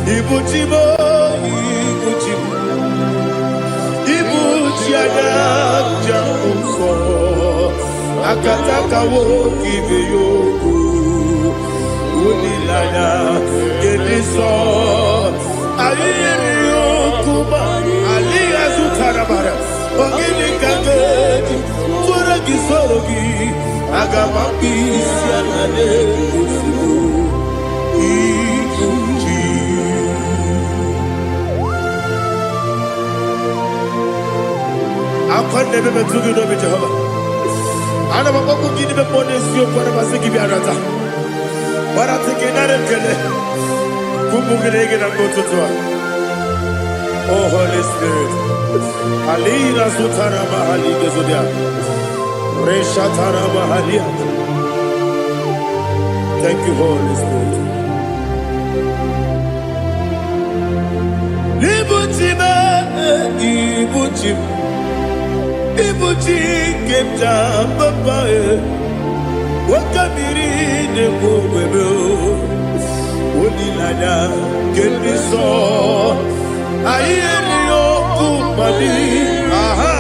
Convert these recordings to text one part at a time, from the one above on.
Ibuchimo, Ibuchimo, Ibuchiada, Jamuso, Akataka wo give you, Unilana, Gediso, Aliyo Kuba, Aliya Zutarabara, Ogini Kangeti, Turagi Sorogi, Agamapi, Sianade, I can't never be too good over Jehovah. I never go give the bonus you for the Masiki Arata. But I'm taking that and get it. Kumbukin and go to Tua. Oh, Holy Spirit. Alina Sutana Mahali Gezudia. Reshatana Mahalia. Thank you, Holy Spirit. Ibuchima, Ibuchim. Ibuchi kemja papa wakamiri ne bobebe onilanya kendiso ayeni okumani aha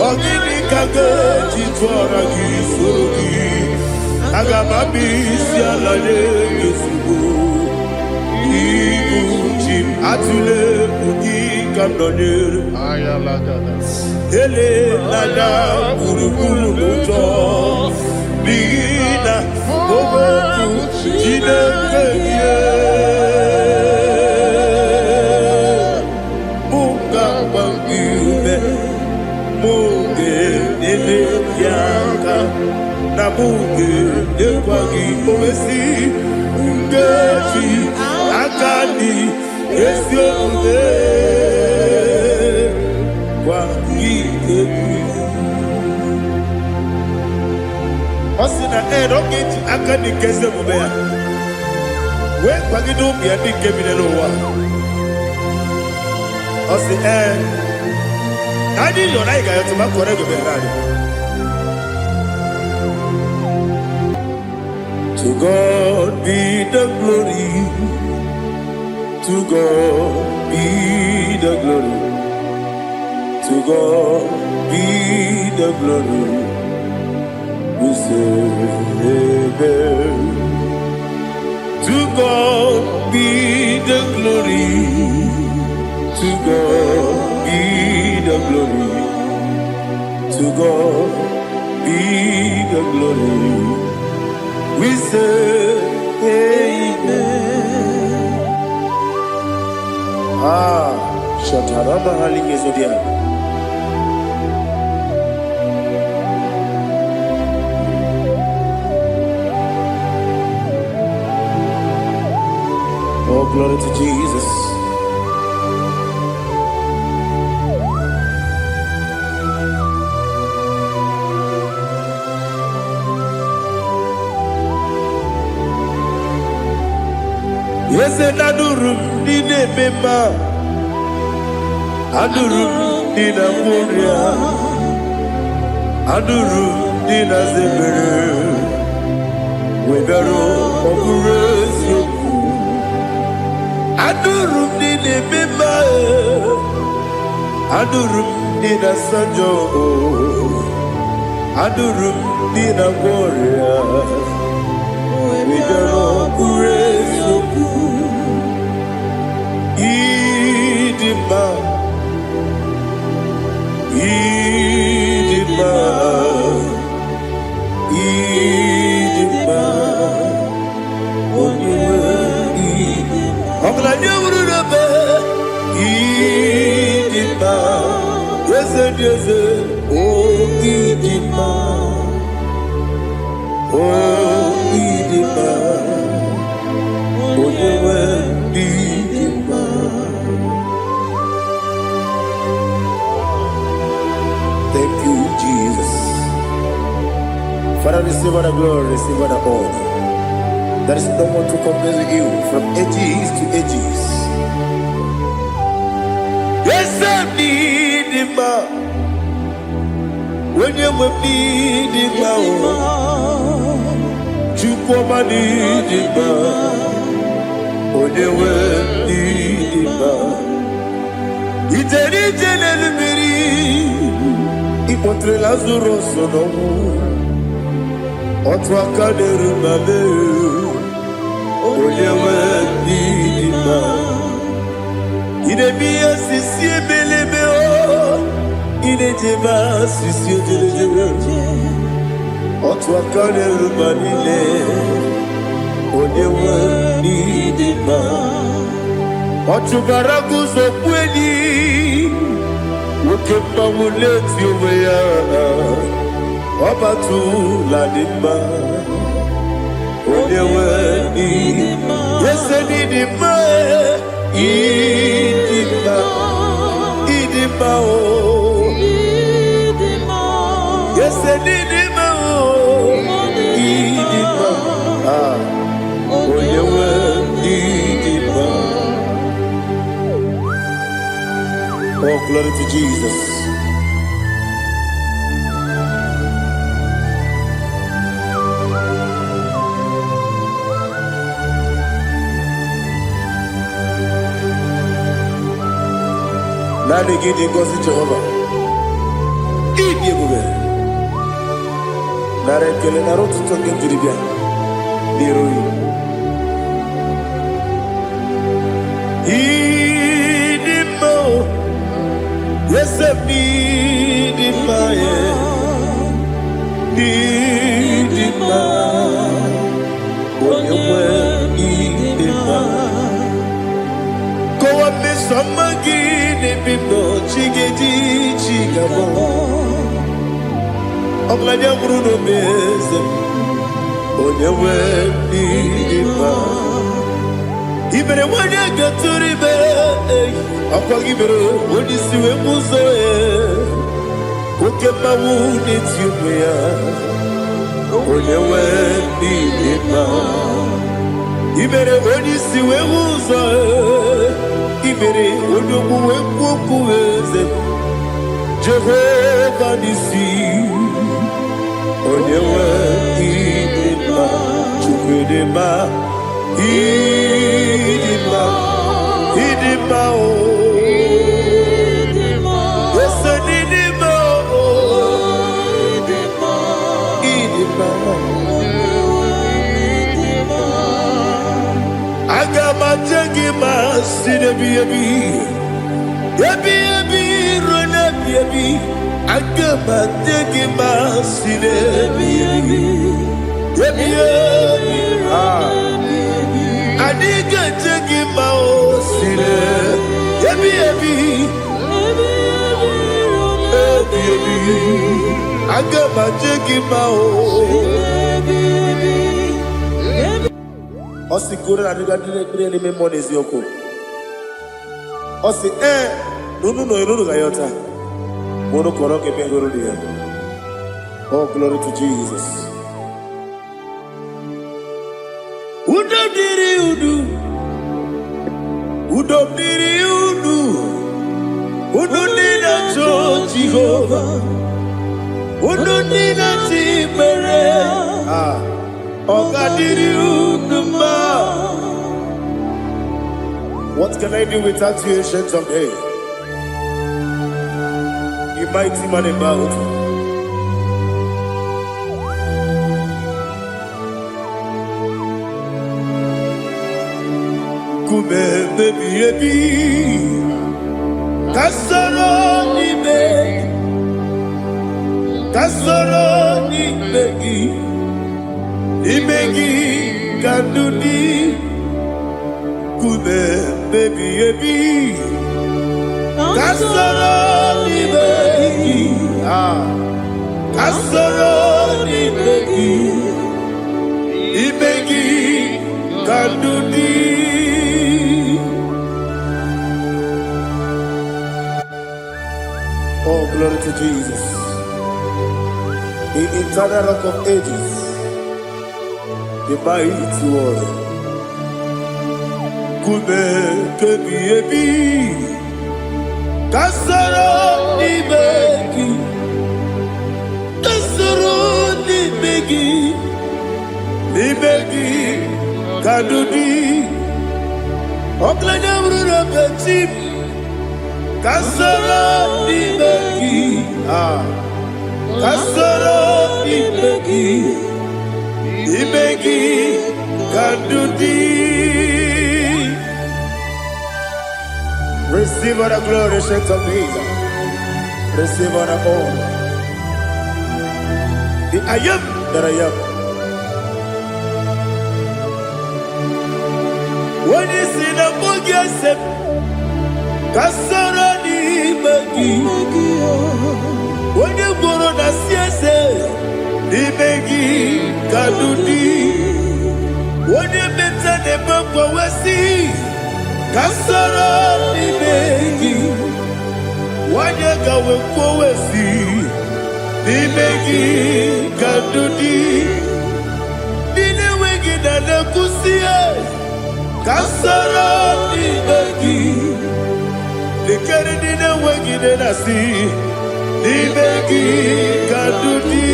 ogini kage twara gisugi agamabi sialale yesugo Ibuchi atule ugi kamdonir ayalagada Ele nada urukulu muto Bina oboku jine kenye Munga bangiume Munge nene yaka Na munge nekwagi owesi Ngeji akani esyo ude Osina rocket akani keze mubea. We kwagido bia di kemine wa. Osi Nadi yo na iga yo tuma kore go berari. To God be the glory. To God be the glory. To God be the glory. We say amen. To God be the glory. To God be the glory. To God be the glory. We say amen. Shataraba Haligezodia. Oh, glory to Jesus. Yes, and Adurum Dine Bema Adurum Dina Muria Adurum Dina Zebere Webero Okurezio Adurum Dine Bema Adurum Dina Sanjo Adurum Dina Muria Webero Okurezio Idima, Idima, Idima, Idima, yes, oh Idima, oh Idima, Thank you, Jesus. Father, receive all the glory, receive all the honor. There is no one to compare with you from ages to ages. Yes, I need him. When you need him, you come and need him. When you incontré Lazaro sono Otwa kaderu mame Oyewe nidima Idemia sisi ebelebe o Idejeba sisi ojelejebe Otwa kaderu manile Oyewe nidima Otubaragu zokweni Ukemba muleti uweya Wabatu ladima Oyewe nidima Yese nidima Idima Idima o Yese nidima o Idima Oyewe nidima. Oh, glory to Jesus. Nani gidi ngozi Jehovah. Idi bube. Nare kele naro tutoke diribia. Diroi. Idi mo. Yes, Idima, Idima, Idima. Go up, Miss Amagini, Bibo, Chigedi, Chigabo. I'm like a Bruno Bez, on your way, Idima. Even when you get to the bed, I'll give it when you see a museum. Who can my wound it's you, on your way, even when you see a museum, even when you move, Jehovah, Nissi, on your way, Chukudema. Idima, Idima, oh, yes, Idima, oh, Idima, I got my jaggy mass in a baby, run a baby, I got my jaggy mass in a baby, I need to take him out, I got my take him out. Osi kura na nigga me money is yoko. Osi no gayota. Mono koroke me guru dia. Oh, glory to Jesus. Udu nina cho Jehovah. Udu nina tibere. Ogadiri uduma. What can I do without you, ancient of days? You mighty man about. Baby, Kasoro ni begi, kanduni, kube baby, Kasoro ni begi, kanduni. Oh, glory to Jesus. The eternal rock of ages, the mighty one. Kube kebi, Kasoro ni begi, kadudi. Oklanya bruna petit. Kasoro ni begi, Kasoro Imegi Kandudi. Receive all the glory, shake of Jesus. Receive all the honor. The I am that I am. When you see the Mugia Sep, Kasoro Imegi. When you go on the CSA, Imegi Kandudi. When you mention the Bumbo Wesi, Kasoro Imegi. When you go with Wesi, Imegi Kandudi. Dine Wegi Nana Kusia, Kasoro Imegi. The Canadian Wegi Nasi, Imegi Kandudi.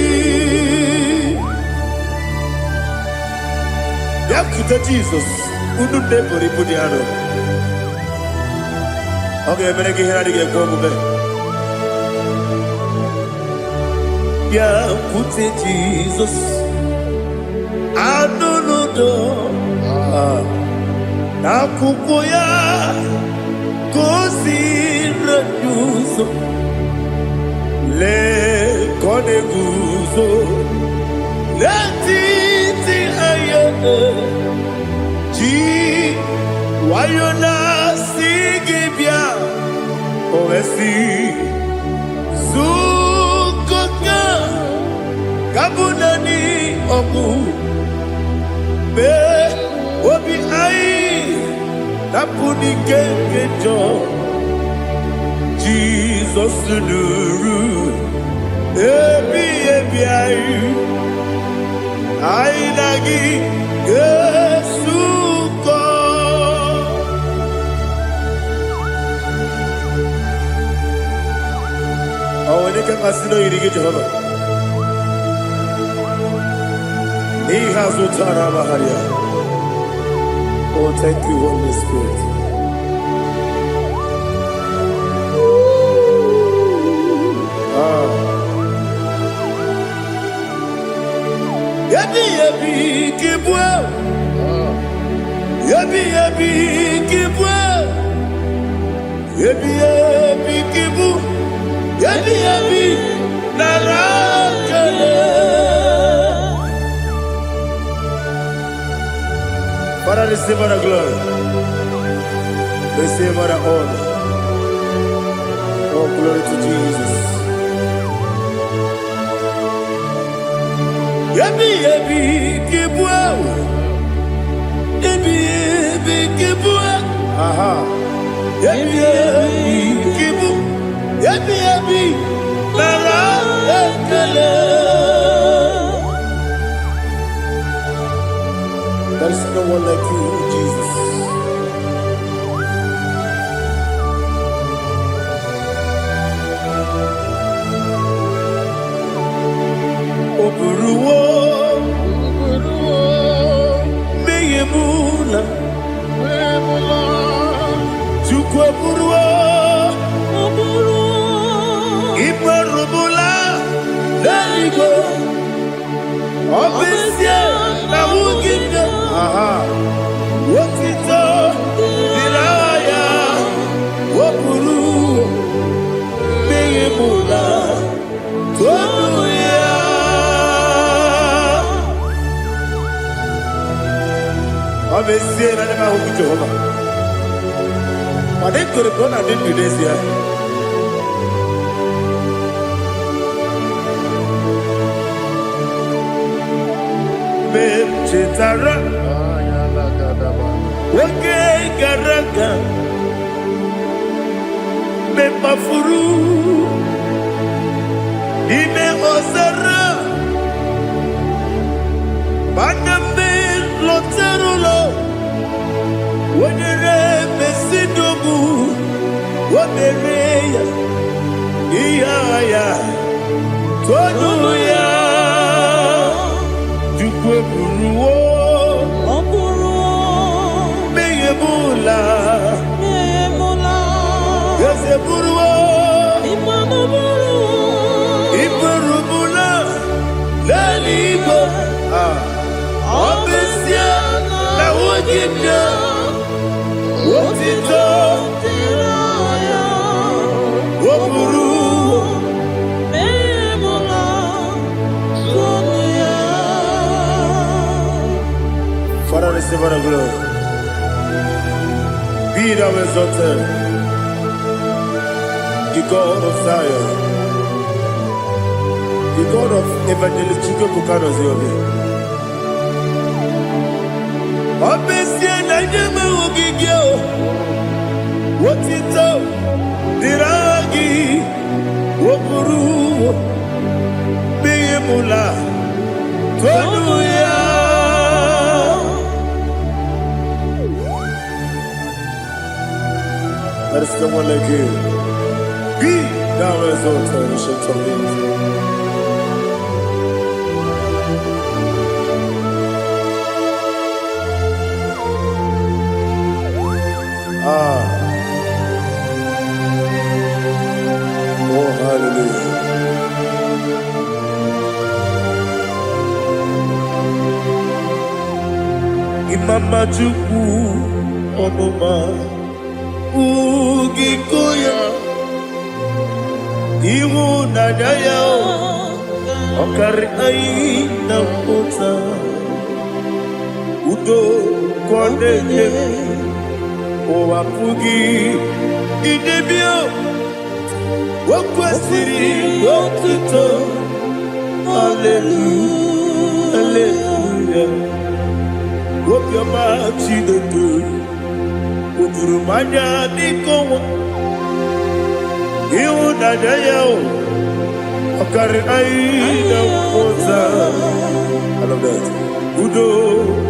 Yakuta Jesus, Udu Depori Pudiano. Okay, I'm going to get go. Yakuta Jesus, I don't know. Nakukoya, Kosi Rajuso, Le Koneguso, Latiti Ayana. Wayona sigibia oesi sukoka kabunani oku be obi ai napuni kenkejo Jesus nuru ebi ai nagi Yesu. Oh, when you can casino, you get Jehovah. He has Utara Maharia. Oh, thank you, Holy Spirit. Yabi, Kibwa. Yabi, Kibwa. Yabi, Kibu. Yabi, Narakale. Father, receive our glory. Receive our honor. Oh, glory to Jesus. Yabi, Kibwa. Yabi, Kibwa. Aha. Yabi, Kibu. Yabi, Narakale. There is no one like you, Jesus. Oburuwo, Meyemula, Chukwaburuwo. Ibarubula, Laligo, Obesia, Nawugina, aha, Wotito, Diraya, Wapuru, Meyemula, Tonuya. Obesia, Nanahu Jehovah. I didn't go to God, I didn't do this here. Chitara, okay, Garaga, Mepafuru, Ime Osara, Bandambe, Loterulo, when you Messidobu, what the Rea, Iaya, Tonuya. Buruwo, Meyemula, Yese Buruwo, Iparubu. Father, receive all the glory. Be thou exalted, the God of Zion, the God of Evangelist Chico Bukanos Yobi. Obesia na nyama ogigio, wotito diragi, wopuru, beyemula, tonuya. There is no one like you. Be thou exalted, ancient of days. Oh, hallelujah. Imama Juku Onoma Ugikoya Iwu Nadaya Okari Aina Kota Udo Kondeye Owapugi Idebio Wakwasiri Wakito Hallelujah Hallelujah Wopiama Chidetu Ukurumanya Nikowa Iwu Nadaya Okari Aina Kota I love that Udo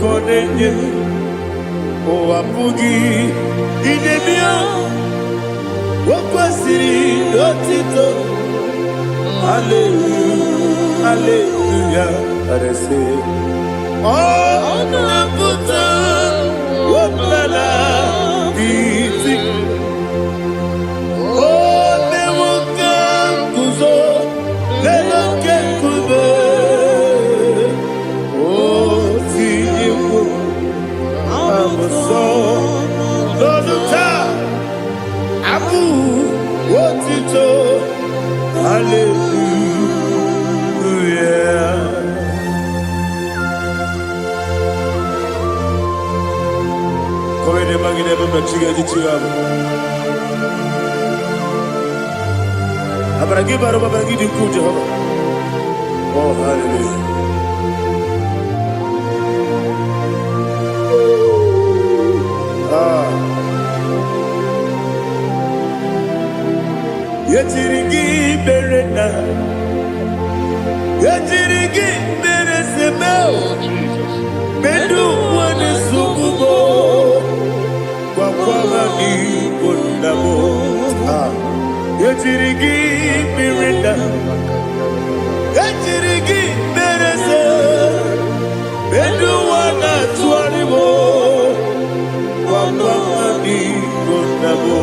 Kondeye Owapugi Idebio Wakwasiri Lotito Hallelujah Hallelujah I say Oh Naputa Waplala Biti Oh Newoka Kuzo Leloke Kube Oh Tiyiwo Lọ́dúnta, Abu, Wotito, Hallelujah. Come ne magine baba chiga di chiga. Abragi baro baba gidi ku Jehovah. Oh, hallelujah. Yachirigi berena, Yachirigi beresebel, Bedu wane sububo, Wakwamani kondamo. Yachirigi berena, Yachirigi berese, Bedu wana tuanibo, Wakwamani kondamo.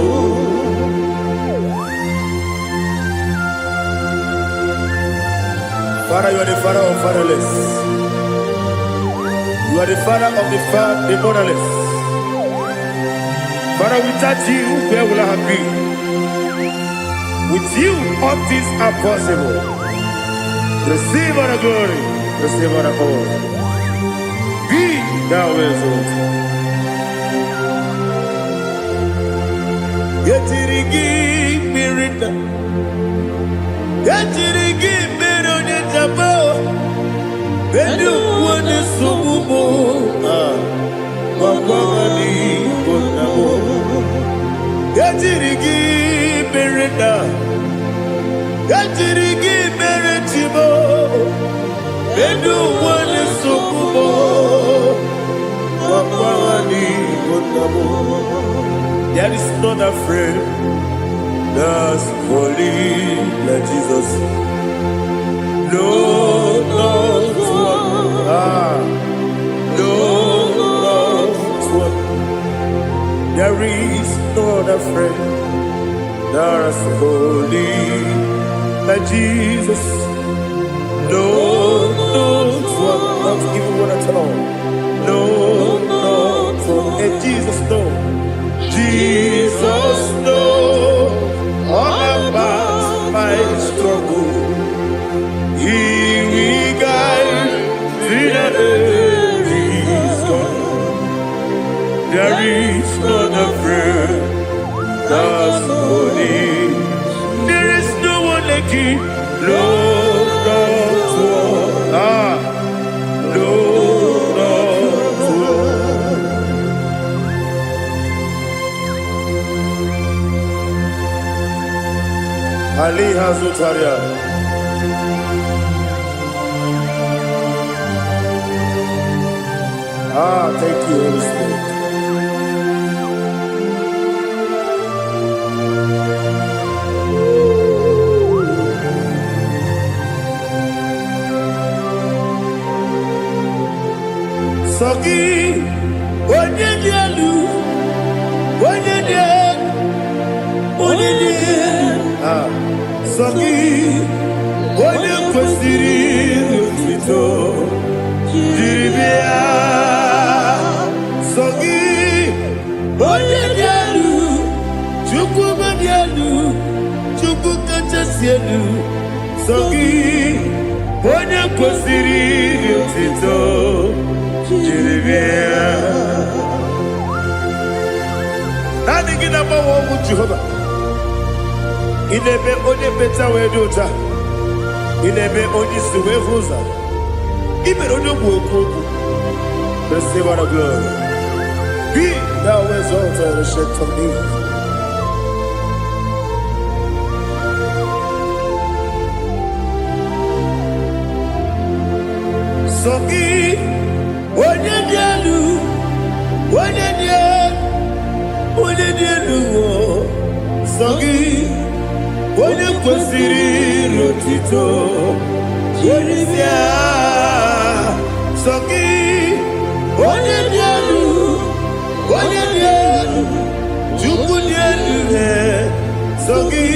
Father, you are the father of fatherless. You are the father of the motherless. Father, without you, where will I have been? With you, all things are possible. Receive all the glory. Receive all the honor. Be thou exalted. Yetirigi mirita. Yetirigi mirone jabo. Bedu wane sububo. Wakwamani kondamo. Yetirigi mirita. Yetirigi miretibo. Bedu wane sububo. Wakwamani kondamo. There is none afraid that's holy like Jesus. No, not one. No, not one. There is no other friend that's holy like Jesus. No, not one. Not even one at all. No, not one. And Jesus, no. Ali Hazutaria. Thank you, Holy Spirit. Sogi, onye dielu, onye dielu, onye dielu. Sogi, onye kwesịrị otuto, jiri bịa. Sogi, onye dielu, Chukwu dielu, Chukwu kachasị elu. Sogi, onye kwesịrị otuto. Nani gina mawa omu Jehova. Inebe onye beta wedu uta. Inebe onye siwe huza. Ibe onye woku. Receive our glory. Be thou exalted and shed from me. Sogi. Onye dielu, onye dielu, Sogi, onye kwesịrị otuto, jiri bịa. Sogi, onye dielu, Chukwu dielu, Sogi,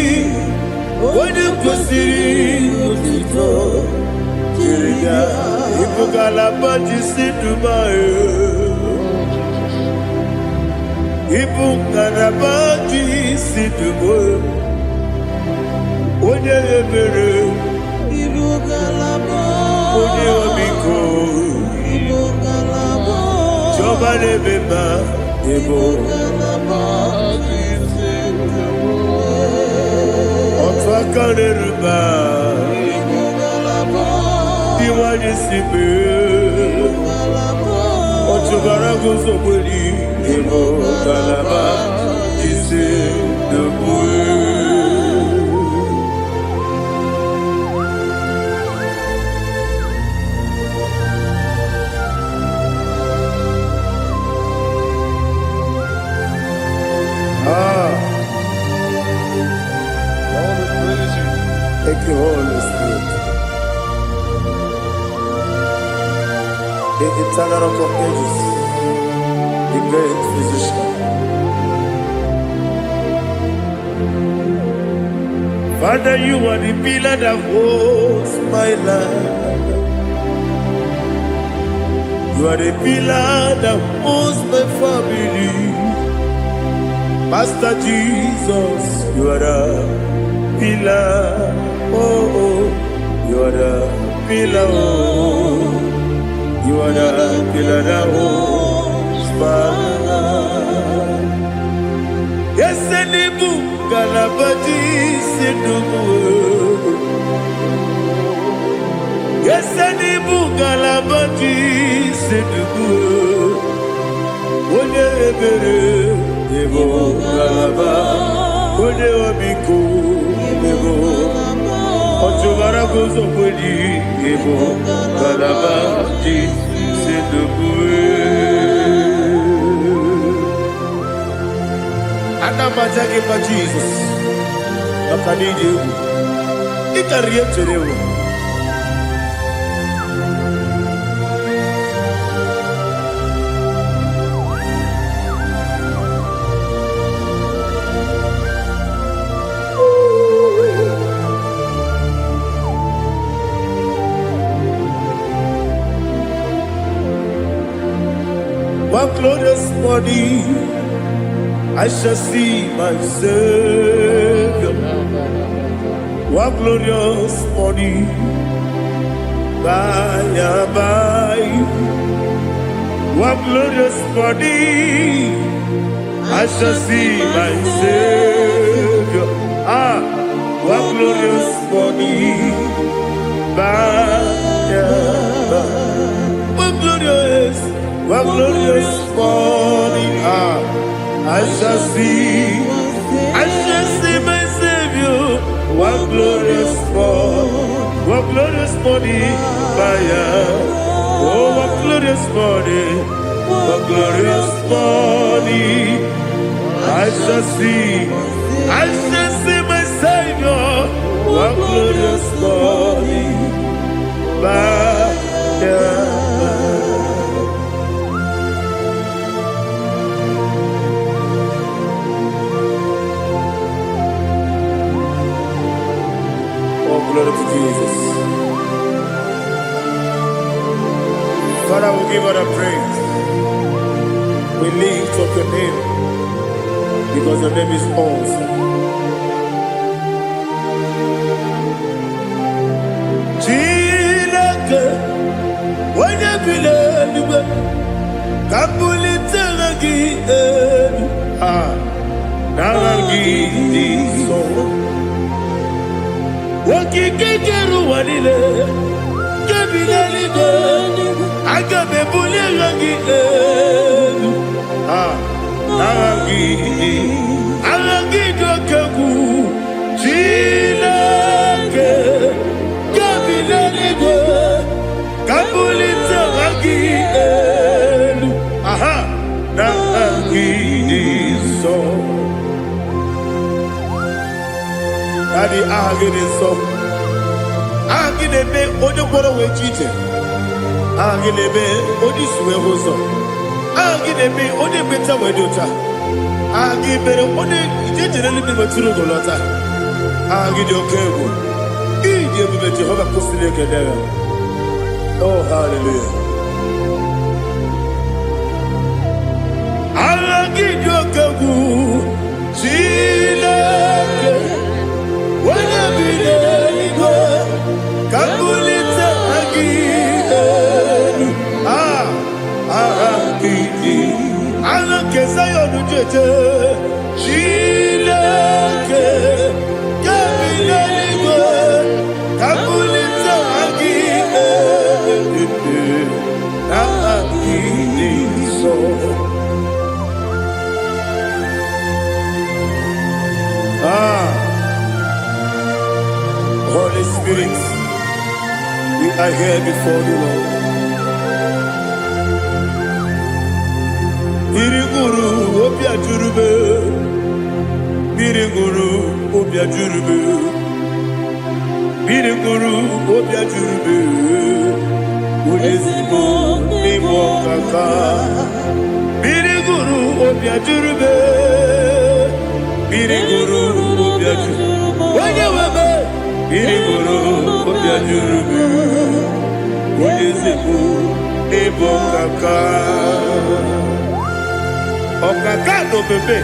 onye kwesịrị otuto, jiri bịa. Ibugalaba jisidumae, Ibugalaba jisidumae, onye ebere, Ibugalaba, onye omiko, Ibugalaba, Jọba nebeba, Ibugalaba jisidumae, Otu aka neruba. Iwaje sibe, Ochubara gozo kweli, Emo kalaba, Jise debue. Thank you, Holy Spirit. The eternal rock of ages, the great physician. Father, you are the pillar that holds my life. You are the pillar that holds my family. Master Jesus, you are the pillar. Oh, you are the pillar. Oh. You are the pillar that holds my life. Yes, and the book, Galabaji, Sidumu. Yes, and the book, Galabaji, Sidumu. One ebere, Evo Galaba, One Obiku, Evo. Ochubara gozo kweli, Evo Galaba, Anamajage pa Jesus. Akanije u. Ikariye cherewo. One glorious morning, I shall see my Savior. One glorious morning, by and by. One glorious morning, I shall see my Savior. One glorious morning, by and by. One glorious morning, I shall see my Savior. One morning, oh, what glorious morning, what glorious morning. I shall see my Savior, what glorious morning, Oh, glory to Jesus. Father, we give all the praise. We lift up your name because your name is awesome. Chilake, when you believe, Kabulita lagi, nalagi so. Wakikeru wanile, kabilaligo, agabe buli lagi, alagi dokagu, chilake, kabilaligo, kabulita lagi, nalagi so. Daddy, agide so. Agide be ojo boro we chite. Agide be odi suwe hoso. Agide be odi beta we dota. Agide be odi ijejere libi beturu golota. Agide okego. Ije be Jehovah kusile kedera. Oh, hallelujah. Agide okego. Chileke. When I be there, Kabulita again. Alakesayo Jeje, Chileke, Kabilaligo, Kabulita again. So. Holy Spirit, we are here before you, Lord. Biriguru obia jurube, Biriguru obia jurube, Biriguru obia jurube, Udesibo nimo kaka, Biriguru obia jurube, Biriguru obia jurube, Wanyawebe. Biriguru obia jurube, Udesibo nimo kaka. Okaka no bebe.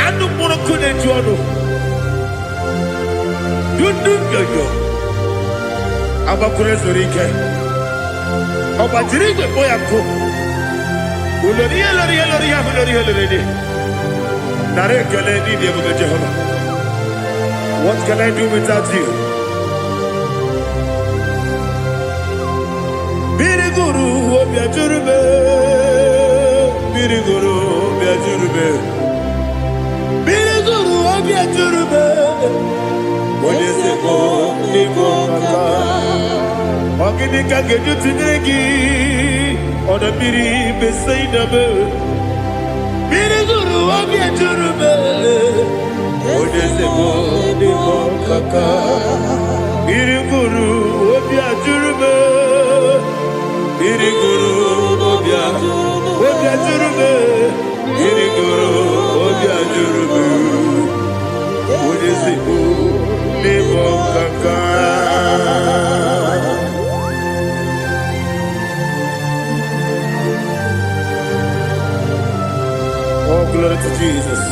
Anu mono kune juano. Yundu yoyo. Abakure zorike. Obajirige boyako. Uloriya. Nare kele ni debu Jehovah. What can I do without you? Biriguru obia jurube, Biriguru obia jurube, Biriguru obia jurube. Odesebo nimo kaka, ogini kageju tinegi, oda biri besainabe. Biriguru obia jurube, Odesebo nimo kaka, Biriguru obia jurube. Biriguru obia jurube, Biriguru obia jurube, Udesibo nimo kaka. Oh, glory to Jesus.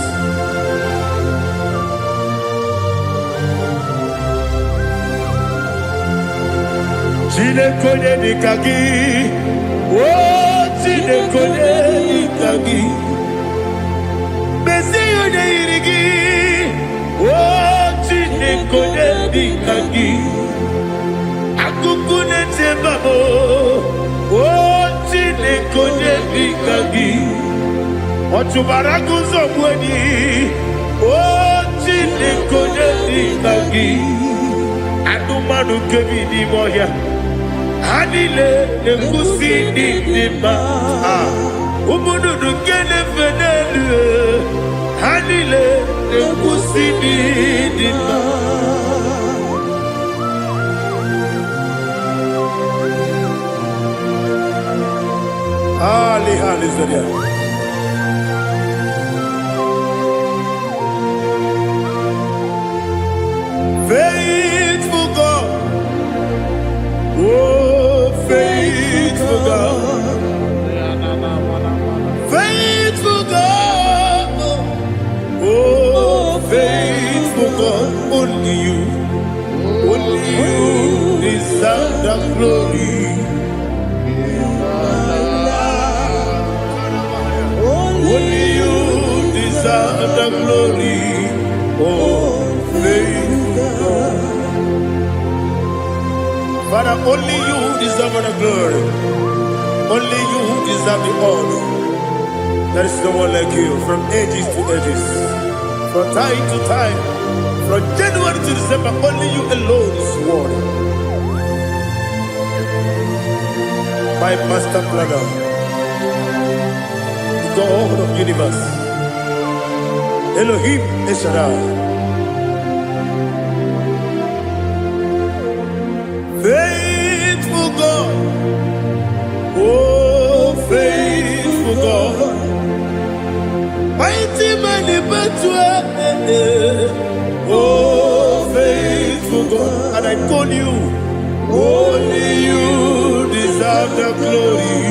Chinekone nikagi, oh Chinekone nikagi, Mesiyo ne irigi, oh Chinekone nikagi, Akukune tembamo, oh Chinekone nikagi, Otubaraku zobweni, oh Chinekone nikagi. Adumanu kebi di moya. Anile nekusi di ma. Umudu kene fenelu. Anile nekusi di ma. Ali Zaria. Faithful God, oh faithful God, faithful God, oh faithful God, only you deserve the glory. Only you deserve the glory, oh faithful God. Father, only you deserve the glory. Only you deserve the honor. There is no one like you, from ages to ages, from time to time, from January to December. Only you alone is worthy. My master planner, God of universe, Elohim Eshadai, faithful God, oh faithful God, mighty man in battle, oh faithful God, and I call you, only you deserve the glory.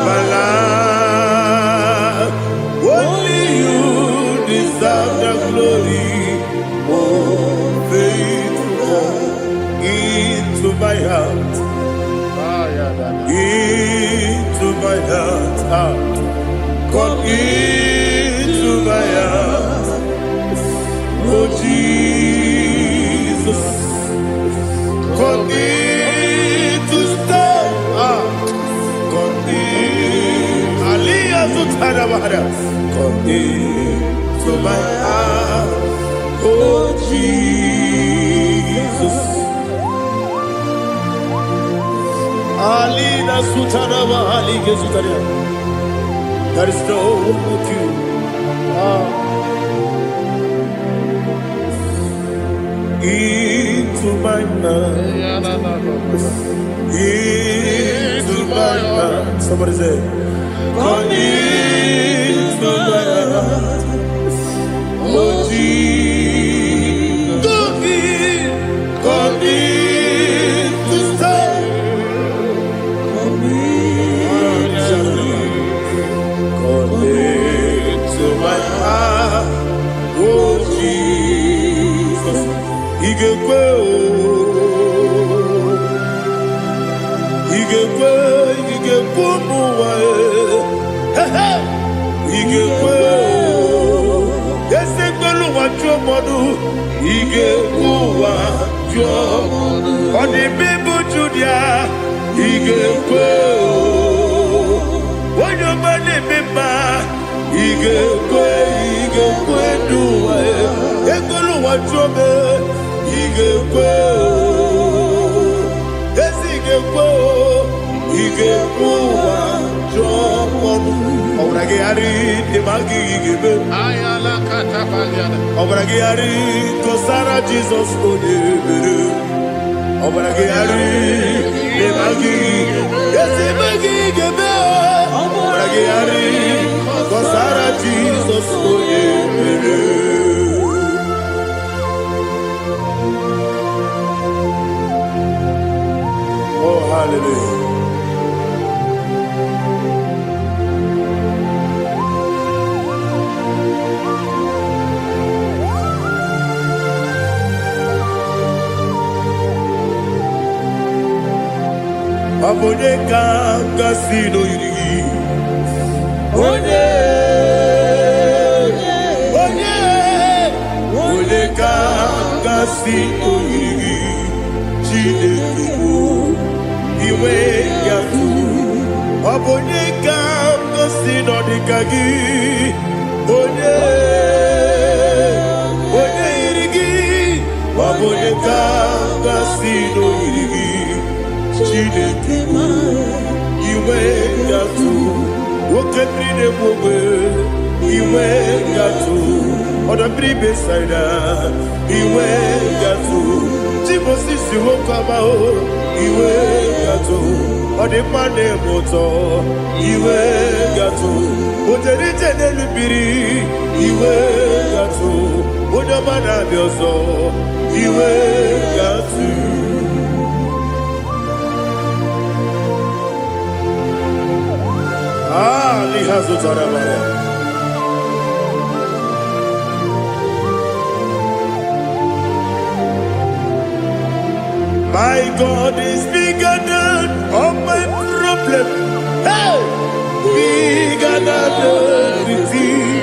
My life, only you deserve the glory. Oh, faithful God, into my heart, into my heart, come into my heart. Oh Jesus, come in to stay. Come into my heart, oh Jesus. Alina Sutanaba Alige Sutaria. There is no one like you. Into my heart, into my heart. Somebody say, come into my heart, oh Jesus. Come in to stay. Come into my heart, oh Jesus. Igekwe, muwa. Igekwe, ese gbolu wa jomodu. Igekwe wa jomodu. Odi bibu Judia. Igekwe, wonyo mane mema. Igekwe duwa. Egbolu wa jome. Igekwe, ese igekwe. Igekwe wa jomodu. Obragi ari demagi igebe. Ayala katapaliana. Obragi ari kosara Jesus odebere. Obragi ari demagi yesimagi igebe. Obragi ari kosara Jesus odebere. Oh hallelujah. Abone kanga sino yiri. Abone kanga sino yiri. Chinekibu iwe yatu. Abone kanga sino dikagi. One yirigi. Ekanga sino irigi Chineke iwe gatu Wokebrine mwobe iwe gatu Odabri besaida iwe gatu Timosisi wokama iwe gatu Odimane moto iwe gatu Ojerite nelubiri iwe gatu Odamana bioso iwe gatu Lihazo tarabaya My God is bigger than all my problem. Hey! Bigger than everything.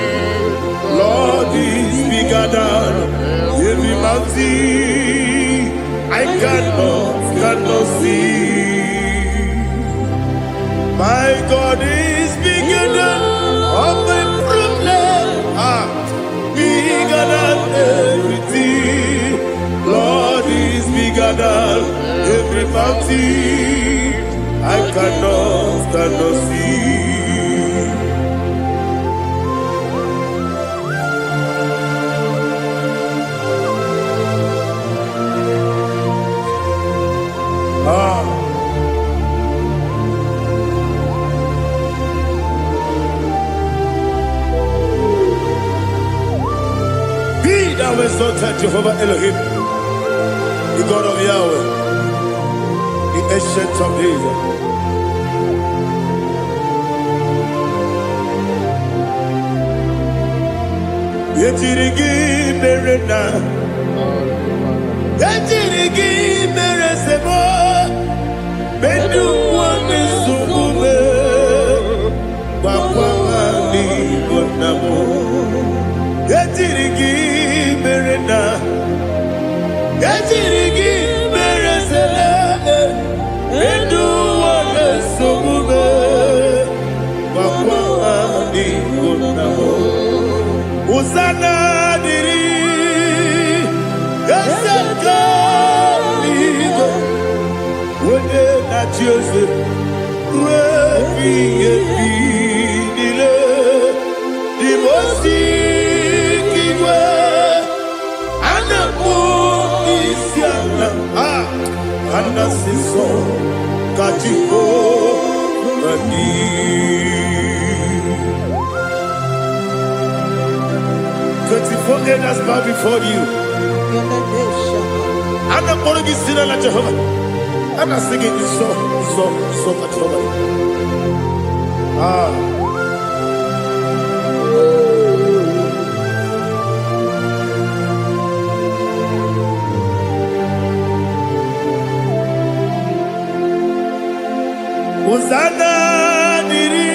Lord is bigger than every mountain. I cannot see. My God is bigger than all my problem. Bigger than everything. Lord is bigger than every mountain. I cannot see. Be thou exalted, Jehovah Elohim, the God of Yahweh, the ancient of days. Yetirigi merena, yetirigi meresemo, bedu wane subume, wakwani bonamo. Yetirigi merena, yetirigi meresele, bedu wane subume, wakwani bonamo. Uzana diri, esaka ligo, wende na Jose, wepi nile, dimosi kiwe, anamu isiana, anasiso kajiko mani. 24 elders bow before you. I'm not going to sit like Jehovah. I'm not singing this song like Jehovah. Hosanna diri,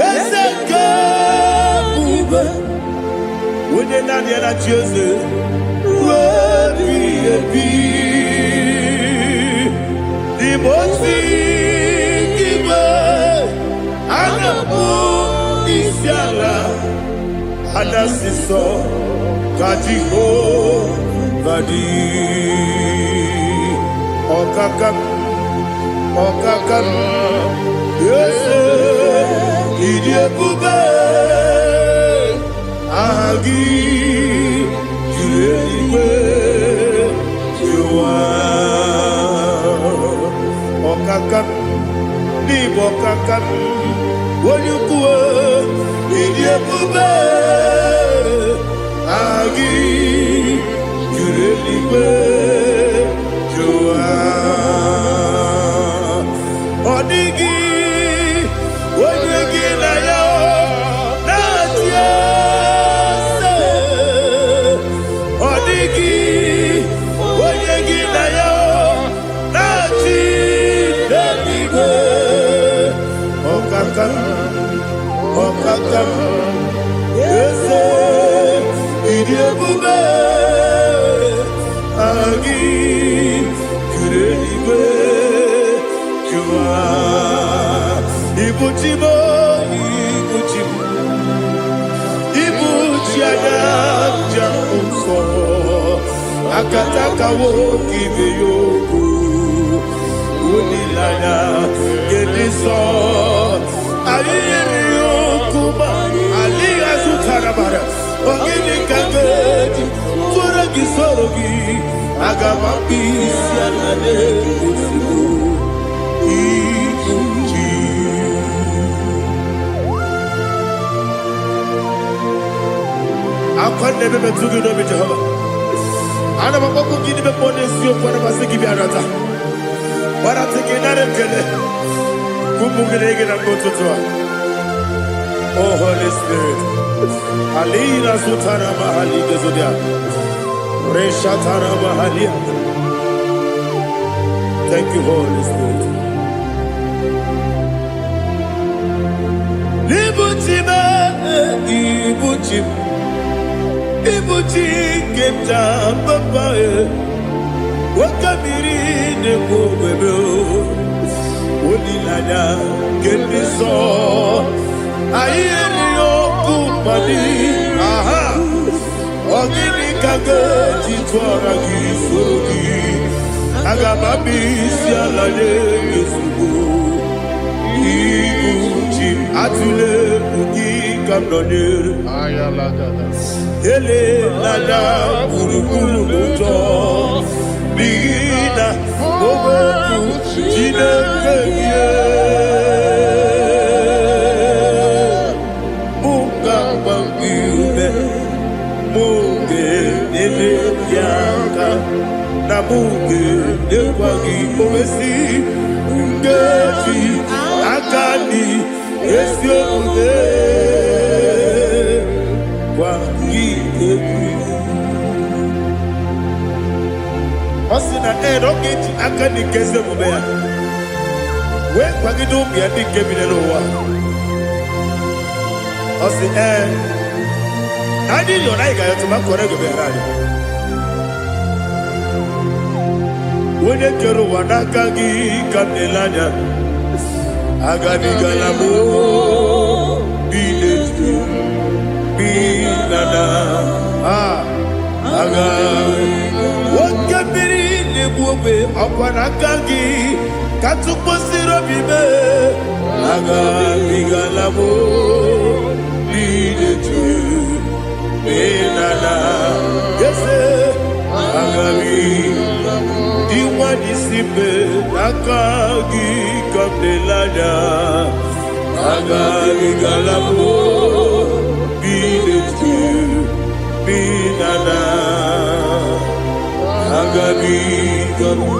esaka. When you're not here at Jesus, the most Anasiso Kajiho Vadi Okakam Yes Idiabube Agi Julewe Jua Okakam Nibokakam Wanyukue Idiabube Agi Julewe Jua Odigi Wanyuki na yo Okakam, yes, Idiabube, Agi, Kureliwe, Jua, Ibuchimo, Ibuchiana, Jamuso, akataka wo kibe yoku unilaya gediso ayiri yoku ba ali azutarabara ogini kangeti tora gisorogi agama bisi anane kusibu ikunji akwande bebe tugi no be Jehovah ana bako gidi be pone sio kwa na basiki bi arata bara teke na rekele kumugirege na mtoto oh Holy Spirit alina sutara mahali gezodia resha tara mahali. Thank you Holy Spirit. Libutima ibutim ibuti kemta papa wakamiri ne bobebe onilada kemiso ayeri okupali aha ogini kage titwara gisogi agababisi alale yesugo ibuti atule ugi kamdonere ayalagada ele lala buruburu moto bigina ogoku jinekeye muka bangiube muge ele yaka na muge dekwagi omesi ngeti akani esiomude Osina roketi akani keze mubea we kwagido bia di kebile lowa osi nani yo naiga yo tuma korego be radi wone kero wanaka gi kamdelanya agani galamo biletu binana aga wakabiri lebuwe akwanakagi katuposiro bibe aga bigalamo biletu binana yese aga diwani simbe nakagi kamdelanya aga bigalamo biletu binana agabi gamu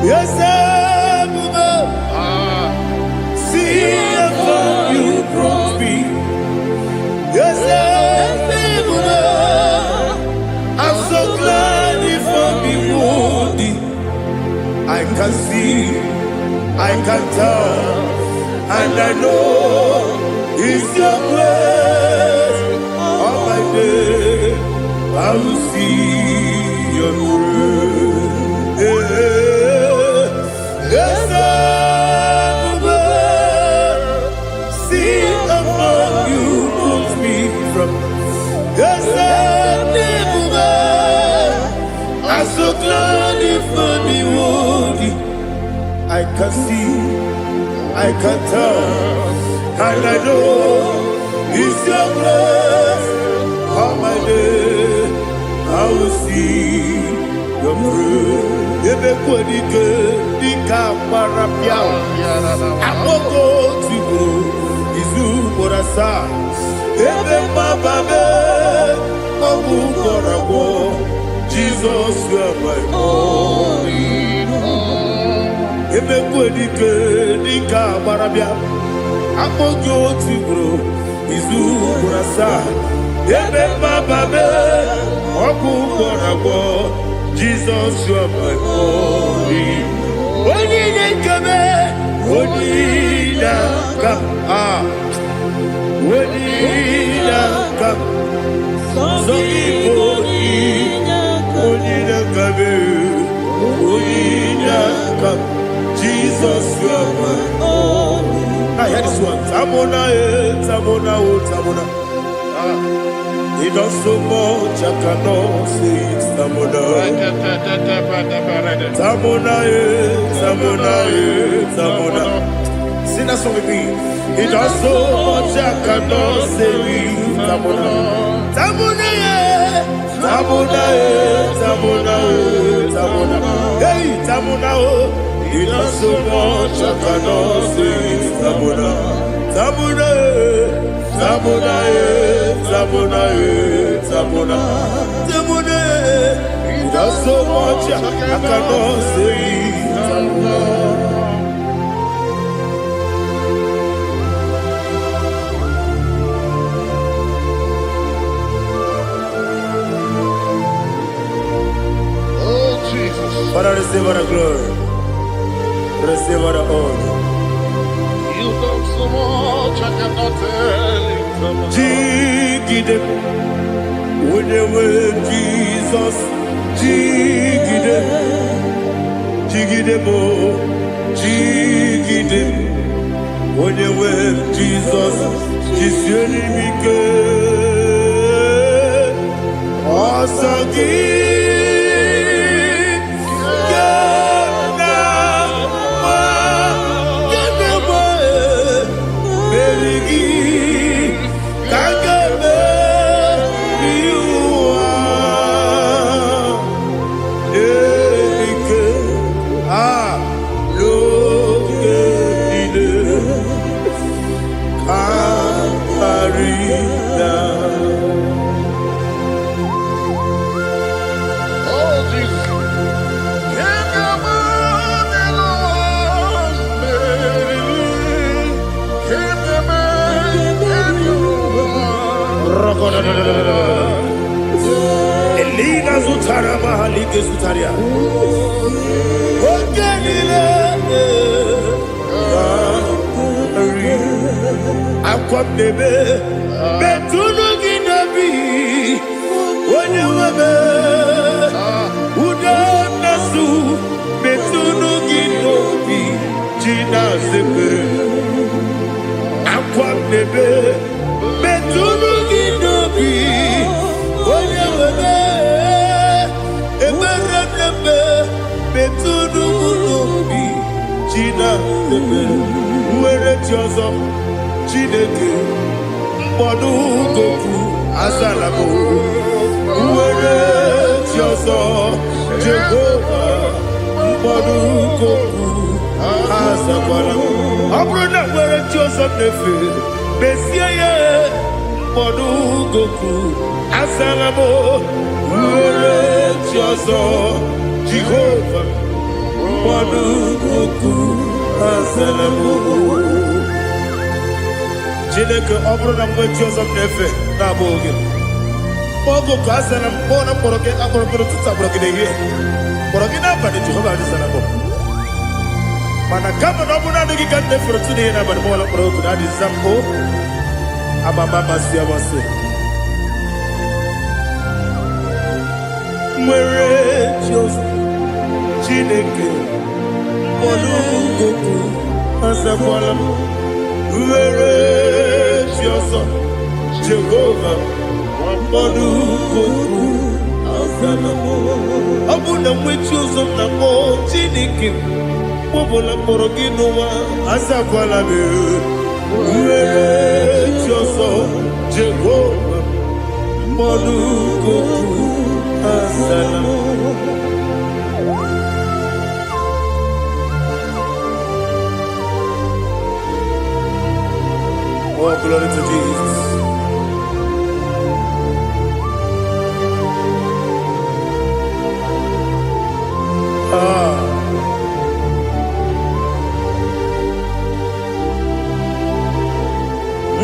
yes see if you brought me yes I'm so glad if me wounded. I can see, I can tell, and I know it's your grace. All my day, I will see your grace. Yes, see among you moves me from. Yes, I'm so glad for me woody. I can see, I can tell, and I know it's your grace. All my day, I will see your grace. Ebe kwenike, dika marapia. Amoko tibu, izu morasa. Ebe mababe, obu korago. Jesus, you are my only home. Ebe kwenike dika barabia, apojo tibro, izu kurasa. Ebe bababe, oku korago. Jesus, you are my only. Oni nekame, oni naka, oni naka, so iboni. Onina kabe Jesus, you are my only. I hear this one. Tamona, Tamona, Tamona. He does so much, I cannot say it. Tamona, Tamona, Tamona, Tamona. Sing that song with me. He does so much, I cannot say it. Tamona, Tamona, Tamona, Tamona, Tamona. Hey, Tamona, he does so much, I cannot say it. Tamona, Tamona, Tamona, Tamona, Tamona, Tamona. He does so much, I cannot say it. Tamona. Father, receive all the glory. Receive all the honor. You done so much, I cannot tell it. Jigide, with the word Jesus. Jigide, jigide mo, jigide, with the word Jesus. Jisuni mike, asagi. Elina Zutara Mahalike Zutaria. Aqua bebe, Betuno Ginabi, when you were Udanasu, Betuno Ginobi, Gina Zebe, Aqua bebe, Betuno Ginobi, when you were Betuno Ginobi, Gina Zebe, where it was. Chineke mkpọdụ goku azalabo uwere chiozo Jehova mkpọdụ goku azakwala ọ bụrụ na nwere chiozo nefe besie ya mkpọdụ goku azalabo uwere chiozo Jehova mkpọdụ goku azalabo. Chineke ọ bụrụ na mgbe chi ọzọ m na-efe na-abụ oge ogo ka a sara m kpọọ na mkpọrọ gị akpọrọ gị n'ụtụtụ akpọrọ gị n'ehihie kpọrọ gị n'abalị Jehova adịsara m mana kama na ọ bụrụ na adịghị ka nne fere tụ n'ihe n'abalị mọọla mkpọrọ oku na adịza m o amama amasị amasị nwere chi ọzọ Chineke mkpọrọ oku azakwala m were Jioso Jehova mkpọdụ goku azalamo ọ bụ na nwechi ụzọ na mkpọ Chineke kpọbụla mkpọrọ gị n'ụwa azakwala m were Jioso Jehova mkpọdụ goku azalamo. Oh, glory to Jesus.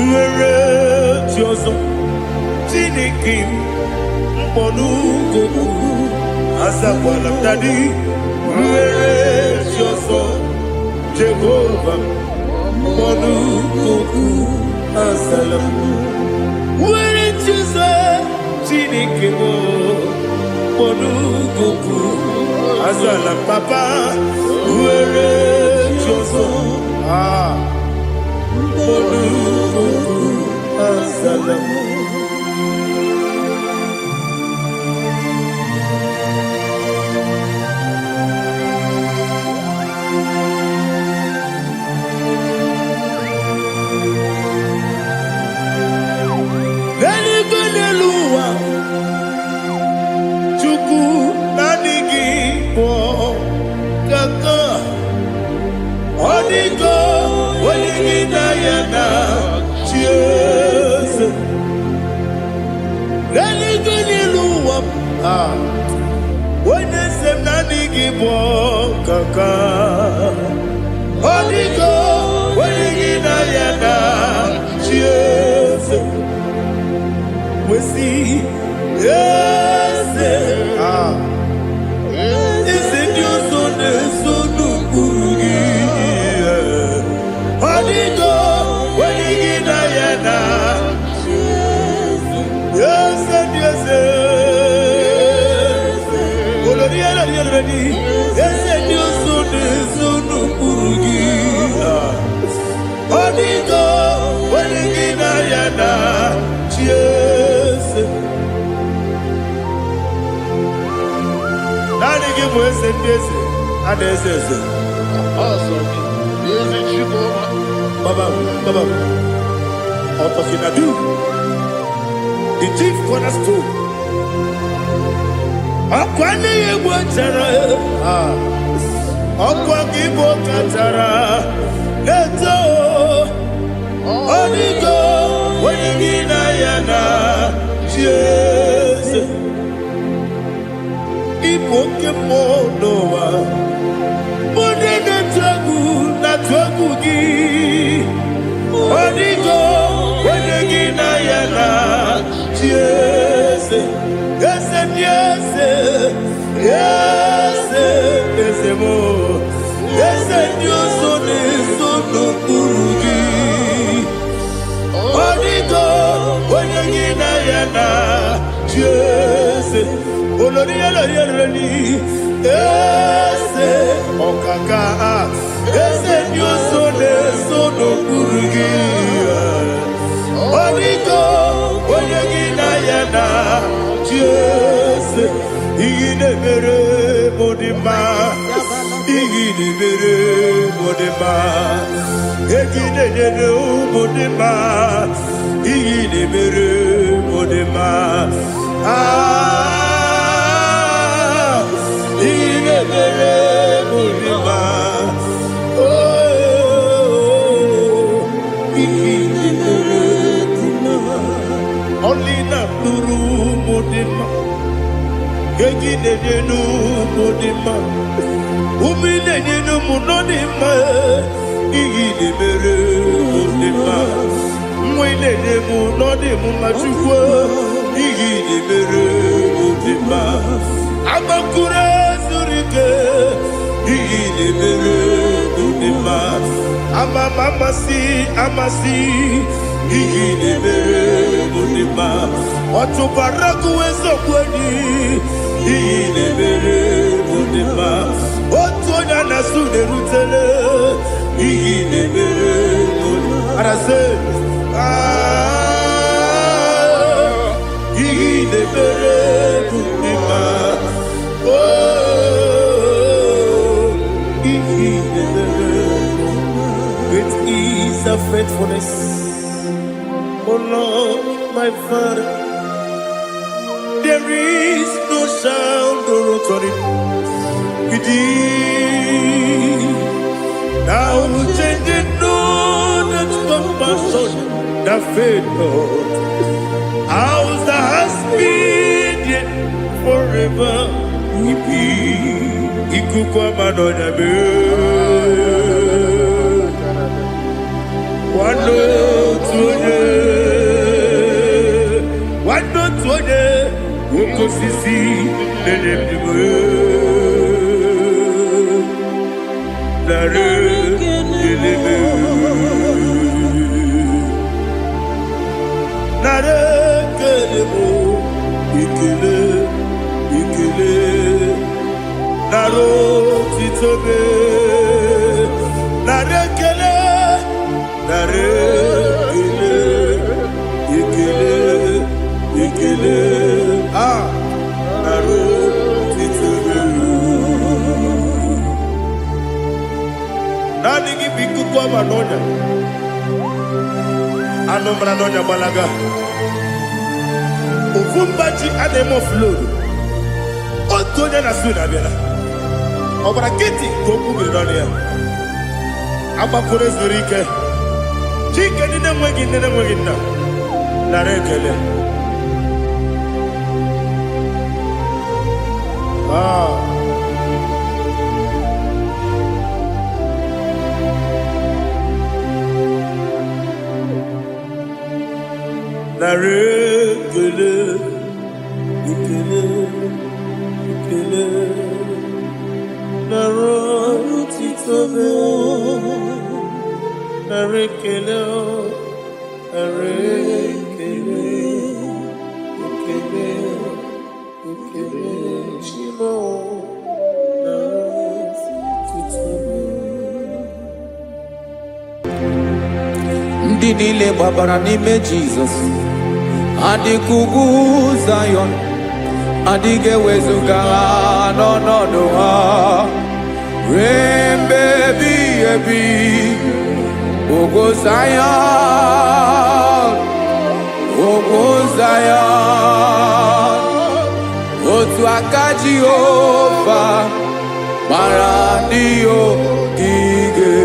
Nwere Jioso Chineke mkpọdụ goku azakwala m dadi nwere Jioso Jehova mkpọdụ goku azalamo nwere Jioso Chineke mkpọdụ goku Asalam papa, uere choso. Asalam. IGBO kaka Odigo Wenigina yana Cheers We see Yes Is it your son Burugi Odigo Wenigina yana Yes Yes Yes, and you soon Burugi. Odigo, Wenigina yana, cheers. Nani give us a piece, and they say, Awesome. Is it you, Baba, Otokinadu, the chief cornerstone. Akwani igbo chara ọkwa ka igbo kachara neto odigo onye gị na ya na chieze igbo oke mmụọ n'ụwa onye na-etu egwu gị odigo onye gị na ya na chieze Yes, mo. Yes, you son no Burugi. Odigo, when you na yes, Olori, yes, Okaka, yes, you son no Burugi. Odigo, when you na yes, Igidebere Modima, Igidebere Modima, Egidebere Modima, Igidebere Modima, Igidebere Modima, oh, Igidebere Modima, only not Nuru Modima. Gegidenu Modima, Umidenu Munodima, Igidebere Modima, Mwidenu Nodimu Machukwa, Igidebere Modima, Amakure Zurike, Igidebere Modima, Amasi, Igidebere Modima, Otubaraku Ezokweni, Igidebere Modima, Otonya Nasude Rutele, Igidebere Modima. And I say, Igidebere Modima, oh, Igidebere Modima. Great is the faithfulness, oh Lord, my Father. There is no sound or authority. Now changing no that compassion, the faith Lord. How's the husband forever? Ikukwa Madonna be one Ukosisi nenebdiwe Nare kelebe Nare kelebo Ikele naro titobe, narekele, narekele, ikele, naro titobe. Nani kibiku kwa manonya, anomra nonya balaga. Uvumbaji anemo flow. Otonya na suna bela. Obra kiti koku bironia. Aba kore zurike. Chike nine mwegi na. Narekele. Narekele. Ikele. Naro titobe. Narekele. Ikele. Shimo. Naro titobe. Ndị niile gbabara n'ime Jizọs adịkugwu Zion, adịghị ewezuga ha n'ọnọdụ ha ruo mgbe ebighị ebi. Ugwu Zion, otu aka Jehova gbara ndị ogige.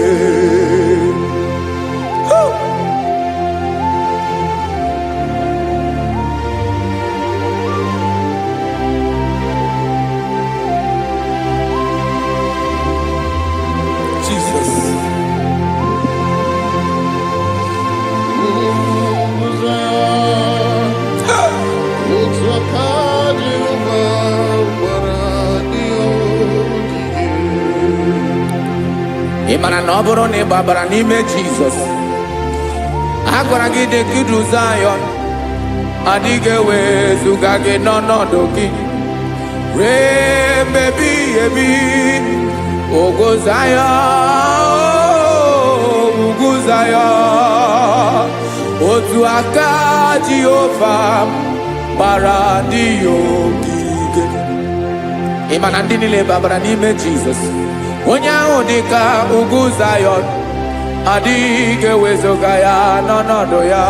Ị mara na ọ bụrụ na ị gbabara n'ime Jizọs, a gwara gị dị ka Zion, adịghị ewezuga gị n'ọnọdụ gị ruo mgbe ebighị ebi. Ugwu Zion, otu aka Jehova gbara ndị ogige. Ị ma na ndị niile gbabara n'ime Jizọs, onye ahụ dị ka ugwu Zion, adịghị ewezuga ya n'ọnọdụ ya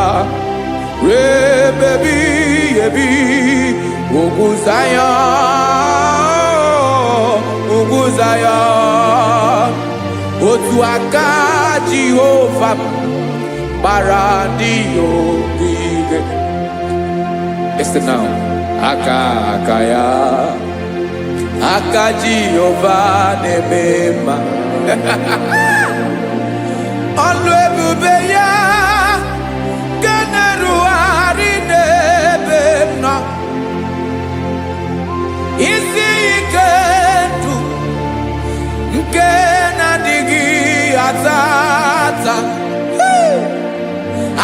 ruo mgbe ebighị ebi. Ugwu Zion, otu aka Jehova gbara ndị ogige. Listen now, aka ya, aka Jehova na-eme mma. Ọlụ ebube ya ga na-erugharị n'ebe m nọ. Isi ike ndụ nke na-adịghị ata.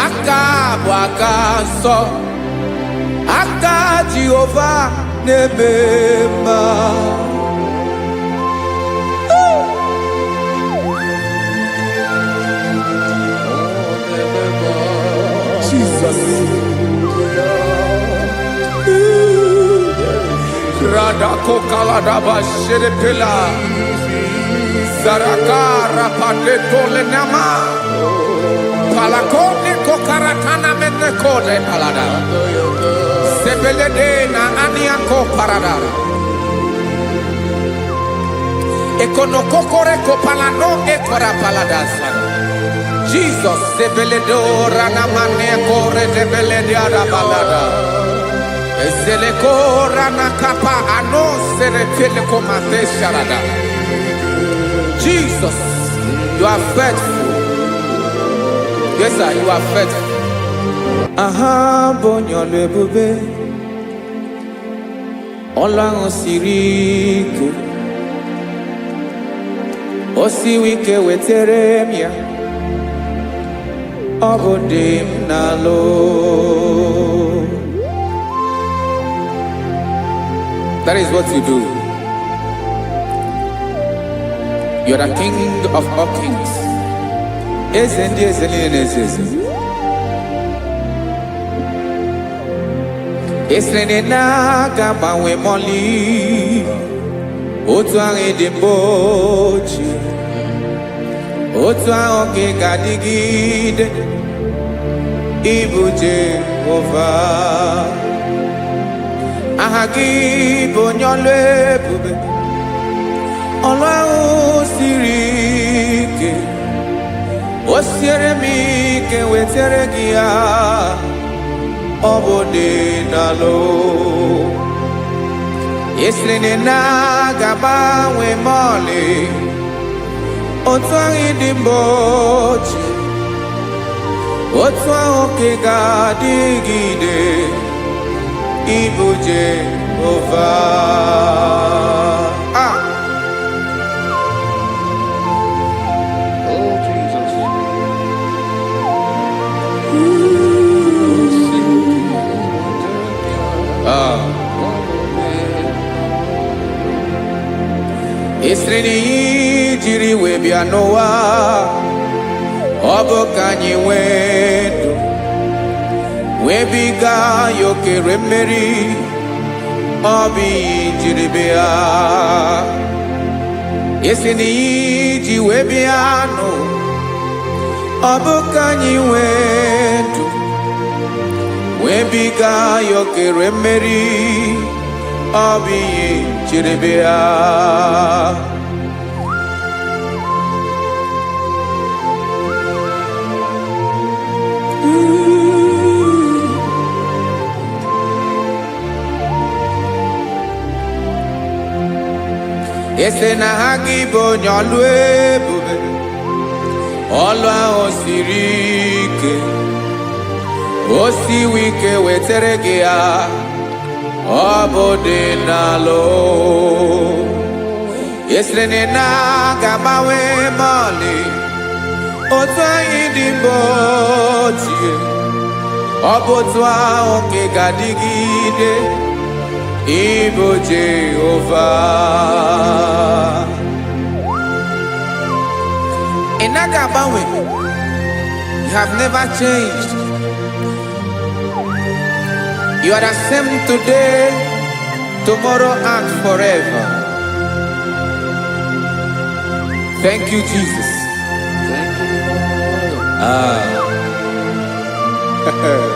Aka bụ aka nsọ, aka Jehova na-eme mma. Jesus. Radako kaladaba sherepela. Zarakara padetole nama. Palakone kokaratana menekode palada. Sebelede na aniako parada. Ekonokokore kopalano ekora paladasa. Jesus, sebeledora na manekore debelediada balada. Eselekora na kapa ano serepele komate sharada. Jesus, you are faithful. Yes, sir, you are faithful. Aha, bonyo lebube. Ola osiriku. Osiwike weteremia. Obodim nalo. That is what you do. You are the King of all kings. Eze ndị eze niile na-eze eze. Esere na-aga gbanwe mọlị. Otu ahụ dị mgbe ochie. Otu ahụ ka ị ga-adịgide. Ịbụ Jehova. Aha gị bụ onye ọlụ ebube. Ọlụ ahụ siri ike. O siere m ike wetere gị ya. Ọ bụ dị n'alụ. Esiri na ga-agbanwe mọlị. Otu ahụ dị mgbe ochie. Otu ahụ ka ị ga-adịgide. Ịbụ Jehova. Oh, Jesus. Esiri na ihe jiri wee bịa n'ụwa. Ọ bụ ka anyị nwee ndụ. Wee biga ya okere mmeri. Ọ bụ ihe jiri bịa. Esi na ihe ji wee bịa nụ. Ọ bụ ka anyị nwee ndụ. Wee biga ya okere mmeri. Ọ bụ ihe jiri bịa. Ese na ha gị bụ onye ọlụ ebube. Ọlụ ahụ siri ike. O siwe ike wetere gị ya. Ọ bụ dị n'alụ. Esere na ga-agbanwe mọlị. Otu anyị dị mgbe ochie. Ọ bụ otu ahụ ka ị ga-adịgide. Ịbụ Jehova. Ị naghị agbanwe. You have never changed. You are the same today, tomorrow, and forever. Thank you, Jesus. Thank you, Lord.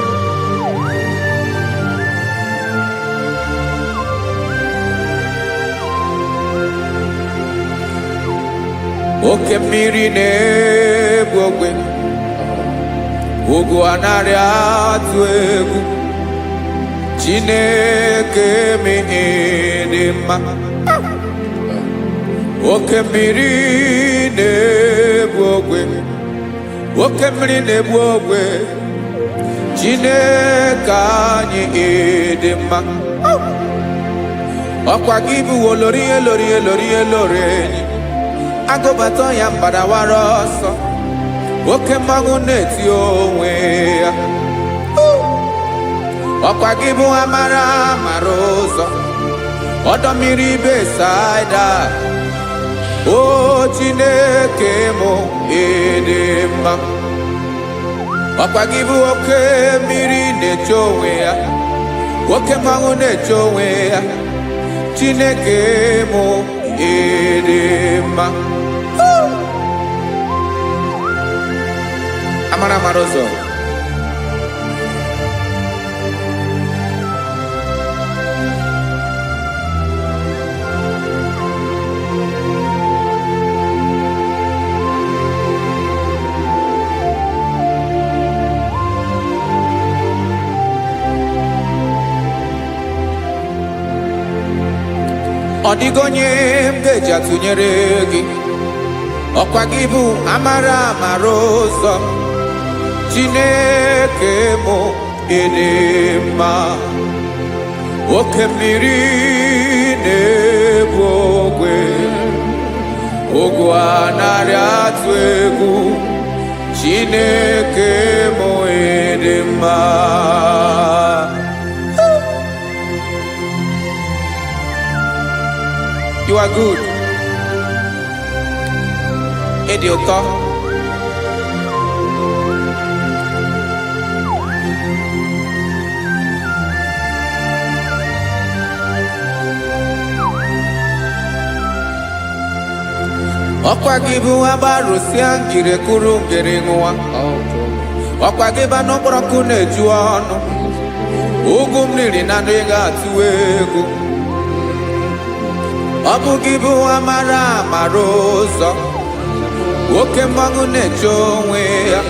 Oke mmiri na-egbu ogwe. Ugwu anaghị atụ egwu. Chineke mi dị mma. Oke mmiri na-egbu ogwe. Oke mmiri na-egbu ogwe. Chineke anyị dị mma. Ọkwa gị bụ olori elori elori elori enyi. Agụbata ya mbadawara ọsọ. Oke mmanwụ na-eti onwe ya. Ọkwa gị bụ amara amara ụzọ. Ọdọ mmiri Besaida. O Chineke mụ ịdị mma. Ọkwa gị bụ oke mmiri na-eche onwe ya. Oke mmanwụ na-eche onwe ya. Chineke mụ ịdị mma. Amara amara ụzọ. Ọ dịghị onye m ga-eji atụnyere gị. Ọkwa gị bụ amara amara ụzọ. Chineke mụ ịdị mma. Oke mmiri na-egbu ogwe. Ugwu anaghị atụ egwu. Chineke mụ ịdị mma. You are good. dị ụtọ. Ọkwa gị bụ agbarụsịa ngiri kụrụ ngiri nwa. Ọkwa gị bụ n'okporoko na-eju ọnụ. Ugwu mmiri na ndụ ị ga-atụ egwu. Ọ bụ gị bụ amara amara ụzọ. Oke mmanwụ na-eche onwe ya.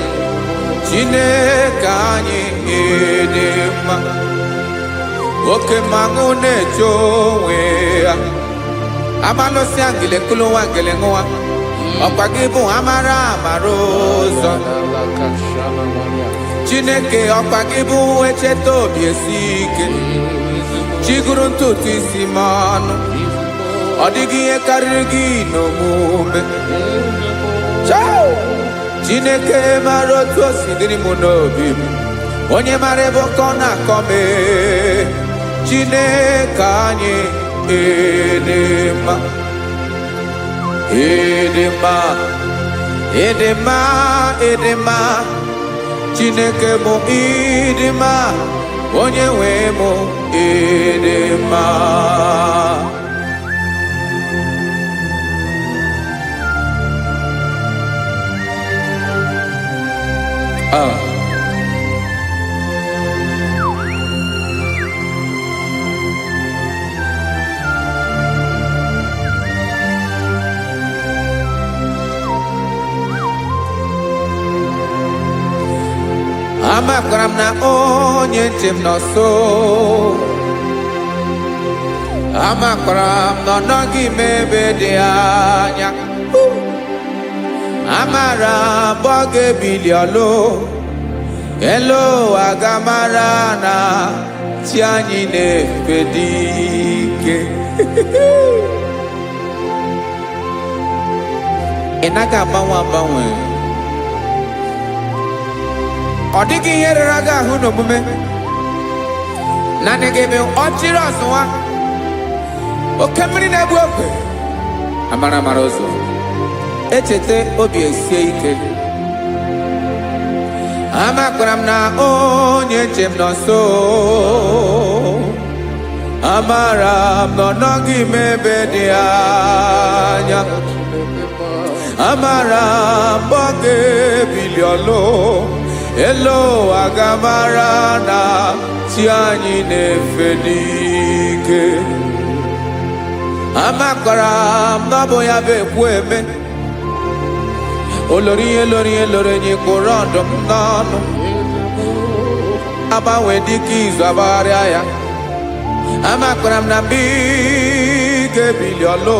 Chineke anyị dị mma. Oke mmanwụ na-eche onwe ya. Amalụsịa ngile kụlụ nwa ngile nwa. Ọkwa gị bụ amara amara ụzọ. Chineke ọkwa gị bụ echeta obi esi ike. Chiguru ntutu isi m ọnụ. Ọ dịghị ihe karịrị gị n'omume. Chineke mara otu o si dịrị m n'obi m. Onye mara ebe ọkọ na-akọ m. Chineke anyị dị mma. Dị mma. Dị mma. Dị mma. Chineke bụ ịdị mma. Onye nwe m ịdị mma. Amakwara m na onye nche m nọ nso. Amakwara m na ọ nọghị m ebe dị anya. Amara m ọ ga-ebili ọlụ. Elu aga mara na chi anyị na-efe dị ike. Ị naghị agbanwe agbanwe. Ọ dịghị ihe rere gị ahụ n'omume. Naanị gị bụ ọchịrị ọzụwa. Oke mmiri na-egbu ogwe. Amara amara ụzọ. Echeta obi esie ike. Amakwara m na onye nche m nọ nso. Amara m na ọ nọghị m ebe dị anya. Amara m ọ ga-ebili ọlụ. Elo aga mara na chi anyị na-efe n'ike. Amakwara m na ọ bụ ya bụ ekwu eme. Olori ihe lori ihe lori enyi kpụrụ ọdụm n'ọnụ. Agbanwe dịka izu agbagharịa ya. Amakwara m na mgbe ị ga-ebili ọlụ.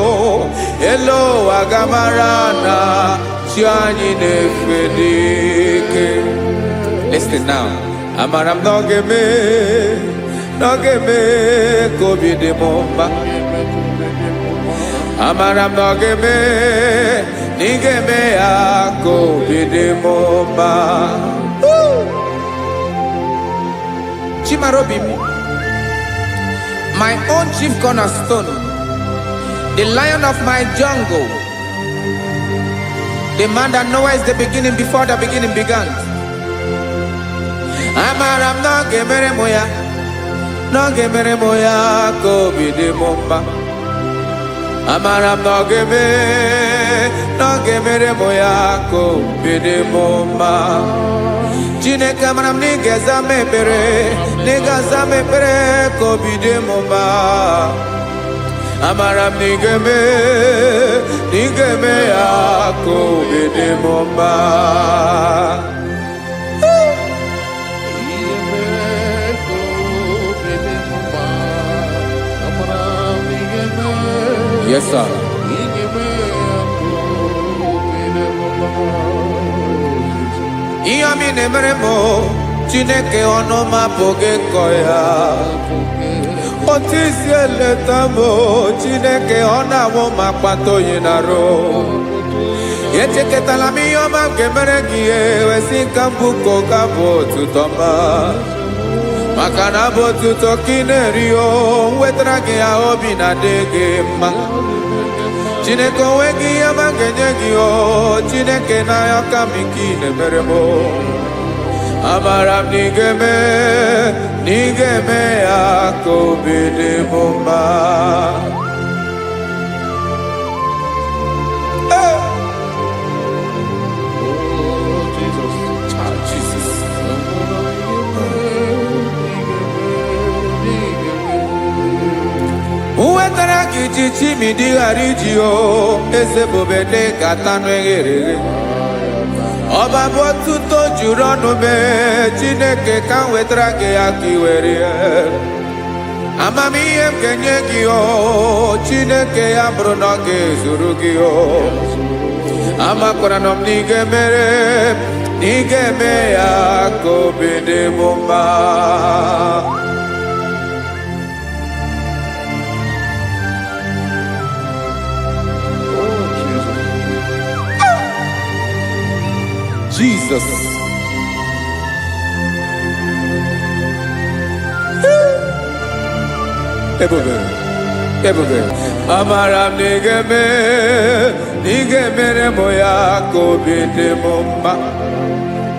Elo aga mara na chi anyị na-efe n'ike. Listen now. Amara m na ọ ga-eme ka obi dị m mma. Amara m na ọ ga-eme na ị ga-eme ya ka obi dị m mma. Chimara obi m. My own chief cornerstone. The lion of my jungle. The man that knows the beginning before the beginning began. Amara m na ọ ga-emere m ya. Na ọ ga-emere m ya ka obi dị m mma. Amara m na ọ ga-emere m ya ka obi dị m mma. Chineke amara m na ị ga-aza m ekpere. Na ị ga-aza m ekpere ka obi dị m mma. Amara m na ị ga-eme ya ka obi dị m mma. Yes, sir. Ihe ọmị na-emere m Chineke ọnụ m apụghị ịkọ ya. Otu isi eleta m Chineke ọ na-awụ m akpata oyi n'arụ. Echeketala m ihe ọma m ga-emere gị ewesị ka m bụkọ ga bụ otuto ma. Maka na bụ otuto ka ị na-eri o wetara gị ya obi na-adị gị mma. Chineke onweghị ihe ma ga-enye gị o Chineke n'anya ka m ike ị na-emere m amara m na ị ga-eme ya ka obi dị m mma. Uwetara gị chichi mi dị ghara iji o eze bobede ka tanụ eghere eghe ọba bụ otuto juru ọnụ mee Chineke ka m wetara gị ya ka ị were ya amamihe m ga-enye gị o Chineke ya bụrụ na ọ ga-ezuru gị o amakwara na m na ị ga-eme ya ka obi dị m mma. Jesus. Ebube. Amara m na ị ga-emere m ya ka obi dị m mma.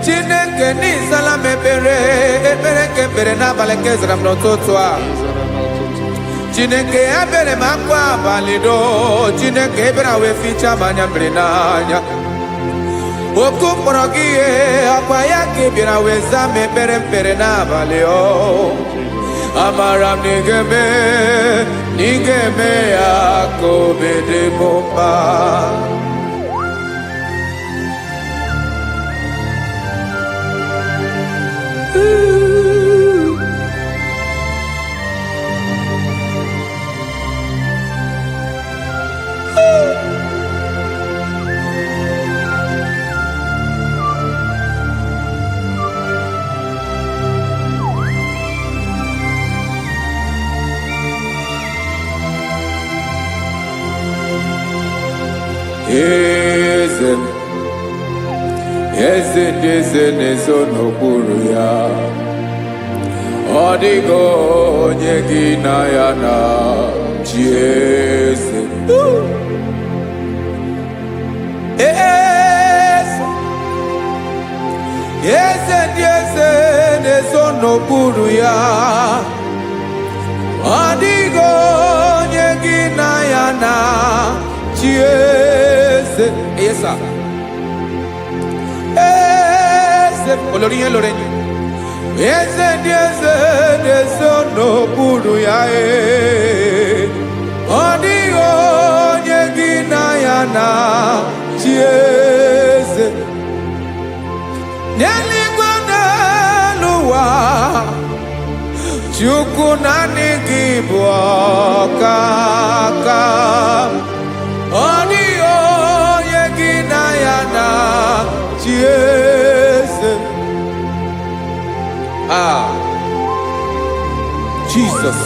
Chineke n'ịzala m ekpere ka ekpere n'abalị ka ezara m n'ụtụtụ a. Chineke ya bere m akwa abalị do Chineke ebere wee ficha m anya mmiri n'anya. Oku mkpọrọ gị ihe akwa ya ka ị bịara wee zaa m ekpere n'abalị o amara m na ị ga-eme ya ka obi dị m mma. Eze ndị eze na-ezo n'okpuru ya ọ dịghị onye gị na ya na chi eze. Eze ndị eze na-ezo n'okpuru ya ọ dịghị onye gị na ya na chi eze. Yes, sir. Olorinye lorenye eze ndị eze na-eso n'okpuru ya ọ dịghị onye gị na ya na chi eze n'eluigwe n'elu ụwa Chukwu naanị gị bụ ọkaka ọ dịghị onye gị na ya na chi eze. Jesus.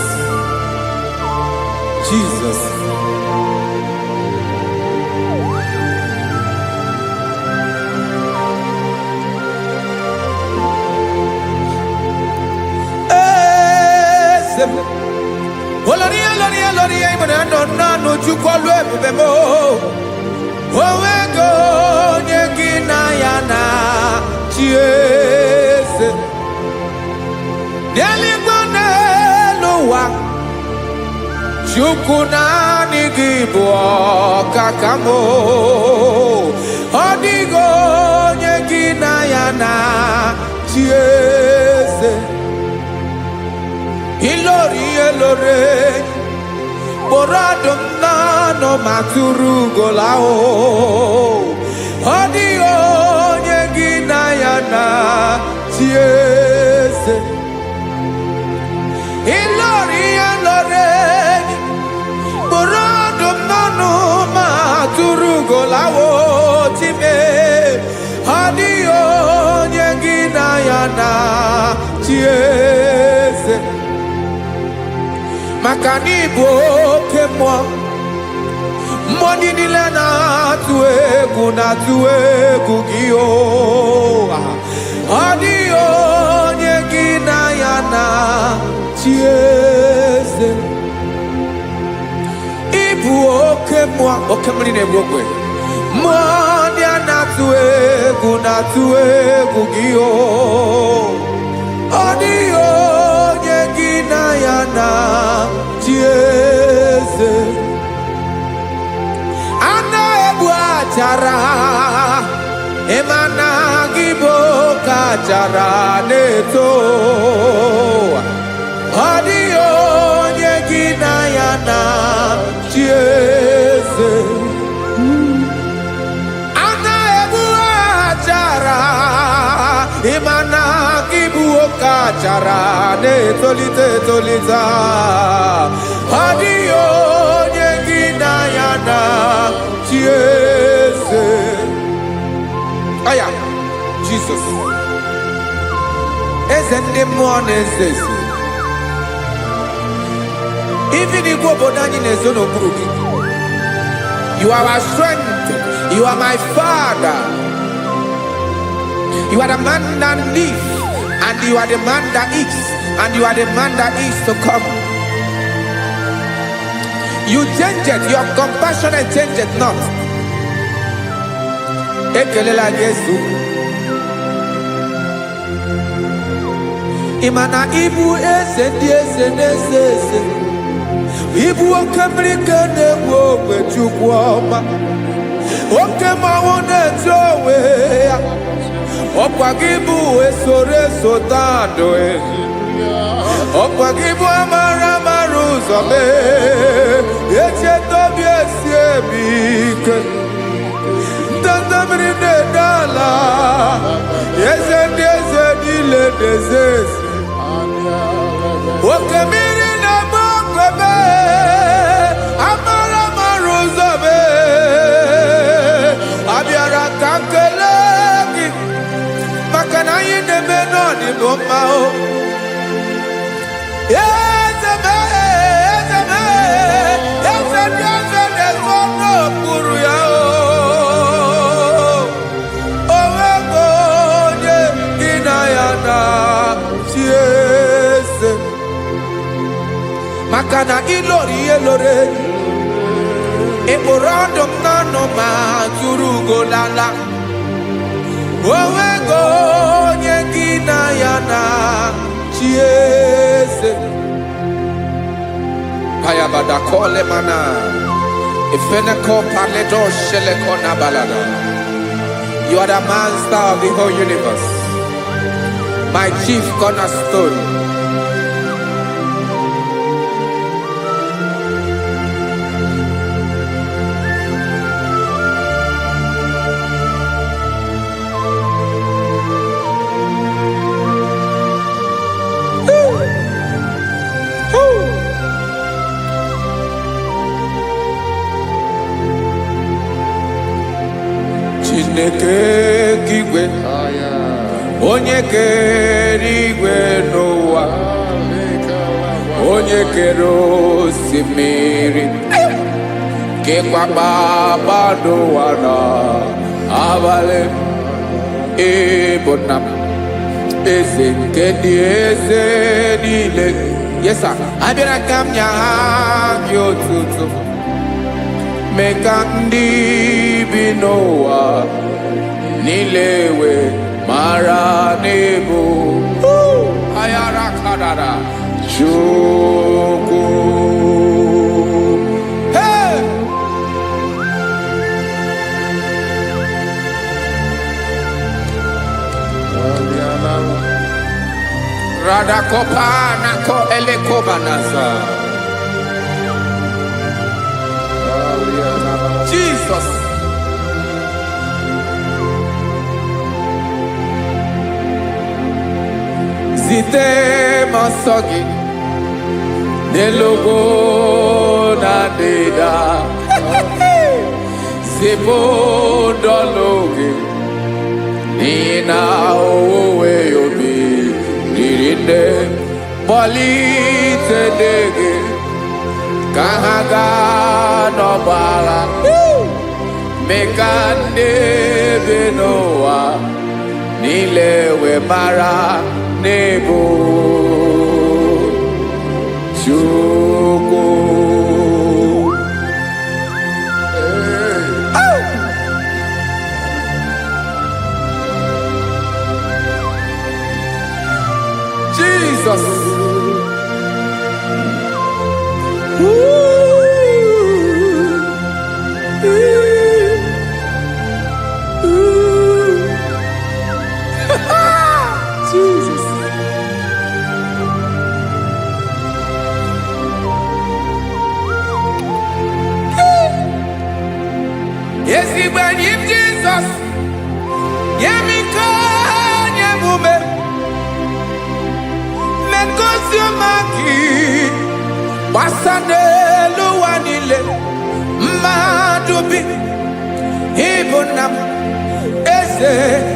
Oloria imana no Chukwu olu ebube mo owego onye gị na ya na chi eze n'eluigwe n'elu ụwa Chukwu naanị gị bụ ọkaka m ọ dịghị onye gị na ya na chi eze ilori kpọrọ ọdụm n'ọnụ ma tụrụ ugola ọ dịghị onye gị na ya na chi eze ilori kpọrọ ọdụm n'ọnụ ma tụrụ ugola time ọ dịghị onye gị na ya na chi eze maka na ị bụ oke mmụọ ndị niile na-atụ egwu gị ọ dịghị onye gị na ya na chi eze ị bụ oke mmụọ oke mmiri na-egbu ogwe mmụọ ndị a na-atụ egwu gị o ọ dịghị onye gị na ya na chi eze a na-egbu achara ịma na gị bụ ka achara na-eto ọ dịghị onye gị na ya na chi eze a na-egbu achara ịma na gị bụ ka achara na-etolite etolite ọ dịghị onye gị na ya na chi eze aya Jesus eze ndị mmụọ na-eze eze even igwe obodo anyị na-ezo n'okpuru gị you are our strength you are my father you are the man that lives and you are the man that eats and you are the man that is to come you change it your compassion and change it not ekelela Jesu imana ibu eze ndị eze na-eze eze ibu oke mmiri ka na-egbu ogwe Chukwu ọma oke mmanwụ na-eti onwe ya ọkwa gị bụ esoro tando ọkwa gị bụ amara ụzọ mee echeta obi esi ebi ike ndanda mmiri na-ede ala eze ndị eze niile na-eze eze oke mmiri na-agba okwebe amara ụzọ mee abịara ka nkele gị maka na anyị na-eme n'ọdịbụ mma o eze ndị eze na-ezo n'okpuru ya o onwego onye gị na ya na chi eze maka na ịlori ihe lore ịkpụrụ ọdụ m n'ọnụ ma tụrụ ugolala onwego onye gị na ya na chi eze payabada kole mana ifeneko paledo sheleko na balada you are the master of the whole universe my chief cornerstone Chineke igwe onye kere igwe n'ụwa onye kere osimiri kekwa kpakpando ụwa na abalị ịbụ nna m eze nke ndị eze niile yesa abịara ka m nya ha gị otuto mee ka ndị bi n'ụwa niile wee mara n'ebu ayara kadara Chukwu hey Radakopa nako elekobanasa Jesus zite masogi nelogo na deda zipo dologe nina owe yobi nirinde polite dege kahaga no bala mekande benoa nilewe mara nebo Chukwu him Jesus. Yemiko nyemume. Mekosio maki. Wasane luwanile. Madubi. Ibunam. Eze.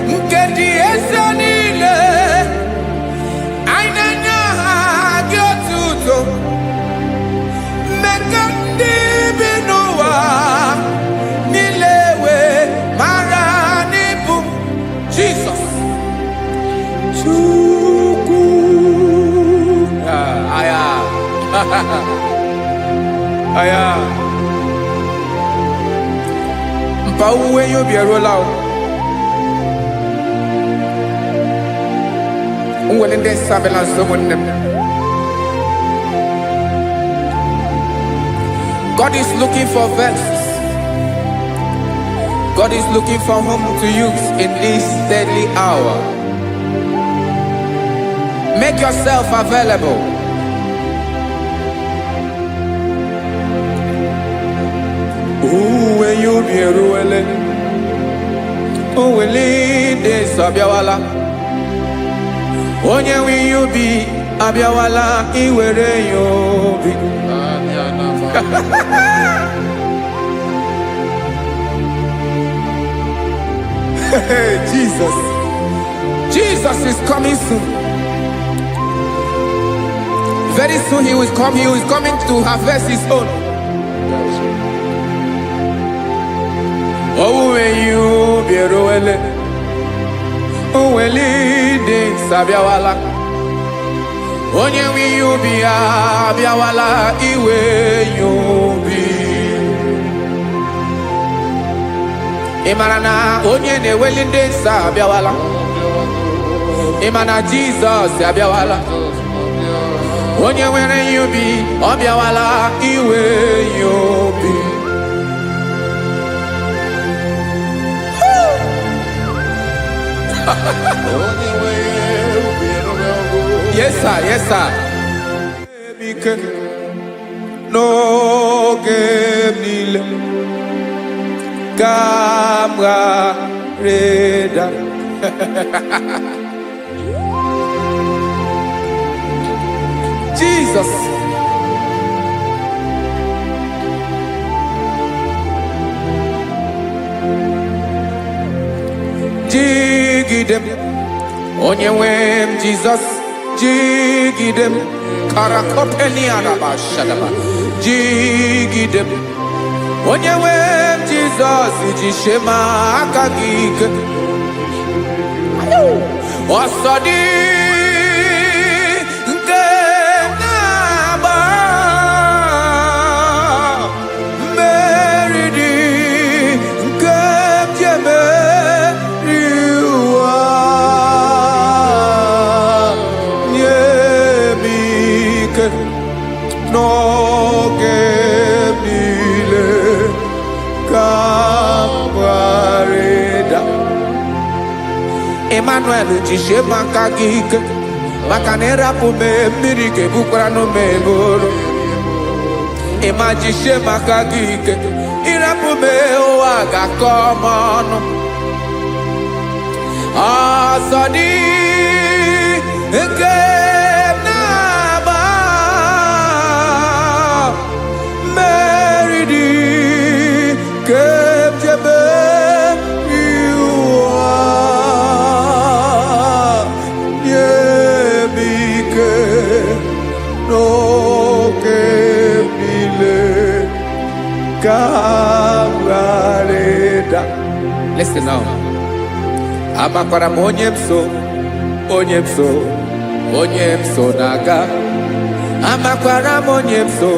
Nkedi eze nile. Ainanya hagiotuto. Mekandi binuwa. Nilewe maranibu. Jesus. Chuku. Aya. Aya. Mpa uwe yo bierola o. Unwelende sabela someone. God is looking for verses. God is looking for whom to use in this deadly hour. Make yourself available. When you be ruele, de sabiawala. Onye when you be abiawala, iwere you be. Jesus. Jesus is coming soon. Very soon he will come. He is coming to harvest his own. Oh, when you be roele, oh, when leading sabiawala. Onye when you be abiawala, iwe you be. Imarana onye ne welinde sa abiawala. Imana Jesus abiawala. Onye were you be abiawala iwe you be. Yes sir, yes sir. No game nile. Camera Reda. Jesus. Jigidem. Onyewem Jesus. Jigidem. Karakopeni arabashadaba. Jigidem. Onyewem Jesus. Ujishema akagike. Osodi. No gemile kabareda Emmanuel jishe makagike makanera pume mirike bukrano meboro Ema jishe makagike irapume oaga komono Asadi eke Listen now. Amakwara onyemso naga. Amakwara onyemso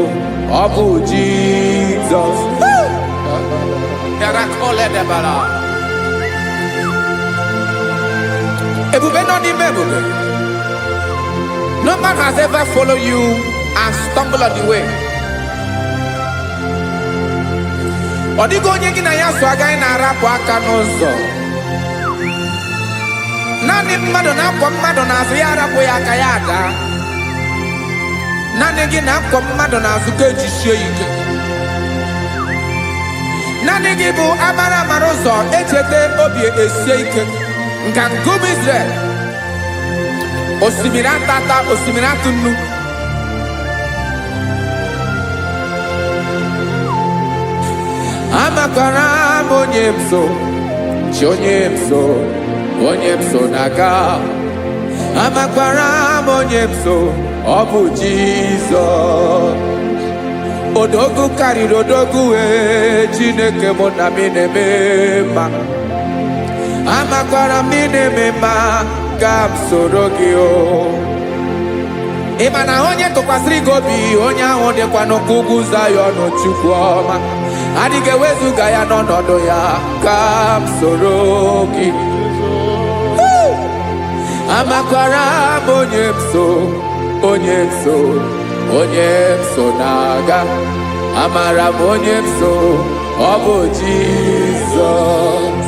obu Jesus. Yarakole debara. Ebube no di mebube. No man has ever followed you and stumbled on the way. Odigo onye gị na ya so agaghị na-arapụ aka n'ụzọ. Naanị mmadụ na-akwọ mmadụ n'azụ ya arapụ ya aka ya ada. Naanị gị na-akwọ mmadụ n'azụ ka ejisie ike. Naanị gị bụ amara mara ụzọ echete obi esie ike nka ngụm Israel osimiri atata osimiri atụ nnu amakwara m onye m so chi onye m so na-aga amakwara m onye m so ọ bụ Jizọs odogwu karịrị odogwu Chineke mụ na m na-eme mma amakwara m na-eme mma ka m soro gị o ị ma na onye tụkwasịrị gị obi onye ahụ dịkwa n'ụkwụ ugwu Zayọn Chukwu ọma adịghị ewezuga ya n'ọnọdụ ya ka m soro gị amakwara m onye m so na-aga amara m onye m so ọ bụ Jizọs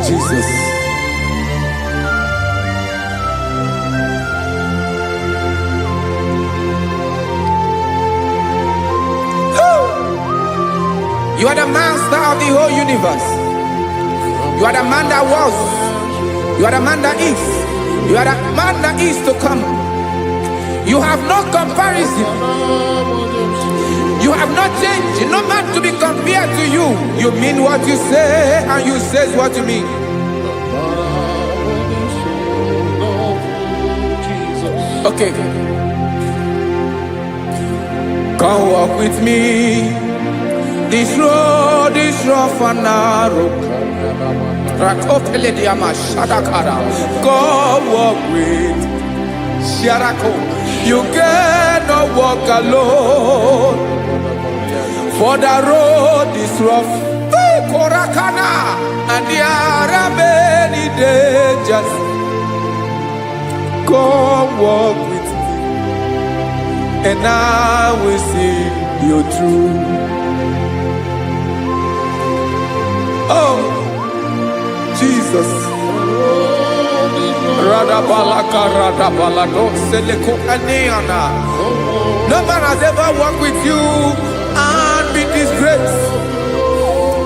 Jesus. You are the master of the whole universe. You are the man that was. You are the man that is. You are the man that is to come. You have no comparison. You have not changed. No man to be compared to you. You mean what you say and you say what you mean. Okay. Come walk with me. This road is rough and narrow. Come walk with Sharako. You cannot walk alone. For the road is rough. Korakana. And there are many dangers. Come walk with me. And I will see you through. Oh, Jesus. No man has ever walked with you and been disgraced.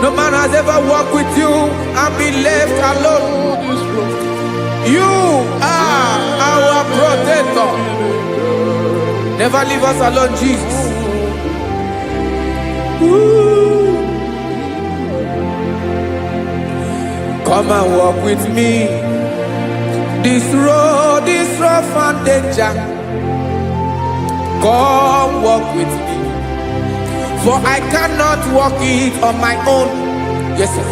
No man has ever walked with you and been left alone. You are our protector. Never leave us alone, Jesus. Ooh. Come and walk with me. This road is rough and danger. Come walk with me. For I cannot walk it on my own. Yes, sir.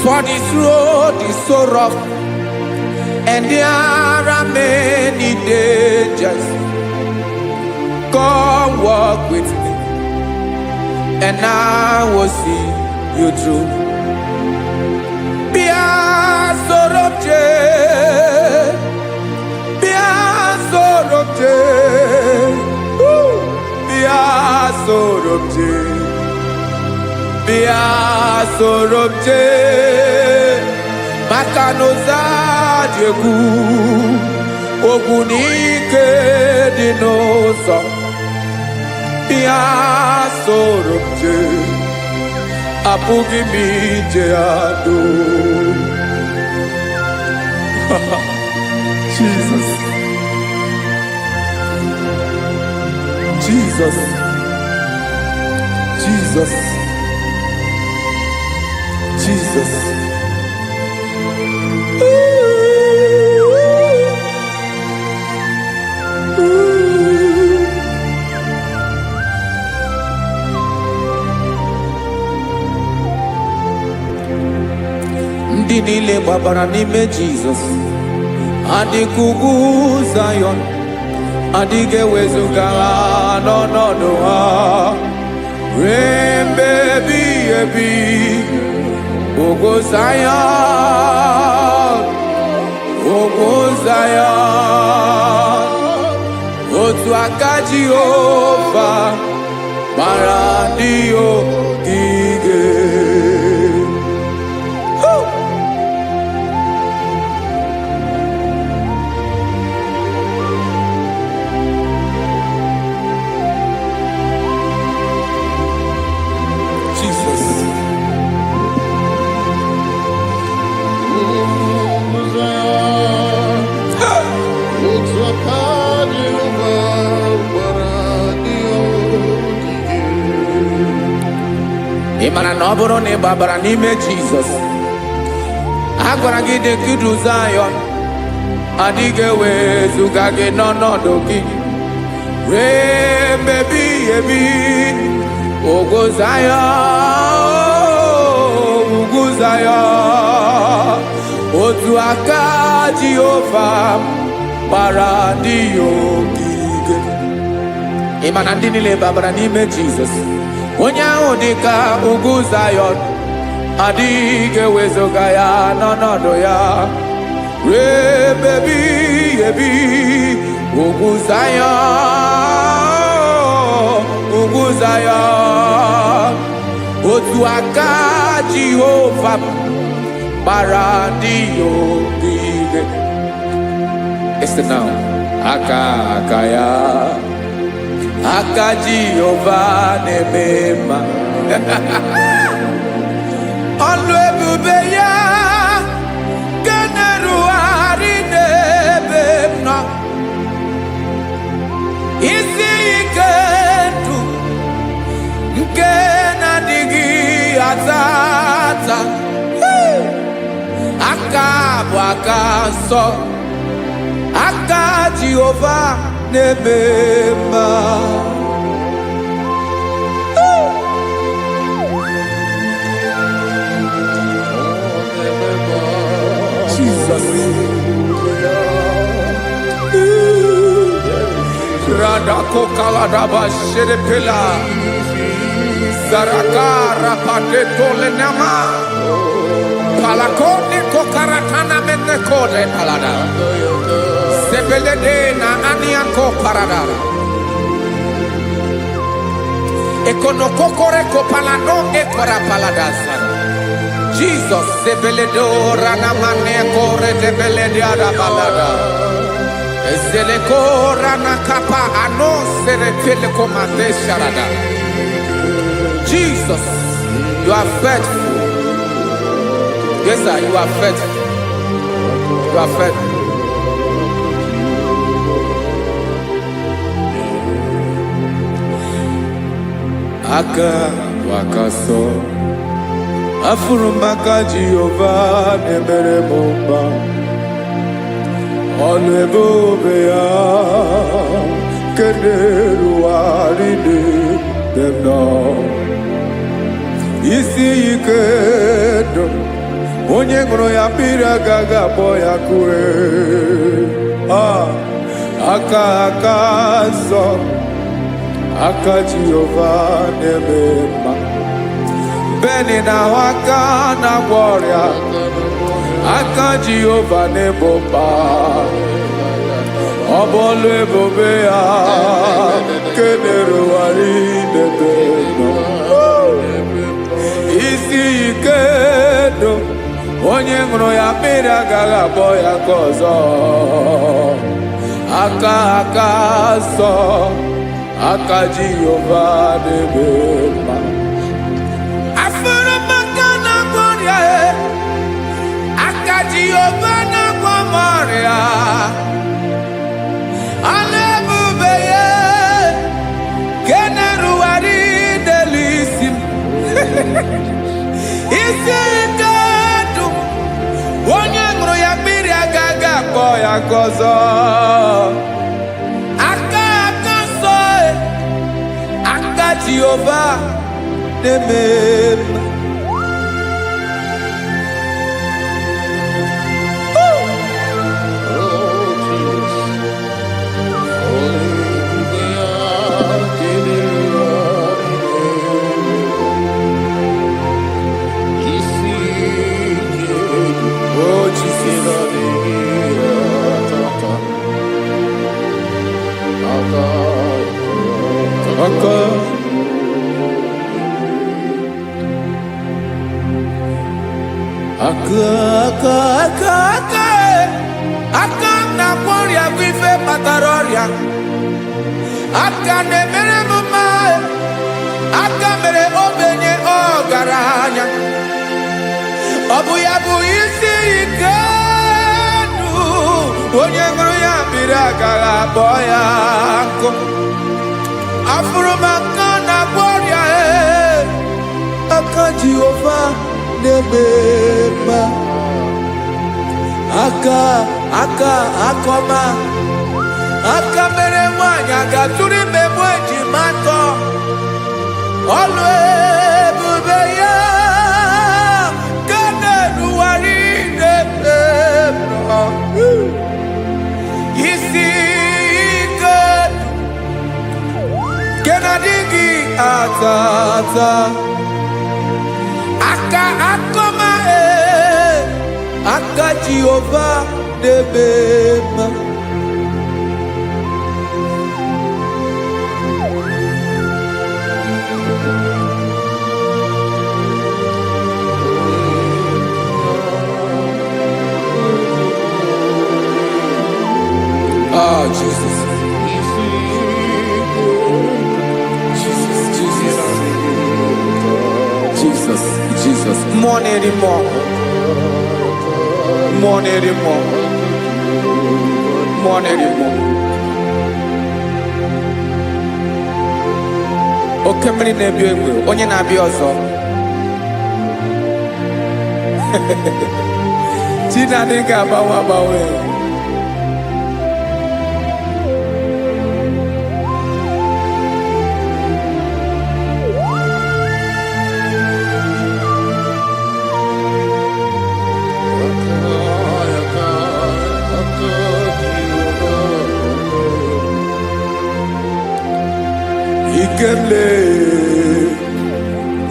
For this road is so rough. And there are many dangers. Come walk with me. And I will see you through. Sorobje Makanoza Diegu Ogunike Dinosa Bia Sorobje Apugi Mijeado Jesus. Ndị niile gbabara n'ime Jesus adịghị ugwu Zayọn adịghị ewezuga ha n'ọnọdụ ha ruo mgbe ebighị ebi. Ugwu Zayọn otu aka Jehova mara ndị ogige. Imana na ọ bụrụ na ị gbabara n'ime Jizọs, a gwara gị dị kudu Zion, adịghị ewezuga gị n'ọnọdụ gị ruo mgbe ebighị ebi. Ugwu Zion, ugwu Zion, otu aka Jehova gbara ndị ya ogige. Ịma na ndị niile babara n'ime Jizọs, onye ahụ dị ka ugwu Zion, adịghị ewezuga ya n'ọnọdụ ya ruo mgbe ebighị ebi. Ugwu Zion, ugwu Zion, otu aka Jehova gbara ndị ya ogige. Listen now. Aka ya, aka Jehova na-eme mma. Ọlụ ebube ya ga na-erugharị n'ebe m nọ. Isi ike ndụ nke na-adịghị ata ata. Aka bụ aka nsọ, aka Jehova na-eme mma. Jesus. Radako kaladaba sherepela, zarakara patole nama, palakone kokaratana mene kode palada, sebelede na aniako paradara, ekono kokore kopalano ekora paladasa. Jesus, sebeledo rana mane kore debelediada balada. Eseleko rana kapa ano serepele komate sharada. Jesus, you are faithful. Yes, sir, you are faithful. You are faithful. Aka wakaso, afurumaka Jehova nebere mumba. Ọlụ ebube ya keneruwarị n'ebe m nọ. Isi ike ndụ onye ṅụrụ ya mmiri agaghị akpọ ya kue. Aka nsọ, aka Jehova na-eme mma. Beni na-ahụ aka na-agwọ ọrịa, aka Jehova na-ebo mba. Ọ bụ ọlụ ebube ya kenerugharị n'ebe m nọ. Isi ike ndụ onye ṅụrụ ya mmiri agaghị akpọ ya ka ọzọ. Aka nsọ, aka Jehova na-eme mma. Jehova na-agwọ m ọrịa, ọlụ ebube ya ka na-erugharị n'elu isi m. Isi ike ndụ onye ṅụrụ ya mmiri agaghị akpọ ya ka ọzọ. Aka nsọ, aka Jehova na-eme mma. Aka na-agwọ ọrịa bụ ife kpatara ọrịa. Aka na-emere m mma, aka mere ogbenye ọgaranya. Ọ bụ ya bụ isi ike ndụ onye ṅụrụ ya mmiri agaghị akpọ ya nkụ. Afụrụ m aka na-agwọ ọrịa, aka Jehovah nebema akoma mere nwanyị agatụrụ ime mụ ejimatọ ọlụ ebube ya ka na-eruwari nebema isi ike ke na-adịghị ata akoma aka Jehovah nebema Oh, Jesus. Jesus. More anymore. Oke mmiri na-ebi egbe, onye na-abịa ọzọ. Chinadị ga-agbanwe. Ikele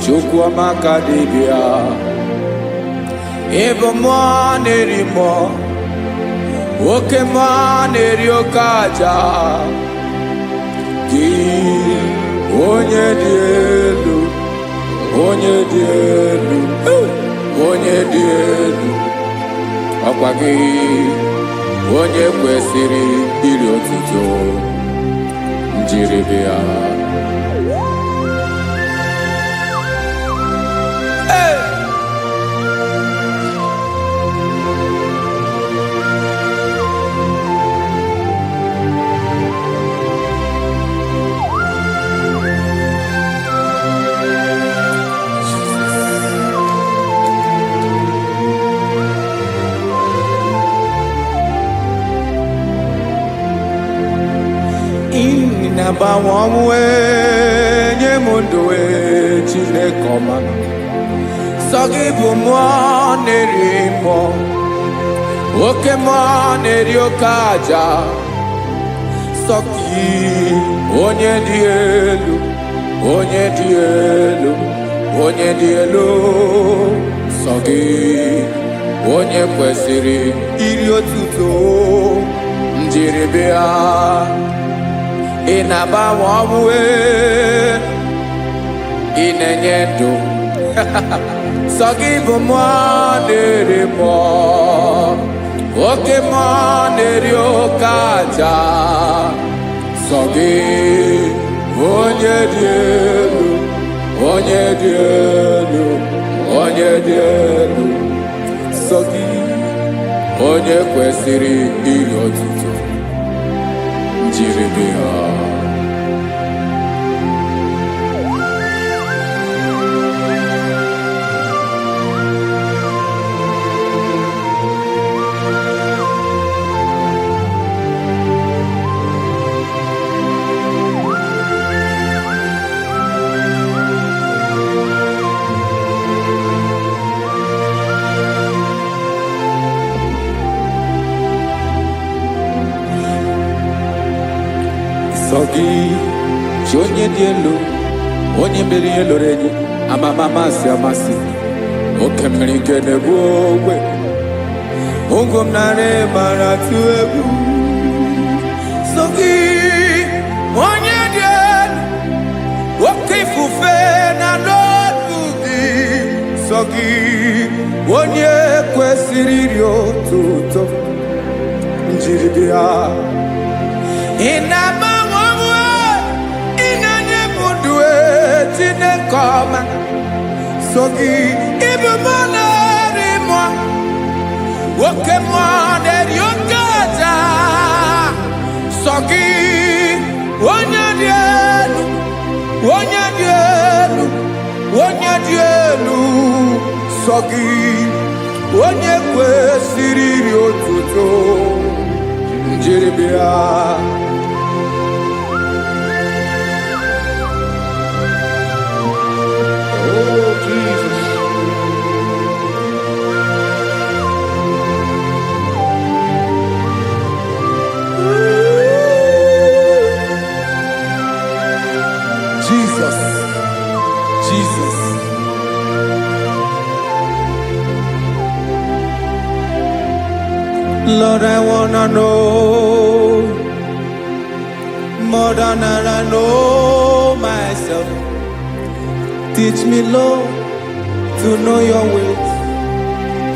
Chukwuamaka dibịa ịbụ mmụọ na-eri mmụọ oke mmụọ na-eri oke aja gị onye dị elu ọkwa gị onye kwesịrị iri otuto njiribịa na-agbanwe nye m ndụ Chineke ọma sọ gị bụ mmụọ na-eri mmụọ oke mmụọ na-eri oke aja sọ gị onye dị elu sọ gị onye kwesịrị iri otuto njiribịa ị na-agbanwe ọnwụ ị na-enye ndụ sọ gị bụ mmụọ na-eri mmụọ oke mmụọ na-eri oke aja sọ gị onye dị elu sọ gị onye kwesịrị iri otuto njiribịa sọ gị chi onye dị elu onye mere ihe lụrụ enyi amasị oke mmiri nke na-egbu ogwe ụgwọ m narị mara tụ egwu sọ gị onye dị elu oke ifufe na n'ọdụ gị sọ gị onye kwesịrị iri otuto njiribịa ị na-agbanwe ị na-enye m ndụ Chineke ọma sọ gị ịbụ mmụọ na-eri mmụọ oke mmụọ na-eri oke aja sọ gị onye dị elu sọ gị onye kwesịrị iri otuto njeribịa. Oh, Jesus. Jesus, Jesus. Lord, I wanna know more than I know myself. Teach me, Lord, to know your ways,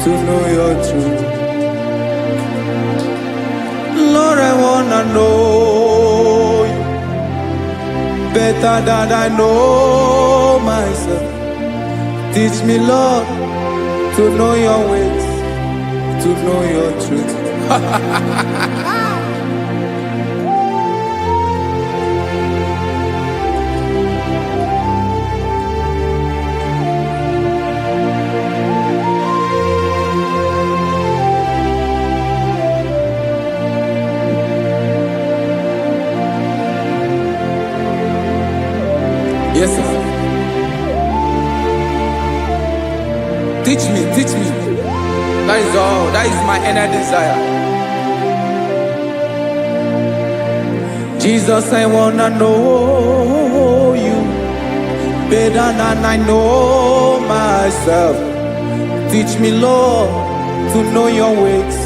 to know your truth. Lord, I wanna know you better than I know myself. Teach me, Lord, to know your ways, to know your truth. Yes, sir. Teach me, teach me. That is all. That is my inner desire. Jesus, I wanna know you better than I know myself. Teach me, Lord, to know your ways,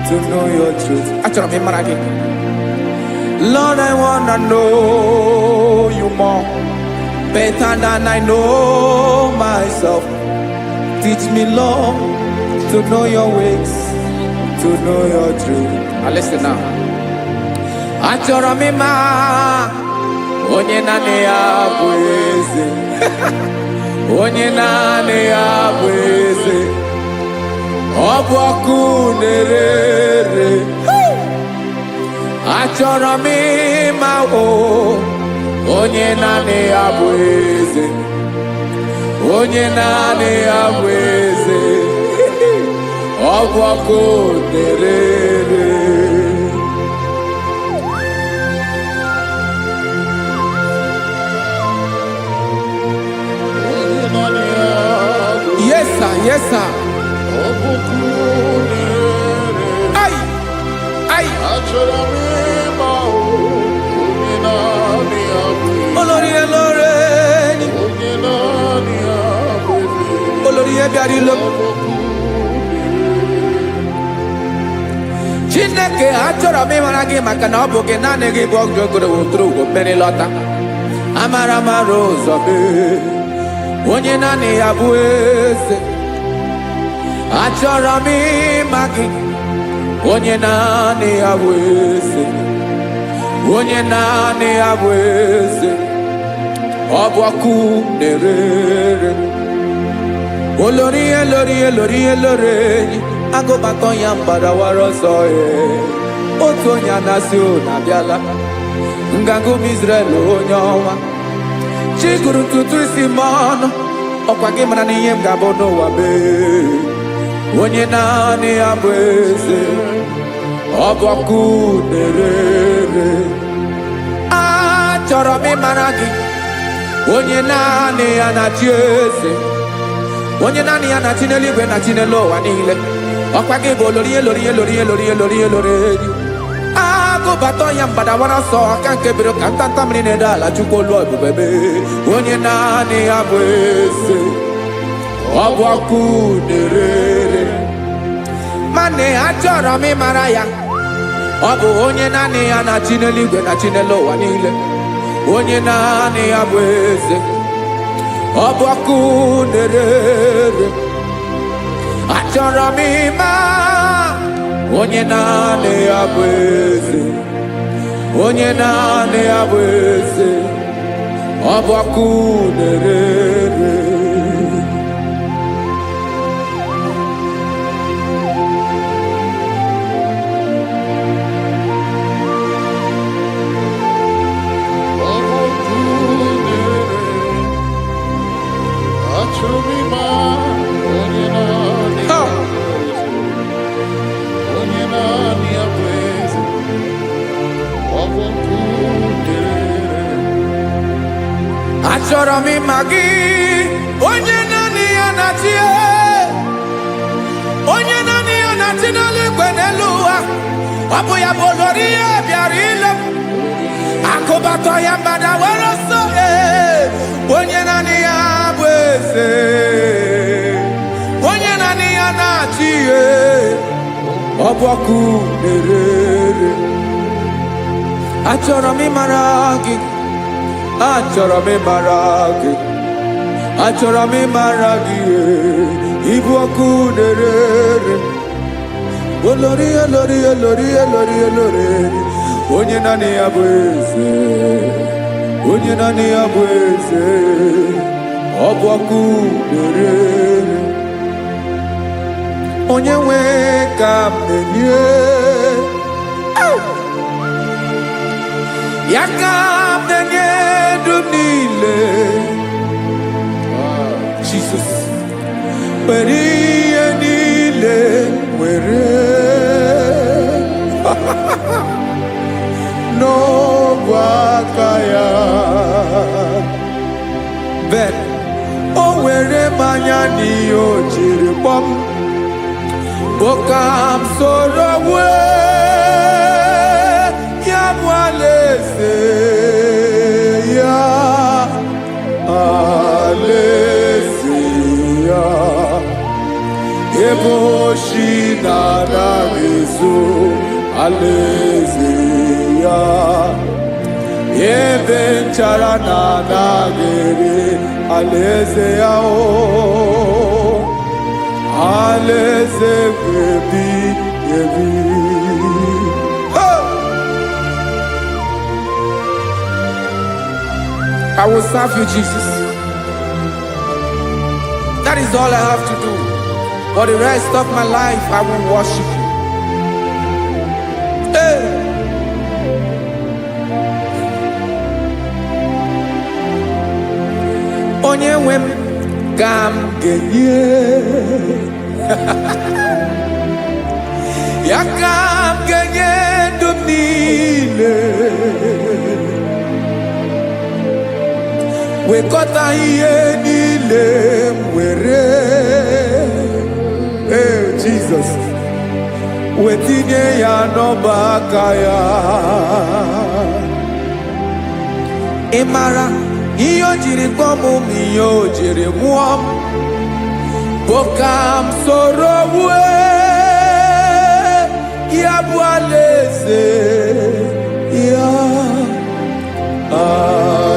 to know your truth. Actually, I'm in Lord, I wanna know you more better than I know myself. Teach me, Lord, to know your ways, to know your truth. Now listen now. Achọrọ m ịma onye naanị ya bụ eze. Onye naanị ya bụ eze. Ọ bụ ọkụ na-ere. Achọrọ m ịma onye naanị ya bụ eze. Onye naanị ya bụ eze. Ọ bụ ọkụ na-ere. Yes, sir. Yes, sir. Ay, ay. Olórí ẹlọ́rẹ́ ni. Olórí ẹbí àdìlọ́. Chineke achọrọ m ịmara gị maka na ọ bụ gị naanị gị bụ ọgụ ogoro wotoro ugwo mmeri lọta. Amara mara ụzọ mee. Onye naanị ya bụ eze. Achọrọ m ịma gị. Onye naanị ya bụ eze. Onye naanị ya bụ eze. Ọ bụ ọkụ na-ere. Olórí elórí elórí elórí enyi. Agụbakọ ya mgbadawara ọsọ ya. Otu onye anasị na-abịala. Nganga ụmụ Izrel onye ọma. Chi gụrụ ntutu isi m ọnụ. Ọkwa gị mara na ihe m ga-abụ n'ụwa mee. Onye naanị ya bụ eze. Ọ bụ ọkụ na-ere. Achọrọ m ịmara gị. Onye naanị ya na-achị eze. Onye naanị ya na-achị n'eluigwe na-achị n'elu ụwa niile. Ọkwa gị bụ olórí elórí elórí elórí elórí elórí enyi. Agụbata ya mgbadawara ọsọ aka nke biri ka ntanta mmiri na-ede ala Chukwu olu ebube mee. Onye naanị ya bụ eze. Ọ bụ ọkụ na-ere. Mane achọrọ m ịmara ya. Ọ bụ onye naanị ya na-achị n'eluigwe na-achị n'elu ụwa niile. Onye naanị ya bụ eze. Ọ bụ ọkụ na-ere. Achọrọ m ịma onye naanị ya bụ eze. Onye naanị ya bụ eze. Ọ bụ ọkụ na-ere. achọrọ m ịma gị, onye naanị ya na-achị, onye naanị ya na-achị n'eluigwe n'elu ụwa. Ọ bụ ya bụ olori ya bịara ile m, akụbatọ ya mgbada were ọsọ. Onye naanị ya bụ eze, onye naanị ya na-achị ihe. Ọ bụ ọkụ na-ere. Achọrọ m ịmara gị, achọrọ m ịmara gị, achọrọ m ịmara gị. Ịbụ ọkụ na-ere. Olori, olori, olori, olori, olori. Onye naanị ya bụ eze, onye naanị ya bụ eze. Ọ bụ ọkụ na-ere. Onye nwe ka m na-enye, ya ka m na-enye ndụ m niile. Jesus, were ihe niile were n'ọbụ aka ya. Ben, o were mmanya n'ihe o jiri kpọọ m, boka m soro wee ya bụ alaeze ya, alaeze ya. Ebe oshi na-anaghị ezo, alaeze ya. Ebe nchara na-anaghị ere, alaeze ya. Alaeze ebi ebi. I will serve you, Jesus. That is all I have to do. For the rest of my life, I will worship you. Hey. Onye nwe m ka m ga-enye, ya ka m ga-enye ndụ m niile. Wekọta ihe niile m were, Jesus, wetinye ya n'ọba aka ya. Ị mara ihe o jiri kpọọ m, ihe o jiri mụọ m, bụ ka m soro wee ya bụ alaeze ya,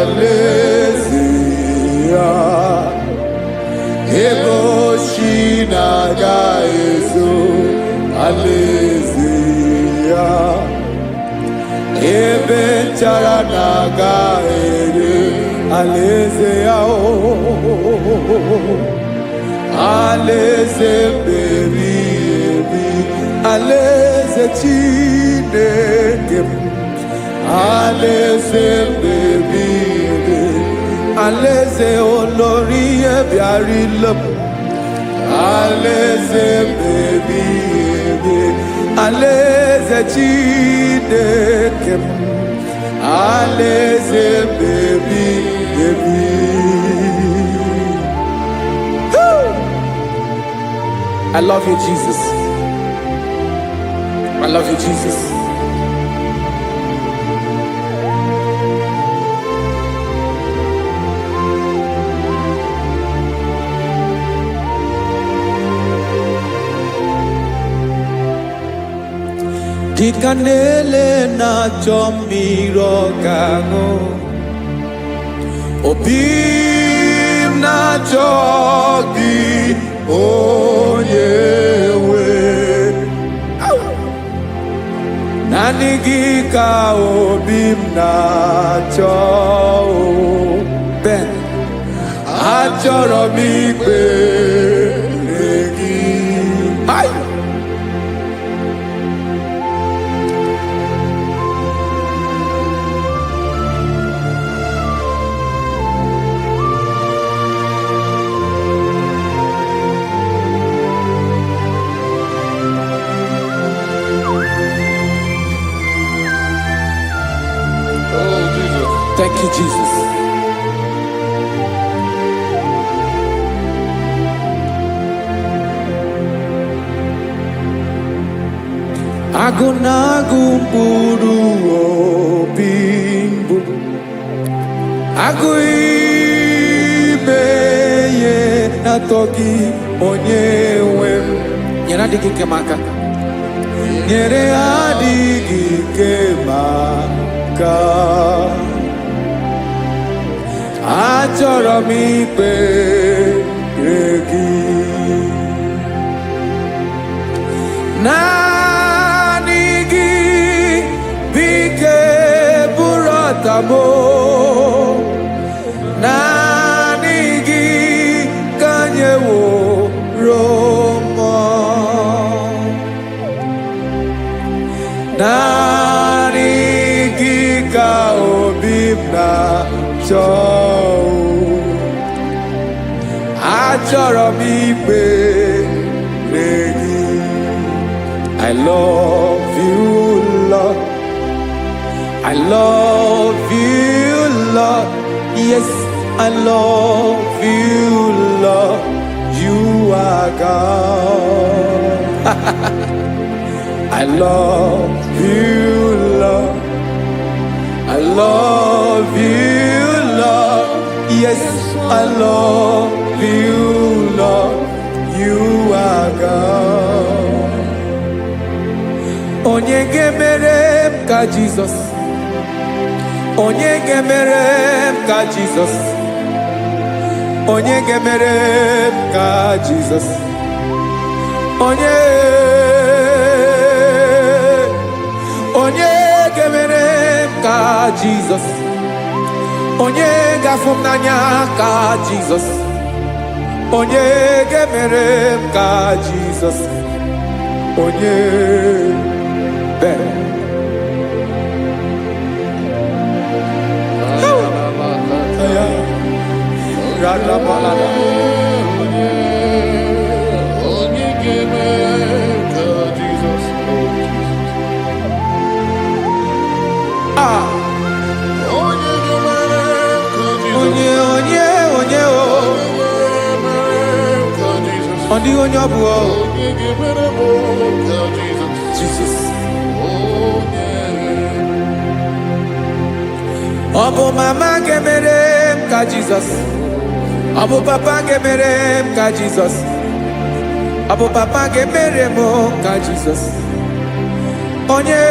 alaeze ya. Ebe oshi na-aga ezo, alaeze ya. Ebe nchara na-aga ere, alaeze ya. Alaeze ebi ebi, alaeze Chineke m. Alaeze ebi ebi, alaeze olori ya bịara ile m. Alaeze ebi ebi, alaeze Chineke m. Alaeze ebi ebi. I love you, Jesus. I love you, Jesus. Dịka na-ele na-achọ mmiri ọ ga-aṅụ, obi m na-achọ gị, onye nwe. Naanị gị ka obi m na-achọ. Ben, achọrọ m ikpere gị. Oh, Jesus. Thank you, Jesus. Agụnagụ mkpụrụ obi mbụ agụ ime ihe na-atọ gị onye nwe m nyere adịghị ike m aka nyere adịghị ike m aka achọrọ m ikpere gị naanị gị bike bụrụ ọtabo naanị gị ka anyị wụrụ mmụọ naanị gị ka obi m na-achọ achọrọ m ikpere gị I love you, Lord. I love you, Lord. Yes, I love you, Lord. You are God. I love you, Lord. I love you, Lord. Yes, I love you, Lord. You are God. Onye ga-emere m ka Jizọs onye ga-emere m ka Jizọs onye ga-emere m ka Jizọs onye ga-emere m ka Jizọs onye ga-afụ m n'anya ka Jizọs onye ga-emere m ka Jizọs onye Jesus. Ọ bụ mama ga-emere m ka Jizọs ọ bụ papa ga-emere m ka Jizọs ọ bụ papa ga-emere m ka Jizọs onye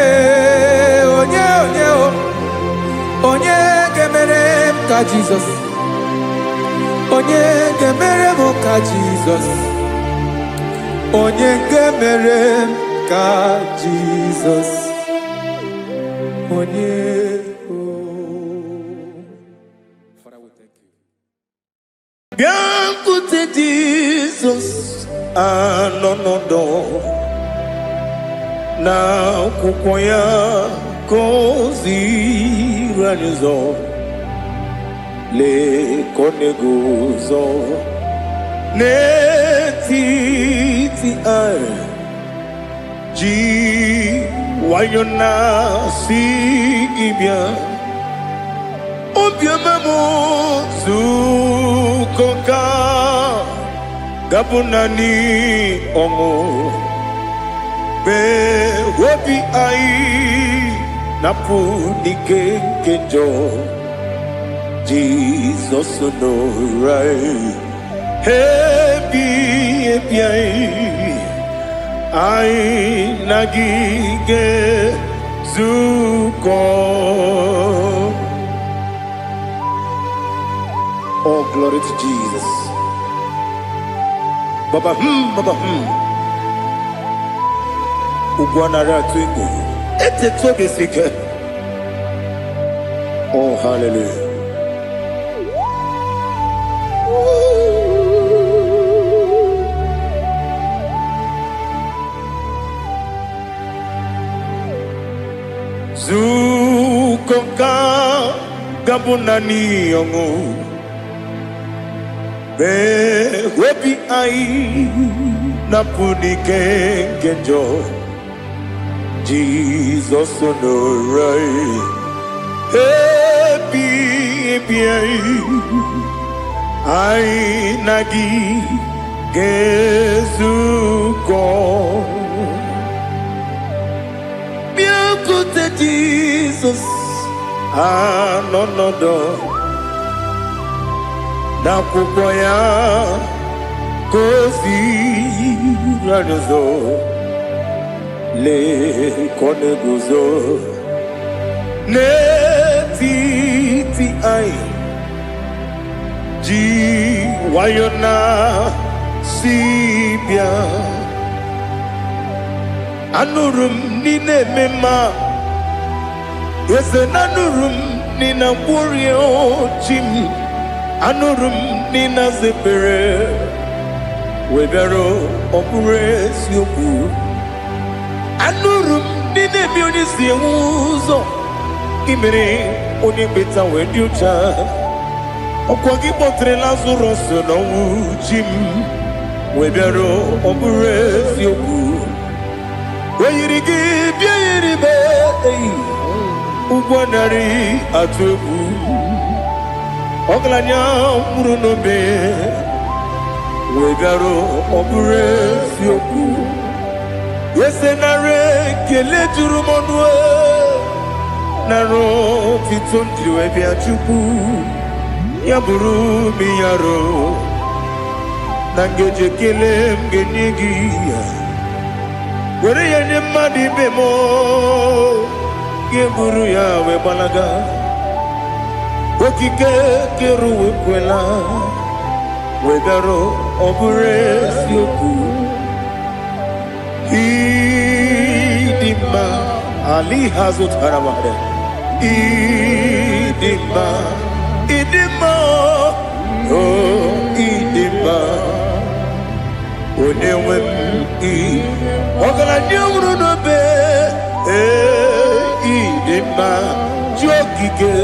ga-emere m ka Jizọs onye ga-emere m ka Jizọs onye ga-emere m ka Jizọs onye Biancote Jesus anonodo na akwụkwọ ya gọziri anyị ụzọ lekoneguzo n'etiti anyị ji nwayọ na-asị gị bịa obiọma m zukọ ka gabụ naanị ọṅụ mgbe obi anyị na-apụ n'ike nke njọ Jizọs nọrọ anyị ebi anyị na gị ga-ezukọ. Oh, glory to Jesus. Baba, Baba, Ugwanara twingo. Ete tobe sike. Oh, hallelujah. Zukoka gabunani yongo. Be webi ai napuni kenjo Jesus onorai happy ai nagi gezuko. Jesus anonodo na kwukwo ya kozi radozo le kone guzo netiti ai ji wayona sibia anurum nine mema yese nanurum nina kurio chim anurum nina zepere webero opure sioku anurum nine bioni siuzo imere oni beta wediucha okwagi potre lazarus no chim webero opure sioku weyirigi biayiribe ugwanari atubu oglanya murunobe wegaro obure sioku yesenare kele jurumonwe naro titondriwe biachuku yaburu miyaro nangeje kele mgenigi were yenye madi bemo geburu ya we balaga okike keru we kwela wegaro obure sioku idima ali hazut haramade idima oh idima onewe ogala nyuru no be idima jokike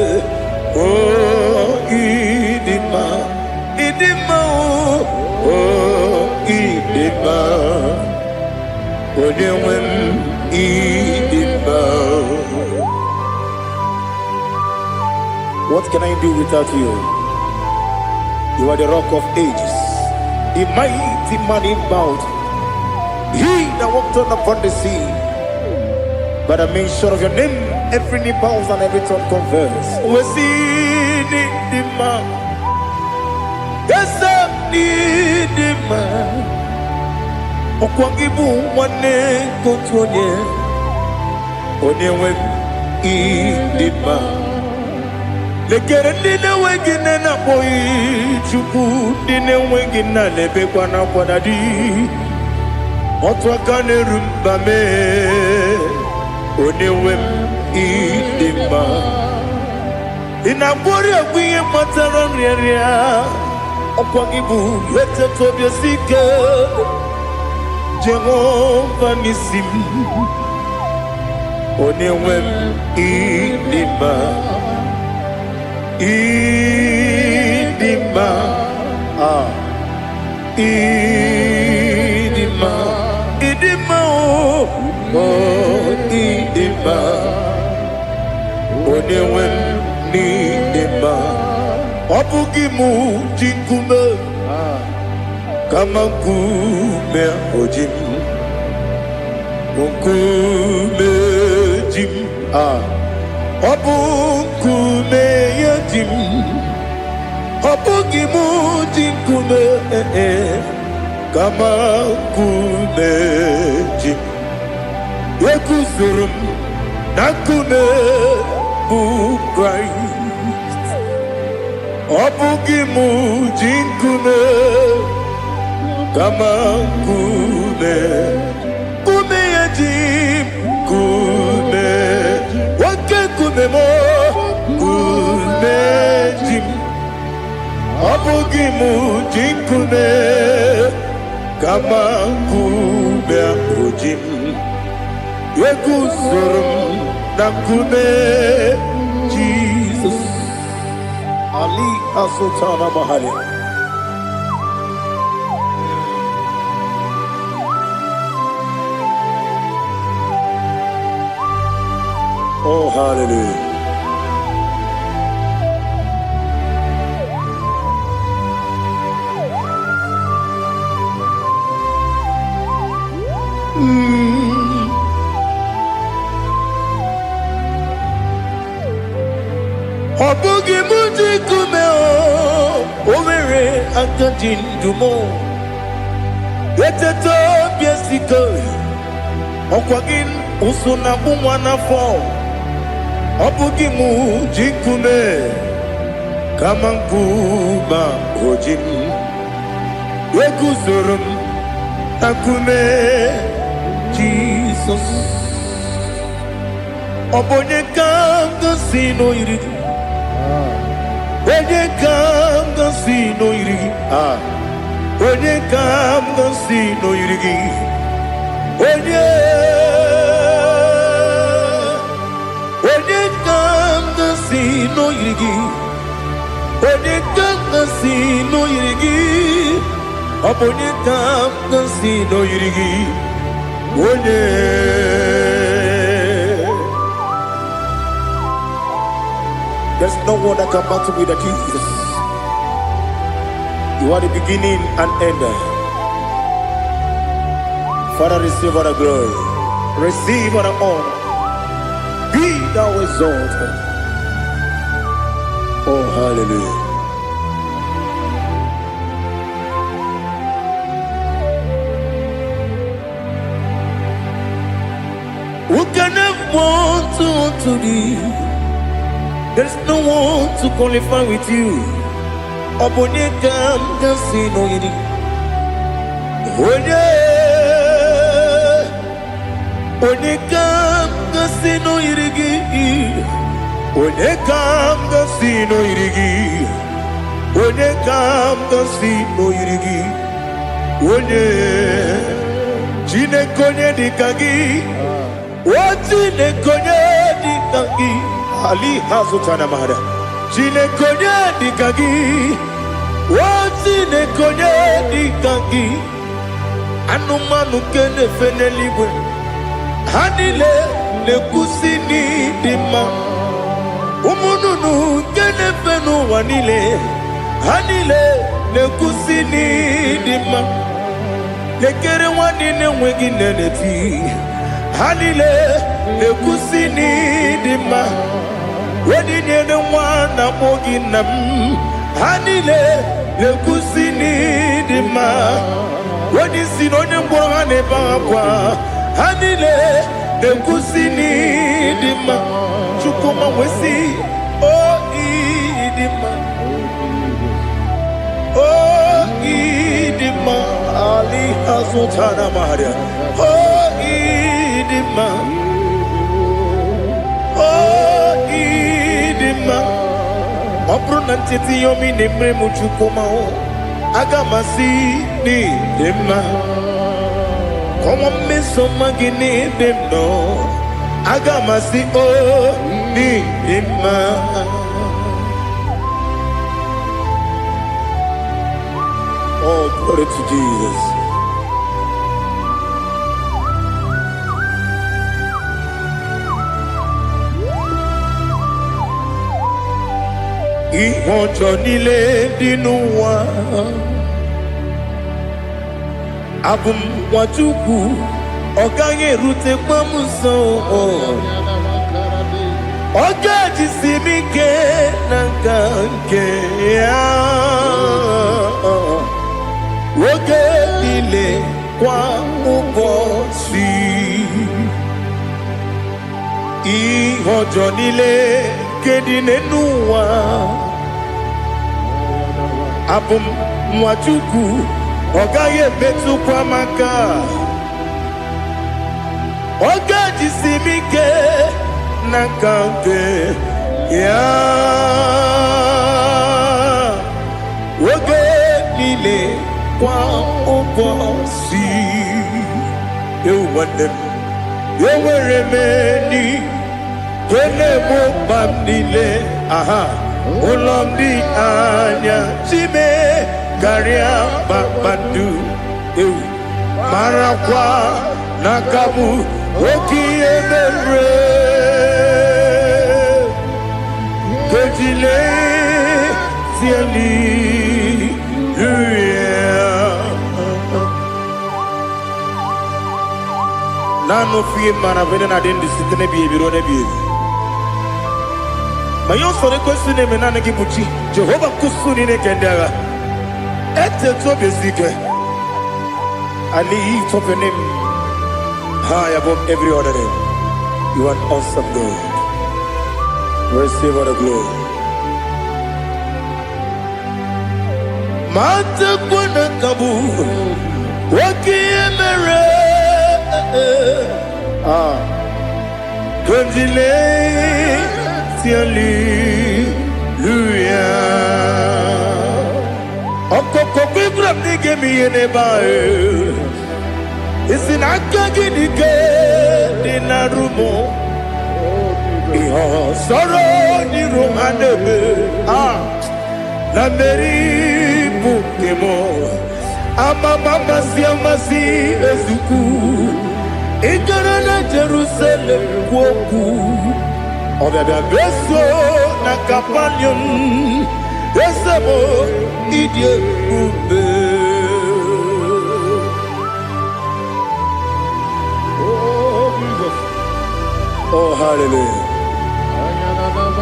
oh idima oh idima onewe idima. What can I do without you? You are the rock of ages, the mighty man in mountain, he that walked on upon the sea. By the mention of your name, every knee bows and every tongue confess. We see the man. Yes, I need the man. Okwangibu wane kotonye. Onewe idima. Lekere nina wengine na boy chuku nina wengine lebe kwa na kwadadi. Otwakane rumba me onewe idima. Inabori agwiye matara nyeria okwangibu lete tobye sike Jehova nisim onewe idima. Idima, idima, idima, oh, idima, onewe idima. Obugimu jinkume, kama kume ojim, kume jim, Obukume yadim, obugimu jinkume kama kume jim. Yekuzurum nakume Christ. Obugimu jinkume kama kume yadim kume. Kumemo kumejim abugimu jinkume kama kume ojim yekuzurum na kume Jesus Ali Asultana Mahali. Oh, hallelujah. Obugi muji kumeo Omere akadin dumo Eteto biesiko Okwagin usuna umwana fo Obugi muji kume Kamankuma hojin Wekuzurum akume Jesus Obonye kanga sino irigi Onye kanga sino irigi Onye kanga sino irigi Onye kanga sino irigi Onye kanga sino irigi Obonye kanga sino irigi There's no one that can battle with Jesus. You are the beginning and end. Father, receive all the glory. Receive all the honor. Be thou exalted. Oh, hallelujah. Who can have one to thee? There's no one to qualify with you. Obonye kam kasino yidi. Onye kam kasino yidi. Onye kam kasino yidi. Onye kam kasino yidi. Onye chine konye dikagi. Chine konye dikagi. Ali hazutana mahada. Chine konye dikagi. Chine konye dikagi. Anumanu kene feneliwe. Hanile le kusini dima. Umununu kene fenu wanile. Hanile le kusini dima. Lekere wanine wengi neneti. Hanile le kusini dima. Wedi nyene wana mogi nam Hanile le kusini dima Wedi sinonye mbwane bakwa Hanile le kusini dima Chukuma wesi idima idima Ali hazutana maharia idima Opro nantiti yomi nemre muchukoma agamasi ni dema Komo meso magini demno agamasi ni dema Oh, glory to Jesus. Ihojo nile dinuwa Abum wajuku Oganye rute kwa muso Oga jisimike nangange Woge nile kwa ubosi Ihojo nile kedinenuwa Abum mwachuku Ogaye betu kwa maka Oga jisimike nakante ya Woge nile kwa ubosi Yewandem Yeweremeni Kene mo bamdile aha Ulomdi anya Chime Garia babandu Marakwa Nakabu Oki emere Kejile Tieli Nano fiye mana vene na dendi sitene biye biro ne biye Mayon sore kwesune menane kibuchi. Jehovah kusuni ne kendaga. Ete to besike. I lift up your name high above every other name. You are an awesome God. Receive all the glory. Mata kuna kabu wakiemere Konjile Hallelujah. Okoko kibra nige miyene bae. Isinaka ginike dinarumo. Iho soro ni romanebe. La meri bukemo. Ama mama si ezuku. Ikarana Jerusalem woku. Obebe beso na kapanion. Esebo idie ube. Oh Jesus. Oh hallelujah.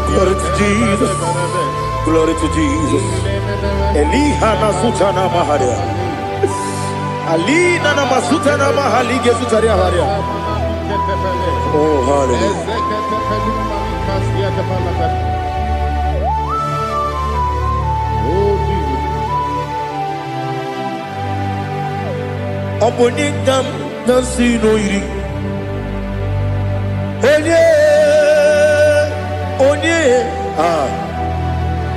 Glory to Jesus. Glory to Jesus. Elihana sutana maharia. Alina na masutana mahalige sutaria haria. Oh hallelujah. Obonikam nasino iri. Onye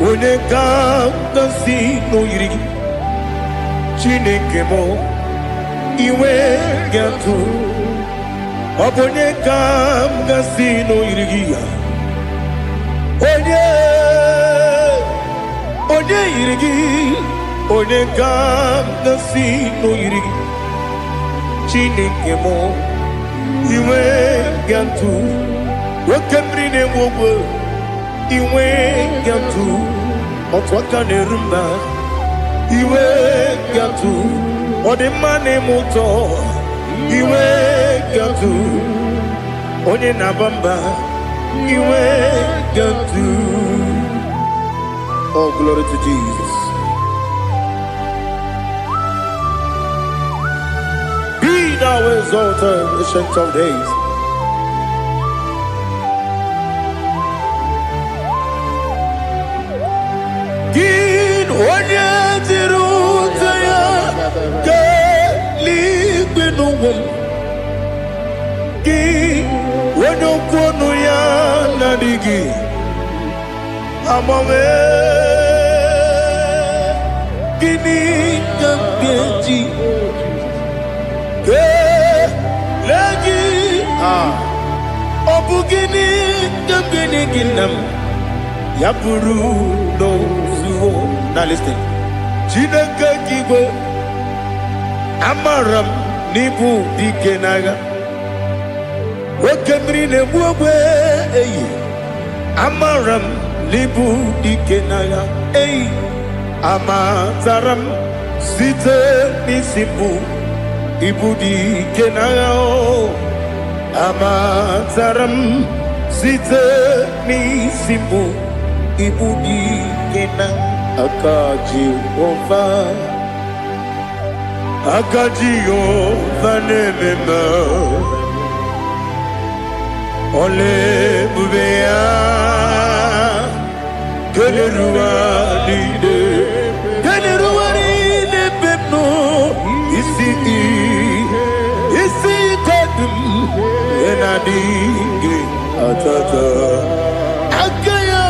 Onekam nasino iri. Chineke mo iwe gatu. Obonekam nasino iri. Onye iri. Onekam nasino iri. Chineke mo iwe gatu. Wakemri ne wowo iwe gatu. Otwaka ne rumba iwe gatu. Odemane moto iwe gatu. Onye nabamba iwe gatu. Oh glory to Jesus. Thou exalted, ancient of days. Gin onye tirutaya ke ligbinugum. Gin onye kwonu ya nadigi. Amame gini kambeji. Lagi obugini gambini ginam yapuru no zuho. Now listen. Chineke kigo amaram nibu dikenaga. Wakemri ne buwe amaram nibu dikenaga. Amazaram site nisibu. Ibudi kenao amazaram site ni simbu. Ibudi kena akaji ova nemema ole bubea kelerua lide bebno isi kadum enadinge atata akayo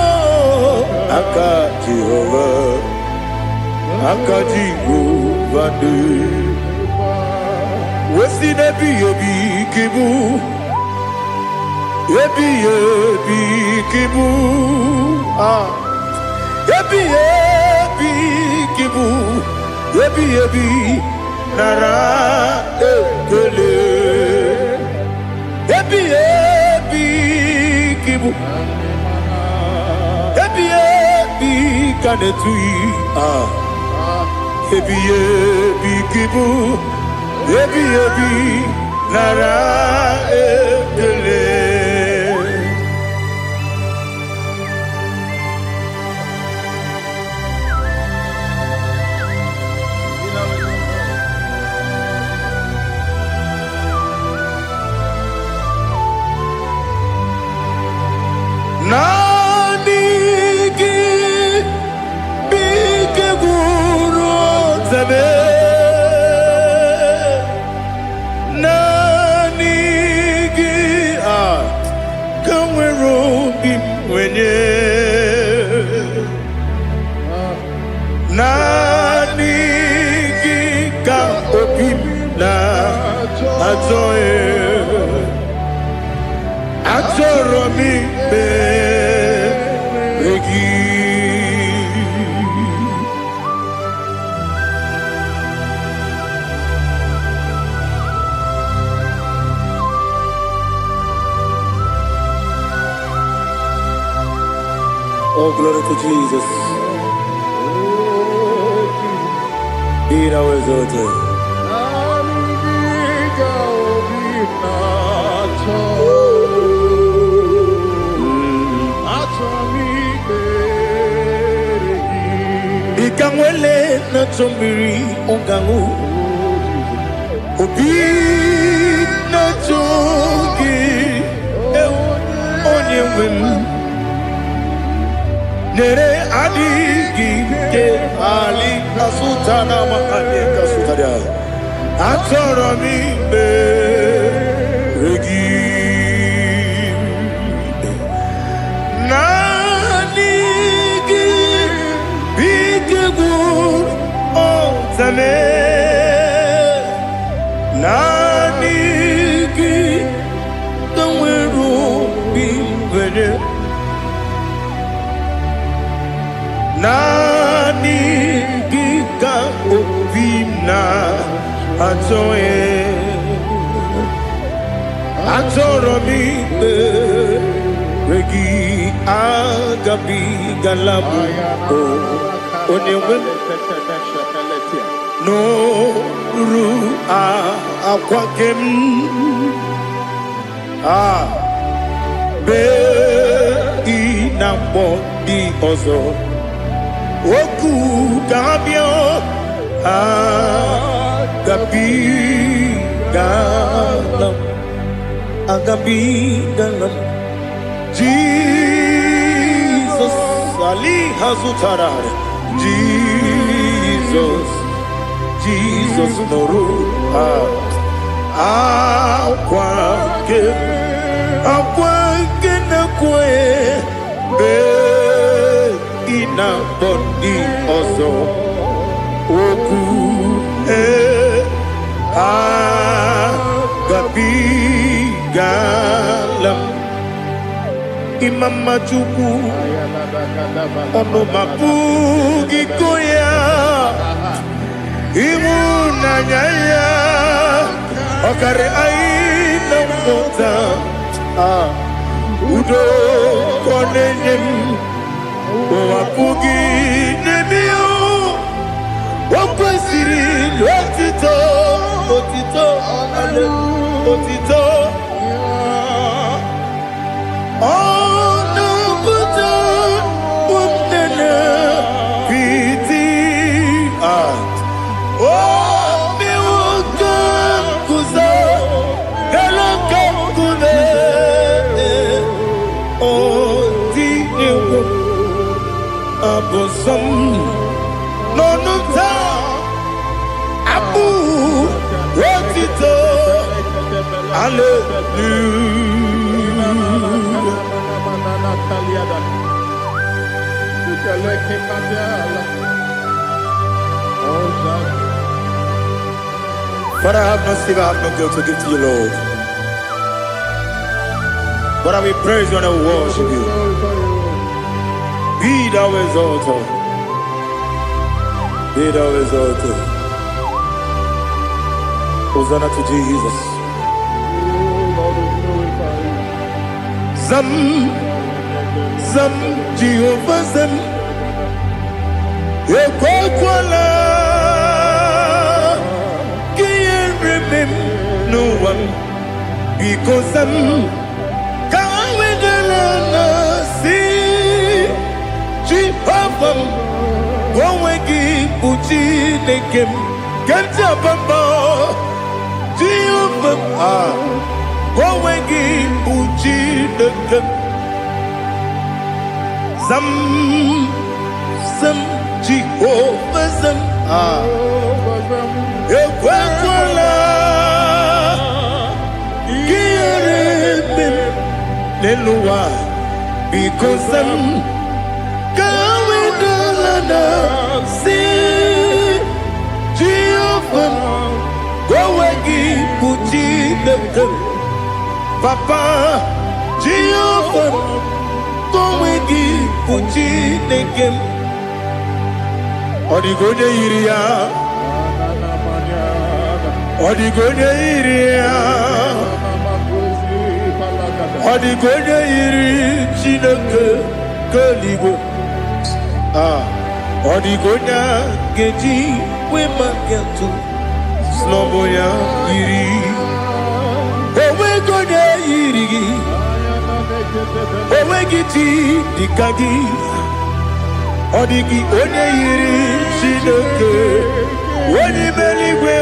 akajihova akajihova wesi nebi yebi kibu yebi kibu yebi kibu yebi nara ekele yebi kibu yebi kanetui yebi kibu yebi nara ekele Achọrọ m ikpere gị. Oh, glory to Jesus. Be thou exalted. Ikanwele na chombiri ongangu obi na chogi onye wem nere adigi ke ali kasutana ma ali kasutaria achọrọ m ikpere nani gị bikegwu otame nani gị ganwere obi nwere nani gị ka obi na achọghị achọrọ m ikpere gị agabigala m onye nwe m n'oru akwa gị m bee na mkpọ dị ọzọ okwu ka ha bịa agabigalam Jesus Ali Hazutara Jesus Noru akwa ke na kwe be ina body ozo oku agabigalam imama chukwu ọnụmapụ gị koya ịhụnanya ya ọkarị anyị na mmụta udo ka ọ na-enye m ụwapụ gị n'ebe o kwesịrị otito otito ọnụpụta ụmụnne piti omewoke nkụzo eloke nkụne odinyewo abụsọm n'ọnụta abụ otito Father, I have no silver, I have no gold to give to you, Lord. But I will praise you and I will worship you. Be thou exalted. Be thou exalted. Hosanna to Jesus. Zam, Jehovah Zam. Ekwakwala. No one because I'm going to see Jehovah going to Puchi the game get up Jehovah going to Puchi the game some Jehovah some Leluwa because I'm going to see Jehovah go again Puchi the Papa Jehovah, Kowegi, Puchinekem, Odigonya Iria, Odigonya Iria, Odigonya Iri, Chineke, Kaligo, Odigonya Geji, Wemaketu, Sloboya Iri, Owegonya Iri, Owegiti, Dikagi, Odigi, Onye Iri, Chineke, Oni Meligwe,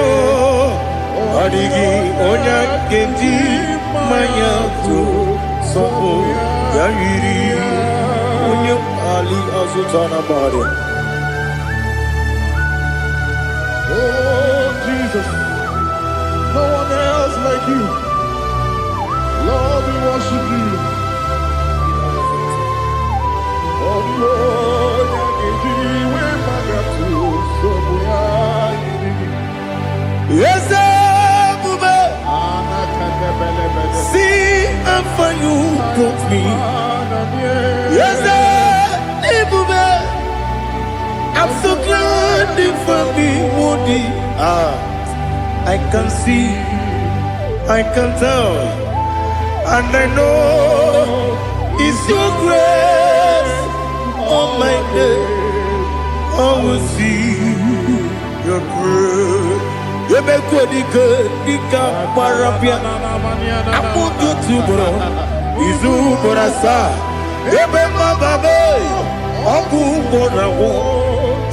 Odigi, Onya Geji, Mayatu, Sopo, Yiri, Onye Ali Azutana Bari. Oh, Jesus. No one else like you. Lord, we worship you. Oh, Lord, yes, Bube. See how far you brought me. Yes, Bube. I'm so glad for me, Woody. I can see, I can tell, and I know it's your grace. Oh my God, I will see your grace. You make good, Dika Parapia. I put you to bro. Izu Borasa. You make my baby. Oku Borawo.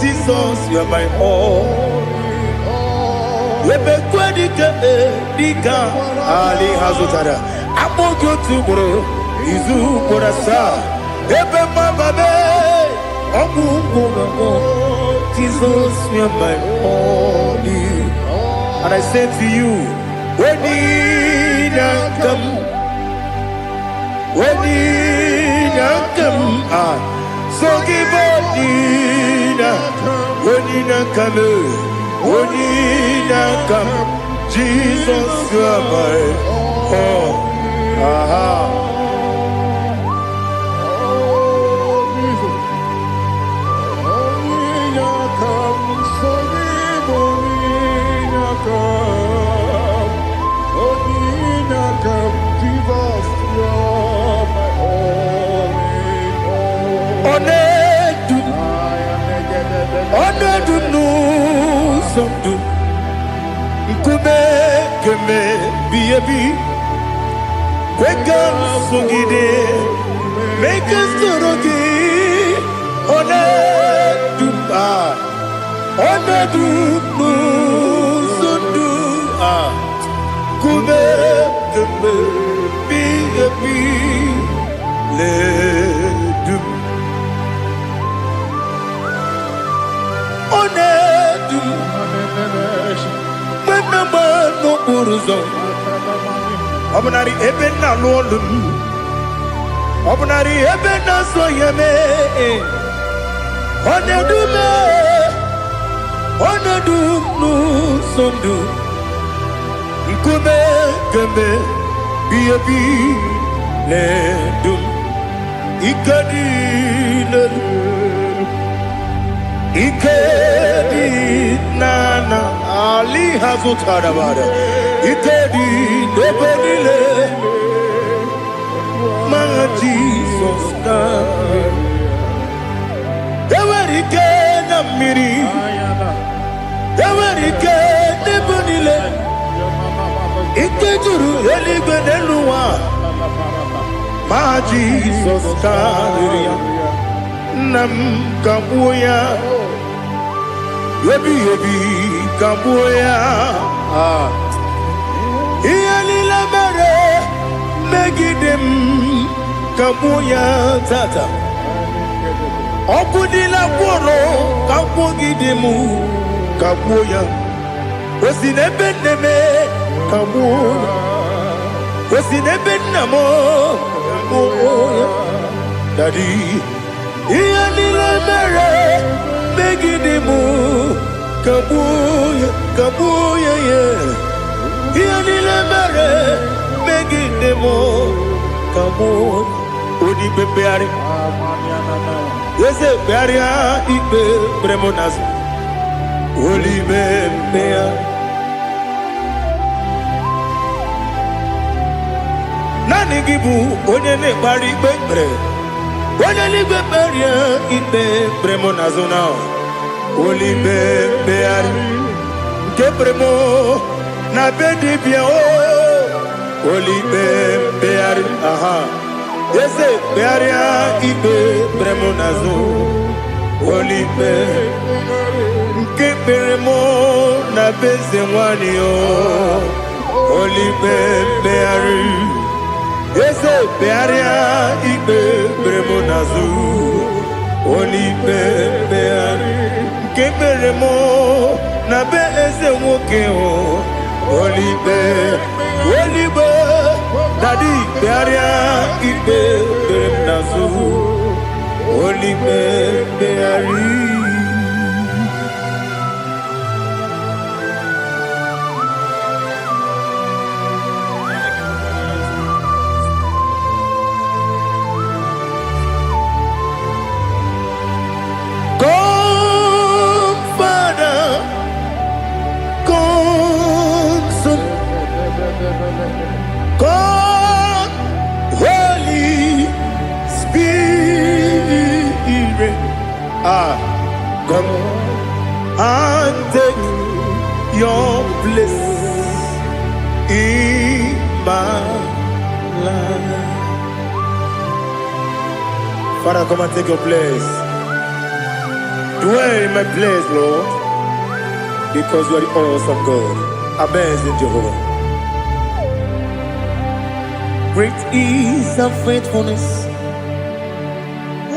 Jesus, you are my all. You make good, Dika Ali Hazutara. I put you to bro. Izu Borasa. You make my baby. Oku Borawo. Jesus, you are my all. And I say to you, when you come, so give up, when you come, Jesus, you are my all. Make us Obnari ebena lolum Obnari ebena soyeme Onedu nu sondu Ikume keme Biyabi ledum Ikadi Ikadi nana Ali Hazutara Bada Ikadi nebonile My Jesus Ewerike na miri Ewerike nebonile Ikejuru eligwe neluwa My Jesus Nam kabuya Yebi kabuya Iyalila mere Megidem kabuya tata Okudila kworo kabugidemu kabuya Osinebeneme kabuya Osinebenamo kabuya Daddy Iyalila mere Megidemu kabuya yeah Iyalila mere Megidemu mo odi bebeari yese bearia ibe bremonas oli bebea nani gibu onye ne bari bebre onye ni beberia ibe bremonas na oli bebeari ke bremo na bedi bia o oli bebeari aha yese bearia ibe bremonazo oli be ke bremo na beze wani o oli beari yese bearia ibe bremonazo oli beari ke bremo na beze woke o oli be Daddy, bearia ibe nazu, oli beari. Come, Father, come, Son, come, Holy Spirit, come and take your place in my life. Father, come and take your place. Dwell in my place, Lord, because you are the awesome God. Amazing Jehovah. Great is thy faithfulness,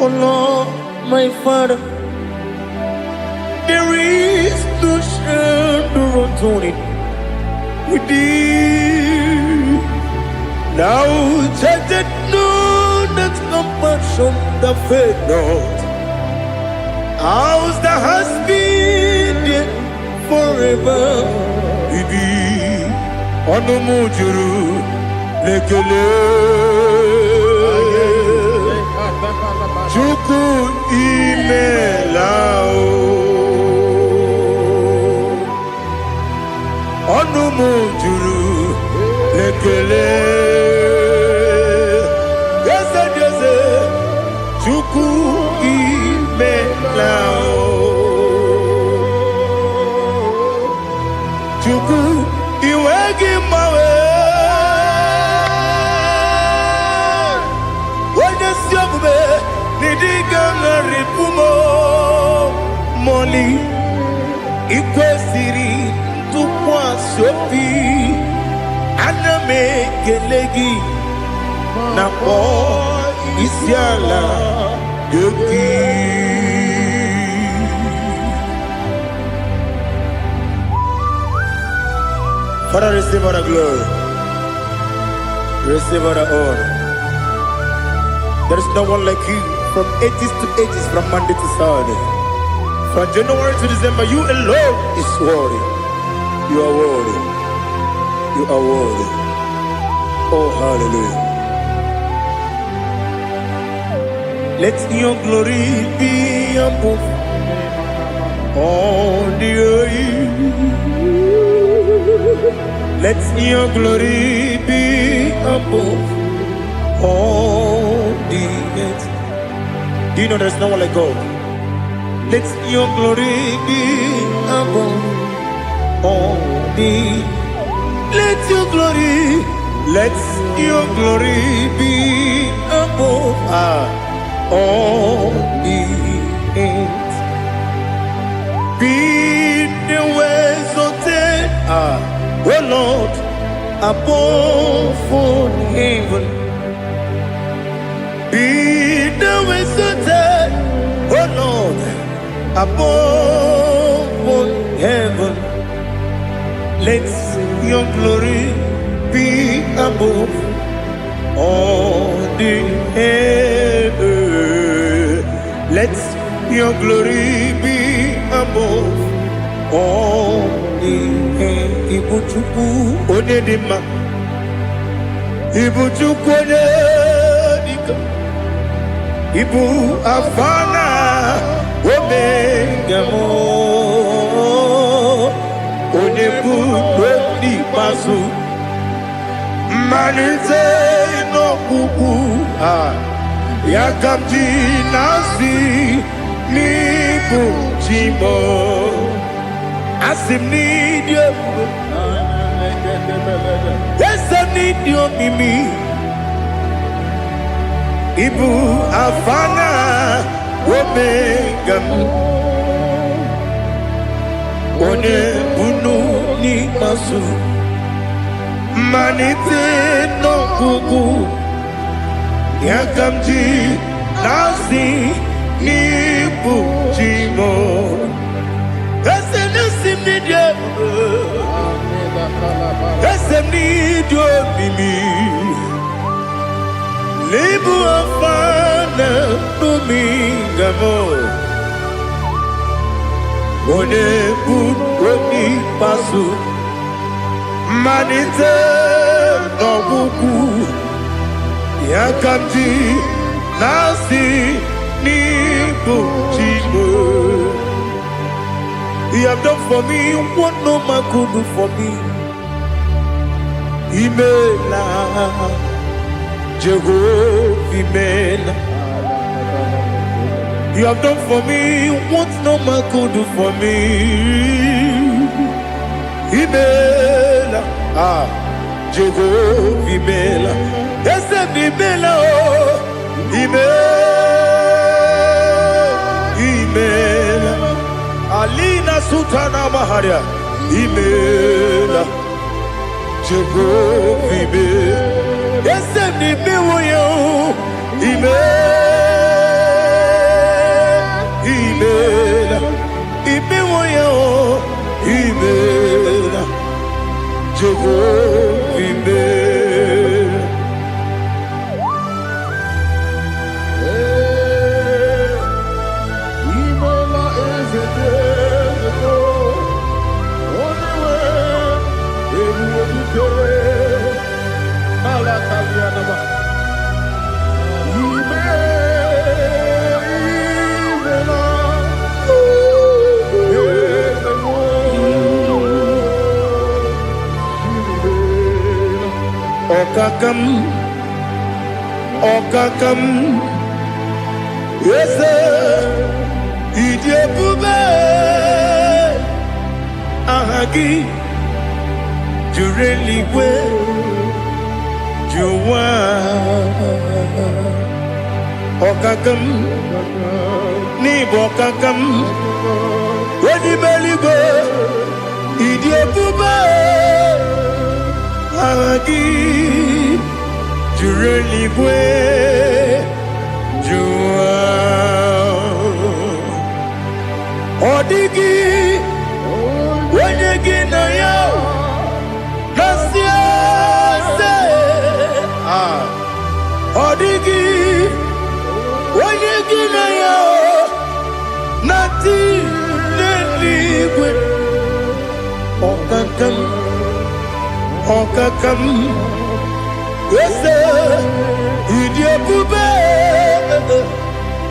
oh Lord, my Father. There is no shadow unto it with thee. Now check that no, that compassion, the faith not. Ours that has been there forever with thee. On the mujuru. Lekele Chuku imelao Onumu juru Lekele Yese Chuku imelao Chuku iwegi mawe Moli ikwesiri tukwasopi aname kelegi na po isiala yoki. Father, receive all the glory, receive all the honor. There is no one like you. From ages to ages, from Monday to Saturday, from January to December, you alone is worthy. You are worthy. You are worthy. Oh, hallelujah. Let your glory be above all the earth. Let your glory be above all the earth. Do you know there's no one like God? Let your glory be above all the. Let your glory be above all the earth. Be the ways of death, oh Lord, above all heaven. Be the wisdom, oh Lord, above all heaven. Let your glory be above all the earth. Let your glory be above all the earth. Ibuchuku onedima, Ibuchuku onedima. Ibu afana omega mo onebu ni masu manite no kuku yakamji nasi nibu jimo asim ni dio asim ni dio mimi Ibu afana omega one bunu ni masu manite no kuku yakamji nasi ni bujimo ese nasi nidio ese nidio mimi Libu afana numingamo One buni pasu Manite no buku Yakamji nasi ni bujimo You have done for me what no man could do for me Imela Jehovah Mela. You have done for me what no man could do for me. Imela, Jehovah Mela. Yes, Mela, Imela, Alina Sutana Maharia. Imela, Jehovah Mela. Yes, ni miwoyo imela imiwoyo imela Jehovah imela imela ezedeko only way Okakam, yes, Idiabube, Ahagi, Jureli, Juwa, Okakam, Nibokakam, Wedi Beligo, Idiabube, Ahagi. Jureli bwe jua Odigi Wenyegi na yao Nasiase Odigi Wenyegi na yao Nati Neligwe Okakam Okakam Yes, Idiabube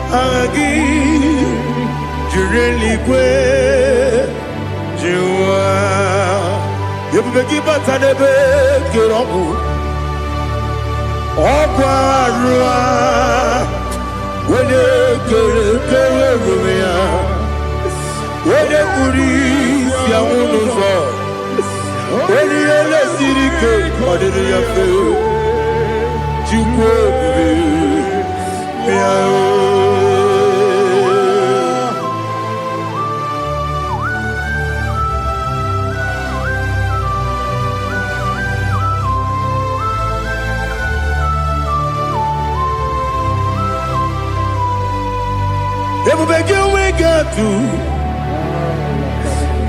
Agi Jureli kwe Jua Yebubeki batanebe Kirongu Okwarua Wene kere rumia Wene kuri Sia unuzo Wene ele sirike Odiri yafe Chukwu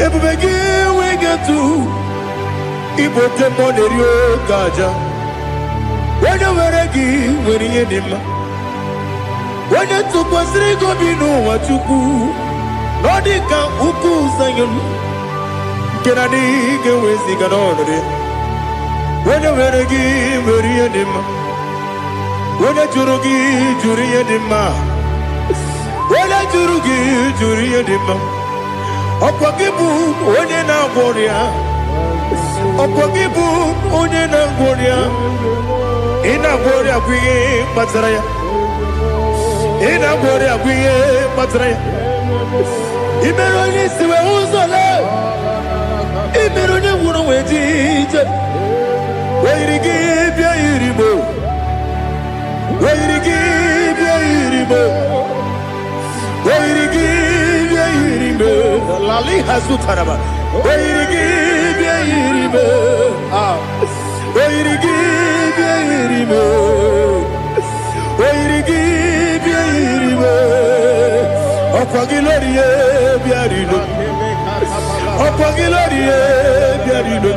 Ebubegi we get to Ibote Monerio Gaja When you were a give when you did when you took was Rigo Bino what you do Nodika Uku Sayon Kennedy get with the when you were a give when you did Onye jụrụ gị jụrụ ihe dị mma. Onye jụrụ gị jụrụ ihe dị mma. Ọkwa gị bụ onye na-agwọ ọrịa. Ọkwa gị bụ onye na-agwọ ọrịa. Ị na-agwọ ọrịa bụ ihe kpatara ya. Ị na-agwọ ọrịa bụ ihe kpatara ya. Ị mere onye isi wee ụzọ lee. Ị mere onye nwụrụ wee dị ije. Wee yiri gị bịa yiri m. Wee yiri gị bịa yiri m. Wee yiri gị bịa yiri m. Lali ha zụtara m. Wee yiri gị bịa yiri m. Wee yiri gị bịa yiri m. Wee yiri gị bịa yiri m. Ọkwa gị lori ye bịa rilo. Ọkwa gị lori ye bịa rilo.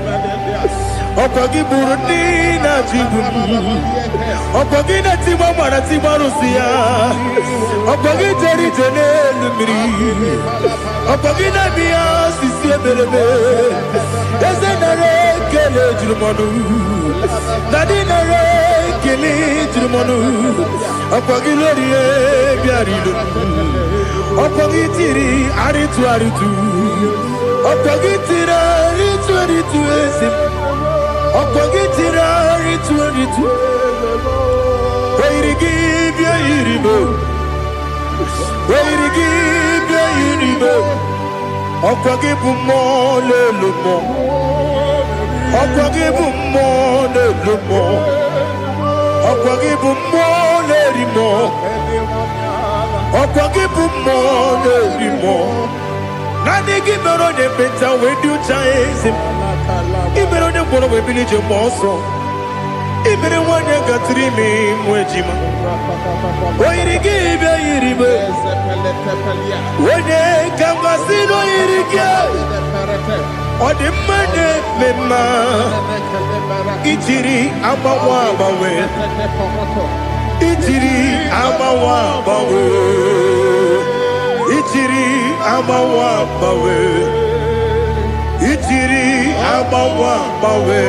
Ọkwa gị bụrụ ndị na-achịgbu m. Ọkwa gị na-etigbu mara tigbu arụsị ya. Ọkwa gị jere ije n'elu mmiri. Ọkwa gị na-eme ya osisi eberebe. Eze nara ekele juru m ọnụ. Dadi nara ekele juru m ọnụ. Ọkwa gị lori ye bịa rilo. Ọkwa gị tiri arịtụ arịtụ. Ọkwa gị tiri arịtụ arịtụ ezi m. Ọkwa gị tiri arịtụ arịtụ. Wee yiri gị bịa yiri m. Wee yiri gị bịa yiri m. Ọkwa gị bụ mmụọ n'elu mmụọ. Ọkwa gị bụ mmụọ n'elu mmụọ. Ọkwa gị bụ mmụọ n'eri mmụọ. Ọkwa gị bụ mmụọ n'eri mmụọ. Naanị gị mere onye mkpenta wee dị ụcha eze m. Ị mere onye mkpọrọ wee bili ije mgbe ọsọ. Ị mere nwanyị gatụrụ ime mụ ejima. O yiri gị bịa yiri m. Onye ka m gasị na o yiri gị. Ọ dị mma na-eme mma. Ijiri agbanwe agbanwe. Ijiri agbanwe agbanwe. Ijiri agbanwe agbanwe. Ijiri agbanwe agbanwe.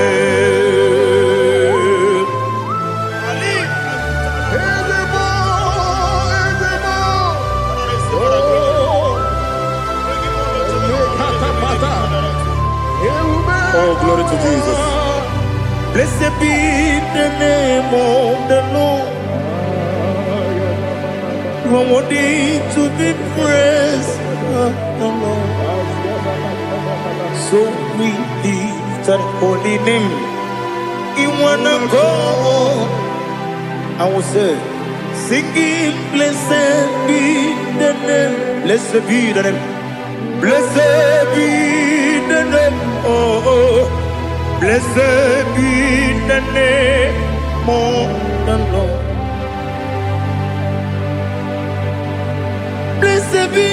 Oh, glory to Jesus. Blessed be the name of the Lord. You are worthy to be praised, the Lord. So we lift that holy name. You wanna go? I will say, singing, blessed be the name. Blessed be the name. Blessed be the name. Oh, blessed be the name of the Lord. Blessed be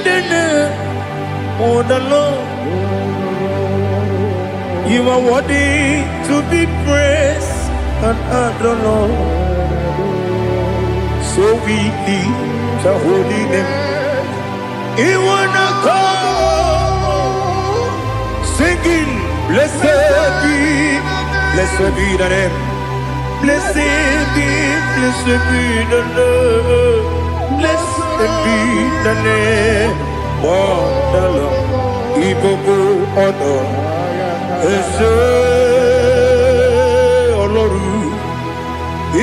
the name of the Lord. You are worthy to be praised and adored, Lord. So we lift the holy name. You wanna call, singing, blessed be the name. Blessed be the name. Blessed be the name of the Lord. IGBO honor. Ese Oloru.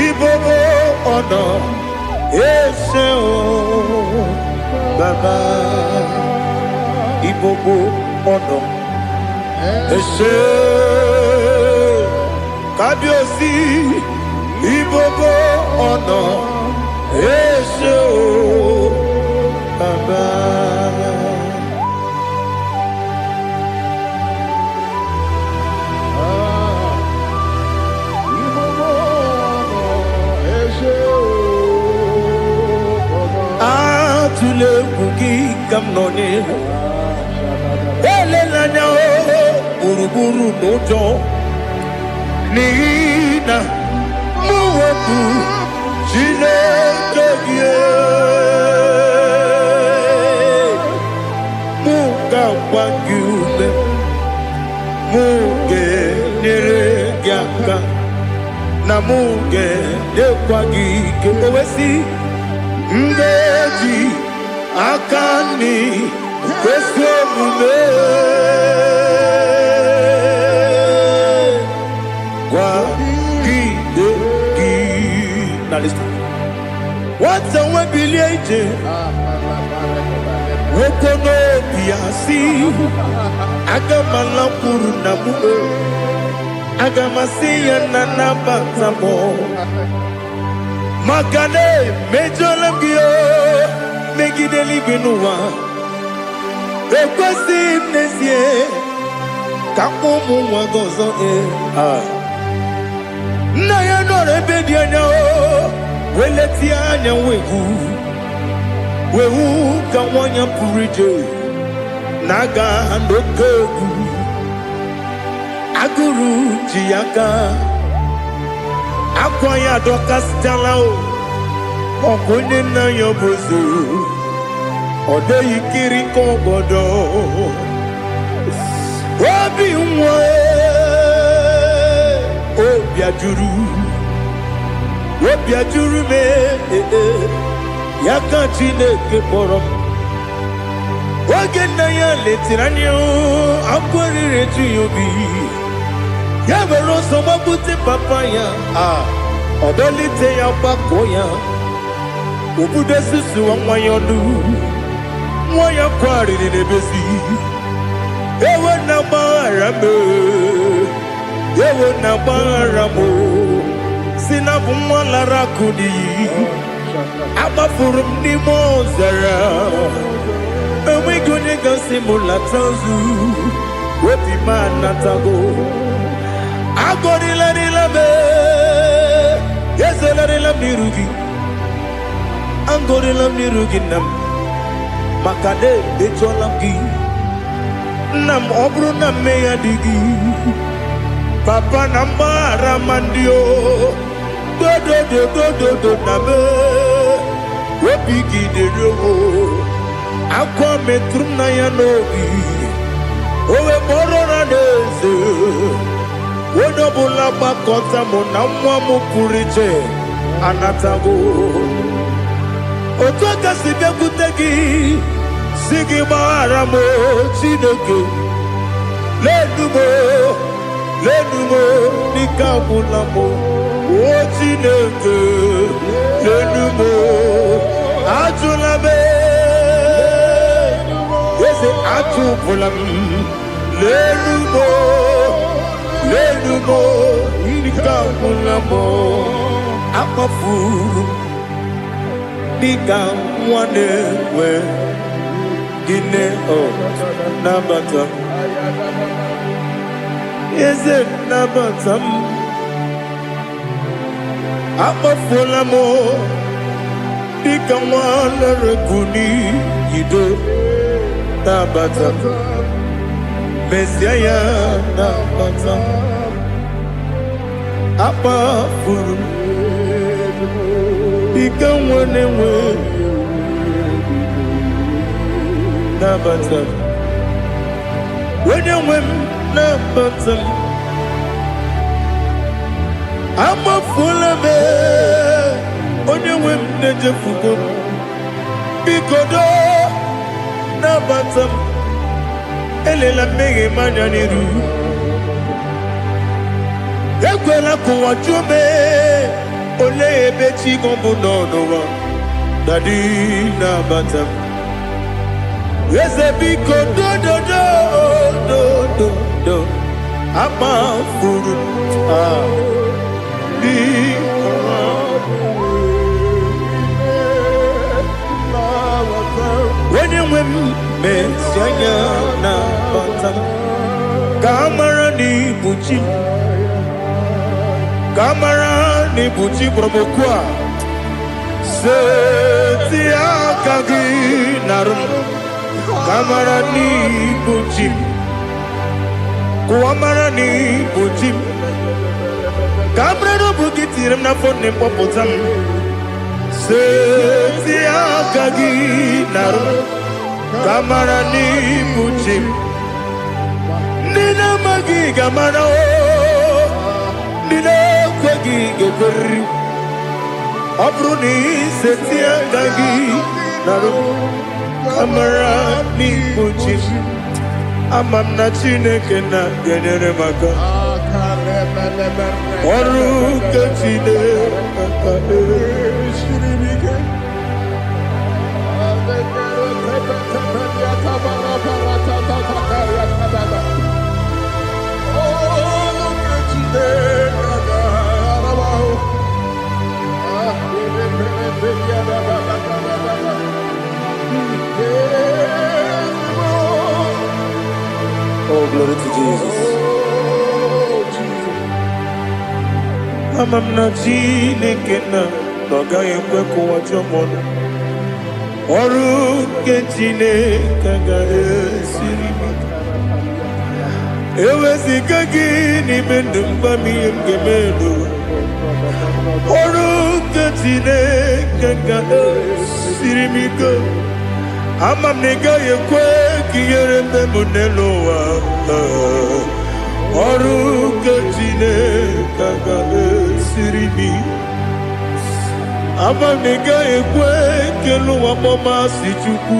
IGBO honor. Ese o Baba. IGBO honor. Ese Kábíyèsí. IGBO honor. Ese o Baba. Atule kuki kamnoni. Ele lanya o buruburu nojo. Nina muwetu Chineke ye. Muga wagyume. Muge nere gyaka. namuge dekwagike owesi mbeji akani kweswe mume kwa gide gi. Now listen. What's a webileje? Wokono biasi agamalampuru namu agamasiya nanabatamo makane mejolamgio megideli binuwa ekwesi nesie kamumu wagozo na ya nore bedianya weleti anya wehu ka wanya purije naga ndokogu aguru jiyaka akwanya dokastalao okonye na yobozu ode yikiri kogodo obi nwa obi ajuru me yaka Chineke kpọrọ m oge nna ya letiri anya akwarịrị eju ya obi ya were ọsọ gbapute papa ya ọdọlite ya gbakọ ya obodo susuwa nwa ya ọnụ nwa ya kwarịrị n'ebezi ewe na gbaghara m ewe na gbaghara m si na bụ nwa lara akụ n'iyi agbafuru m n'ime ọzara enweghị onye gasị m lata nzu obi m anatago agọrịlarịla m ezolarịla m n'iru gị agọrịla m n'iru gị nna m maka na emejuola m gị nna m ọ bụrụ na mmehie dị gị papa na mgbaghara ma ndị o dodododododo na me obi gị dịrị owo akwa metụrụ m na ya n'obi owe kpọrọ na n'eze onye ọbụla gbakọta mụ na nwa m pụrụ iche anatago otu aka si bịakwute gị si gị gbaghara m Chineke lenumo dịka agwụla m o Chineke lenumo ajụla m eze ajụpụla m lenumo dịka agwụla m akpafuru dịka nwa na-enwe gịnị nabata eze nabata m akpafuola m dịka nwa na-erekwu n'iyido nabata mezie ya nabata akpafuru dịka nwa na-enwe nabata onye nwe m nabata m amafuola m onye nwe m na-ejefugo m biko do nabata m elela mmehie m anya n'iru ekwela ka ụwa jụọ m olee ebe chi gị bụ n'ụwa dadi nabata m eze biko do akpafuru onye nwe m mezi anya na bata ka amara n'ibu chi ka amara n'ibu chi kpọrọmokwu a seti aka gị narụ ka amara n'ibu chi kụwa mara n'ibu chi ka amara n'obu gị tiri m n'afọ nne mkpọpụta m seti aka gị narụ ka amara n'ibu chi ndị na-amaghị ga-amara ndị na-ekwe gị ga-ekweriri. Ọ bụrụ na iseti aka gị narụ amara n'ikpuchi ama m na Chineke na-enyere m aka. Ọrụ nke Chineke ka esiri m ike. Oh, glory to Jesus. Ama m na Chineke ọ gaghị ekwe ka ụwa jọọ m ọnụ. Ọrụ nke Chineke ga-esiri m ike. Eweziga gị n'ime ndụ mgba m ihe m ga-eme n'ụwa. Ọrụ nke Chineke ga-esiri m ike. Ama m na ị gaghị ekwe ka ihere mee m n'elu ụwa. Ọrụ nke Chineke ga-esiri m ike. Ama m na ị gaghị ekwe ka elu ụwa kpọmasị Chukwu.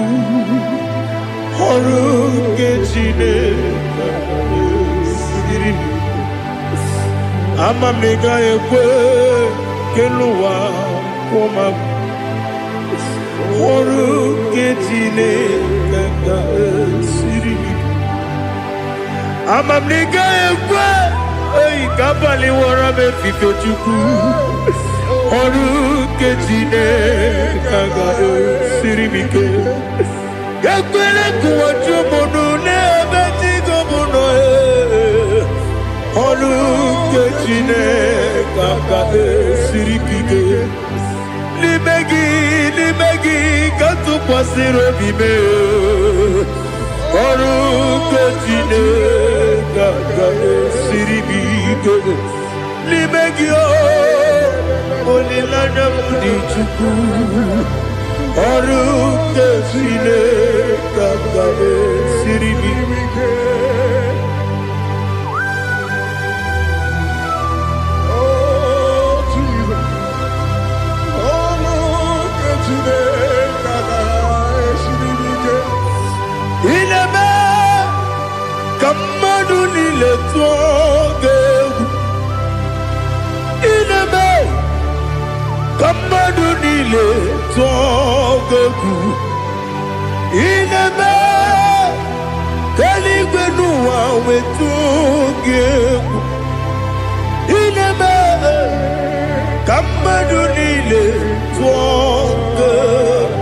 Ọrụ nke Chineke ga-esiri m ike. Ama m na ị gaghị ekwe ka elu ụwa kpọmasị. Ọrụ nke Chineke ga-esiri m ike. Ama m na ị gaghị ekwe ka abalị wara m efife Chukwu. Ọrụ nke Chineke ga-esiri m ike. Ekwela ka ụwa jụọ m ọnụ n'ebe chi gị bụ nọ. Ọrụ nke Chineke ga-esiri m ike. N'ime gị ka tụkwasịrị obi m. Ọrụ nke Chineke ga-esiri m ike. N'ime gị olileanya m dị Chukwu. Ọrụ nke Chineke ga-esiri m ike. Ineme ka mmadụ niile tụọ gị egwu. Ineme ka mmadụ niile tụọ gị egwu. Ineme ka eluigwe n'ụwa wee tụọ gị egwu. Ineme ka mmadụ niile tụọ gị egwu.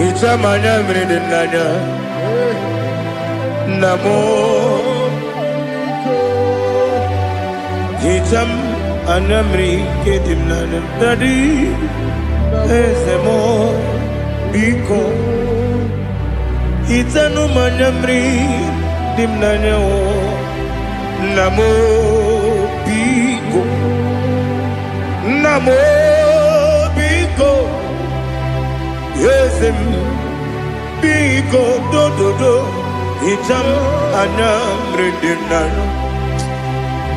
Ichamanya mmiri n'anya nna m. Hicham anya mmiri nke dị m n'anya dadi eze m biko. Hitanụ m anya mmiri dị m n'anya nna m biko. Nna m biko. Eze m biko dododo. Hicham anya mmiri dị m n'anya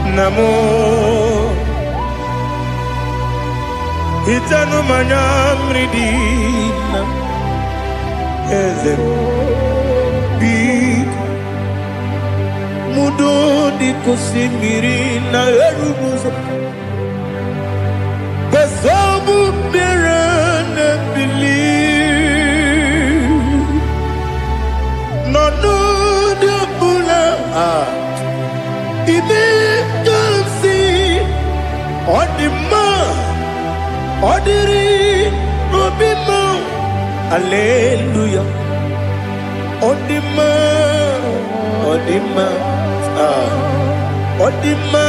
nna m. Hitanụ m anya mmiri dị na eze m biko. Mudo dị ka osimiri na-erughị ụzọ. Besobu mmiri na-ebili. N'ọnọdụ ọbụla ime ka m si ọ dị mma. Ọ dịrị n'obi m. Hallelujah. Ọ dị mma. Ọ dị mma. Ọ dị mma.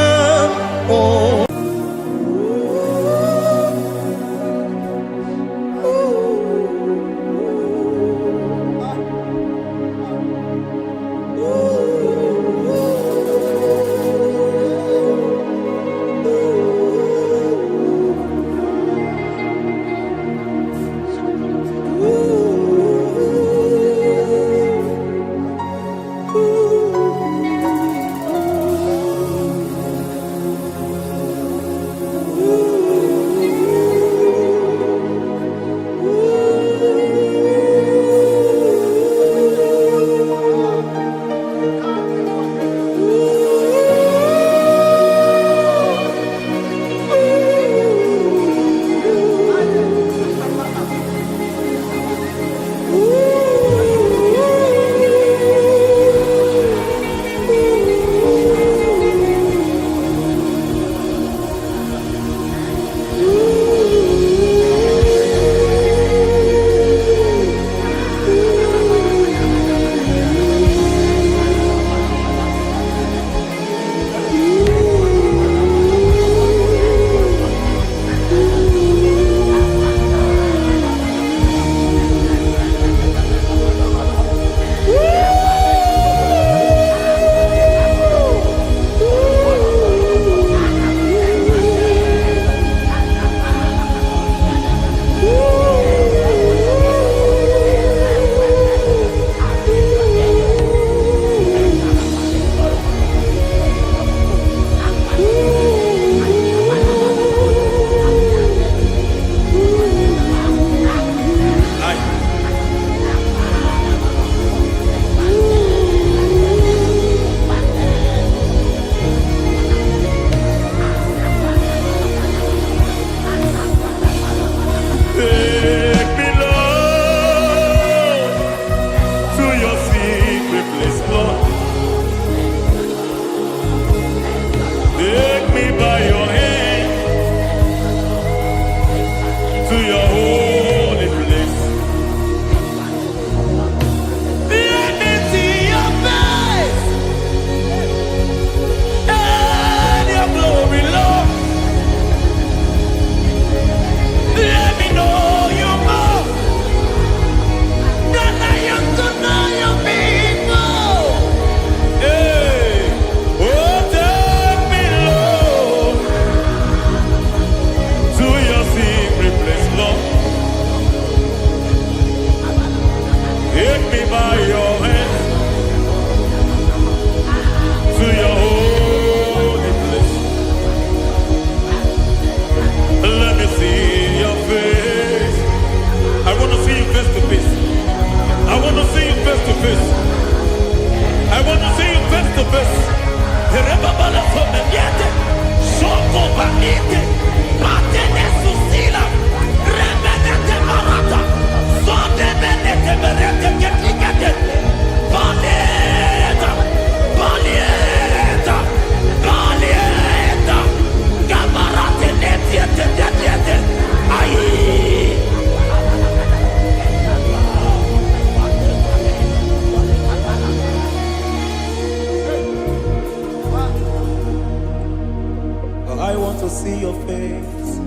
want to see your face.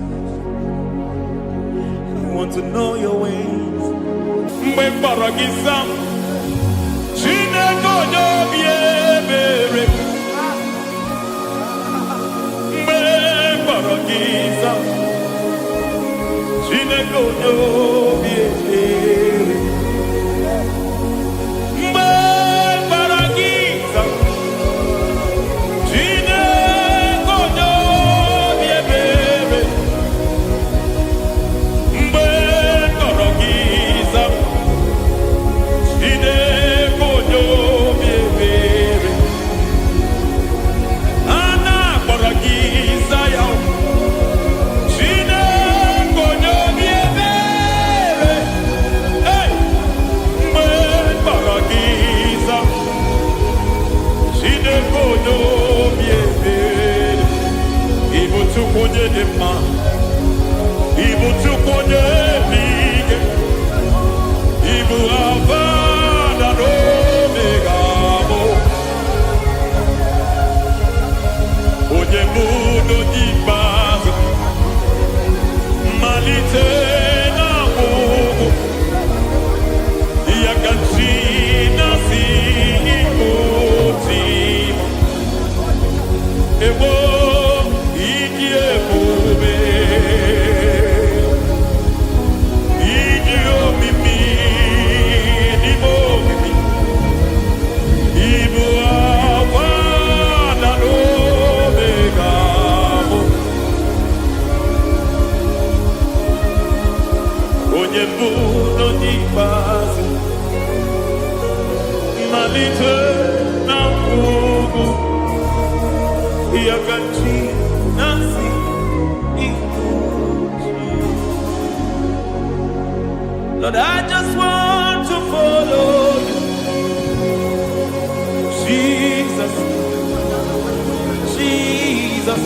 I want to know your ways. Mgbe mkpọrọ gị sam, Chineke onye obi ebere. Mgbe mkpọrọ gị sam, Chineke onye obi ebere. Mgbe mkpọrọ gị sam, Chineke onye obi ebere. Mgbe mkpọrọ gị sam, Chineke onye obi ebere. A na-akpọrọ gị Zion, Chineke onye obi ebere. Hey! Mgbe mkpọrọ gị Zion, Chineke onye obi ebere. Ị bụ Chukwu onye dị mma, ị bụ Chukwu onye dị ike, ị bụ Alfa na Omega bụ onye bụ n'oge ikpeazụ, mmalite na ọgwụgwụ, ya ka chi na-asị Igbo tim. Egbo ịdị ebube, ịdị omimi n'ime omimi, ịbụ Alfa na Omega bụ onye mbụ n'onye ikpeazụ, mmalite na ọgwụgwụ, ya ka chi na-asị Igbo tim. Lord, I just want to follow you, Jesus, Jesus.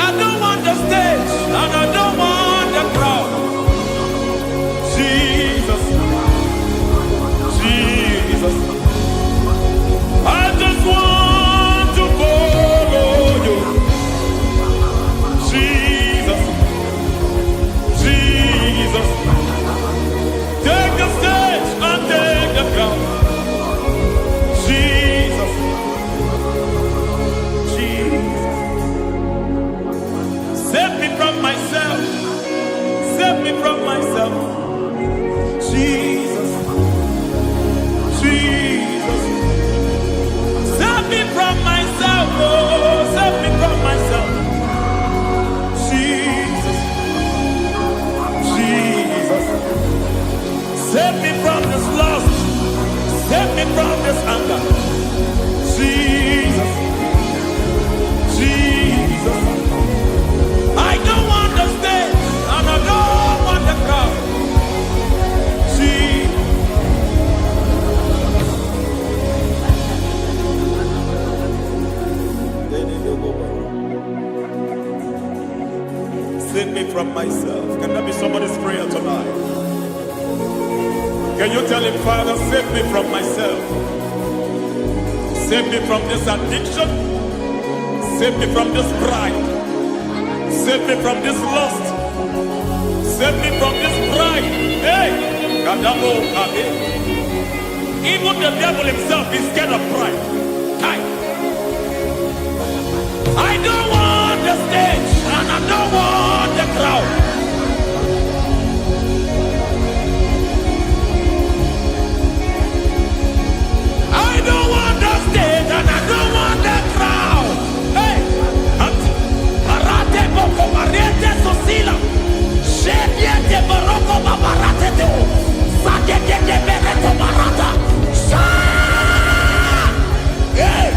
I don't want the stage and I don't want the crowd. Jesus, Jesus. I just want to follow you, Jesus, Jesus. Take the stage and take the crown. Jesus, Jesus. Save me from myself. Save me from myself. Jesus, Jesus. Save me from myself. Oh, save me from myself. Jesus, Jesus. Save me from this lust. Save me from this anger. Jesus, Jesus. I don't want the stage and I don't want the crowd. Jesus. Save me from myself. Can that be somebody's prayer tonight? Can you tell him, Father, save me from myself? Save me from this addiction. Save me from this pride. Save me from this lust. Save me from this pride. Hey! Kadabo, Kabe. Even the devil himself is scared of pride. Hi. I don't want the stage and I don't want the crowd. I don't want the stage and I don't want the crowd. Hey! Karate boko mariete sosila. Shediete baroko babarate teo. Sadete bereto barata. Sha! Hey!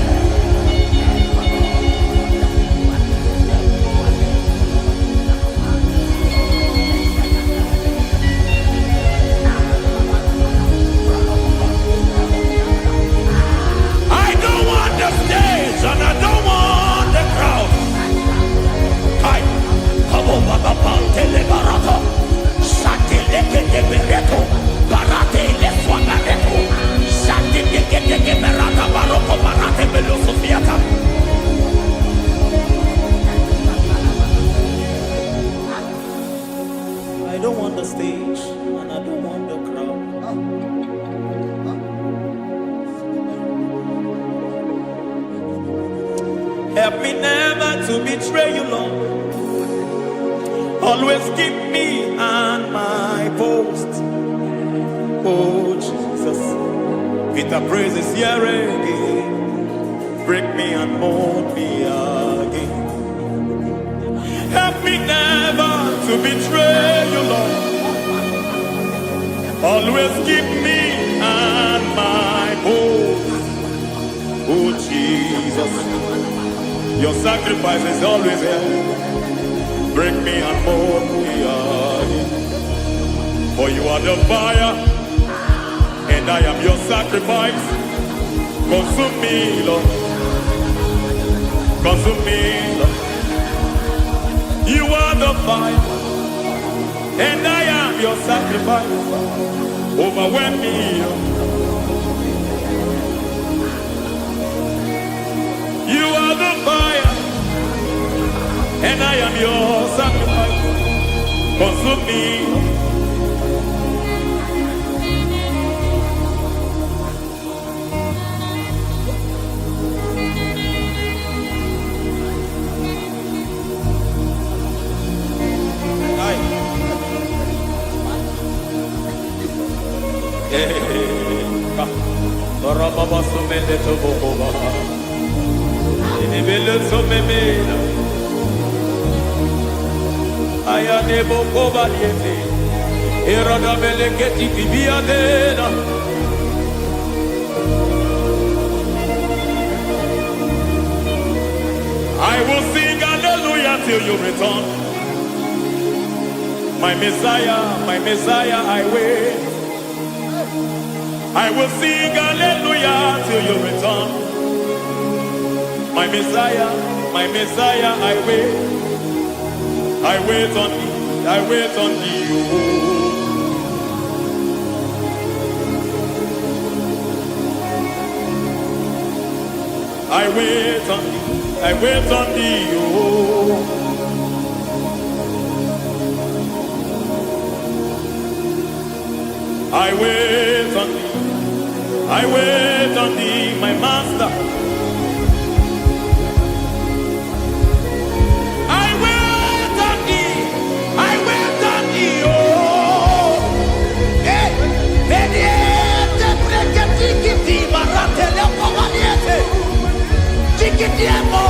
Help me never to betray you, Lord. Always keep me on my post. Oh Jesus, with the praises here again, break me and mold me again. Help me never to betray you, Lord. Always keep me on my post. Oh Jesus, your sacrifice is always here. Break me and mold me again. For you are the fire, and I am your sacrifice. Consume me, Lord. Consume me, Lord. You are the fire, and I am your sacrifice. Overwhelm me, Lord. You are the fire, and I am your sacrifice. Consume me. I will sing hallelujah till you return. My Messiah, I wait. I will sing hallelujah till you return. My Messiah, I wait. I wait on thee, I wait on thee. Oh. I wait on thee, I wait on thee. Oh. I wait on thee, I wait on thee, my master. I wait on thee, I wait on thee, oh. Hey, mediete, breke, tikiti, marate, lepo, maniete. Tikiti, mo,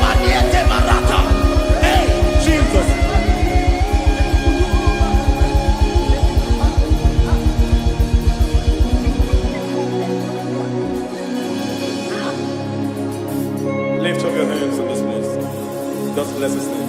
maniete, marata. Hey, Jesus. Lift up your hands in this place. Just bless his name.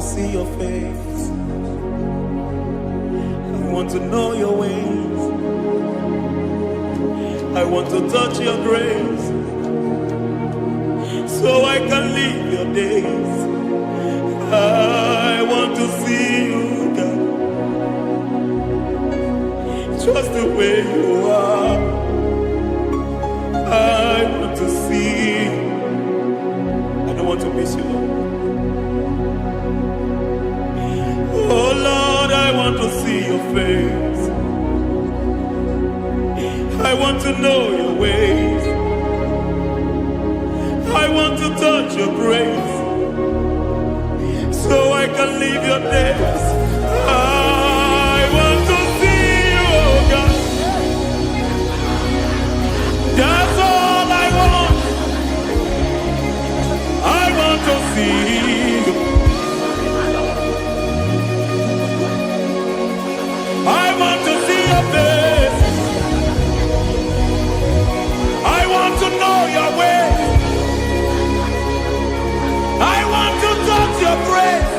see your face. I want to know your ways. I want to touch your grace, so I can live your days. I want to see you, God, just the way you are. I want to see you. I don't want to miss you, Lord. Oh Lord, I want to see your face. I want to know your ways. I want to touch your grace, so I can live your days. I want to see you, oh God. That's all I want. I want to see you. I want to see your face. I want to know your ways. I want to touch your grace,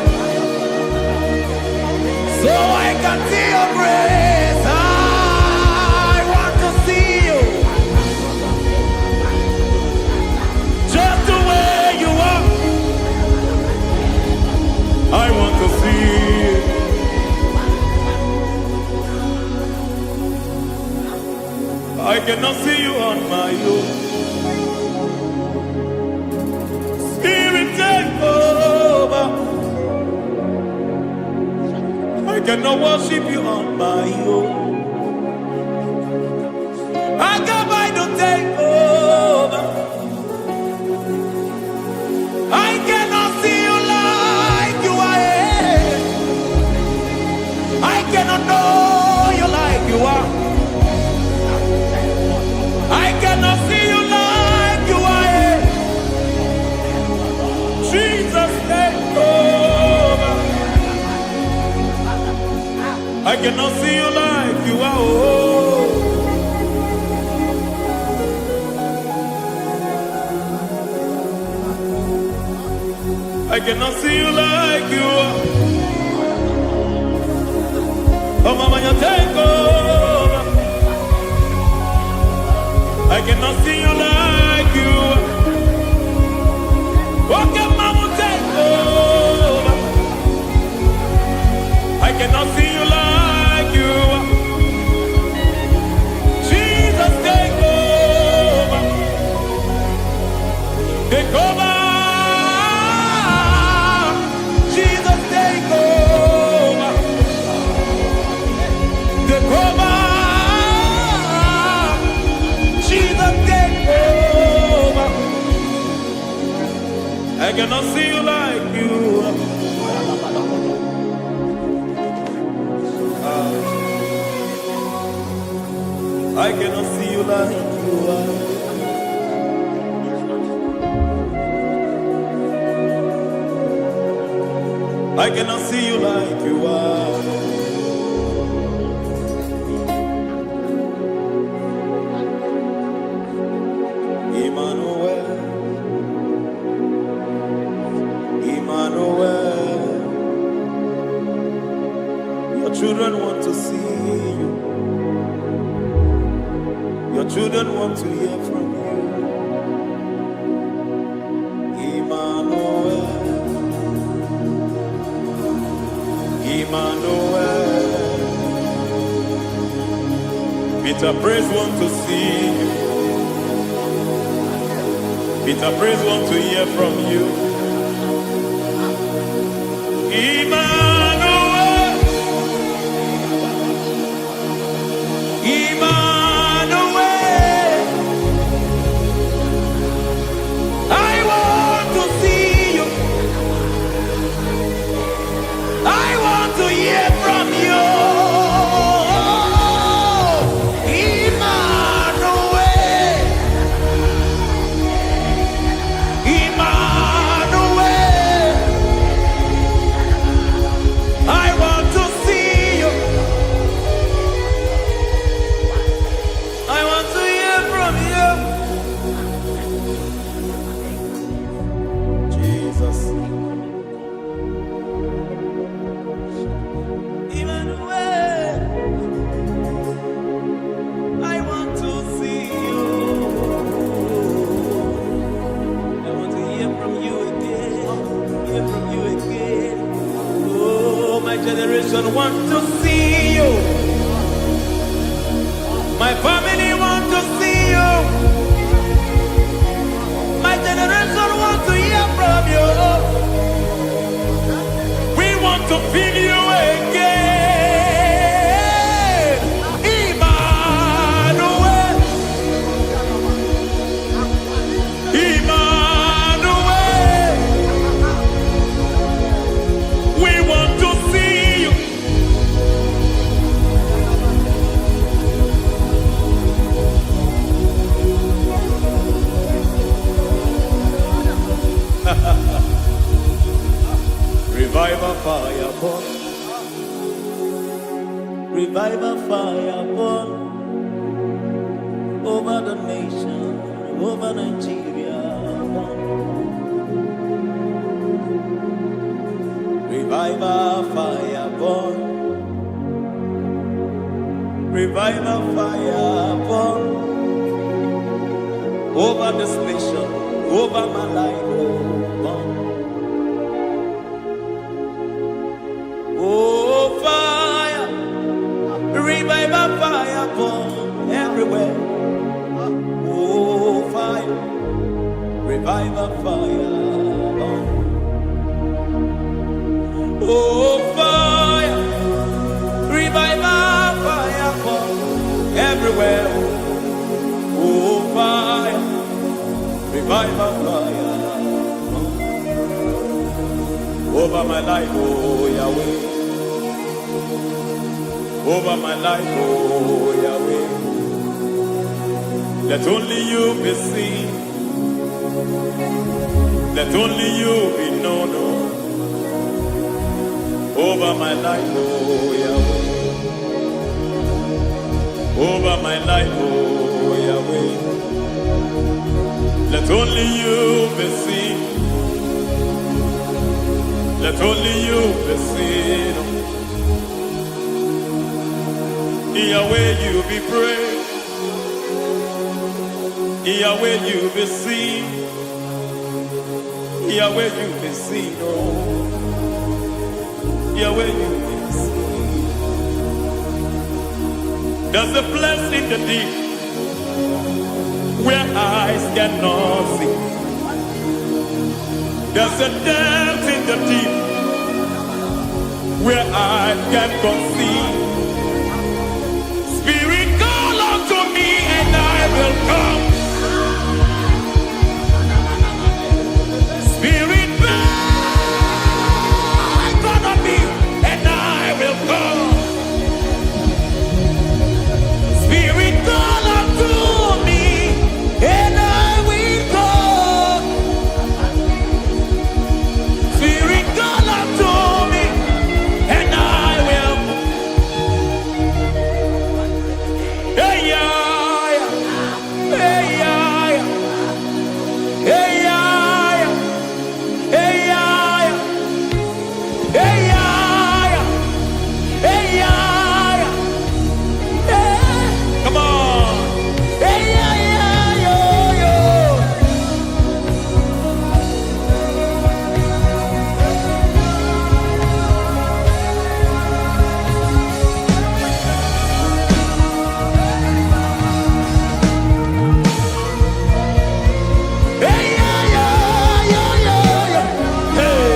so I can see your grace. I want to see you, just the way you are. I want to see you. I cannot see you on my own. Spirit, take over. I cannot worship you on my own. I come by to take over. I cannot see you like you are. I cannot know you like you are. I cannot see you like you are. Jesus, take over. I cannot see you like you are. Oh. I cannot see you like you are. Oh, Mama, you take over. I cannot see you like you are. Okay, Mama, take over. I cannot see you like you are. Jesus, take over. Take over. Jesus, take over. Take over. Jesus, take over. I cannot see you like you are. I cannot see you like you are. I cannot see you like you are. Emmanuel, Emmanuel, your children want to see you. Your children want to hear from you. Emmanuel, Emmanuel. Peter Praise want to see you. Peter Praise want to hear from you. Emmanuel, Emmanuel. I want to see you. I want to hear from you. Emmanuel, Emmanuel. generation want to see you. My family want to see you. My generation want to hear from you. We want to feel you again. Emmanuel. Emmanuel. We want to see you. Revival fire burn. Revival fire burn over the nation, over Nigeria. Burn. Revival fire burn. Revival fire burn over this nation, over my life. Burn. Oh, fire, revival fire burn everywhere. Oh, fire, revival fire burn. Oh, fire, revival fire burn everywhere. Oh, fire, revival fire burn over my life, oh Yahweh. Over my life, oh Yahweh. Let only you be seen. Let only you be known. Over my life, oh Yahweh. Over my life, oh Yahweh. Let only you be seen. Let only you be seen. Yahweh, you be praised. Yahweh, you be seen. Yahweh, you be seen. Oh, Yahweh, you be seen. There's a place in the deep where eyes cannot see. There's a depth in the deep where eyes cannot see. Spirit, call unto me and I will come. Spirit, beg unto me and I will come. Spirit, call unto me and I will come. Spirit, call unto me and I will. Hey, yeah, hey, yeah, hey, yeah, hey, yeah, hey, yeah, hey, yeah, hey. Come on. Hey, yeah, yo, yo. Hey, yeah, yo, yo, yo. Hey.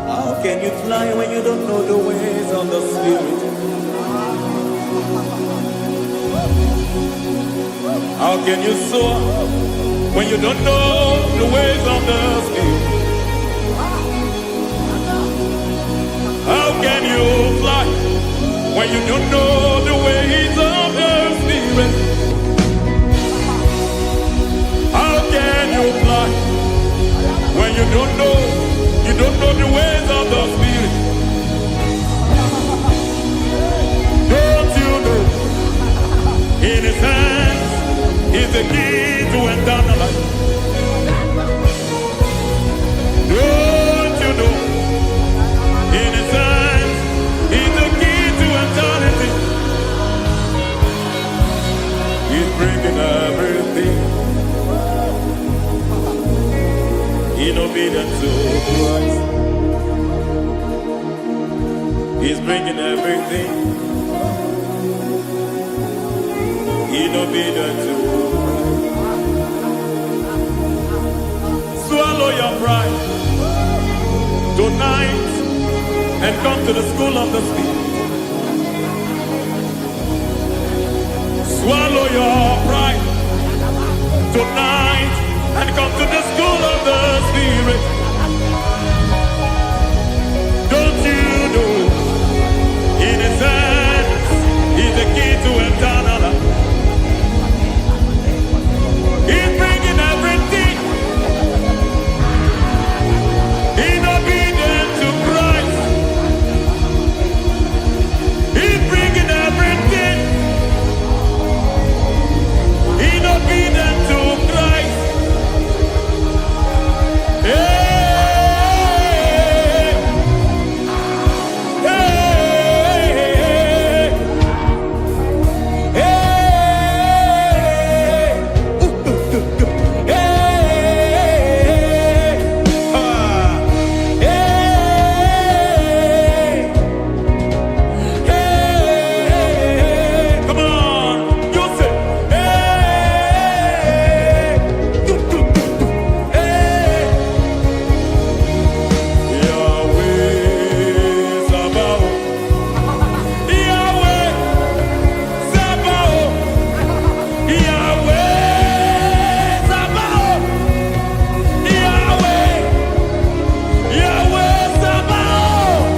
How can you fly when you don't know the ways of the Spirit? How can you soar when you don't know the ways of the Spirit? How can you fly when you don't know the ways of the Spirit? How can you fly when you don't know the ways of the Spirit? Don't you know in His hands is the key to eternal life? Don't you know in His hands is the key to eternity? He's bringing everything in obedience to Christ. He's bringing everything in obedience to Christ. Swallow your pride tonight and come to the school of the Spirit. Swallow your pride tonight and come to the school of the Spirit. Don't you know in His hands is the key to eternal life? He's bringing everything in obedience to Christ. He's bringing everything in obedience to Christ. Hey, hey, hey, hey, come on, you say, Yahweh Sabaoth, Yahweh Sabaoth, Yahweh Sabaoth, Yahweh, Yahweh Sabaoth.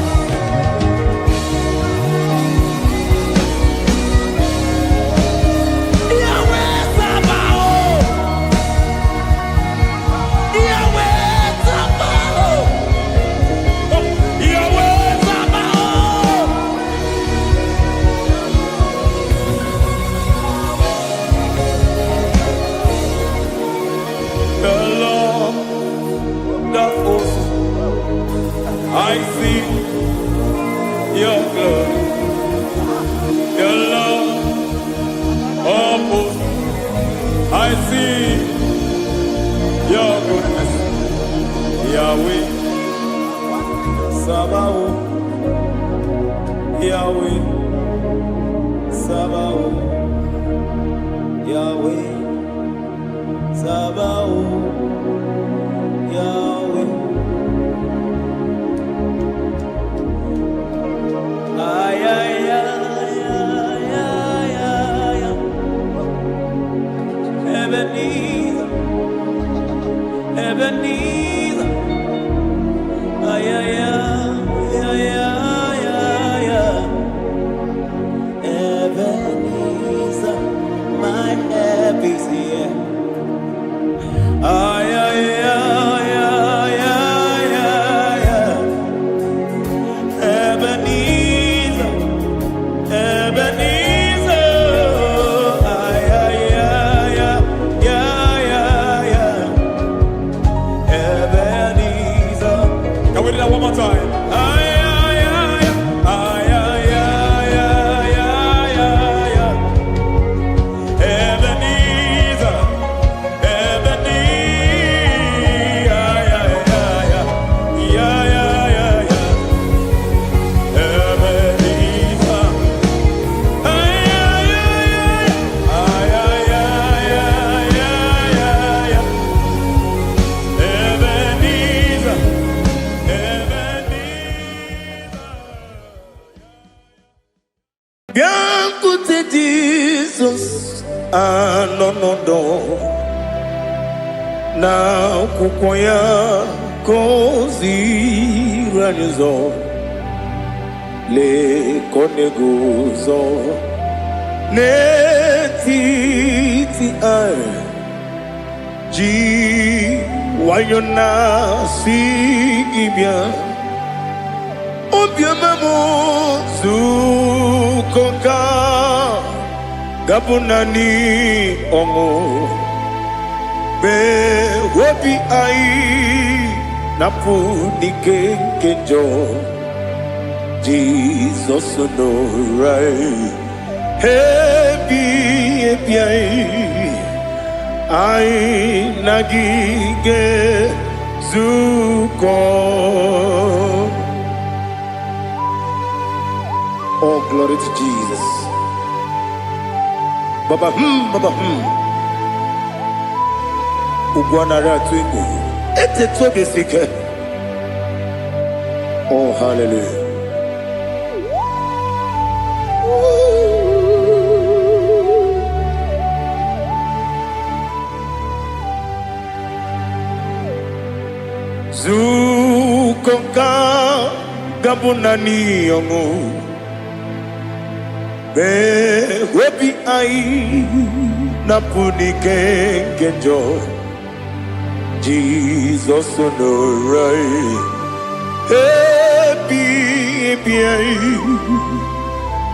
Yahweh Sabaoth, Yahweh Sabaoth, Yahweh Sabaoth. The Lord of hosts, I see your glory. The Lord of hosts, I see your goodness. Yahweh Sabaoth, Yahweh Sabaoth, Yahweh Sabaoth, Yahweh. Ay, ay, ay, ay, ay, ay, ay. Ebenezer, Ebenezer. Ay, ay, ay, ay, ay, ay, ay. Ebenezer, my help is here. Ay, ay, ay, ay, ay, ay, ay. Ebenezer, Ebenezer. Ay, ay, ay, ay, ay, ay, ay. Ebenezer. Can we do that one more time? Ay, ay, ay, ay, ay, ay, ay, ay, ay, ay. Ebenezer, Ebenezer. Ay, ay, ay, ay, ay, ay, ay, ay. Ebenezer. Ay, ay, ay, ay, ay, ay, ay, ay, ay, ay. Ebenezer, Ebenezer. Bianco te Jesus, ah, no, no, no. na akwụkwọ ya gọziri anyị ụzọ lee ka ọ na-eguzo n'etiti anyị ji nwayọọ na-asị gị bịa obiọma m zukọ ka gabụ naanị ọṅụ mgbe obi anyị na-apụ n'ike nke njọ Jizọs nọrọ anyị ebi anyị na gị ga-ezukọ. Oh, glory to Jesus. Baba, Baba, Ugwanara twingo. Ete tobe sike. Oh, hallelujah. Zukonka gabunani yongo. Be webi ai na punike genjo Jesus onorai ebi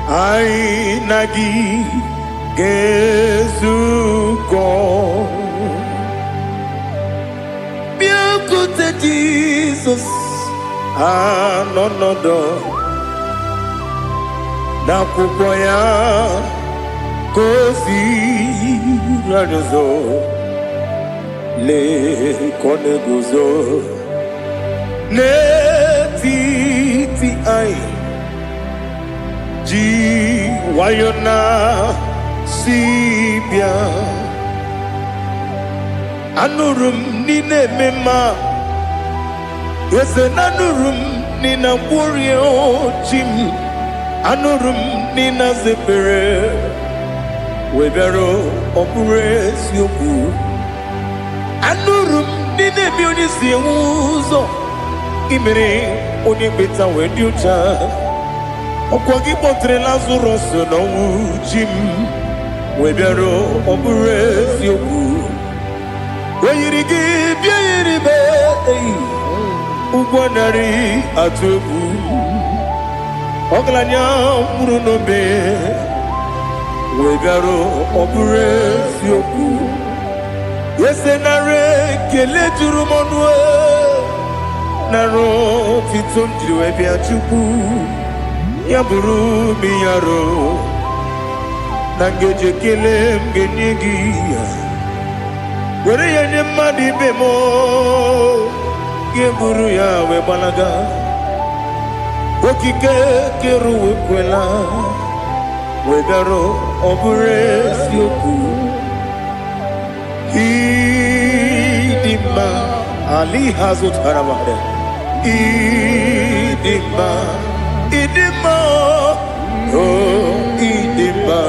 ai nagi gezuko biakute Jesus anonodo na akwụkwọ ya gọziri anyị ụzọ lee ka ọ na-eguzo n'etiti anyị ji nwayọọ na-asị bịa anụrụ m ndị na-eme mma eze na anụrụ m ndị na-agwọrị ochi m anụrụ m ndị na-azepere webịara ọ bụrụ eziokwu anụrụ m ndị na-ebi onye si enwe ụzọ imere onye mkpeta wee dị ụcha ọkwa gị kpọtere Lazarọs n'ọnwụ chi m webịara ọ bụrụ eziokwu o yiri gị bịa yiri be ụgwọ narị atụ egwu ọgaranya mkpụrụ n'obe wee bịarụ ọ bụrụ eziokwu ese nara ekele juru m ọnụ nara otito m jiri wee bịa Chukwu ya bụrụ m ya ro na ngeji ekele m ga-enye gị were ya nye mmadụ ibe m ga-eburu ya wee gbalaga okike kere wekwela wegara ọ bụrụ eziokwu ịdị mma ali ha zụtara mmadụ ịdị mma o ịdị mma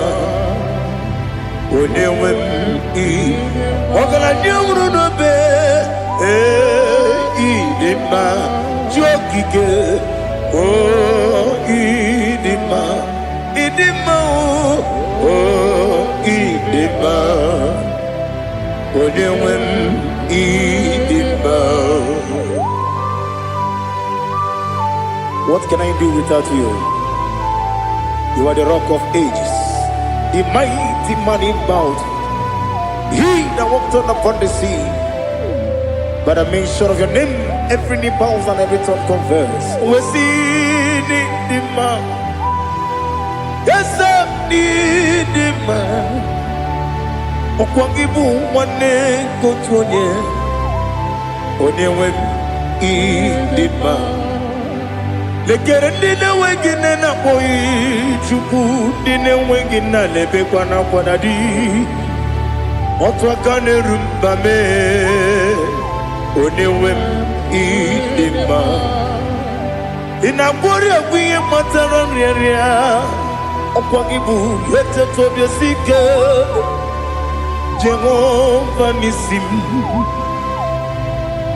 onye nwe m ọgaranya nwụrụ n'obe ịdị mma ji okike oh, idima, oh, idima, odewem idima. What can I do without you? You are the rock of ages, the mighty man in battle, he that walked on upon the sea. By the mention of your name, every knee bows and every tongue confess. We see the man. Yes, I need the man. Okwangibu wane kotonye. Onewe the man. Lekere ndine wengine na boy chuku ndine wengine lebe kwa na kwa dadi. Otwa kane rumba me. Onewem idima inagwori agwiye matara nriaria okwagibu yete tobye sike Jehova nisim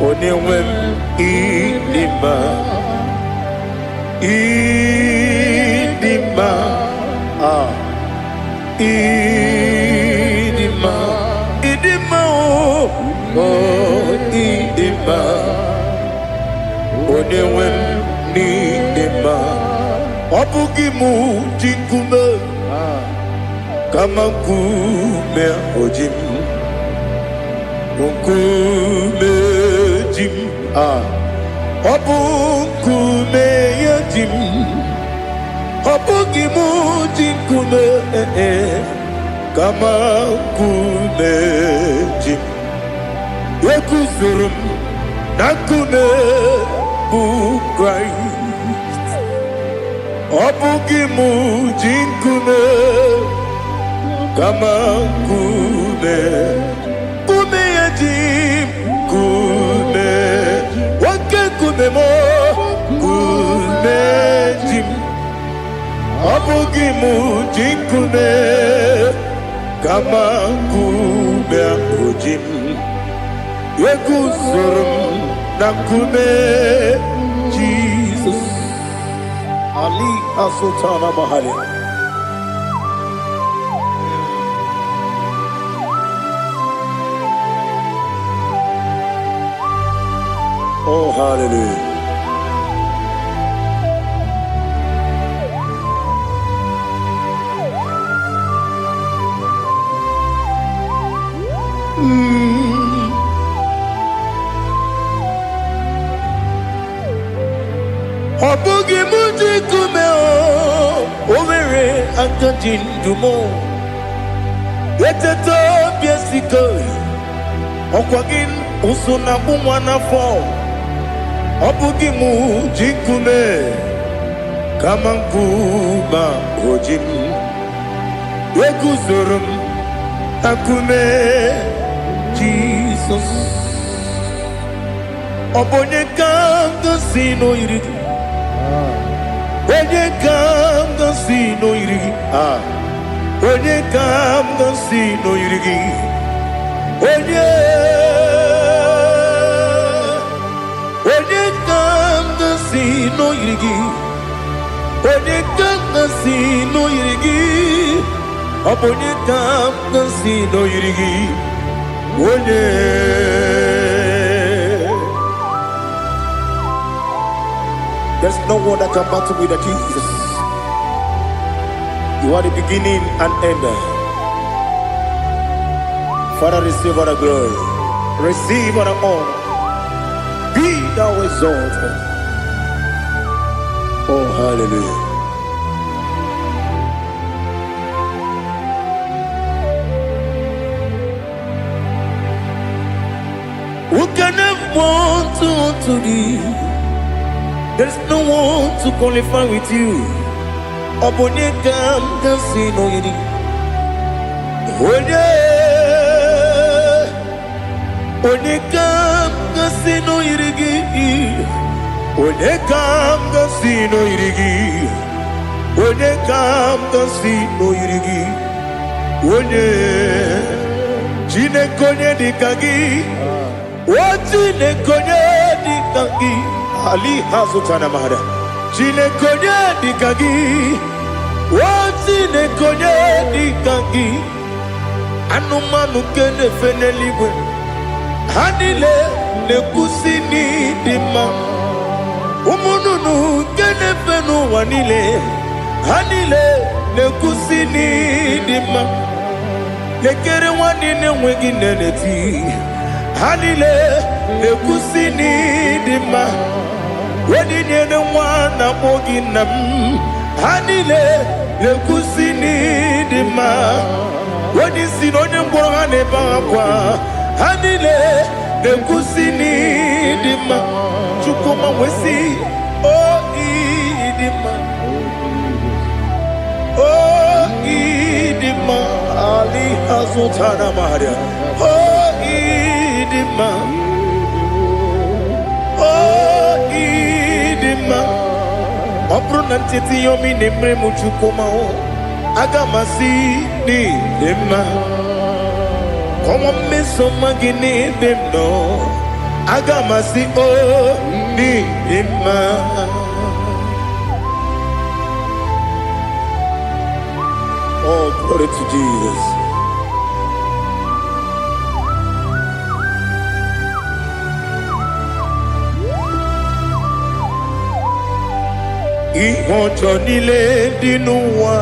Onewem idima. Idima. Ah. Idima. Idima. Oh, idima. Onewem idima. Obugimu jinkume. Kama kume ojim. Nkume jim. Ah. Obukume yajim. Obugimu jinkume. Kama kume jim. Yekuzurum nakume bukrai. Obugimu jinkume. Kama kume. Kume yajim. Kume. Wake kume mo. Kume jim. Obugimu jinkume. Kama kume ojim. Yekuzurum nakume Jesus. Ali Asultana Mahali. Oh, hallelujah. Obugi muji kume o, overe akajin dumo. Yeteto biesiko, okwagin usuna bumwana fo. Obugi muji kume, kamankuba ojim. Yekuzurum akume Jesus. Obonye kanga sino irigi. Onye kam ga si no irigi. Ah. Onye kam ga si no irigi. Onye kam ga si no irigi. Onye kam ga si no irigi. Onye kam ga si no irigi. Onye. There's no one that can battle with the Jesus. You are the beginning and end. Father, receive all the glory. Receive all the honor. Be thou exalted. Oh, hallelujah. Who can have one to thee? There's no one to qualify with you. Obonye kam kasi no yidi. Onye kam kasi no yirigi. Onye kam kasi no yirigi. Onye kam kasi no yirigi. Onye chine konye dikagi. Wachine konye dikagi. Ali Hazutana Mahada. Chine konye dikagi. Wachine konye dikagi. Anumanu kene feneliwe. Hanile ne kusini dima. Umununu kene fenu wanile. Hanile ne kusini dima. Lekere wanine wegi neneti. Hanile ne kusini dima. Wedi nyene wana mogi nam. Hanile ne kusini dima. Wedi sinonye mbora ne bakwa. Hanile ne kusini dima. Chukuma wesi oh idima. Oh idima. Ali Hazutana Maria. Oh idima. Oh idima. Opronantiti yomi nemre muchukuma o. Agamasi ni dima. Como me soma gini dem no. agamasi o ni ima. Oh, glory to Jesus. Ìwọ̀njọ́ nílé dínú wa,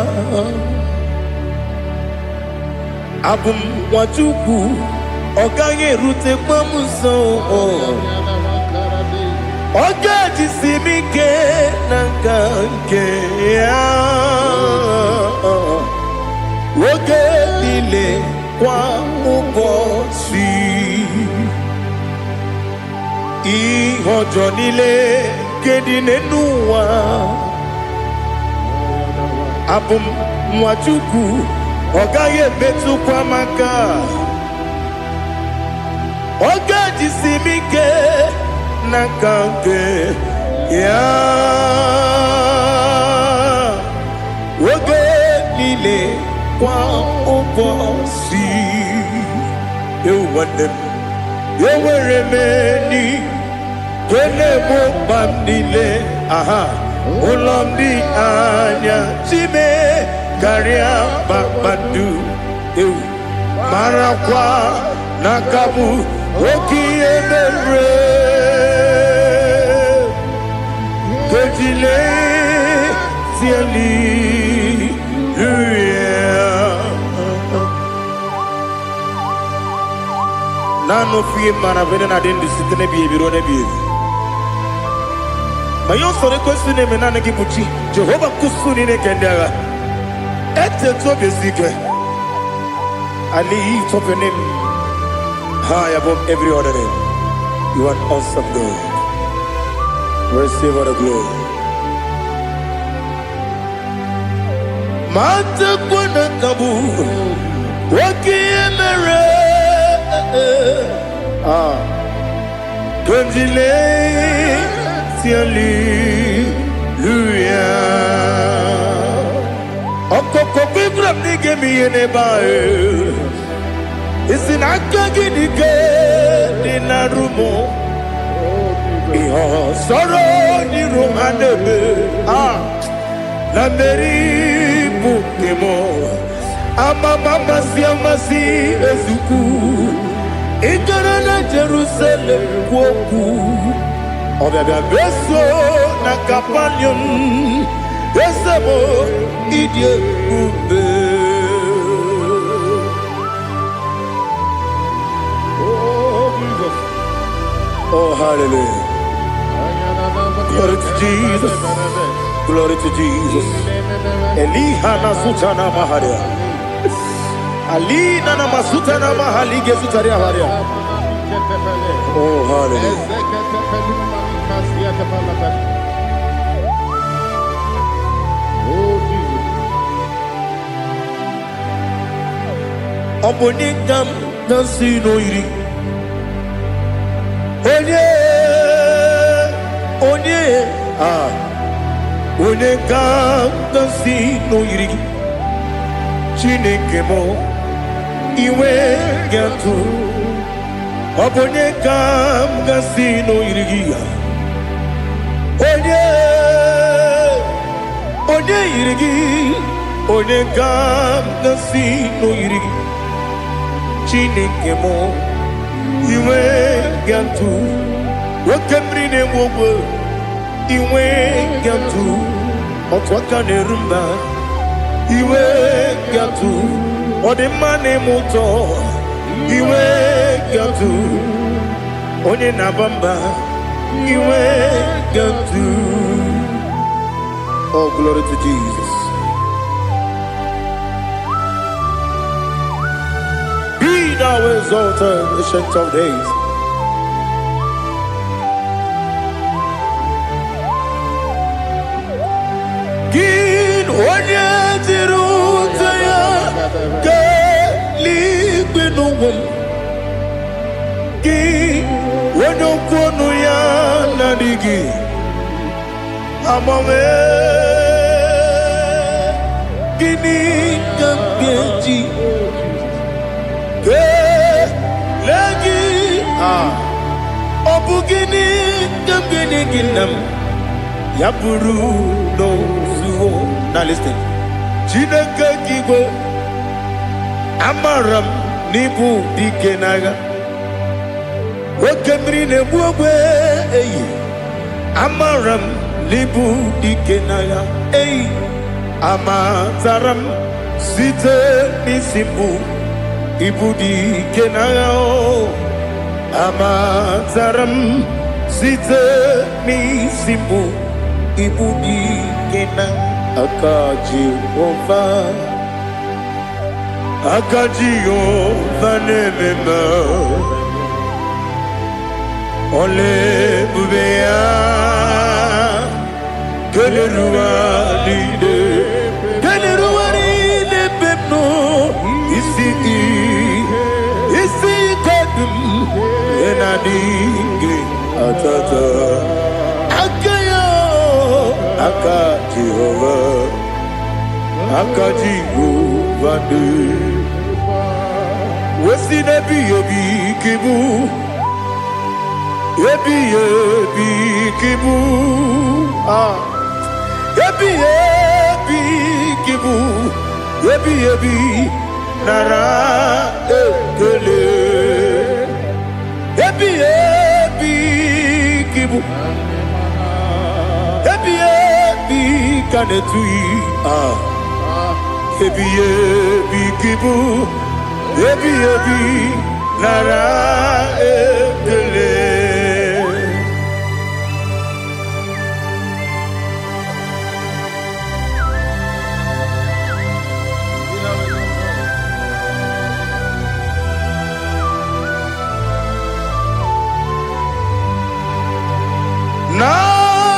abùmwàjúkù ọ̀gá yẹn rute pọ́mùsàn. Ọjọ́ ti sinmi ké nàkà ké ya. Oge nílé kwa ụbọchị. Ìwọ̀njọ́ nílé kéde nínú wa. Abùmwàjúkù ọ̀gá yẹn bẹ́tùkwa maka. Ọ̀gá ti sinmi ké nàkà ké ya. Oge nílé kwa ụbọchị. Ewuwande m, ewere m eni. Kene mo bandile, aha, ulomdi anya, chime, karia bakbandu, marakwa, nakabu, oki emere, kejile, siali, nano fiye maravene na dendi sitene biye birone biye. Mayo sore kwesune menane kibuchi Jehova kusuni ne kendaga ete to besike. I lift up your name high above every other name. You are awesome God. Receive all the glory. Mata kuna kabu waki emere Konjile Hallelujah. Okoko kibram nige miyene bae. Isinaka ginike dinarumo. Iho soro ni romanebe. La meri bukemo. Ama mama siamasi ezuku. Ikarana Jerusalem woku. Obebe beso na kapanion. Esemo idie ube. Oh Jesus. Oh hallelujah. Glory to Jesus. Glory to Jesus. Eliha na sutana maharia. Alina na masuta na mahali gezutaria haria. Oh hallelujah. Oh Jesus. Obonikam nasino iri. Onye Onekam nasino iri. Chineke mo iwe gatu. Obonekam nasino iri. Onye irigi, onekam nasino irigi. Chineke mo iwe gatu. Wakemri ne mwogo iwe gatu. Otwaka ne rumba iwe gatu. Odemane moto iwe gatu. Onye nabamba iwe gatu. Oh, glory to Jesus. Be thou exalted, ancient of days. Gin onye tirutaya ke ligbinugum. Gin onye kwonu ya nadigi. Amame gini kambeji ke lagi Obugini Gambini Ginam Yapuru no Zuo. Now listen. Chinaka Kigo Amaram Nibu Dikenaga Wakemri Nebuwe Amaram Nibu Dikenaga Amataram Site Nisibu Ibudi Kenaga Amataram Site Nisibu Ibudi Kenaga Akajiova nemema Ole bubea Keleruari de pepno Isi kadum Enadinge atata Akayo Akajiova Akajiova de Wesi nebi yebi kibu Yebi kibu Yebi kibu Yebi nara ekele Yebi kibu Yebi kanetui Yebi kibu Yebi nara ekele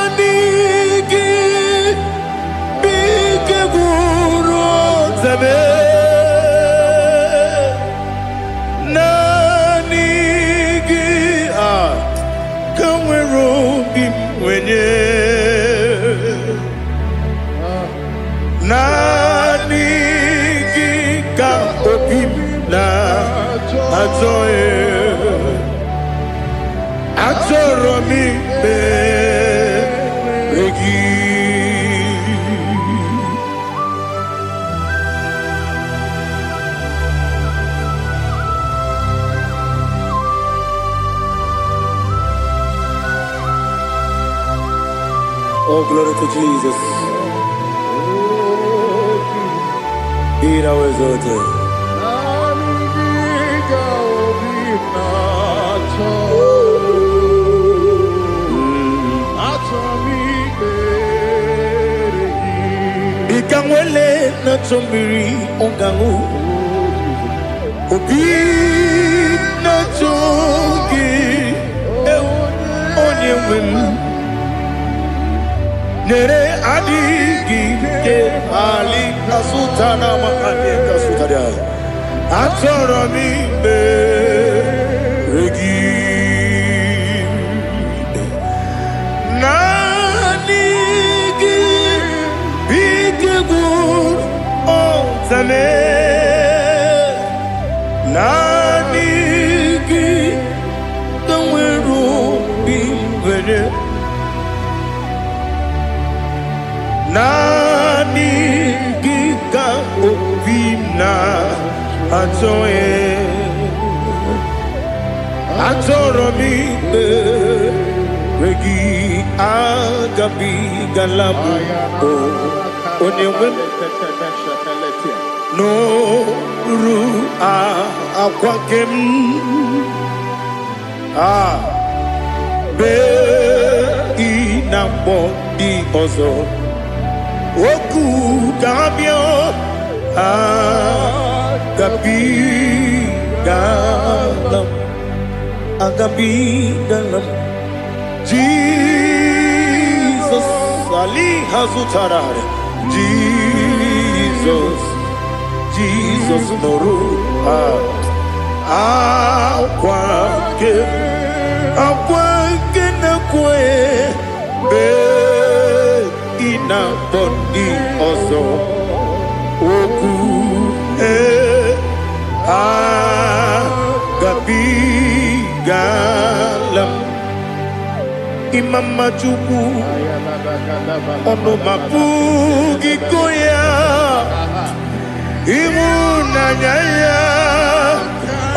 Nanigi bike guru zabe Nanigi kamwero bimwenye Nanigi ka opim na ajoe Atoro mi beregi Oh, glory to Jesus. Be thou exalted. Ikangwele na chombiri ongangu Obi na chogi onye wim Nere adigi ke ali kasutana makane kasutaria Atoro mi beregi Nanigi bike gur ozame Nanigi kamweru bimwene Nanigi ka opina atoe Atoro mi regi agabi galabu Onyewe no ru akwakem be inambo di ozo Oku gabio agabi galam Jesus Ali Hazutarare Jesus Noru Akwake na kwe be ina bondi ozo Oku gabi galam Imama Chukwu Ono mapugi koya Imu nanyaya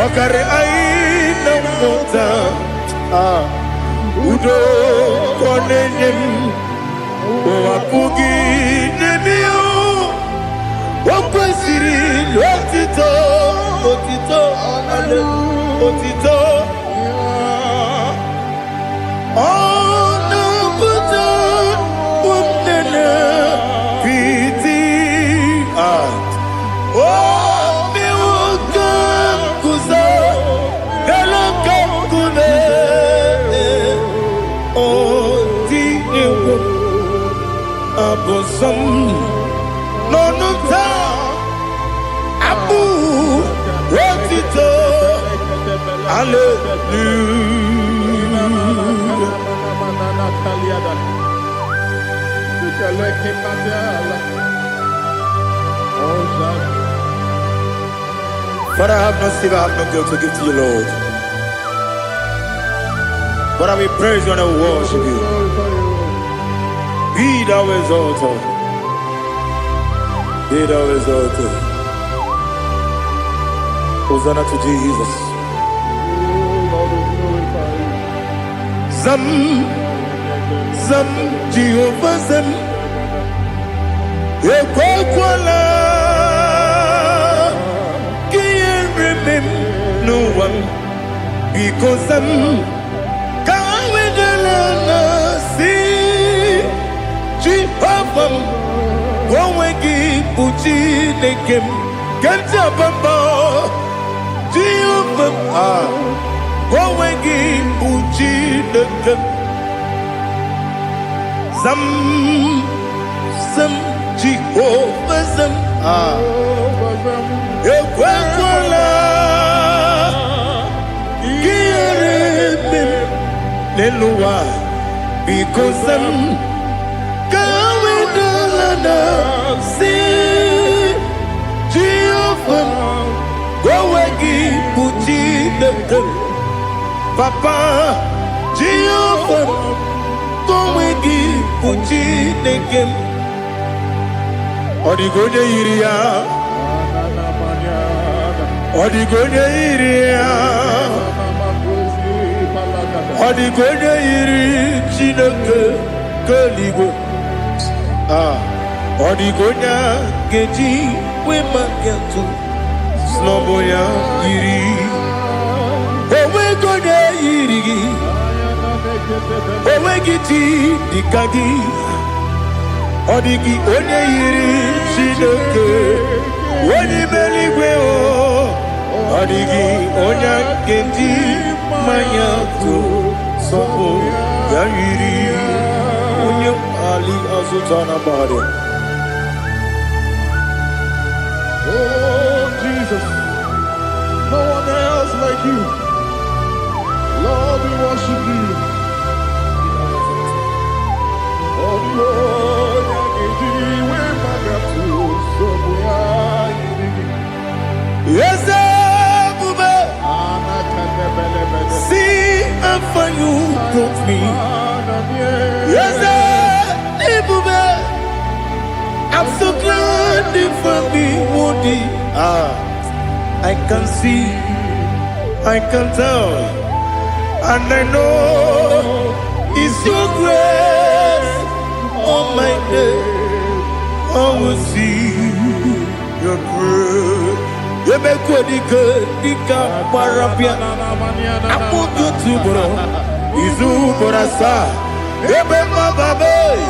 Okare aina mota Udo konenem Wapugi nemio Wakwesiri Otito Otito Otito Ono puto Umnene Piti Oh miwuka Kuza Galoka Kune Oh di ewo Abosam Nonota Abu Otito Hallelujah. Father, I have no silver, I have no gold to give to you, Lord. But we praise you and I worship you. Be thou exalted. Be thou exalted. Hosanna to Jesus. Zam, Zam, Jehovah Zam, Ekwakwala, can't remember no one, because Zam, Kawedalana, see, Jehovah, Wawegi, Puchi, Nekem, Kantabamba, Jehovah, Wawegi, Puchi, Nekem. Zam, Zam, Jehovah Zam, Ekwakwala, Kiyaremim, Neluwa, because Zam, Kawedalana, Si, Jehovah, Gowegi, Puchi, Nekem, Papa, Jehovah, Gowegi, Puchi, Nekem, Odigonya Iria, Odigonya Iria, Odigonya Iri, Chineke, Kaligo, Odigonya Geji, Wemakiatu, Sloboya Iri, Owegonya Iri, Owegiti, Dikagi, Odigi, Onye Iri, Chineke, Onye Meligwe, Odigi, Onya Genji, Mayatu, Sopo, Yairi, Onye Ali Azutana Bade. Oh, Jesus, no one else like you. Lord, we worship you. Oh, Lord, yes, Bube. See how far you brought me. Yes, Bube. I'm so glad you found me, Woody. I can see, I can tell, and I know it's your grace. Oh my day, I will see your grace. You make what you could, you can't parapia. I put you to bro, Izu Borasa. You make my baby,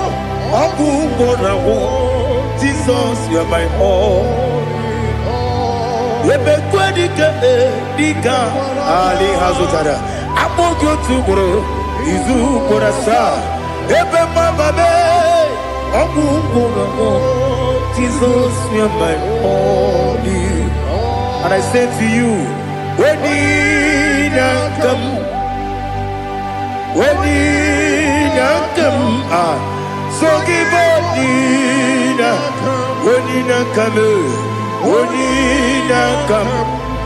Abu Borawo. Jesus, you're my all. You make what you can, Ali Hazutara. I put you to bro, Izu Borasa. You make my baby. Jesus, you're my only. And I say to you, when you come, so give up, when you come,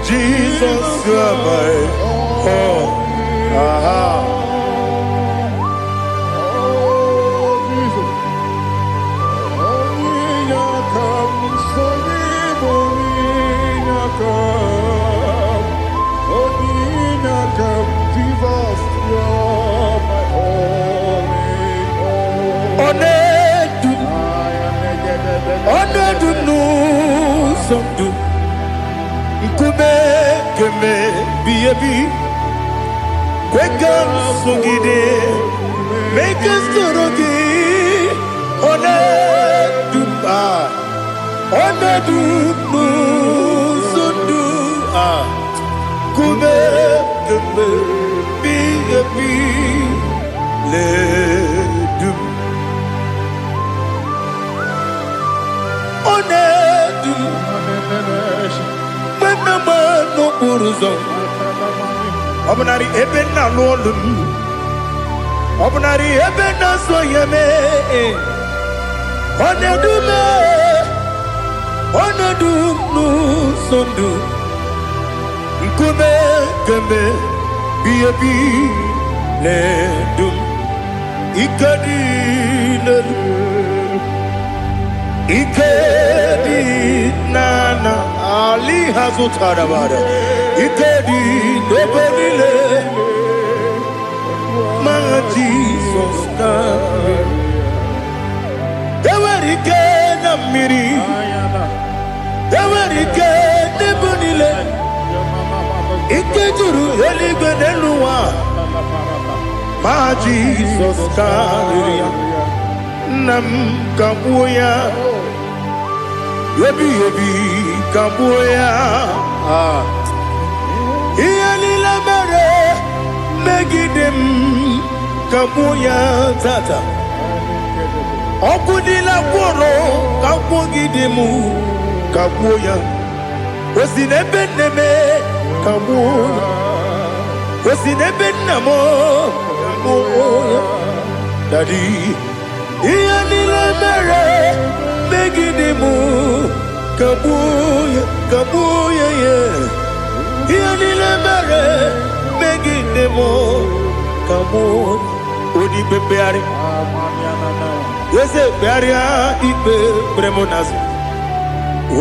Jesus, you're my all. Be. Wake up, Sugide. Make us Turugi. One do Sundu. Kube, be. Let do. One do. When the man no Puruzo. Obnari Ebena Lolum. Obnari Ebena Soyame. One do me. One do no Sundu. Kube, be. Let do. Ikadi nana Ali Hazutarabara Ikadi Nebele Ma Jesus Ewerike Namiri Ewerike Nebunile Ikejuru Eligbeneluwa Ma Jesus Kariya Nam Kabuya Yebi Kabuya Iyalila mere Megidem Kabuya Tata Okudila Kworo Kabugidemu Kabuya Osinebeneme Kabuya Osinebenamo Kabuya Daddy Iyalila mere Megidemu Kabuya yeah. Iyalila mere Megidemu Kabuya Odi bebeari Yese bearia ipe bremonazo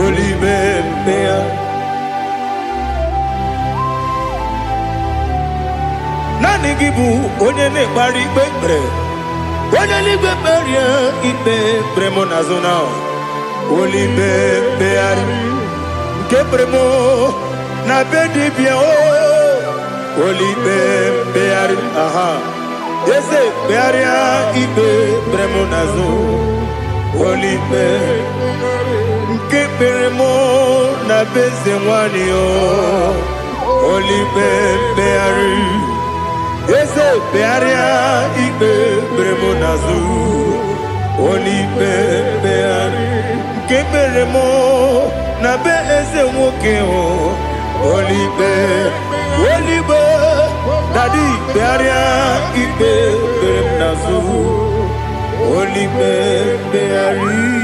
Oli bebea Nani gibu onye ne bari bebre Onye li beberia ipe bremonazo now Oli bebeari Nke bremo na bedi bien Oli bebeari aha Yese bearia ibe bremonazo Olipe Nke beremo na beze mwani o Olipe beari Yese bearia ibe bremonazo Olipe beari Nke beremo na beze mwoke o Olipe Daddy, bearia ibe beremnazu, oli beari.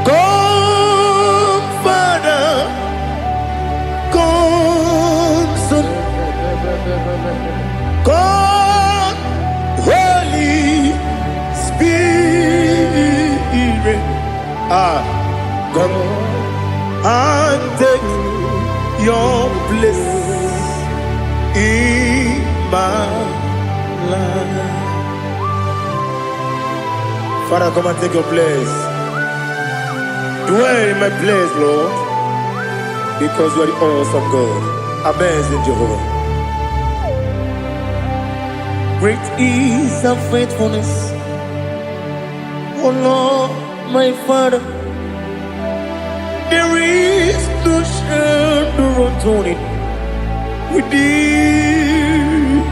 Come, Father, come, Son, come. Come and take your place in my life. Father, come and take your place. Dwell in my place, Lord, because you are the awesome God. Amazing Jehovah. Great is our faithfulness, oh Lord, my Father. There is no shadow on it within.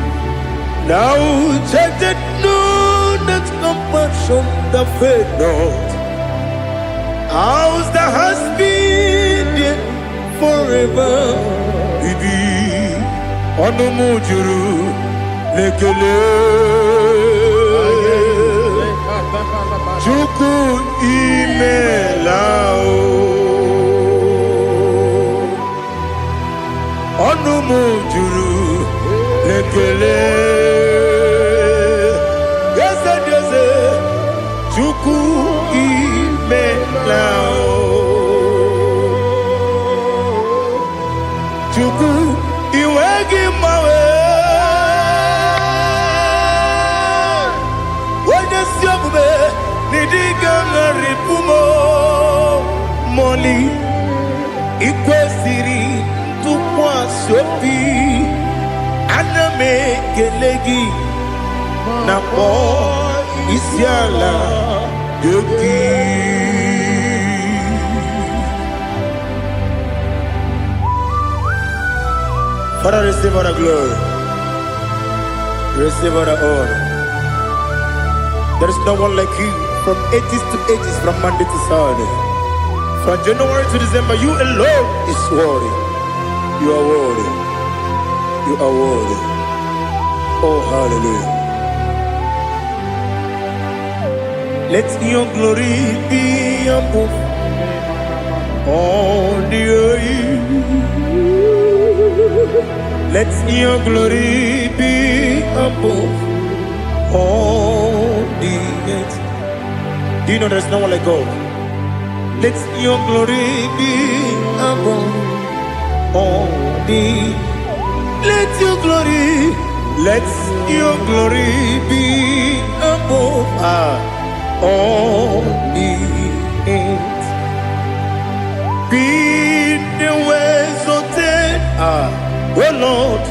Now check that no, that compassion that fade not. Ours that has been there forever. Bibi, ono mujuru lekele. Chuku imelao. Onu mujuru lekele Yese Chuku imelao Chuku iwegi mawe me kelegi na po isiala yogi. Father, receive all the glory. Receive all the honor. There is no one like you from ages to ages, from Monday to Sunday. From January to December, you alone is worthy. You are worthy. You are worthy. Oh, hallelujah. Let your glory be above all the earth. Let your glory be above all the earth. Do you know there's no one like God? Let your glory be above all the. Let your glory be above all the earth. Be the ways of death, oh Lord,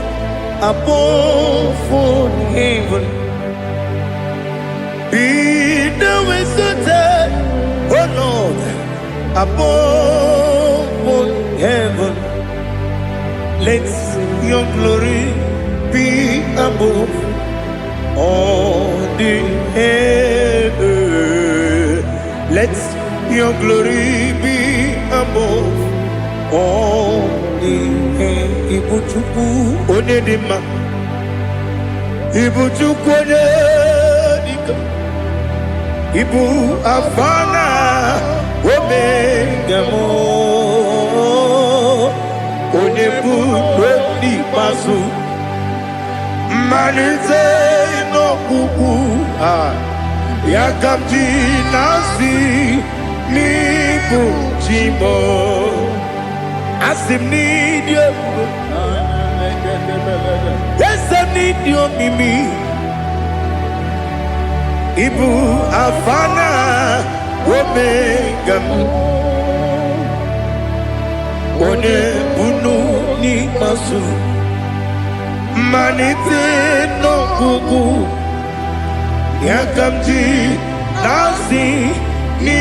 above all heaven. Be the ways of death, oh Lord, above all heaven. Let your glory be above all the earth. Let your glory be above all the earth. Ibuchuku onedima, Ibuchuku onedika, Ibu afana omega mo. Onebu rodi pasu manize no kuku yakamji nasi niku chimo asim nidio asim nidio mimi ibu afana omega one bunu ni masu manite no kuku yakamji nasi ni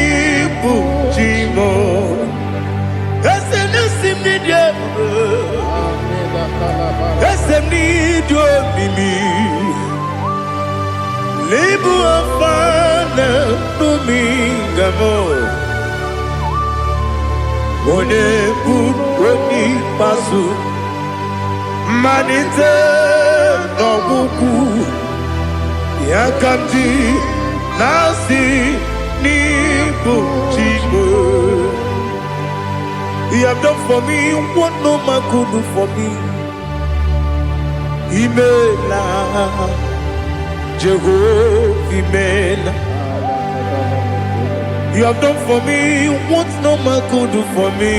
bujimo esenesim ni die esem ni dio mimi lebu afana dumingamo one buni pasu manite no buku yakamji nasi ni bujimo. You have done for me what no man could do for me. Imela Jehovah Imela. You have done for me what no man could do for me.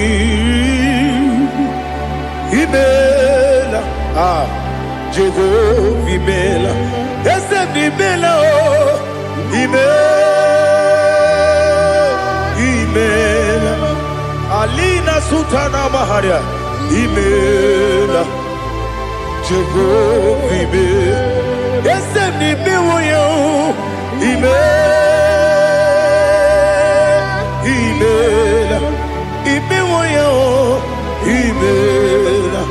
Imela, Jehovah Imela. Yes, Imela, Imela, Alina Sutana Maharia. Imela, Jehovah Imela. Yes, Imela, Imela, Imela, Imela,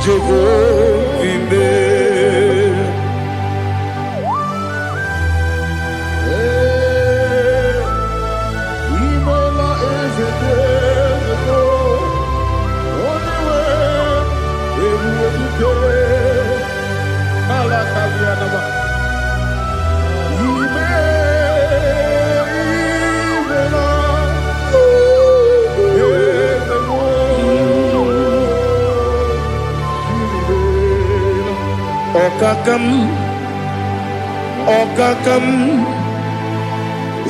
Jehovah Imela. Imela is a desert, only way we will go. Alakavianaba. Okakam,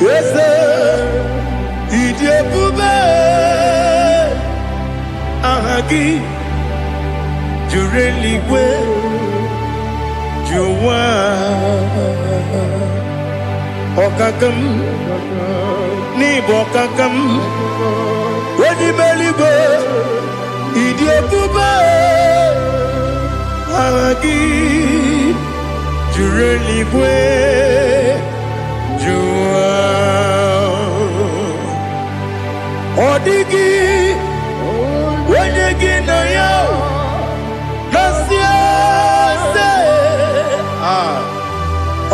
yes, Idiabube, Ahagi, you really will, you want. Okakam, Nibokakam, when you belly go, Idiabube, Agagi Jureligwe Jua Odigi Wenyegi na yo Nasia se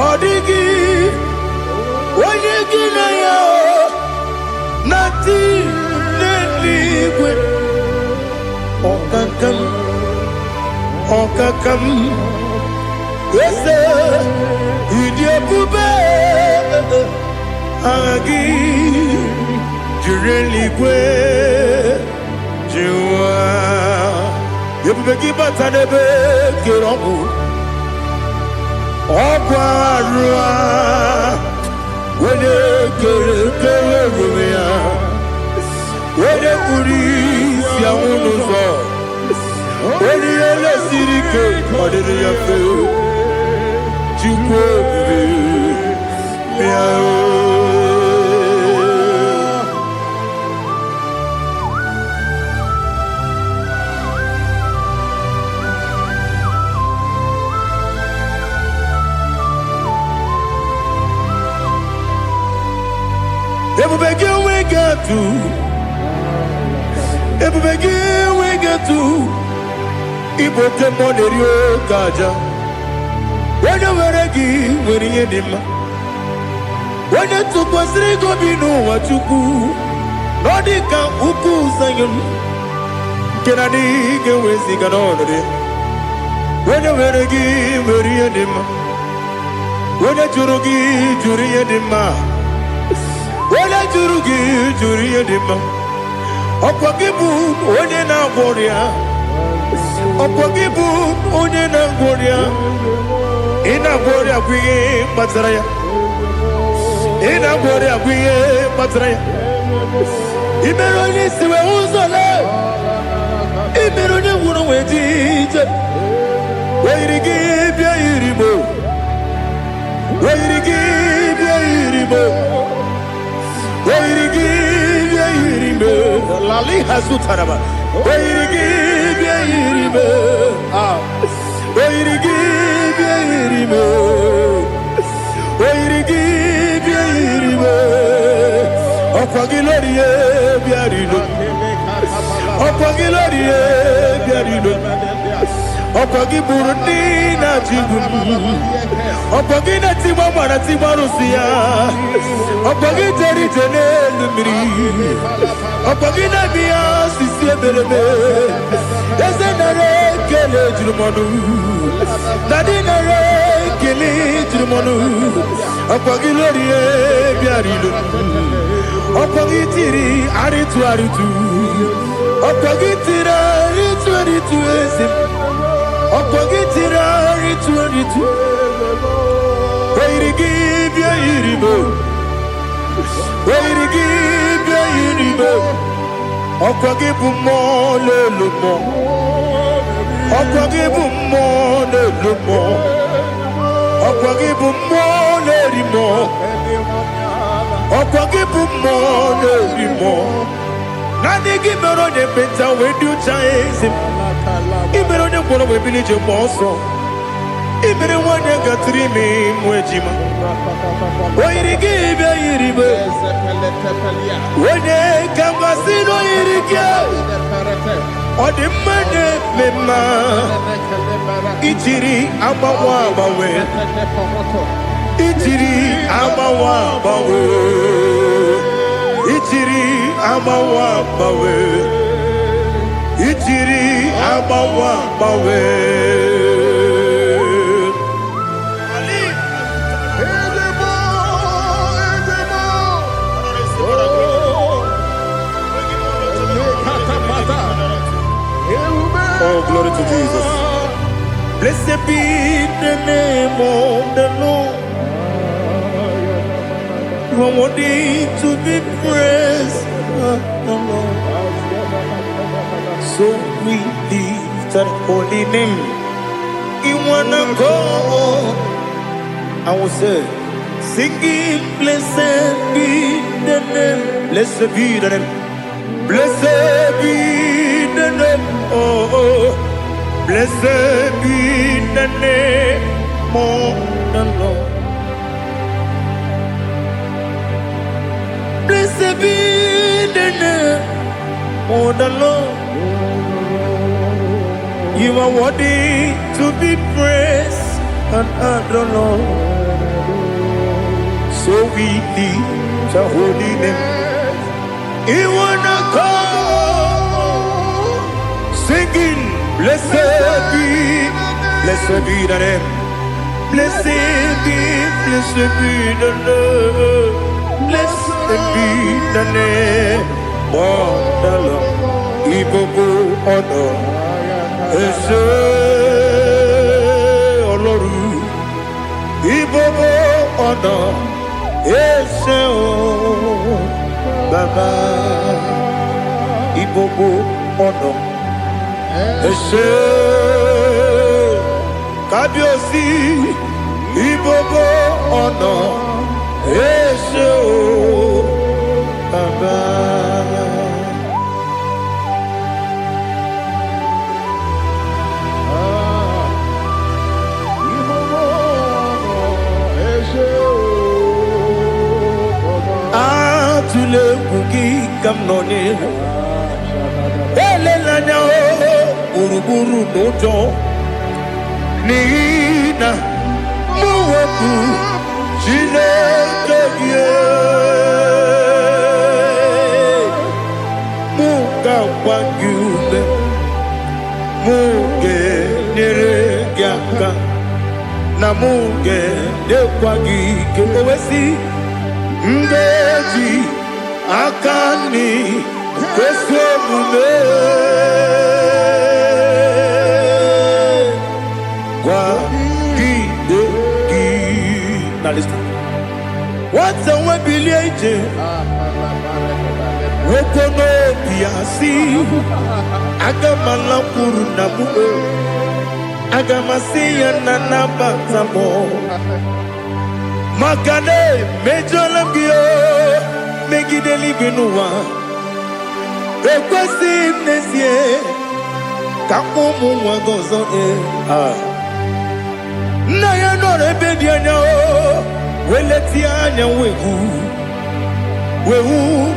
Odigi Wenyegi na yo Nati Neligwe Okakam Ese Idiopube Agi Jureligwe Jua Yebeki Batanebe Kiromu Okwarua Wene Kere Rumia Wene Kuri Siamunuzo Wene Yele Sirike Odene Yafe Chukwe Miao Ebubege we get to Ebubege we get to Ibote monerio kaja Wene weregi wene yedima Wene tukwa srigo binu wachuku Nodika uku zanyon Kenadi gewezi kanonode Wene weregi wene yedima Wene jurugi juri yedima Wala juri yedima Okwagibu onye na gworia Okwagibu onye na gworia Ina gworia kwiye matraya Ina gworia kwiye matraya Imero ni siwe uzole Imero ni wuro wejije Wairigi bia iribo Wairigi bia iribo Wairigi bia iribo Lali hasutaraba Wairigi bia iribo Wairigi bia iribo Wairigi bia iribo Okwagiloriye bia iribo Okwagiloriye bia iribo Okwagiburundi na jibun Okwagina tiwa mwana tiwa rusia Okwagiteri tene lumiri Okwagina biya sisi ebelebe Eze nare kele jirumonu Nadi nare kele jirumonu Okwagiloriye biarilu Okwagitiri aritu aritu Okwagitiri aritu esim Okogitira ritu Wairigi bia iribo Wairigi bia iribo Okogibu mo lelumo Okogibu mo lelumo Okogibu mo lerimo Okogibu mo lerimo Nani gimero ne penta wedu chaizim Ibero ne kono we bilije monso Ibere wane gatrimi mwejima Wairigi bia iribe Wene kamgasino irige Odimane mema Ichiri amawa bawe Ichiri amawa bawe Ichiri amawa bawe Ichiri amawa bawe Oh, glory to Jesus. Blessed be the name of the Lord. You are worthy to be praised, Lord. So we lift that holy name. You wanna go? I will say, singing, blessed be the name. Blessed be the name. Blessed be the name. Oh, blessed be the name of the Lord. Blessed be the name of the Lord. You are worthy to be praised and adored, Lord. So we lift your holy name. You wanna come singing, blessed be the name. Blessed be the Lord. Blessed be the name of the Lord. IGBO honor. Ese Oloru. IGBO honor. Ese o Baba. IGBO honor. Ese Kabiosi. IGBO honor. Ese o Baba. Atule kuki kamnoni. Ele lanya o uruburu nojo. Nina muweku chile kebie. Muga wangune. Muge neregiaka. Na muge dekwagi kewesi. Ngeji akani kwesemume kwa kideki. Now listen. What's a webileje? Wokono biasi. Agamala kuru namu. Agamasiya nanabatamo. Makane mejolambio megideli benua ekwesi nesie kakomu mwagozo na ya no rebedi anya o weleti anya wehu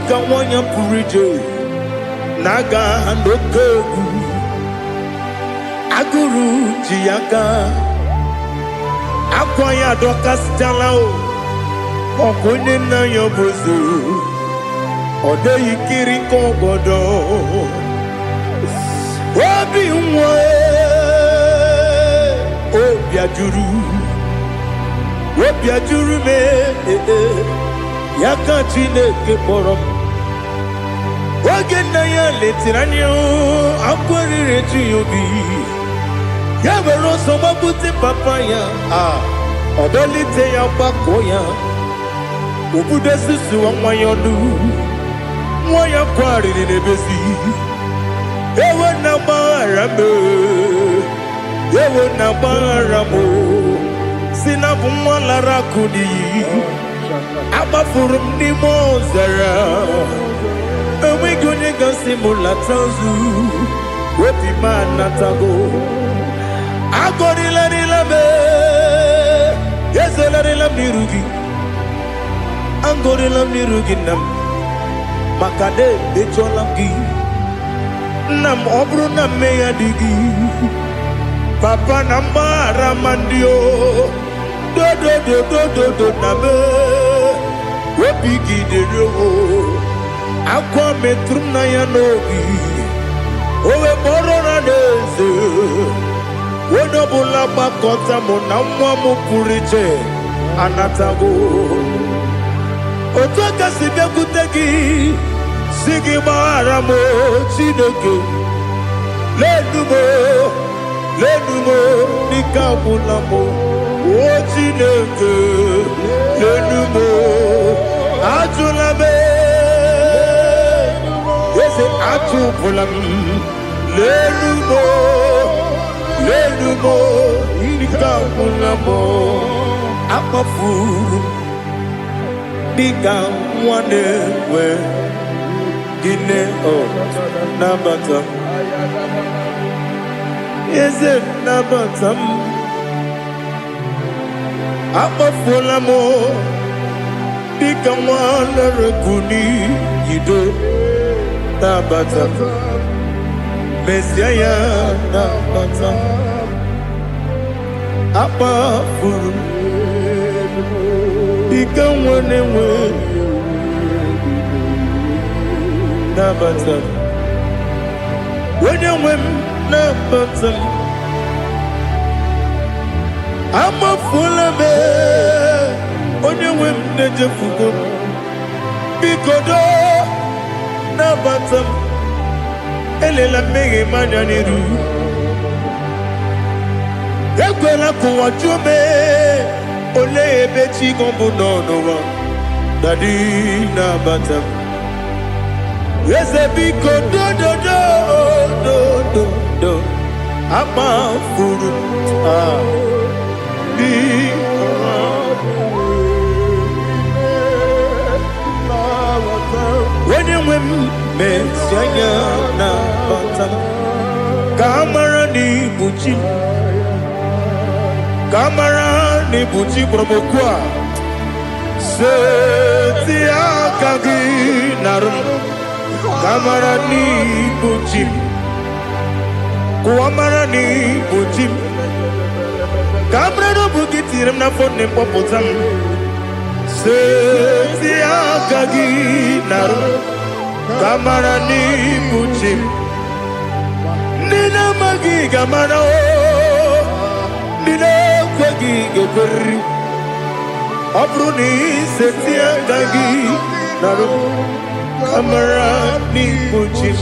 ka wonya purije naga ndokegu aguru jiaka akwaya dokas jalao okunye na yobozo ode ikiri kogodo obi nwa obi ajuru me yaka Chineke kpọrọ m oge na ya letiri anya akwarire ji obi ya were ọsọ gbapute papa ya ọdọlite ya gbakọ ya obodo susu nwa ya ọnụ nwa ya kwariri n'ebezi ewe na gbaghara m si na bụ nwa lara akụ n'iyi agbafuru m n'ime ọzara enweghị onye gasị m lata nzu obi m anatago agọrịlarịla m ezelarịla m n'iru gị agọrịla m n'iru gị nna m maka na emechọla m gị nna m ọ bụrụ na mmehie adịghị papa na mgbaghara ma ndị o dodododododo na me obi gị dere o akwa metụrụ m na ya n'obi o wee kpọrọ na n'eze onye ọbụla gbakọta mụ na nwa m pụrụ iche anatago otu aka si bịakwute gị si gị gbaghara m Chineke lenumo dịka agwụla m o Chineke lenumo ajụla m eze atụpụla m lenumo dịka agwụla m akpafuru dịka nwa na-enwe gịnị nabata eze nabata m Akpafuola mo dịka nwa na-erekuni yido na-abata mesia ya na-abata akpafuru dịka nwa na-enwe na-abata onye nwe m na-abata akpafuola m onye nwe m na-ejefugo m biko do na-abata m elela mmehie m anya n'iru ekwela ka ụwa jụọ m olee ebe chi gị bụ nọ n'ụwa dadi na-abata m eze biko do akpafuru onye nwe m mesi anya na-abata ka a mara na ibu chi ka a mara na ibu chi gwara m okwu a seti aka gị narụ m ka a mara na ibu chi m kụwa mara na ibu chi m ka a mara na ọ bụ gị tinyere m n'afọ na mkpọpụta m seti aka gị narụ ka a mara na ibu chi m ndị na-amaghị ga-amara ndị na-ekweghị ga-ekweriri ọ bụrụ na iseti aka gị narụ ka a mara na ibu chi m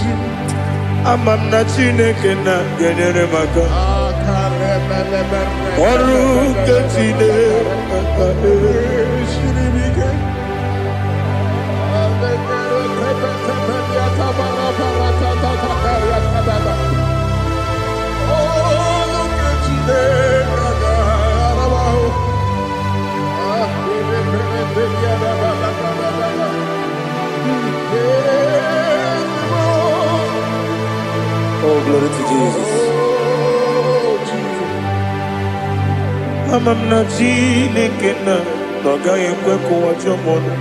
ama m na Chineke na-enyere m aka ọrụ nke Chineke Oh, glory to Jesus. Ama m na Chineke na ọ gaghị ekwe ka ụwa jụọ m ọnụ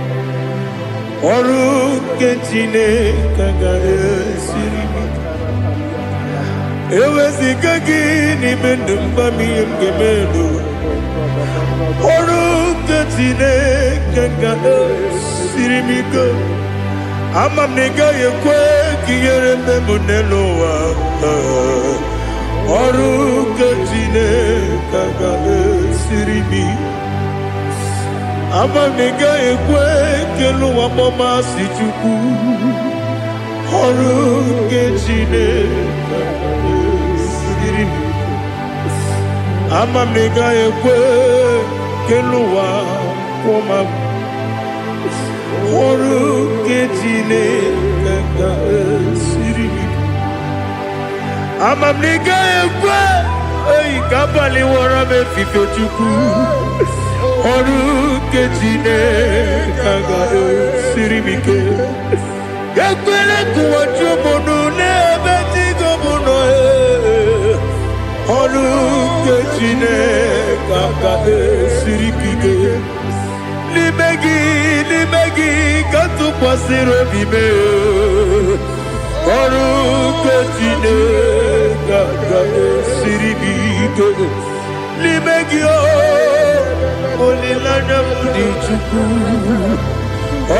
ọrụ nke Chineke ga-esiri m eweziga gị n'ime ndụ mgbam ihe m ga-eme n'ụwa ọrụ nke Chineke ga-esiri m ike ama m na ị gaghị ekwe ka ihere eme m n'elu ụwa ọrụ nke Chineke ga-esiri m ama m na ị gaghị ekwe ka elu ụwa gbamasị Chukwu ọrụ nke Chineke ga-esiri m ama m na ị gaghị ekwe ka elu ụwa kwụma m ọrụ nke Chineke ga-esiri m ama m na ị gaghị ekwe ka abalị wara m efife Chukwu ọrụ nke Chineke ga-esiri m ike ekwela ka ụwa jụọ m ọnụ n'ebe chi gị bụ nọ ọrụ nke Chineke ga-esiri m ike n'ime gị ka tụkwasịrị obi m ọrụ nke Chineke ga-esiri m ike n'ime gị olileanya m dị Chukwu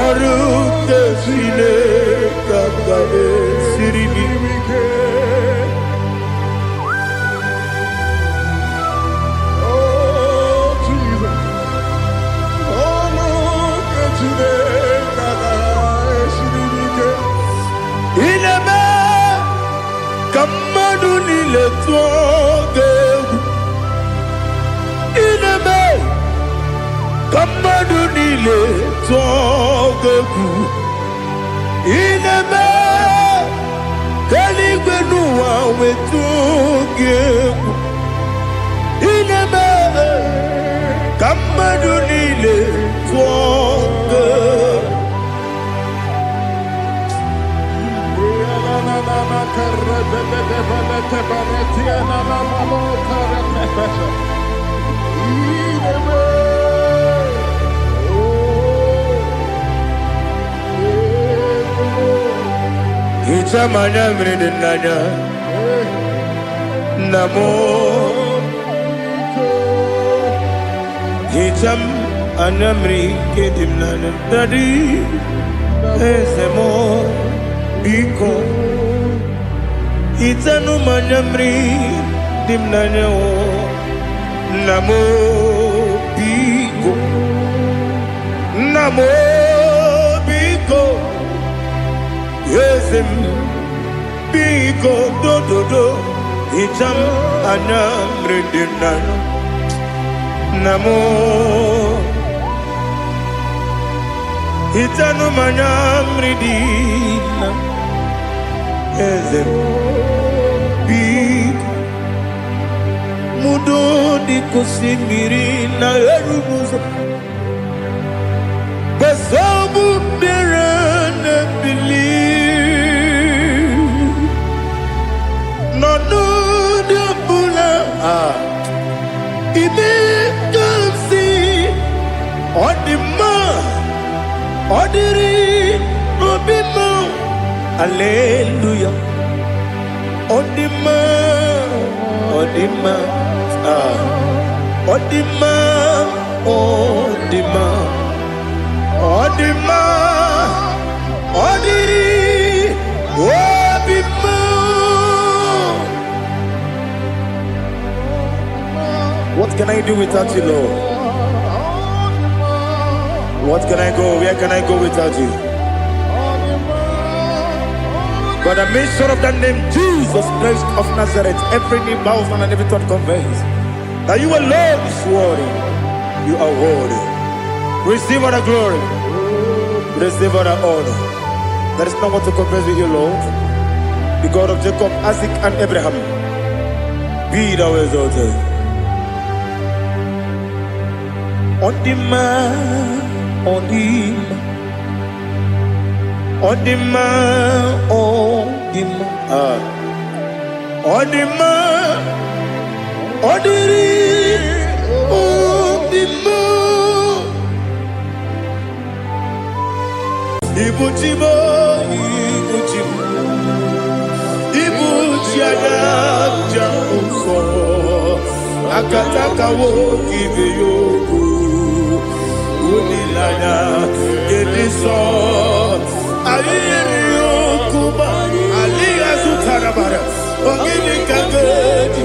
ọrụ nke Chineke ga-esiri m ike ka mmadụ niile tụọ gị egwu ị na-eme ka mmadụ niile tụọ gị egwu ị na-eme ka eluigwe n'ụwa wee tụọ gị egwu ị na-eme ka mmadụ niile tụọ gị egwu Ine Hitam anyamri dinanya Namo Hitam anyamri kedimnanya Dadi Ezemo Biko Hitanu manyamri dimnanya Namo Biko Namo Biko Yesem Biko do do do Hitam anyamri dimnanya Namo Hitanu manyamri dimnanya Yesem Biko Mudo di kusimiri na erumuzo Basabu berana believe No de bula Ime kamsi Odima Odiri Obima Alleluia Odima Odima Odima Odima Odima Odiri Obima. What can I do without you, Lord? What can I go? Where can I go without you? But the mention of that name, Jesus Christ of Nazareth, every knee bows down and every tongue confesses that you alone is worthy. You are worthy. Receive all the glory. Receive all the honor. There is no one to confess with you, Lord. The God of Jacob, Isaac, and Abraham. Be thou exalted. On the man, on the man. Odima, Odima, Odima, Odiri, Odima. Ibujibo, Ibujibo, Ibujiada, Jamuso, Akataka wo kiveyoku, Unilaya, Gediso. Aliyokuba aliyazutarabara ogini kagedi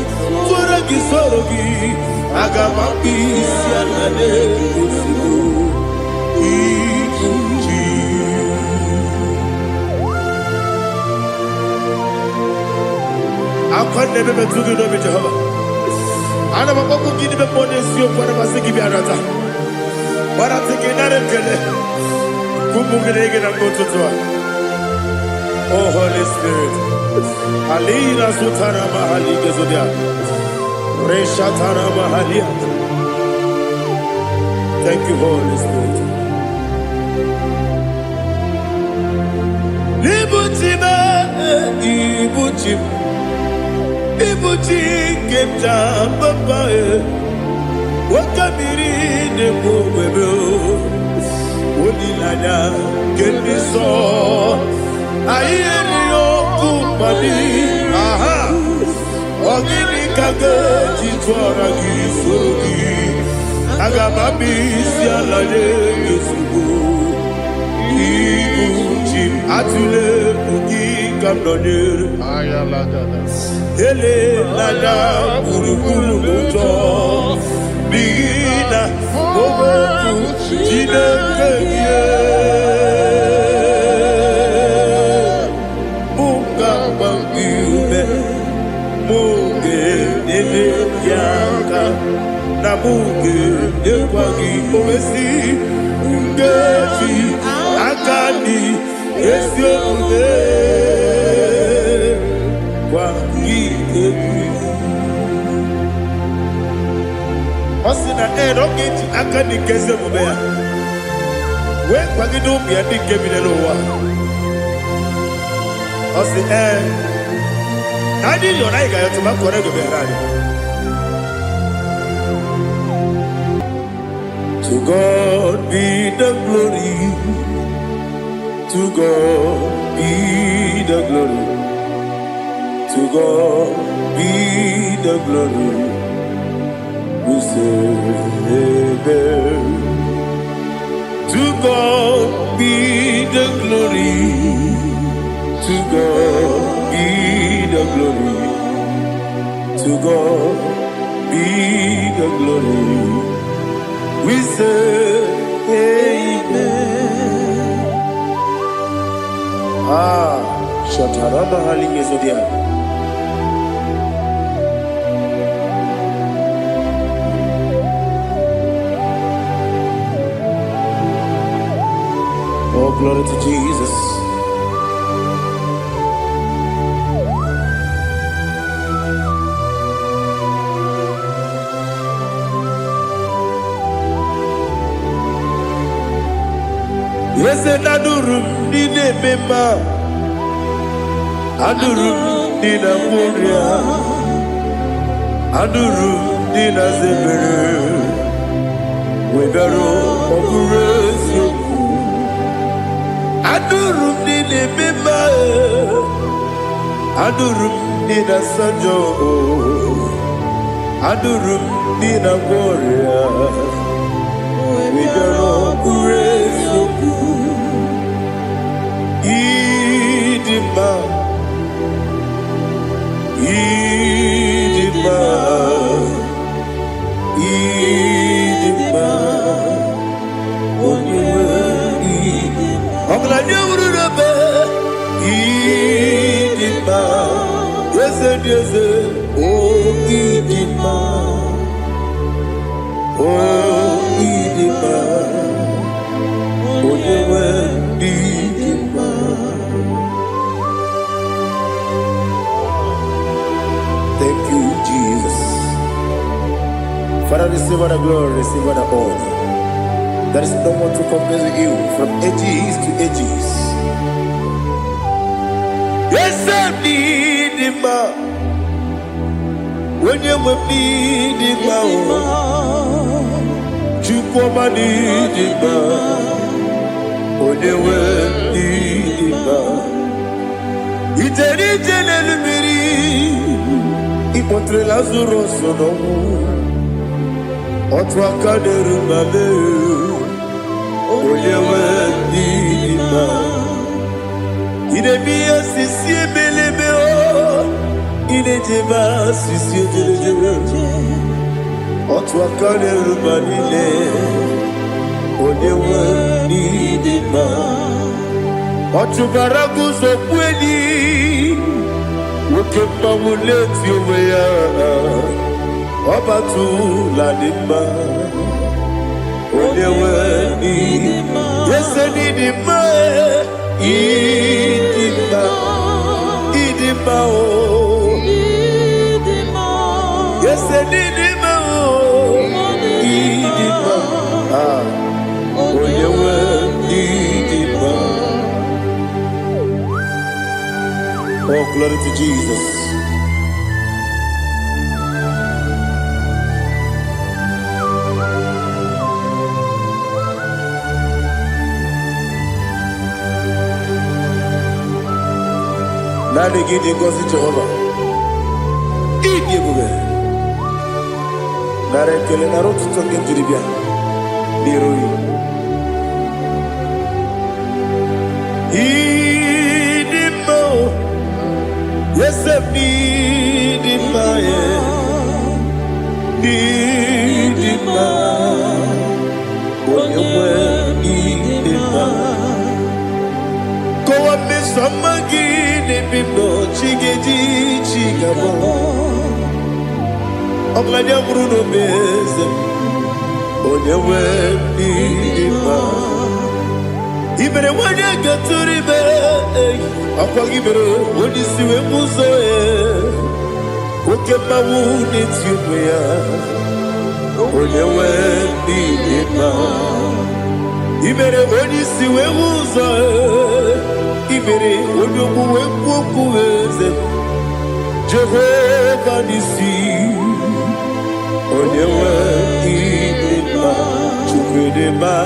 furagi sorogi agamapisi alane kusugu ikuji akwande bebe tugi no be Jehovah ana bako gidi be ponesio kwa basiki bi arata bara tekenare kele Oh Holy Spirit, Alina Sutara Mahali Gezodia, Reshatara Mahalia. Thank you, Holy Spirit. Ibutima, Ibutim, Ibutim, Kepta, Papa, Wakamiri, the Bobebo. Onilanya Kendiso Ayeri Okupali Aha Ogini Kage Chitwara Gisogi Agamabi Sialade Yusugu Ibuchi Atule Ugi Kamdonir Ayalagada Ele Lada Urukuru Muto Bigina Ogoku Chineke Muka Bangiume Muge Nene Yaka Namuge Yekwagi Omesi Ngeji Akani Esione Kwagi Ebi Osina Rocket Akani Kese Mubea. When Pagido be a big cabin lower. Osina I did your eye to my correct To God be the glory. To God be the glory. To God be the glory. We say amen. To God be the glory. To God be the glory. To God be the glory. We say amen. Shatarama Halingezodia. Oh, glory to Jesus. Yes, and Adurum Nina Mema Adurum Nina Muria Adurum Nina Zebere Webero Operation Adurum Nina Mema Adurum Nina Sanjo Adurum Nina Muria Webero Operation Idima, Idima, Idima, Idima, Idima, yes, yes, oh, Idima, oh, Idima, oh, Idima. Thank you, Jesus. Father, receive all the glory, receive all the honor. There is no one to compare with you from ages to ages. Yes, I need him. When you need him, you come and need him. When you need him, it's a little Ipotre Lazaro sonomu Otwa kaderu mame Oyewe nima Idemiya sisi belebe o Idejeba sisi jelejebe Otwa kaderu manile Oyewe nima Otubaragu zokweni Ukemba muleti uweya Obatu ladima Onewe nidima Yese nidima Idima Idima o Yese nidima o Idima Onewe nidima Oh, glory to Jesus. Now they give the gospel to Jehovah. Eat the bube. Now they kill an arrow to talk into the beer. Yes, I need him, need him, when you need him. Go up, Miss Samagin, if you know, Chiggy, Chigabo. I'm like a Bruno Bez, when you need him. Even when you get to the bed, I'll give it when you see a muso. What can my wound it you wear? When you need him. Even when you see a muso, even when you walk away, Jehovah Nissi. When you need him, Chukudema.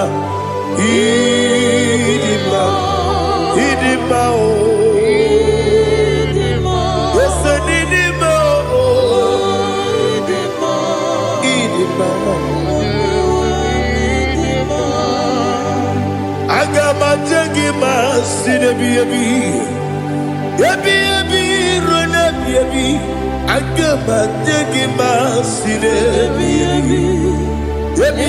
Idima, oh. Agama jegi masine biyebi, yebi rona biyebi. Agama jegi masine biyebi, yebi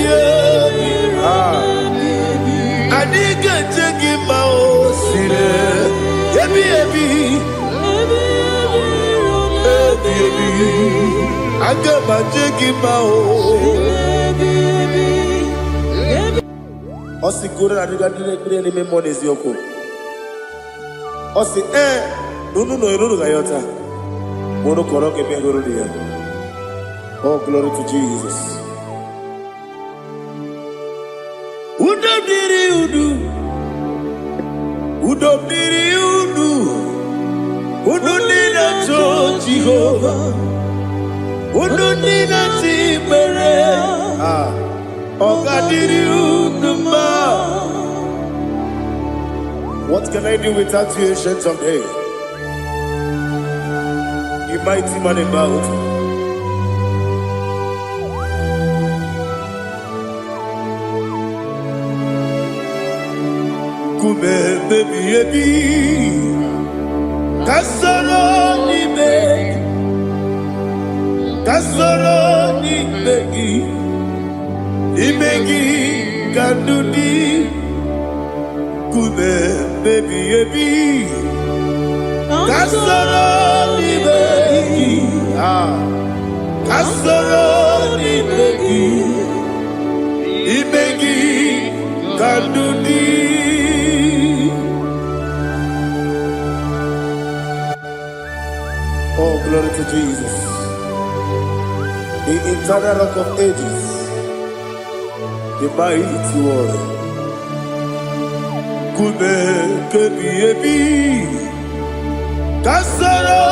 adiga jegi masine yebi agama jegi mao. Osi kura adiga dire ni memories yoko. Osi nunu no iruru gayota. Mono koroke mengoro dia. Oh, glory to Jesus. Udo diri udu nina to Jehovah, udu nina timere. Oga diri udu ma. What can I do without you, ancient of days? You mighty man in battle. Baby, Kasoro ni begi, kandudi, kube baby, Kasoro ni begi, kandudi. Oh, glory to Jesus, the eternal rock of ages, the mighty one. Kube kebi, kasoro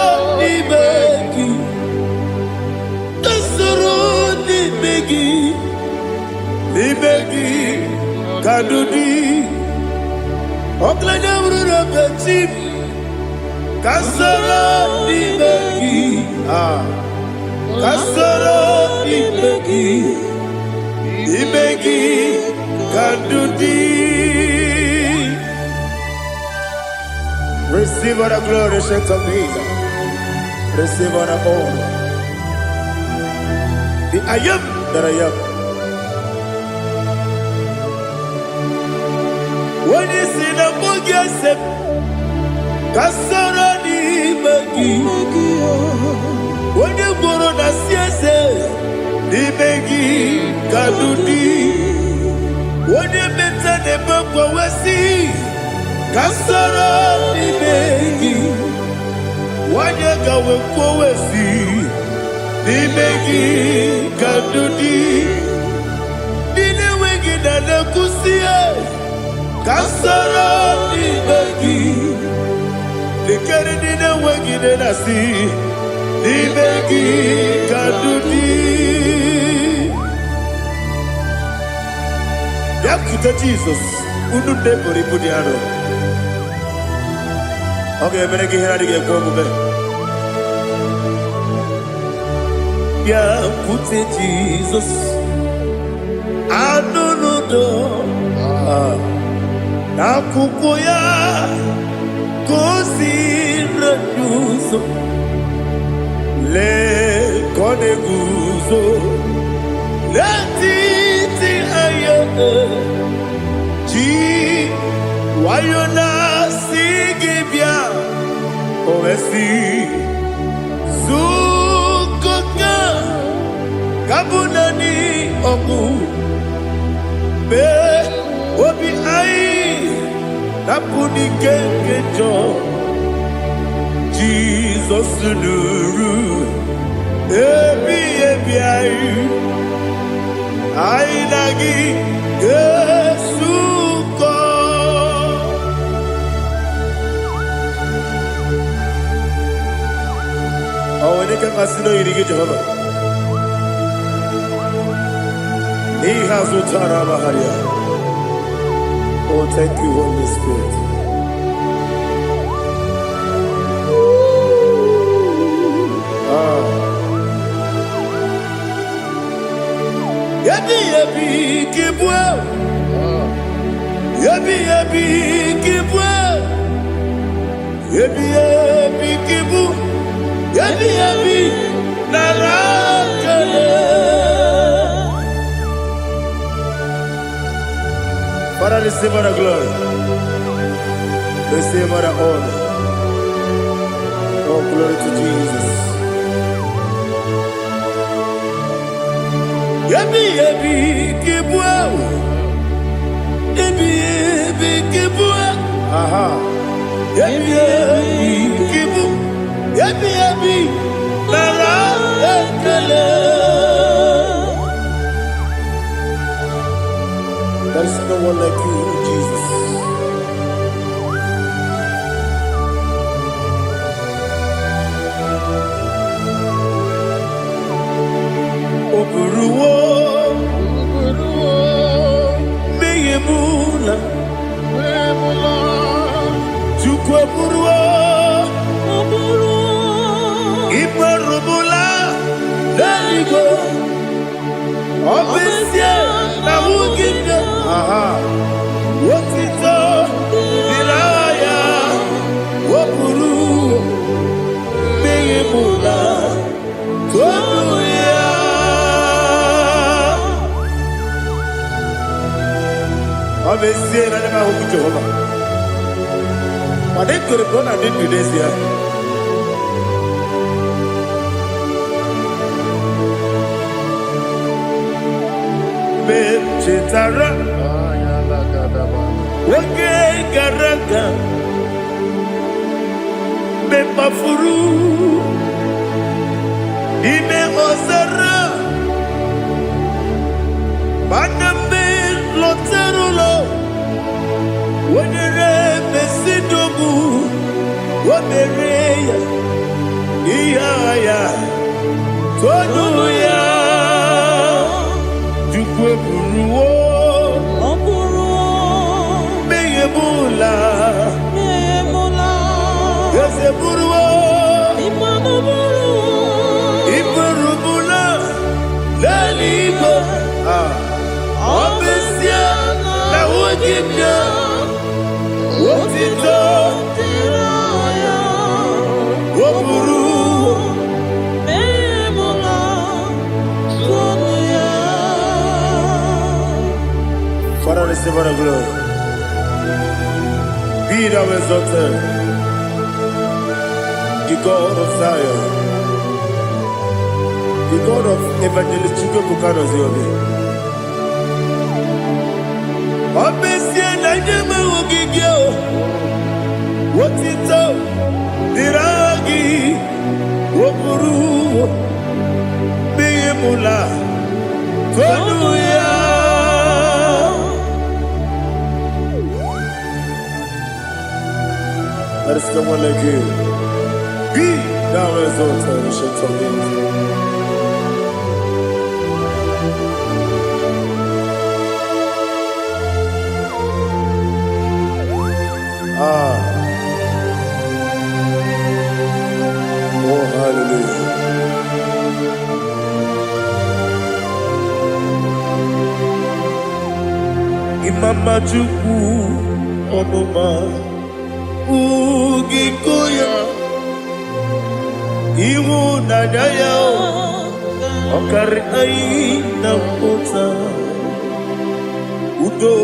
ni begi, kadudi, oklanya brura bechim. Kasoro ni begi, kandudi. Receive all the glory, shake of Jesus. Receive all the honor. The I am that I am. When you see the book, yourself. Kasoro ni begi, wode goro na siese ni begi kadudi, wode meta ne bako wesi. Kasoro ni begi, wode gawe ko wesi ni begi kadudi, dine wengi na nekusie. Kasoro ni begi. Likere dina wengi dena si Libegi kadudi. Yakuta Jesus Ununde pori pudiano. Okay, menegi hiradi ge kwa mube. Yakute Jesus Anunudo Nakukoya Kosira Yuso Le Kone Guzo Le Titi Ayane Ji Wayona Sigibia Oesi Zukoka Kabunani Oku Be Obi Ai Napuni Kenkejo Jesus Nuru Ebi ai Ainagi Yesuko Oh, nika kasino irige Jehovah He has utara baharia. Oh, thank you, Holy Spirit. Yabi yabi kibwa. Yabi yabi kibwa. Yabi yabi kibu. Yabi yabi narakale. Father, receive all the glory. Receive all the honor. Oh, glory to Jesus. Yabi yabi kibwa. Yabi yabi kibwa. Aha. Yabi yabi kibu. Yabi yabi narakale. There is no one like you, Jesus. Oburuwo, meyemula, chukwu oburuwo, imarubula, leligo, obesie na wugide. Aha, wotito, diraya, oburuwo, meyemula, tonuya. Obesie na nema huku Jehova. Madekere brona dindu desia. Chetara, wake garanga, me mafuru, ime ozara, banambe loterulo, wenere mesidogu, wamereya, iyaya, tonuya. Buruwo, meyemula, yese buruwo, iburubula, leligo, obesia na wogibya, wotito, woburuwo. Father, receive all the glory. Be thou exalted, the God of Zion, the God of Evangelist Chukwu Bukanos Yobi. Obesie na nyeme ogigio, wotito, diragi, woburu, meyemula, tonuya. There is no one like you. Be thou exalted, ancient of days. Oh, hallelujah. Imama Chukwu Omoma Ugikoya Iwu Nadaya Okari Aina Mota Udo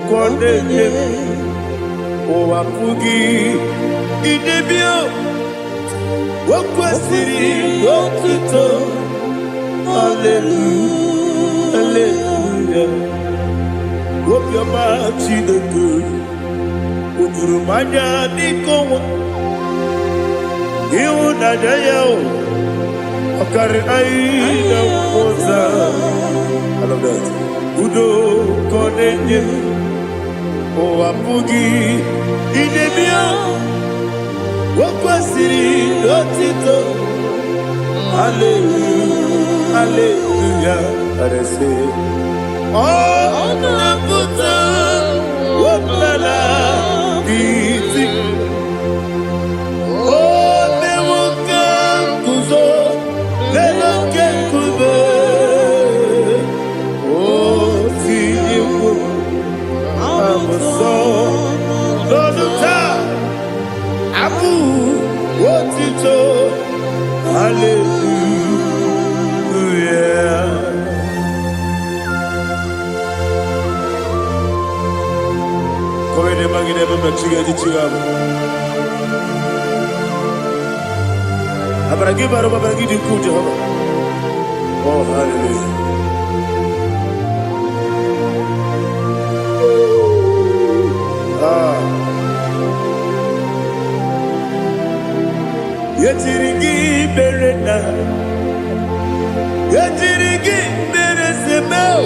Kondeye Owapugi Idebio Wakwasiri Wakito Hallelujah Hallelujah Hope your mouth see the good Udurumanya Nikowa Iwu Nadaya Okari Aina Mota I love that Udo Kondeye Owapugi Idebio Wakwasiri Wakito Hallelujah Hallelujah I say Oh, Nabuta, Waplala, Biti. Oh, Newoka, Kuzo, Newoka, Kube. Oh, hallelujah. Yetirigi berena, yetirigi beresebel,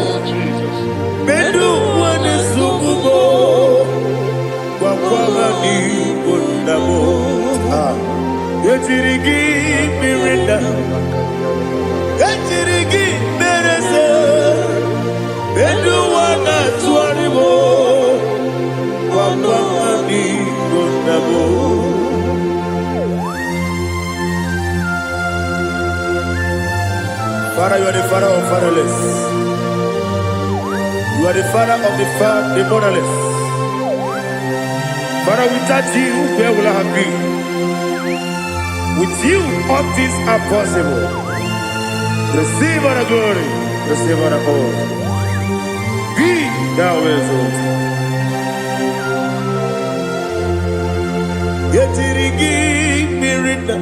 bedu wane sububo, wakwamani bundabo. Yetirigi berena, yetirigi berese, bedu wane tuaribo, wakwamani bundabo. Father, you are the father of fatherless. You are the father of the motherless. Father, without you, where will I have been? With you, all things are possible. Receive all the glory. Receive all the honor. Be thou exalted. Yetirigi mirina.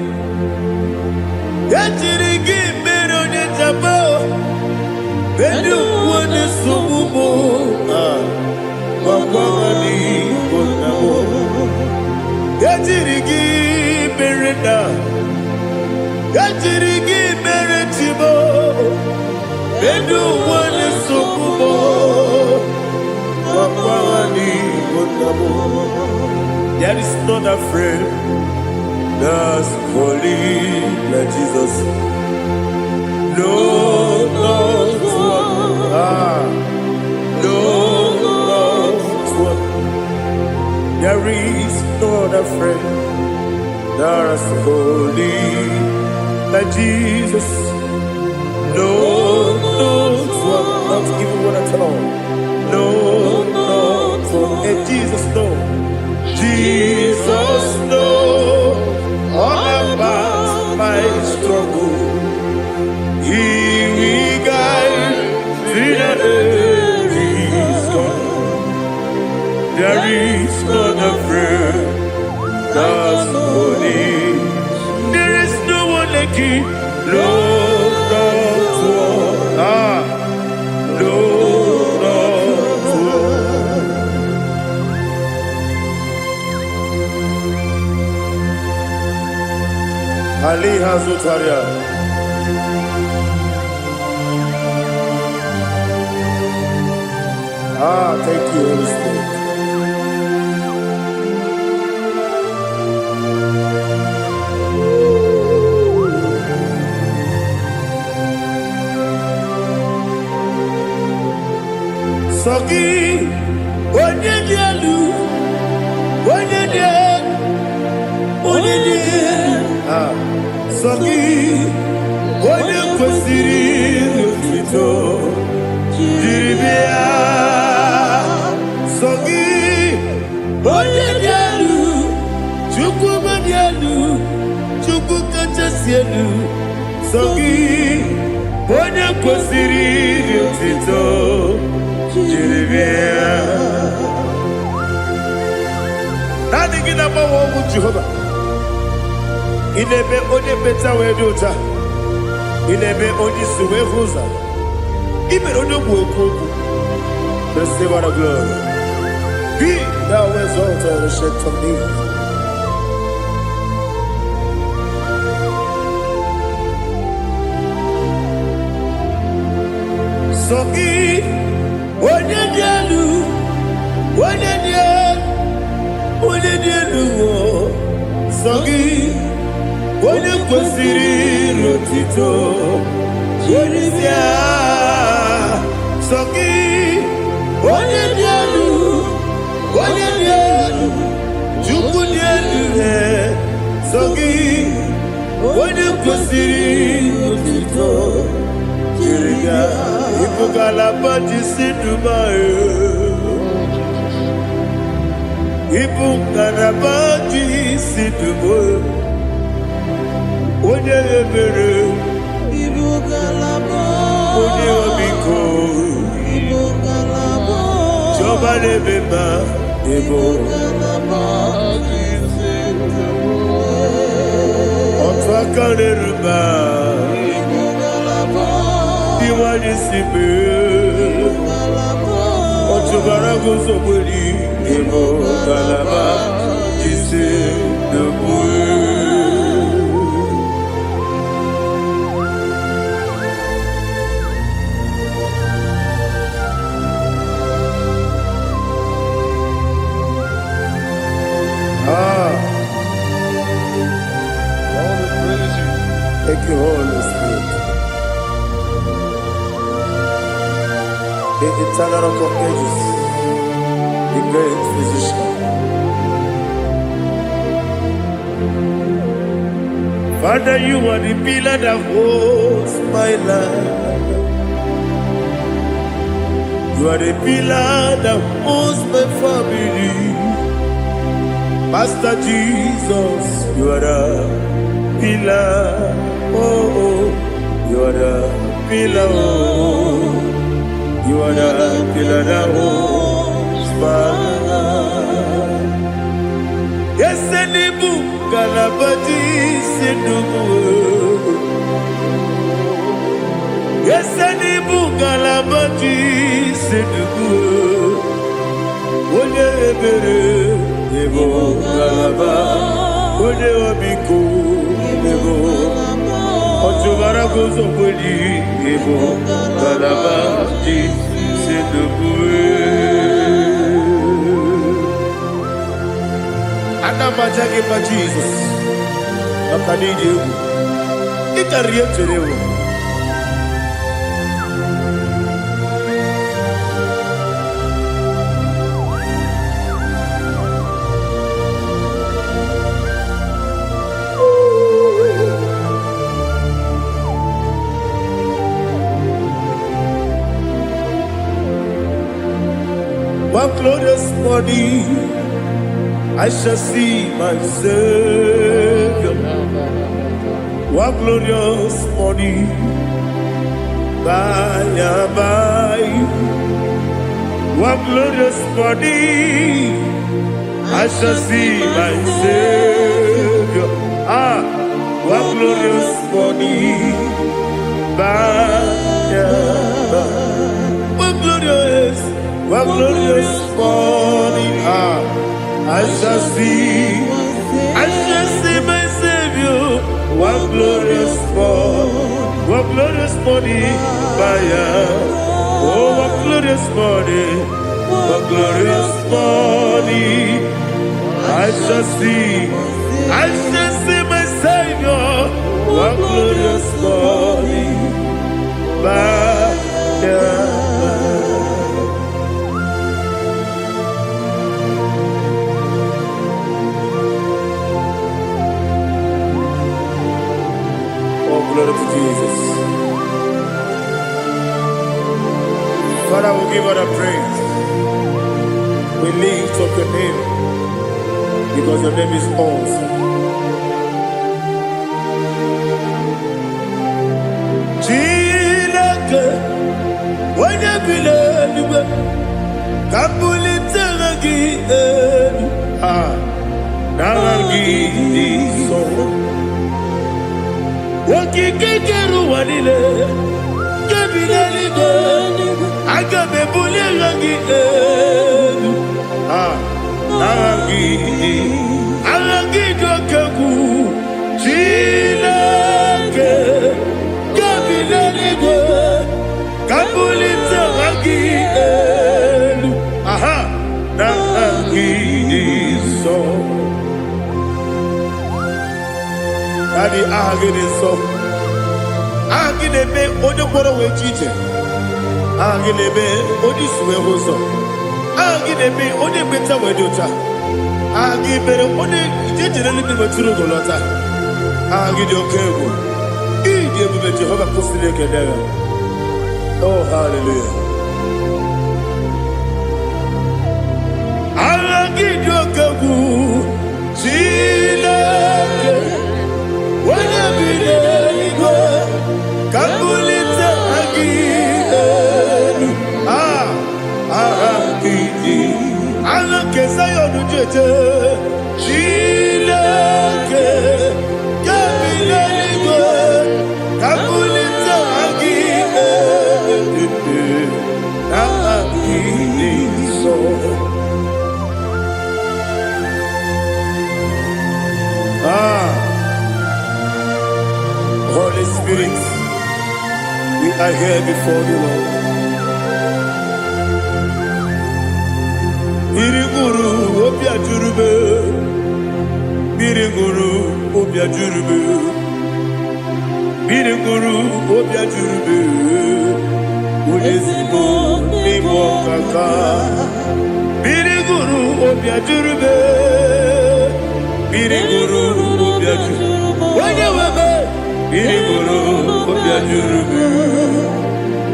Yetirigi Jabo, Bedu wane subumo, wakwamani bonamo. Yatirigi berenda, yatirigi beretibo, Bedu wane subumo, wakwamani bonamo. There is none afraid that's holy like Jesus. No, no, there is no other friend that's holy like Jesus. No, not even one at all. No, Jesus, no. Jesus, no. All about my struggle. He will guide through the days gone. There is not a friend that's holy. There is no one like you. No, not one. No, not one. Ali Hazutaria. Thank you, Holy Spirit. Sogi, onye dielu, Sogi, onye kwesịrị otito, jiribia. Sogi, onye dielu, Chukwu madielu, Chukwu kachasielu. Sogi, onye kwesịrị otito, jiribia. Nani gina mawa omu Jehovah. Inebe onye beta we dota. Inebe onye suwe huza. Ibe onye gwoku. Receive all the glory. Be thou exalted and shed from me. Sogi, onye dielu, Sogi, onye kwesịrị otito, jiribia. Sogi, onye dielu, Chukwu dielu. Sogi, onye kwesịrị otito, jiribia. Ipukalaba jisidumayo. Ipukalaba jisidumayo. Onye ebere, onye obiko, Jọba lebeba. Ebo Otwakanerba Iwanisibe Otubaragosobuli Ebo Galaba Jise Debue. Thank you, Holy Spirit. The eternal rock of ages, the great physician. Father, you are the pillar that holds my life. You are the pillar that holds my family. Master Jesus, you are the pillar. Oh, you are the pillar. Oh, you are the pillar that holds my life. Yes, any book, Galabati, Sindubu. Yes, any book, Galabati, Sindubu. One ebere, Ebo Galaba, One Obiku, Ebo. Otubara gozo kweli Ebo Galaba Jise Debue. Anamajage pa Jesus Makanidi Ebu Ikariye Terewo. One glorious morning, I shall see my Savior. One glorious morning, by and by. One glorious morning, I shall see my Savior. One glorious morning, by and by. One glorious morning, I shall see my Savior. One glorious morning, oh, one glorious morning, I shall see my Savior. One glorious morning, glory to Jesus. Father, we give all the praise. We lift up your name because your name is awesome. Chilake, when you believe, Kabuli Telagi, Nalagi, so. Wakikeru wanile, kebileli gani, agabe bule langi alangi dokeku, chilake, kebileli gani, kabulite langi nalangi so. Daddy, agide so. Agide be ojo boro we chiche. Agide be oji suwe hoso. Agide be oji beta we dota. Agide be oji jejere libi meturu golota. Agide okego. Ide bube Jehovah kusile kedera. Oh, hallelujah. Agide okego. Chile. Kabulita agidelu, Zion Jete, Chileke, Kabilanigo, Kabulita Agile, Agiliso. Holy Spirit, we are here before you, Lord. Biriguru obia jurube, Biriguru obia jurube, Biriguru obia jurube, Ulezimo nimo kaka, Biriguru obia jurube, Biriguru obia jurube, Wanyawebe, Biriguru obia jurube,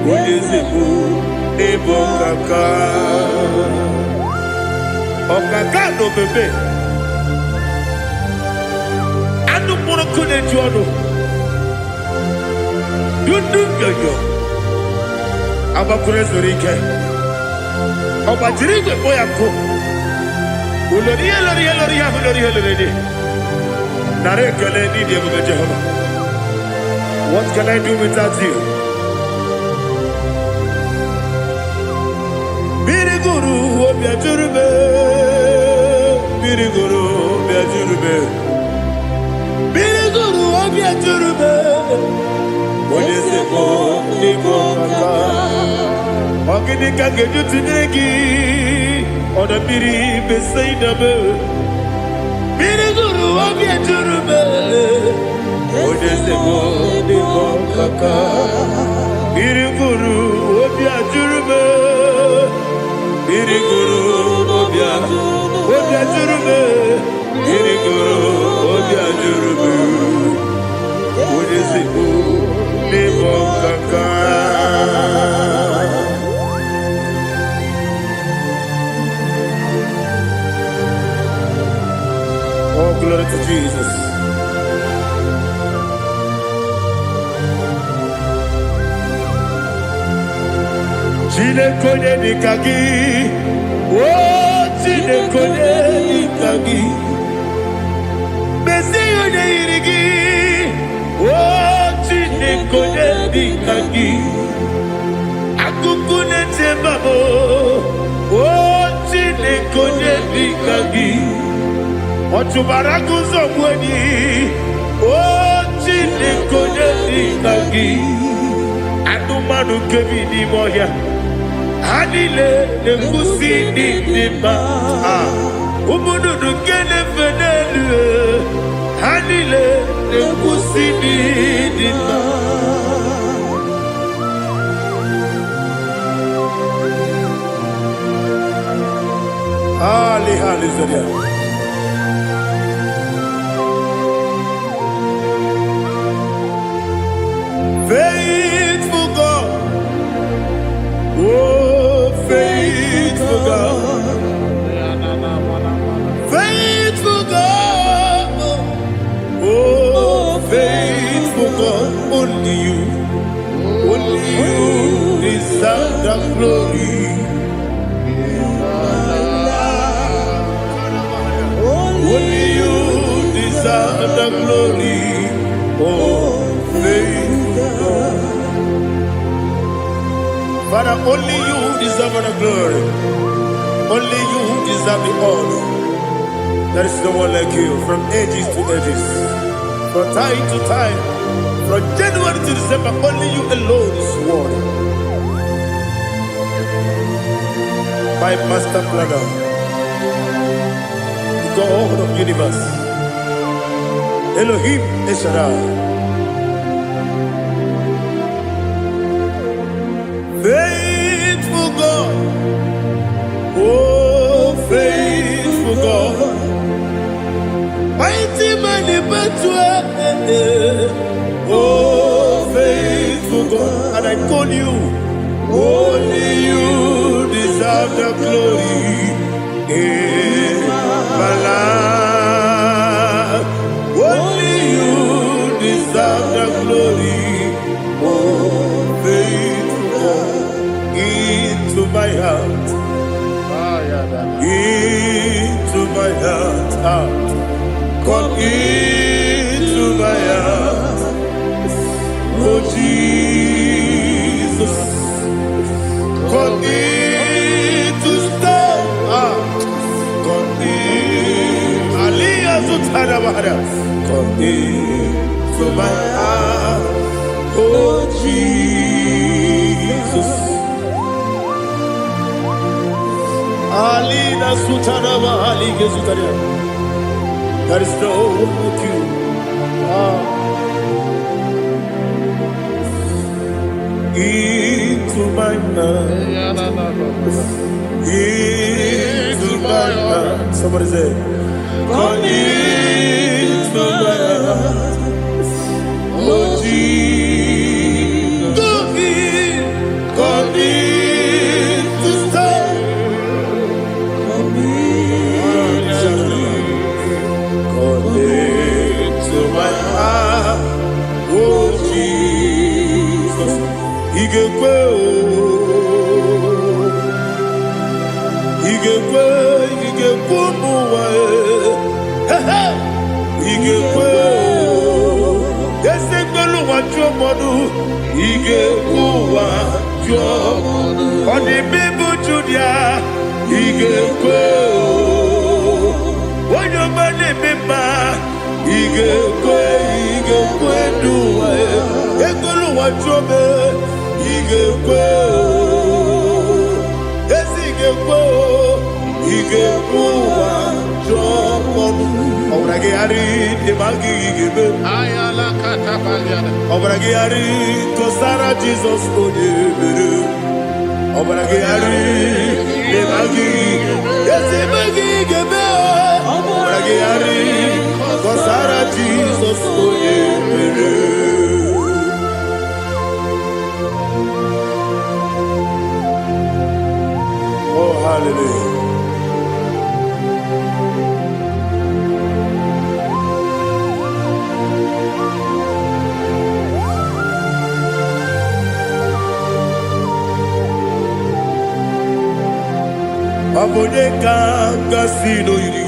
Ulezimo nimo kaka. Okaka no bebe anu mono kune jono dundu yoyo aba kurezorike oba jirige boya ko ulori nare kale ni dia bebe Jehovah. What can I do without you? Biriguru obia jurube, Biriguru obia jurube, Biriguru obia jurube. Olezemo nimo kaka, ogini kangeju tinegi, oda biri besaida be. Biriguru obia jurube, olezemo nimo kaka, Biriguru obia jurube. Biriguru obia jurube, Biriguru obia jurube, Ulezimo nimo kaka. Oh, glory to Jesus. Chine konye nikagi, oh chine konye nikagi, besi yone irigi, oh chine konye nikagi, akukune chembabo, oh chine konye nikagi, ochubaraku zomweni, oh chine konye nikagi, anumanu kebi ni moya. Hanile nekusi nima, umudu kene fenelu. Hanile nekusi nima. Hallelujah. Faithful God, oh faithful God, faithful God, oh faithful God, only you deserve the glory. Only you deserve the glory, oh faithful God. Father, only you deserve the glory. Only you deserve the honor. There is no one like you, from ages to ages, from time to time, from January to December. Only you alone is worthy. My master planner, the God of the universe, Elohim Eshadai. Faithful God, oh faithful God, mighty man in battle, oh faithful God, and I call you, only you deserve the glory in my life, only you deserve the glory, oh faithful God, into my heart, Come into my heart, oh Jesus. Come in to stay. Come in. Aliyah Zutanabara. Come in to my heart, oh Jesus. Alina Sutanaba Aliga Zutania. There is no one like you. Into my heart. Into my heart. Somebody say, come into my heart. Oh Jesus. Come in to stay. Come into my heart. Oh Jesus. Igekwe muwa igekwe esegbelu waju modu igekwe waju odi bibu judia igekwe onye mane mema igekwe duwa egbelu waju me igekwe esigekwe igekwe waju modu obrage ari de magi igebe Ayala katapaliana. obrage ari kosara Jesus odebere obrage ari de magi ese magi igebe obrage ari kosara Jesus odebere. Oh hallelujah. Abone kanga sino yiri.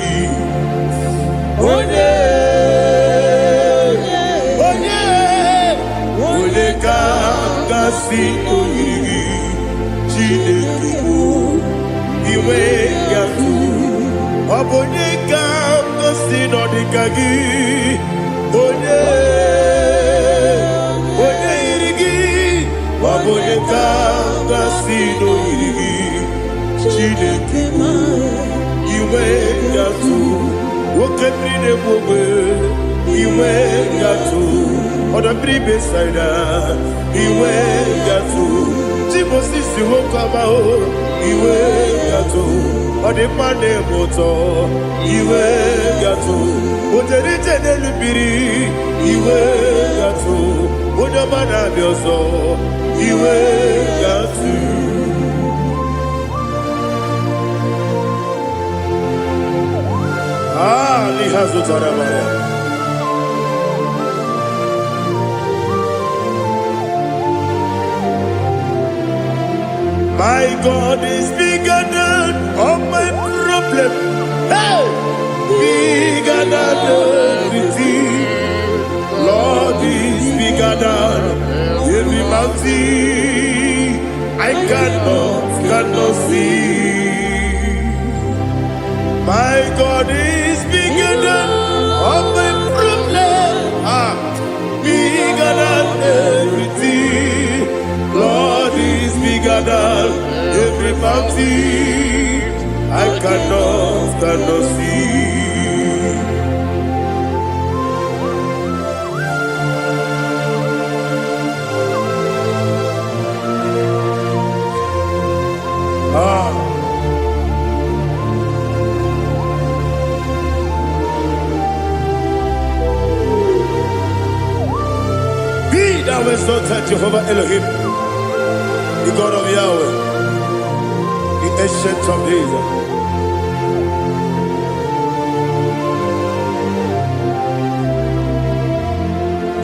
Abone kanga sino yiri. Chinekibu iwe yatu. Abone kanga sino dikagi. Abone yiri. Abone kanga sino yiri. Chineke iwe gatu wokebrine bobe iwe gatu odabri besaida iwe gatu timosisi wokama o iwe gatu odimane moto iwe gatu ojerije nelubiri iwe gatu odabana bioso iwe gatu. My God is bigger than all my problem. Hey! Bigger than everything. Lord is bigger than every mountain I cannot see. My God is bigger than all my problem. Bigger than everything. Lord is bigger than every mountain I cannot see. Be thou exalted, Jehovah Elohim, the God of Yahweh, the ancient of days.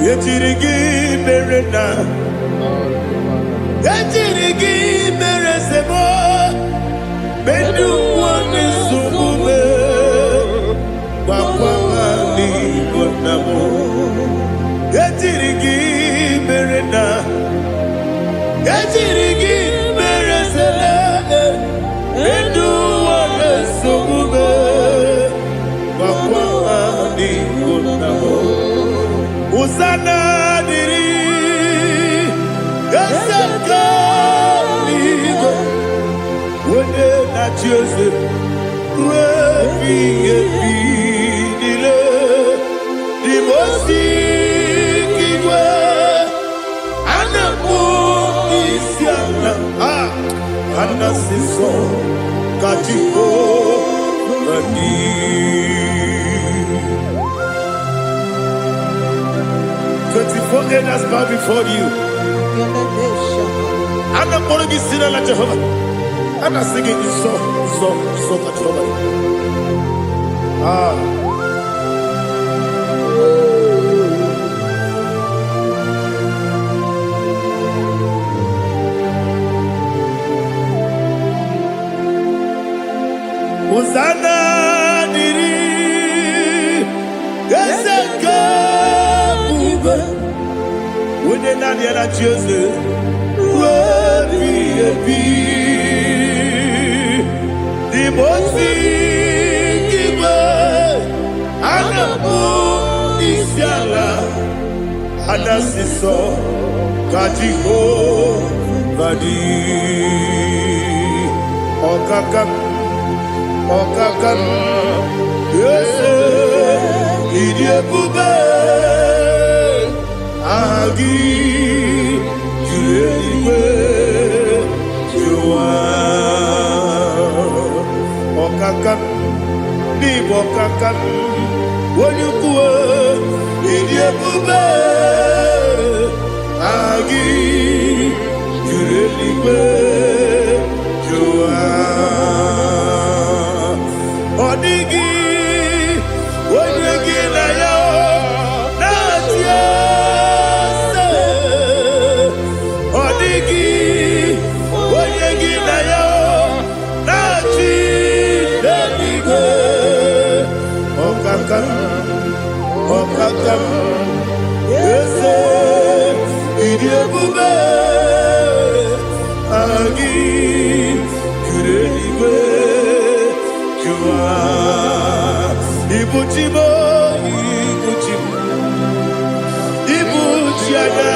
Yetirigi merena, yetirigi meresemo, bedu wane sumume, Hosanna diri Yasaka Ligo Wende na Jose Webi Dile Dimosi Kigwe Anamu Isiana Anna Siso Kajiko Badi 24 elders bow before you. I'm not going to be singing like Jehovah. I'm not singing this song like Jehovah. Hosanna diri Yasaka when they not yet at Jose, the most give Anamu Isiala, Anasiso, Kajiko, Badi, Okakam, yes, Idiabube. Agi Juliwe Jua Okakam Ni Bokakam Wonyukue Idiabube Agi Juliwe Jua Odigi Wonyuki na yo Natia Okakam, yes, Idiabube, Agi, Kureliwe, Jua, Ibuchimo, Ibuchiana,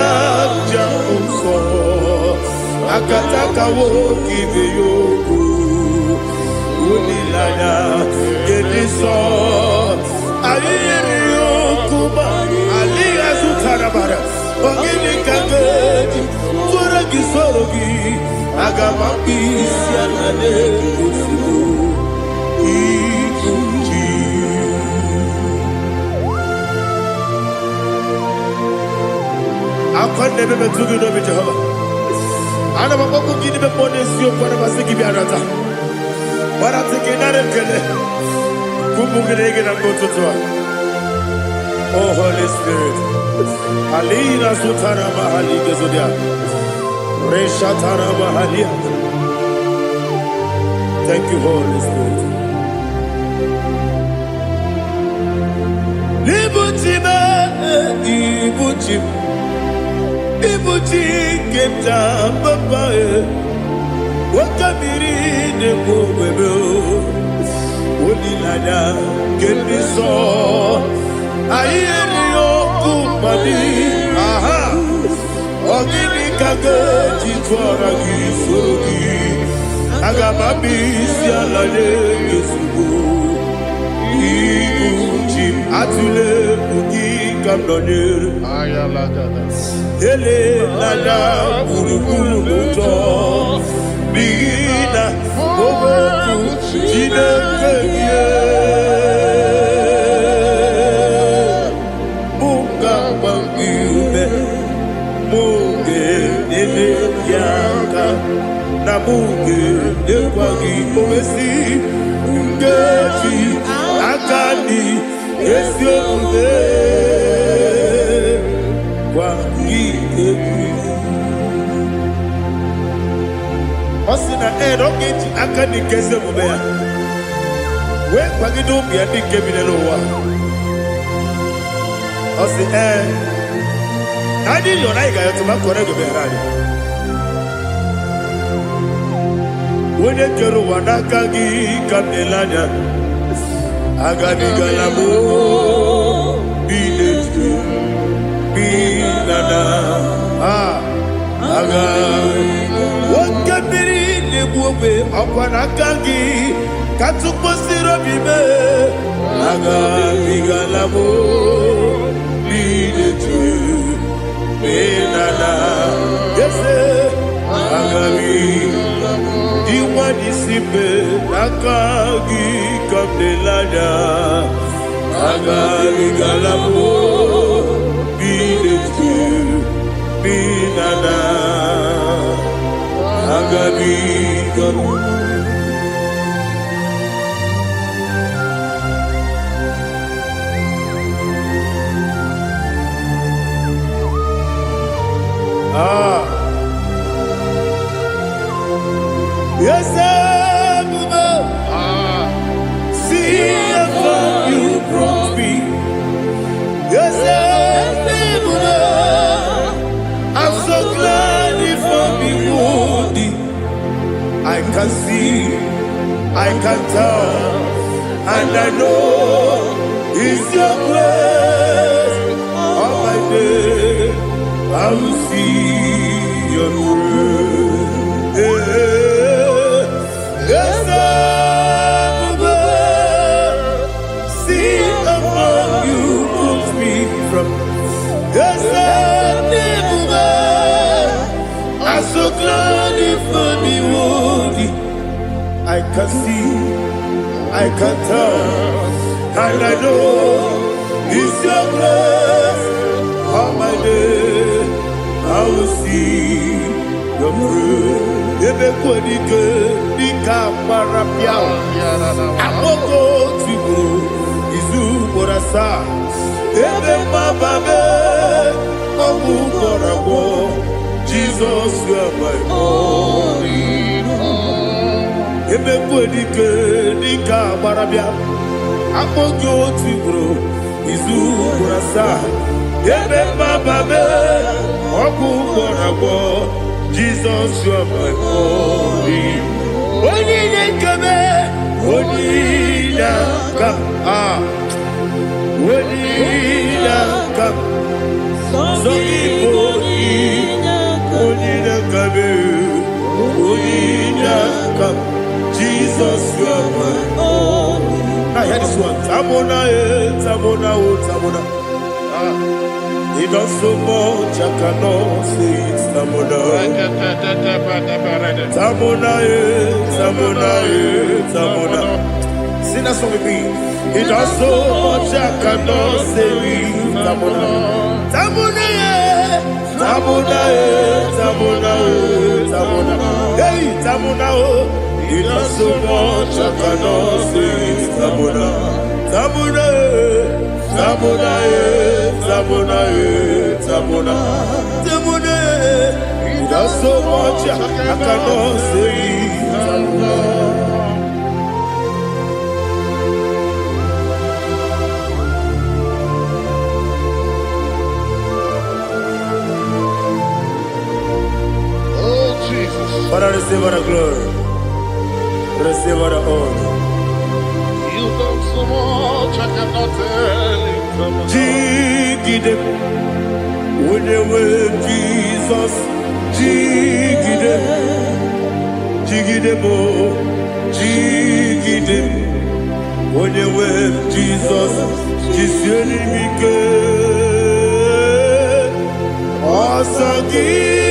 Jamuso, Akataka woki beyoku, Unilaya, Gediso, Ayiriyokuba, Aliya Zutarabara, Ogini Kagedi, Turagi Sorogi, Agamaki, Sianane, Kusibu, Ikuji. I've never been to Jehovah. I never want to give them money, so for the Masiki Biarata. But I'm thinking that I'm oh, Holy Spirit. Alina Sutara Mahali Gezodia. Reshatara Mahalia. Thank you, Holy Spirit. Libuchima, Ibuchim. Ibuchi Keta Papa. Wakamiri de Bobebo. Unilada Gediso Ayeriyo Kumadi Aha Ogini Kageti Twaragi Surugi Agamabi Sialade Yesugo Ibuchim Atule Ugi Kamdonir Ayalagada Ele Lada Uruguru Muto Bigina Boboku Jinekeye Munga Bangiube Munge Nene Yaka Na Munge Nekwagi Omesi Ngeji Akani Esiode Kwagi Ebi Osina Rogi Akani Kese Mubea. When Pagido be a big cabin in Owa. Osi I did your like I to my correct of when the Kero Wanakagi Kamelania Agani Galamo be binana aga wakabiri nebuwe akwana kangi katukosiro bibe aga bigalamo bidetu binana yese aga Iwan isibe akagi kabdelada agari galabo bidetu binana agari galabo Yes, see how far you brought me. Yes, I'm so glad you found me worthy. I can see, I can tell, and I know it's your grace. All my day, I will see your grace. Yes, see among you moves me from. Yes, I'm so glad you found me worthy. I can see, I can tell, and I know it's your grace. All my day, I will see your grace. Ebe kodike dika marapia Amoko tibro izu borasa Ebe mababe Omu borabo Jesus you are my only home Ebe kodike dika marapia Amoko tibro izu borasa Ebe mababe Omu borabo Jesus, you are my only. Only come, only come, only come. So only come. Jesus, you are my only. Now hear this one. Tamona, tamona, tamona. He does so much, I cannot say it's Tamona. Tamona, Tamona, Tamona. Sing that song with me. He does so much, I cannot say it's Tamona. Tamona, Tamona, Tamona, Tamona. Hey, Tamona, he does so much, I cannot say it's Tamona. Tamona, Tamona, Tamona, Tamona, Tamona. He does so much, I cannot say Tamona. Oh, Jesus. Father, receive all the glory. Receive all the honor. You done so much, I cannot tell it. Jigide, when they were Jesus, Jigide, Jigide mo, Jigide, when they were Jesus, Jisuni Mike, Osagi.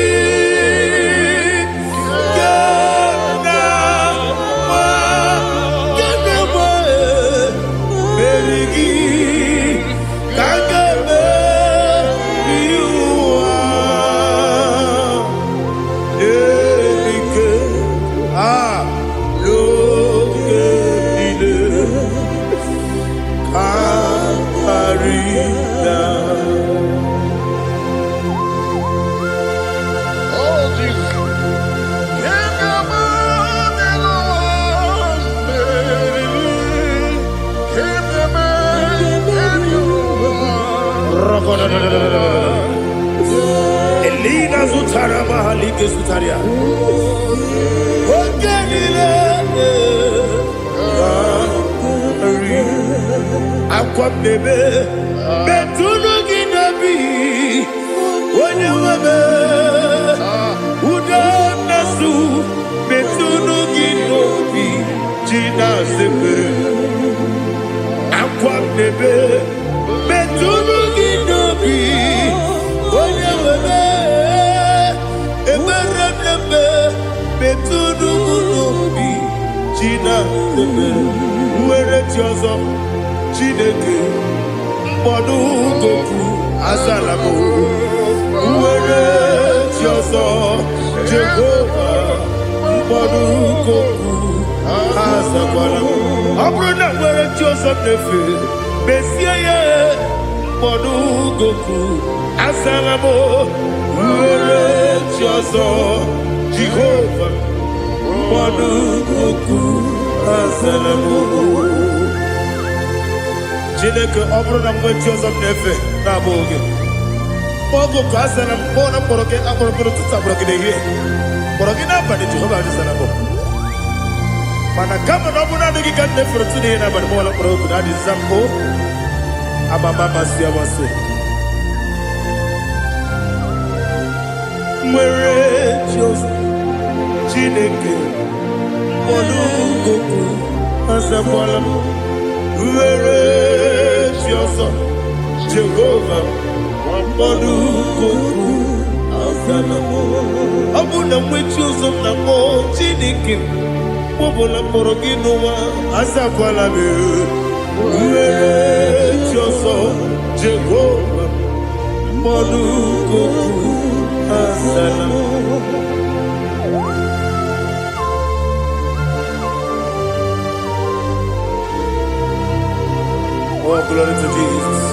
Elina Zutara Mahalike Zutaria. Aqua bebe, Betuno Ginabi, sekere akwa bebe metunu ginobi onye webe eberembe metunu ginobi china bebe nwere ti ọzọ Chineke mkpọdụ goku azalamo nwere ti ọzọ Jehova mkpọdụ goku azakwalamo ọ bụrụ na nwere ti ọzọ nefe mesie ya mkpọdụ goku azalamo nwere ti ọzọ Jehova mkpọdụ goku azalamo Chineke ọ bụrụ na mgbe chi ọzọ m na-efe na-abụ oge ogo ka a sara m kpọọ na mkpọrọ gị akpọrọ gị n'ụtụtụ akpọrọ gị n'ehihie kpọrọ gị n'abalị Jehova adịzara m mana kama na ọ bụ naanị gị ka m na-efere tụ n'ihe n'abalị m ọla mkpọrọ ogu na adịza m amama amasị amasị nwere chi ọzọ Chineke mkpọrọ ogu azakwala m nwere chi ọzọ Jehova mkpọrọ goku azala m ọ bụ na nwechi ụzọ m na mkpọ Chineke kpọbụla mkpọrọ gị n'ụwa azakwala m nwere chi ọzọ Jehova mkpọrọ goku azala m Oh, glory to Jesus.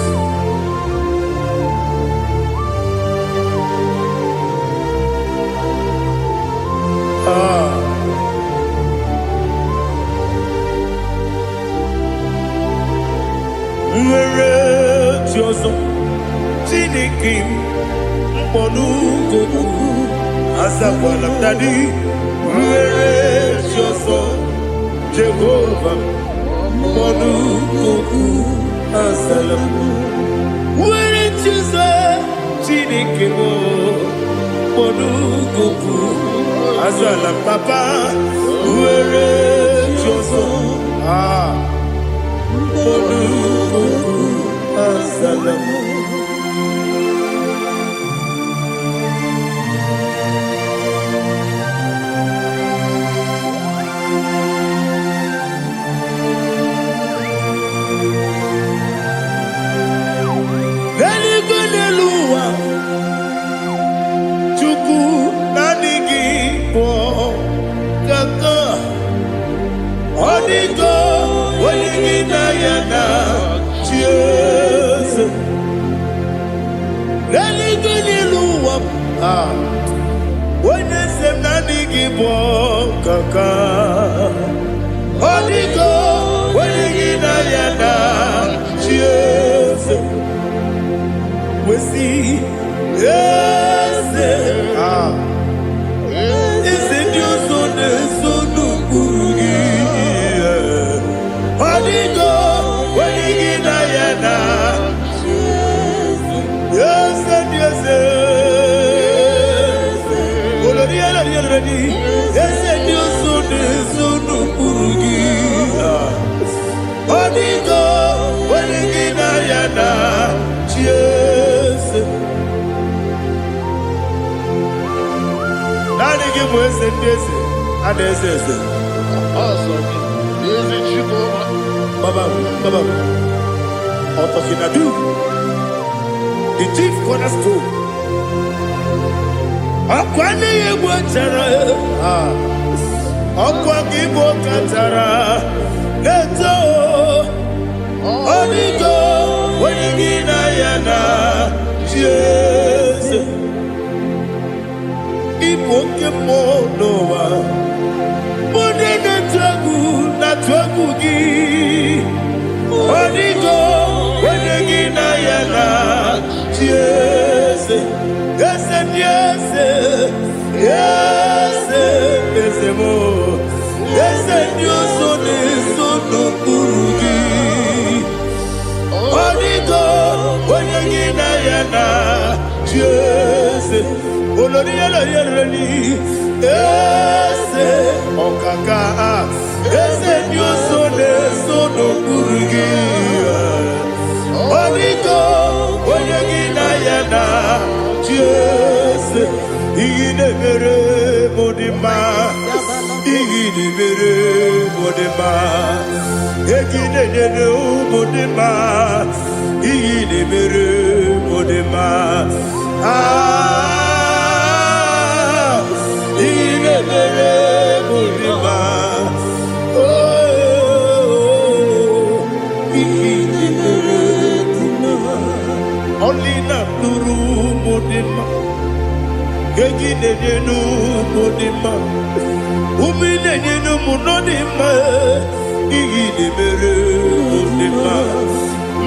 Nwere chi ọzọ Chineke mkpọdụ goku azakwala m dadi nwere chi ọzọ Jehova mkpọdụ goku azala m nwere chi ọzọ Chineke mkpọdụ goku azala m papa nwere chi ọzọ mkpọdụ goku azala m onye se m na adịghị bụ kaka ọ dịgo onye gị na ya na chi eze wesi eze eze ndị ọzọ na-eso n'okpuru gị ọ dịgo onye gị na ya na chi eze ndị eze eze ndị ọzọ na-eso n'okpuru gị ọ dịgo onye gị na ya na chi eze naanị gị bụ eze ndị eze a na-eze eze Baba Otokinadu the chief cornerstone ọkwa n'ihi egwu chara ọkwa gị bụ katara eto ọ dịgo onye gị na ya na chi eze ịbụ oke mmụọ n'ụwa onye na-atụ egwu gị ọ dịgo onye gị na ya na chi eze eze ndị eze eze eze mo eze ndị ọzọ na-eso n'okpuru gị ọ dịgo onye gị na ya na chi eze olori ya lori eze ọkaka eze dị ụzọ na-eso n'okpuru gị ọdịgo onye gị na ya na chi eze iyi na-emere m dị mma iyi na-emere m dị mma egi na-enyere ụmụ dị mma iyi na-emere m dị mma iyi na-emere m dị mma iyi na-emere dị mma ọlị na-atụrụ ụmụ dị mma egi na-enye n'ụmụ dị mma umi na-enye n'ụmụ nọ dị mma iyi na-emere dị mma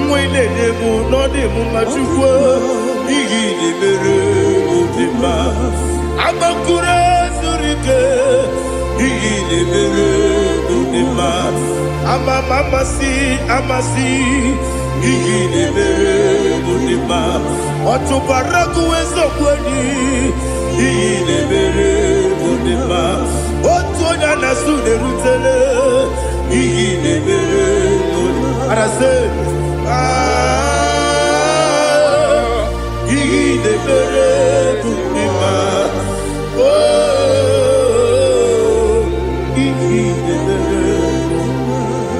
nwa na-enye m nọ dị mma chukwu iyi na-emere dị mma agbakụrụ zuru ike iyi na-emere dị mma amama amasị iyi na-emere dị mma ọtụbara kụwa eziokwu enyi iyi na-emere dị mma otu onye a na-asụ na-erutele iyi na-emere arase iyi na-emere dị mma iyi na-emere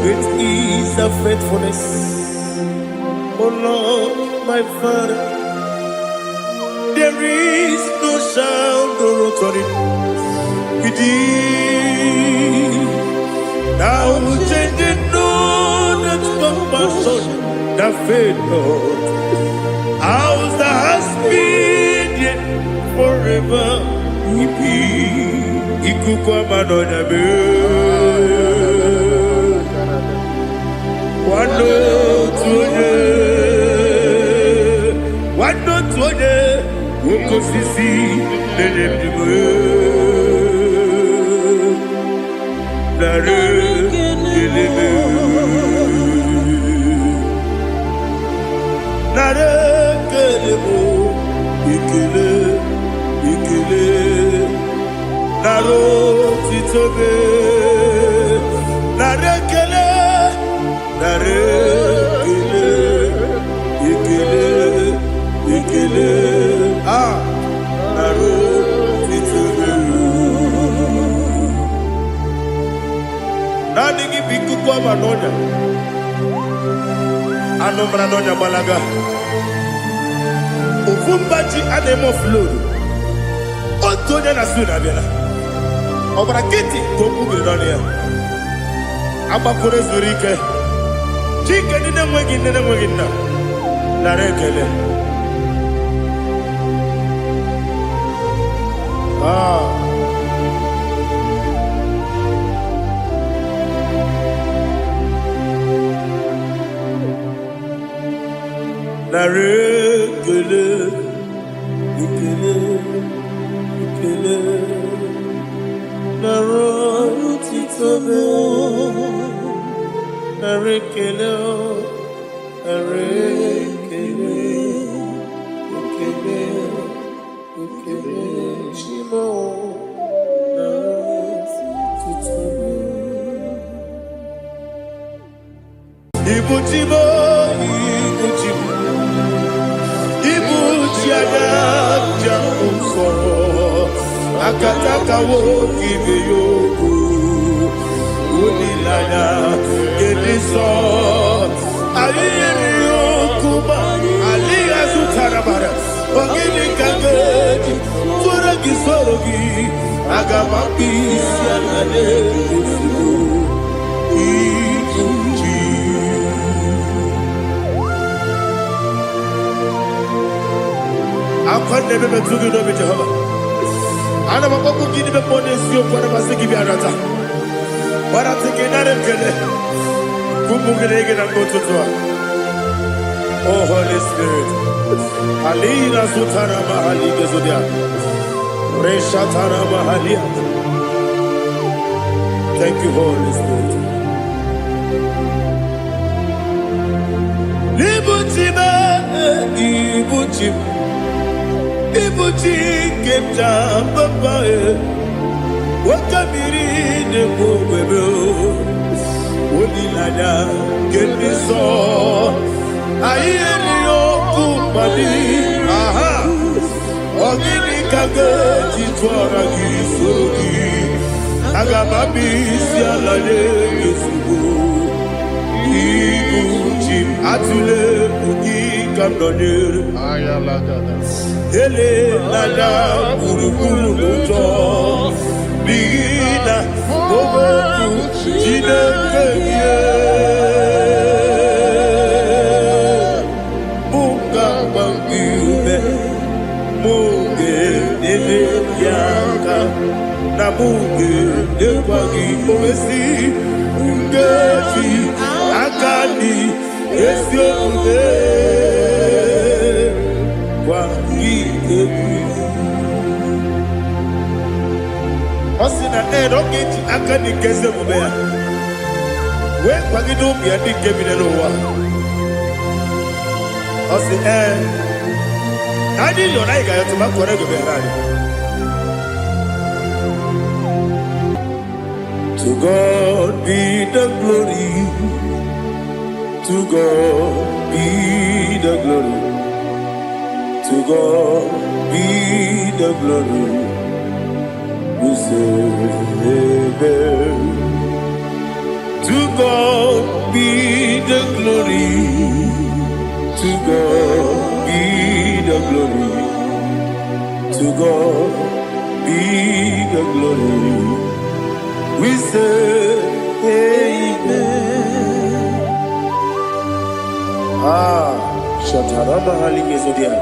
great is the faithfulness oh Lord my Father there is no shadow of it now changing no that compassion that faith Lord ours that has been yet forever ipi ikuku amanonya be wando tuone ukosisi nelemdiwe nare ilime nare kelemo ikele naro titobe nare kele ikele naro titobe nani gi biku kwa manonya anomra nonya balaga ufumbaji anemo flow otonya na suna bela obara kiti koku bironia agbakore zuru ike chike ndị na-enweghị nne na-enweghị nna nara ekele nara ekele ekele nara otitobe Arekele, Shimo, Ibutibo, Ibutiada, Jamuso, Akataka wo kibiyoku, Unilaya, Gediso, Aliyokuba, Aliyazutarabara, Ogini Kageti, Furagi Sorogi, Agamapi, Sianade, Ikuji. Akwande bebe tugi no bi Jehova. Ana maboko gidi be pone sio kwa na basiki bi arata. Bara tike na rekele. Kumugirege na mototwa. Oh Holy Spirit. Alina sutara mahali gezodia. Resha tara mahali. Thank you, Holy Spirit. Ibuchi kemja papa Wakamiri de Bobebo, Olilada, Geniso, Ayerio Kumadi, aha, Ogini Kage, Titwara Gisogi, Agamabi, Sialade, Yusubu, Iguchi, Atule, Ugi, Kamdonir, Ayalagada. Ele, Lada, Urukuru, Luto, Bigina, Boboku, Jinekeye, Munga Bangiube, Munge, Nene Yaka, Namunge, Nekwagi, Omesi, Ngeji, Akani, Esiobe, Kwagi, Osina Rocket Akani Kezebea. When Pagido be a big game in the lower. Osina I didn't know I got to make correct behind. To God be the glory. To God be the glory. To God be the glory. We say amen. To God be the glory. To God be the glory. To God be the glory. We say amen. Shataraba Haligezodia.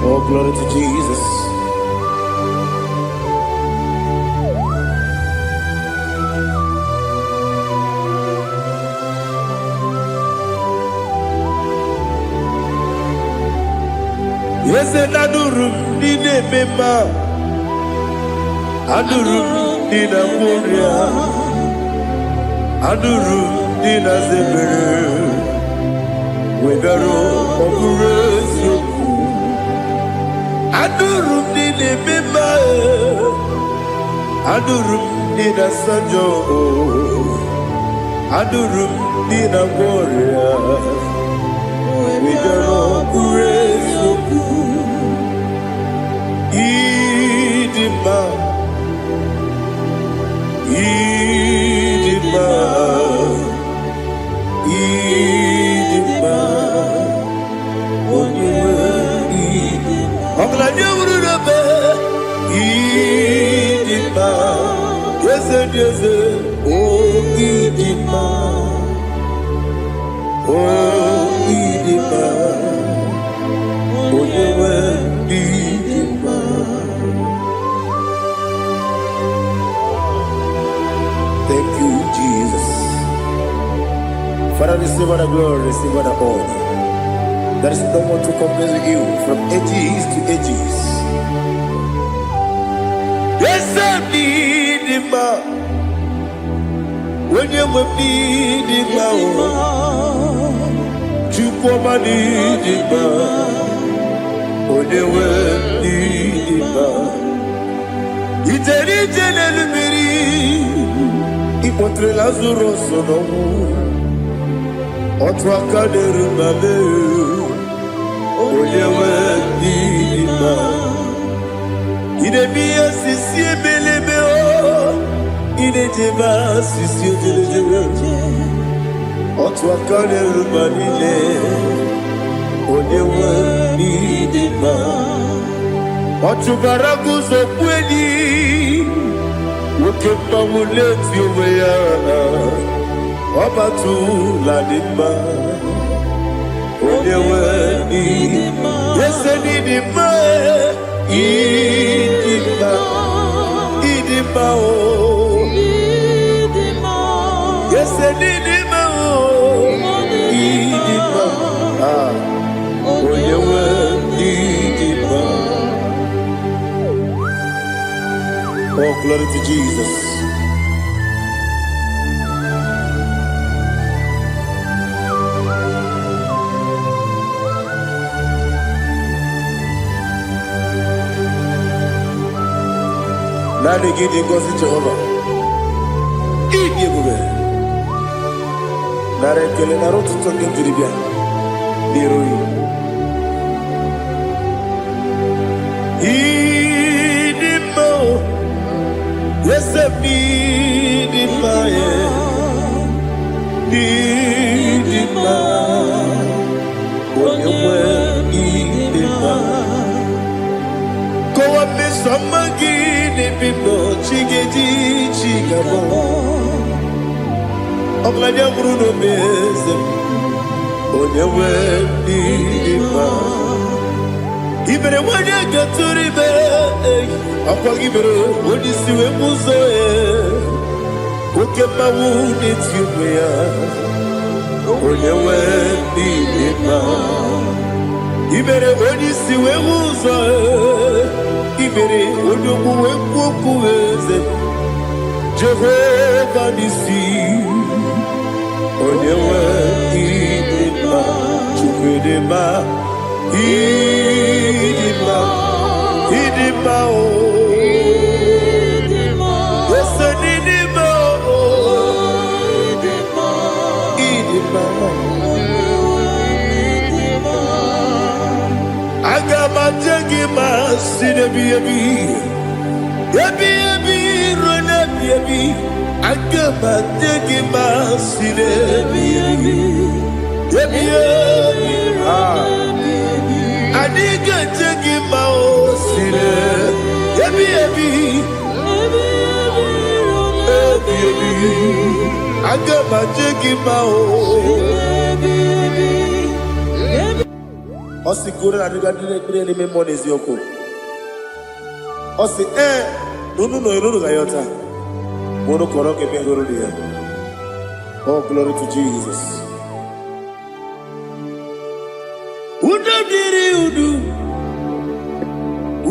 Oh, glory to Jesus. Yes, and Adurum Nina Mema Adurum Nina Moria Adurum Nina Zebere Wegaro Operation Adurum Nina Mema Adurum Nina Sanjo Adurum Nina Moria Wegaro Operation Idima, Idima, Idima, Idima. Oglanya urube, Idima, yeze yeze, oh Idima, oh Idima, Idima. Thank you, Jesus. Father, receive all the glory, receive all the honor. There is no one to compare with you from ages to ages. Yes, I need him. When you need him, you come and need him. When you need him, it's a little Ipotre Lazaro sono Otwa kaderu mame Olewe dima Ide biya sisi belebe o Ide jeba sisi jelejele Otwa kaderu manile Olewe dima Otubaragu zokweni Woke pamuleti oweya Obatu ladima Olewe idima Yese nidima Idima Idima o Idima Yese nidima o Idima Olewe idima Oh, glory to Jesus. Nani gidi ngozi Jehovah. Idi ebube. Nara ekele nara otuto nke njiri bịa n'iru ya. Idi mma o, eze m idi mma ya. Idi mma, onye nwe idi mma. Kowa mesoma gị n'ebi mbọ chigeji chigabo. Ọglanya mụrụ n'omeze m, onye nwe ndị mma. Ibere nwanyị agatụrụ ibe, ọkwa gị mere onye isi wee mụ ụzọ ya. Oke mmanwụ n'eti ụmụ ya, onye nwe ndị mma. Ibere onye isi wee mụ ụzọ ya, ibere onye ogbu wee kwuo okwu eze. Jehova n'isi, onye nwe ịdị mma, Chukwu dị mma, ịdị mma, ịdị mma o, ose n'ịdị mma o, ịdị mma, aga m aja gị ma si n'ebi ebi, ebi ebi ruo n'ebi ebi. Aga m aja gị ma si n'ebi ebi, ebi ebi. Adịghị aja gị ma o si n'ebi ebi, ebi ebi. Aga m aja gị ma o. Ọ sị kụrụ na dịga dịrị n'ime mmụọ n'eziokwu. Ọ sị n'unu nọ n'unu ga ya ọta. Mono koroke begorudia. Oh, glory to Jesus. Udo diri udu.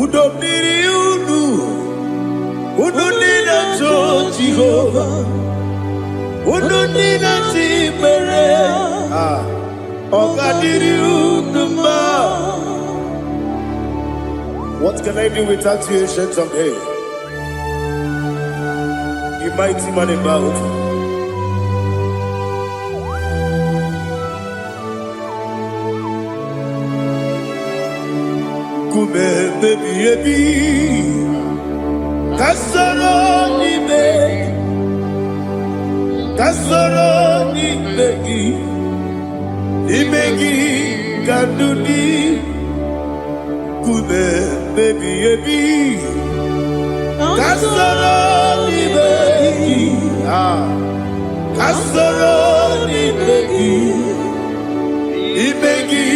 Udo diri udu. Udo nina to Jehovah. Udo nina timere. Oga diri udu ma. What can I do without you, ancient of days? Mighty man about. Kume baby baby, kasoro ni begi, kasoro ni begi, ni begi kanduni. Kume baby baby, kasoro ni begi, kasoro ni begi, ni begi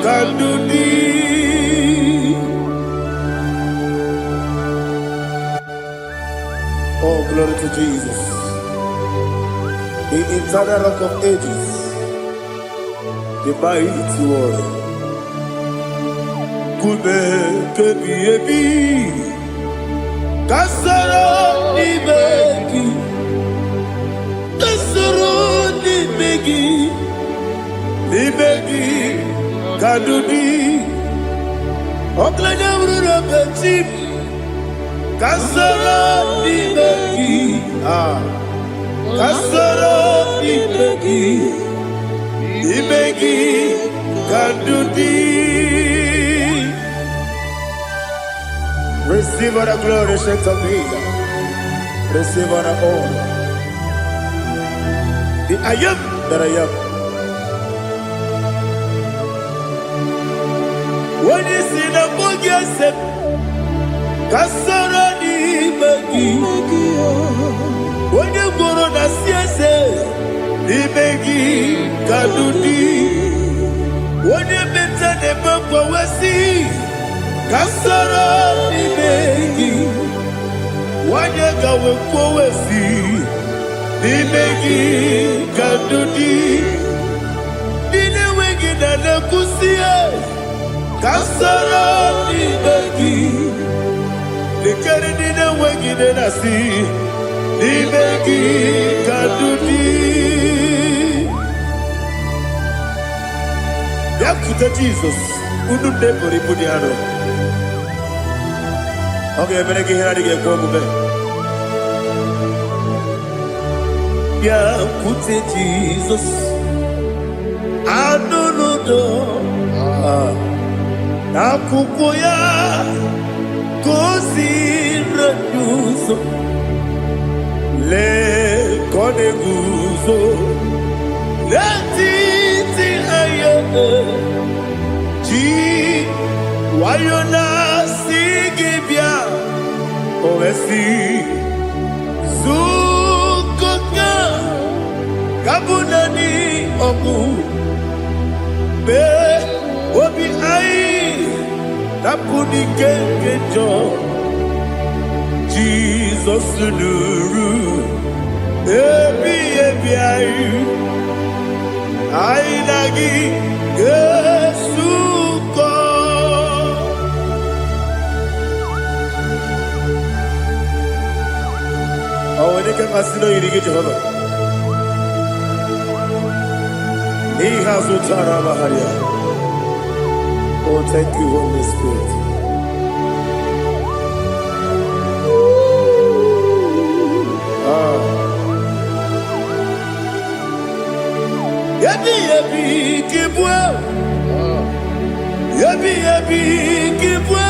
kanduni. Oh, glory to Jesus, the eternal rock of ages, the mighty one. Kume kebi ebi, kasoro ni begi, kasoro ni begi, ni begi kadudi. Oklanya urura bechim, kasoro ni begi, kasoro ni begi, ni begi kadudi. Receive all the glory, strength of Jesus. Receive all the honor. The I am that I am. When you see the book, you say, kasoro ni begi. When you go to the siese, ni begi kadudi. When you meet the book, we see. Kasoro ni begi, wanyega wekowesi, ni begi kadudi, nine wegi na nekusie. Kasoro ni begi, nikeri nine wegi na nasi, ni begi kadudi. Yakuta Jesus, unu nebori budiano. Okay, but I can hear it go back. Yeah, put it Jesus. I don't know. Nakukoya kosi reduso le kone guzo le titi aye ji wayona sigibia oesi zukoka kabunani oku be obi ai napuni kenkejo Jesus nuru ebi ai ai nagi Yesuko awene ke masilo irige Jehova he has utara baharia. Oh, thank you, Holy Spirit. Yebi yebi kibwe, yebi yebi kibwe,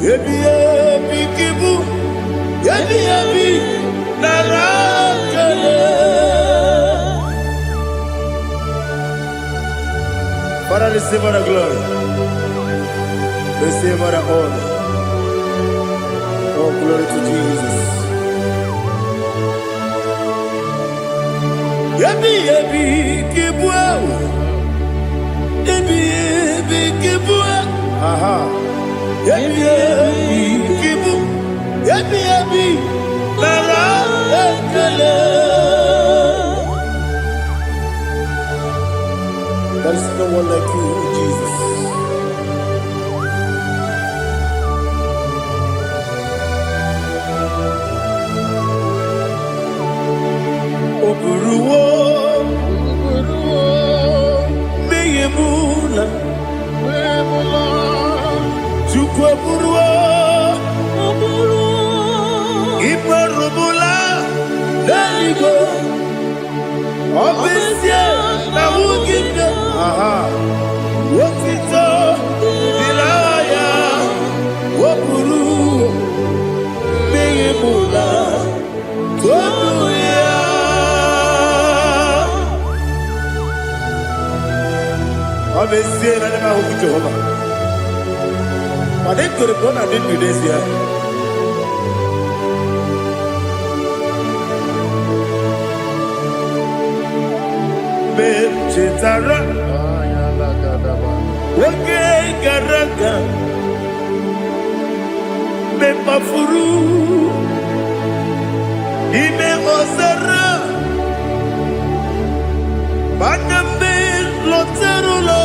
yebi yebi kibu, yebi yebi narakele. Father, receive all the glory. Receive all the honor. Oh, glory to Jesus. Yebi yebi kibwa, yebi yebi kibwa, aha. Yebi yebi kibu, yebi yebi nara ekele. There is no one like you, Jesus. Oburuwo, meyemula, chukwu oburuwo, imarubula, leligo, obesia na wugide. Aha, wotito, dilaya, wopuru, meyemula, toduya. Obesia na nema wugide Jehova. But they could have gone and didn't do this here. Chetara, wake garaga, me mafuru, ime ozara, banambe loterulo,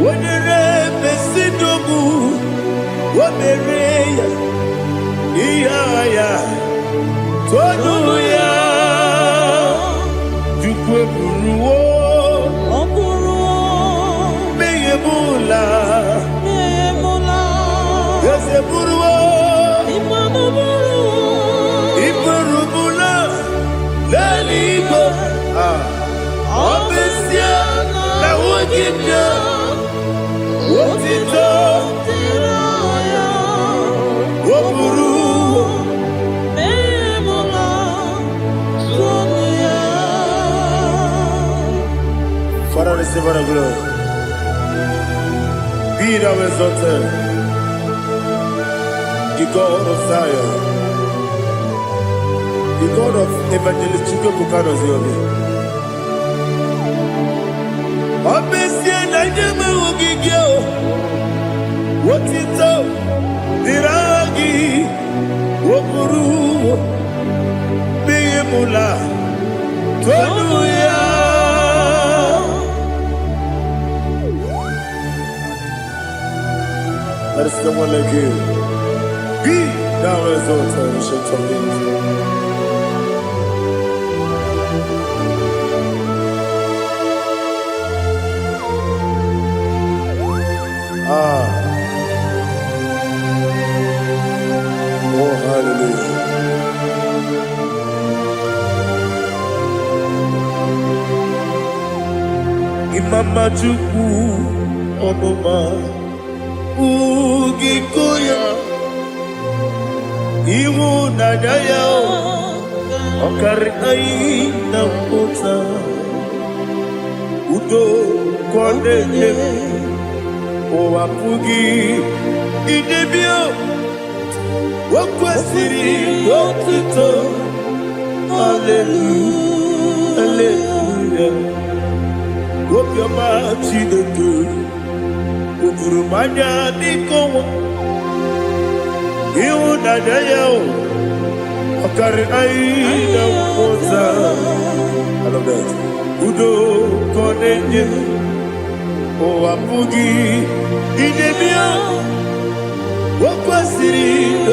wenere mesidogu, wamereya, iyaya, toduya. Buruwo, meyemula, yese buruwo, iburubula, leligo, obesia na wugide, wotito, woburuwo. Father, receive all the glory. Be thou exalted, the God of Zion, the God of Evangelist Chike Bukano Ziobi. Obesia na jeme ugigio, wotito, diragi, wopuru, biyemula, toduya. There is no one like you. Be thou exalted, ancient of days. Amachukwu ọmụma ugiko ya ịhụnanya ya ọkarị anyị na mpụta udo ka ọ na-enye ụwa pụghị idebi o kwesịrị otuto hallelujah hallelujah obiọma Chineke o juru m anya dịka ọnwa ịhụnanya ya ọkarị anyị na mpụta udo ka ọ na-enye ụwa pụghị idebi o kwesịrị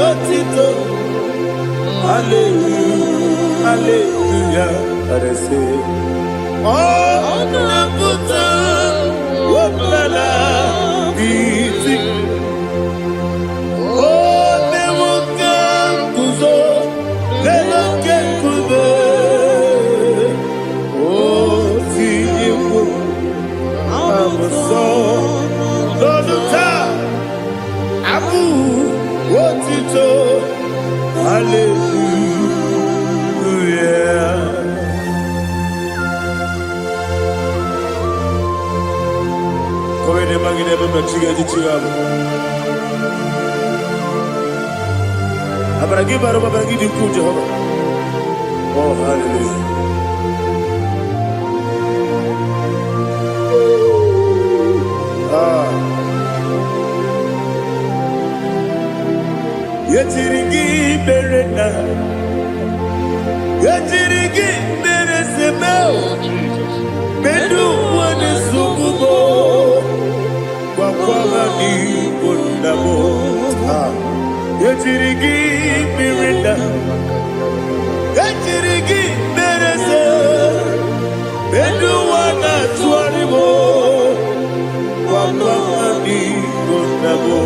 otuto hallelujah hallelujah arese na-apụta wepụtala iti o mewo ka nguzo lelo nke nkume o tinyewo amụsọ n'ọnụ taa abụ otito hallelujah. Magine baba chigaji chigabu abaragi baro babaragi dinku Jehovah. Oh hallelujah. Yetirigi berena yetirigi beresemeo bedu wane sububo Wakwamani Bundamo Yetirigi Miranda Yetirigi Merese Beduwana Tuanimo Wakwamani Bundamo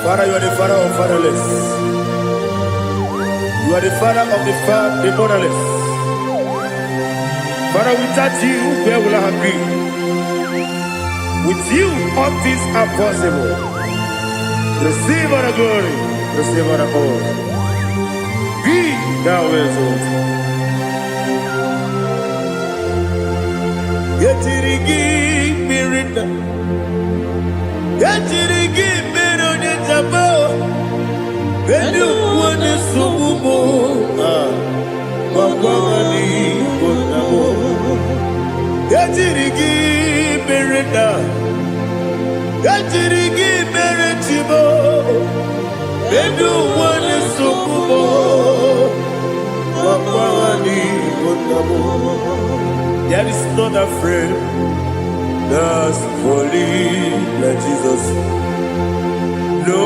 Father, you are the father of fatherless. You are the father of the motherless. Father, without you, where will I have been? With you, all things are possible. Receive all the glory, receive all the honor. Be thou exalted. Yetirigi Miranda, Yetirigi Miranda Jabo, Bedu Wane Subumo, Wakwamani Bundamo. Yetirigi Miranda, Yetirigi Meretimo, Bedu Wane Subumo, Wakwamani Bundamo. There is not a friend that's holy like Jesus. No,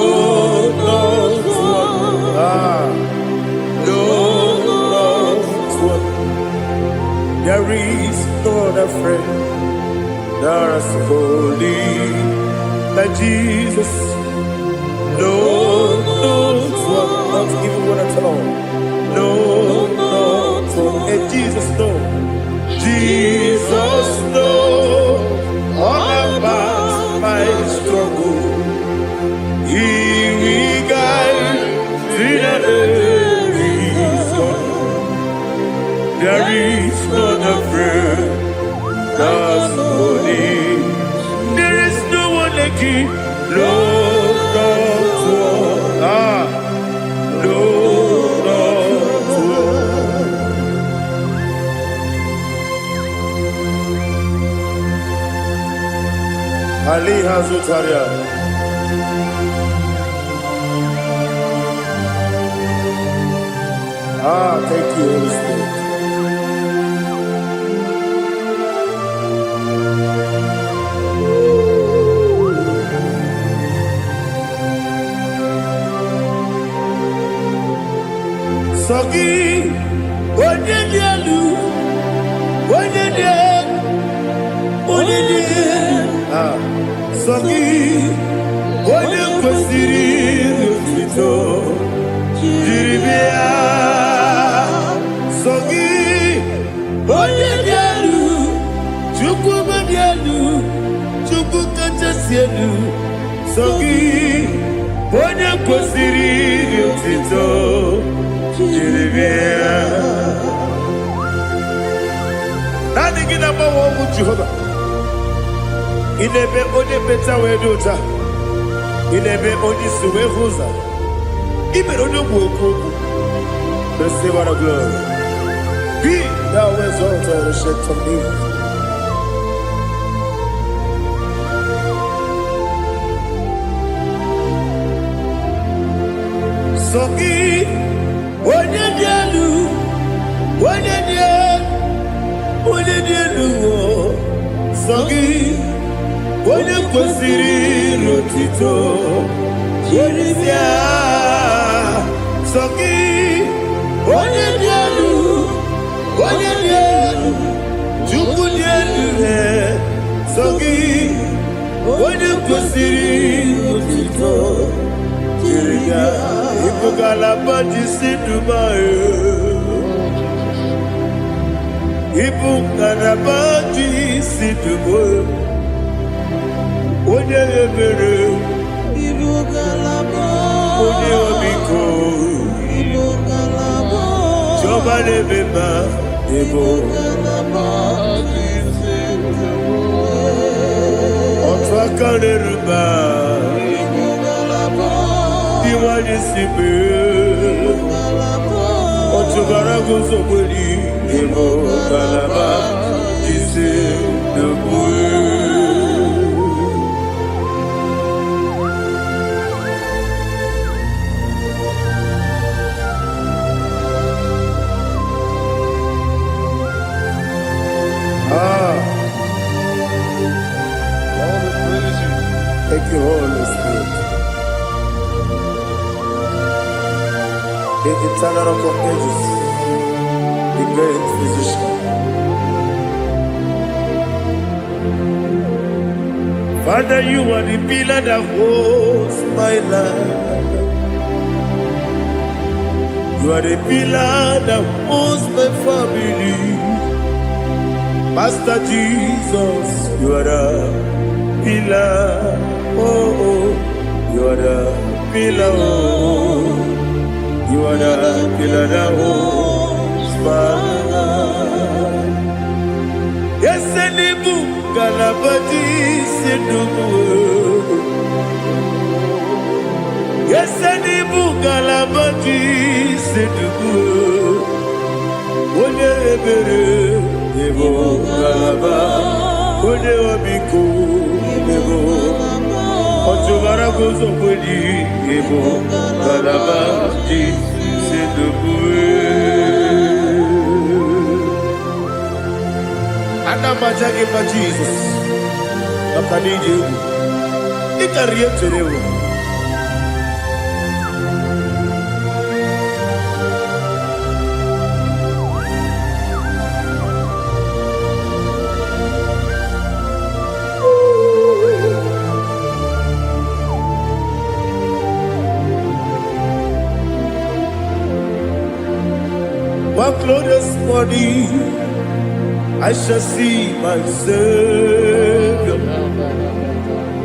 not one. No, not one. There is not a friend that's holy like Jesus. No, not one. Not even one at all. No, not one. And Jesus, no. Jesus, no. All about my struggle. He will guide through the days. There is not a friend that's holy. There is no one like him. No, not one. No, not one. Ali Hazutaria. Thank you, Holy Spirit. Sogi, Onyedialu, Sogi, Onyekwesiri Otito, Jiribia. Sogi, onye dị elu, Chukwu dị elu, Chukwu kachasị elu. Sogi, onye kwesịrị iri otito, jiri bịa. Naanị gị na-agbanwe ọgwụ Jehova. Ị na-eme onye mmecha wee dị ụta. Ị na-eme onye isi wee hụ ụzọ. Ị mere onye ogbu okwu okwu. Receive our glory. Be thou exalted, ancient of days. Sogi, onye dị elu, onye dị elu, onye dị elu. Sogi, onye kwesịrị iri otito, jiri bịa. Sogi, onye dị elu, onye dị elu, Chukwu dị elu. Sogi, onye kwesịrị iri otito, jiri bịa. Ibu ngalaba jisi Dubai, Ibu ngalaba jisi Dubai. Onye ebere, Ibu ngalaba, onye omiko, Ibu ngalaba, Jọba lebeba, Ibu ngalaba jisi Dubai. Otu aka n'eruba, Ibu ngalaba. Iwani sibe, otugara guzo kweli, Ibu ngalaba jisi Dubai. Thank you, Holy Spirit. The eternal rock of ages, the great physician. Father, you are the pillar that holds my life. You are the pillar that holds my family. Master Jesus, you are the pillar. Oh, you are the pillar. Oh, you are the pillar that holds my life. Yes, Enibu Galabati Sidubu. Yes, Enibu Galabati Sidubu. Onye ebere, Ebo Galaba. Onye obiko, Ebo. Otubara gozo kweli, Ebo Galaba Sidubu. Anamajagi ma Jesus, Makaniji, Ikariye Terewo. One glorious morning, I shall see my Savior.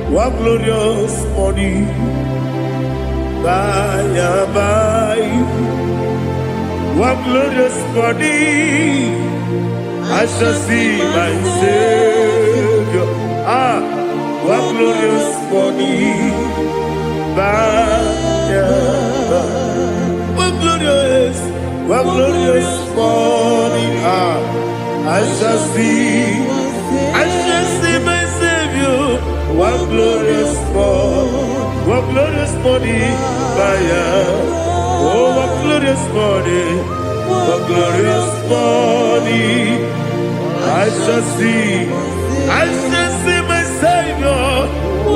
One glorious morning, by and by. One glorious morning, I shall see my Savior. One glorious morning, by and by. One glorious morning, I shall see my Savior. One glorious morning, oh, one glorious morning, I shall see my Savior.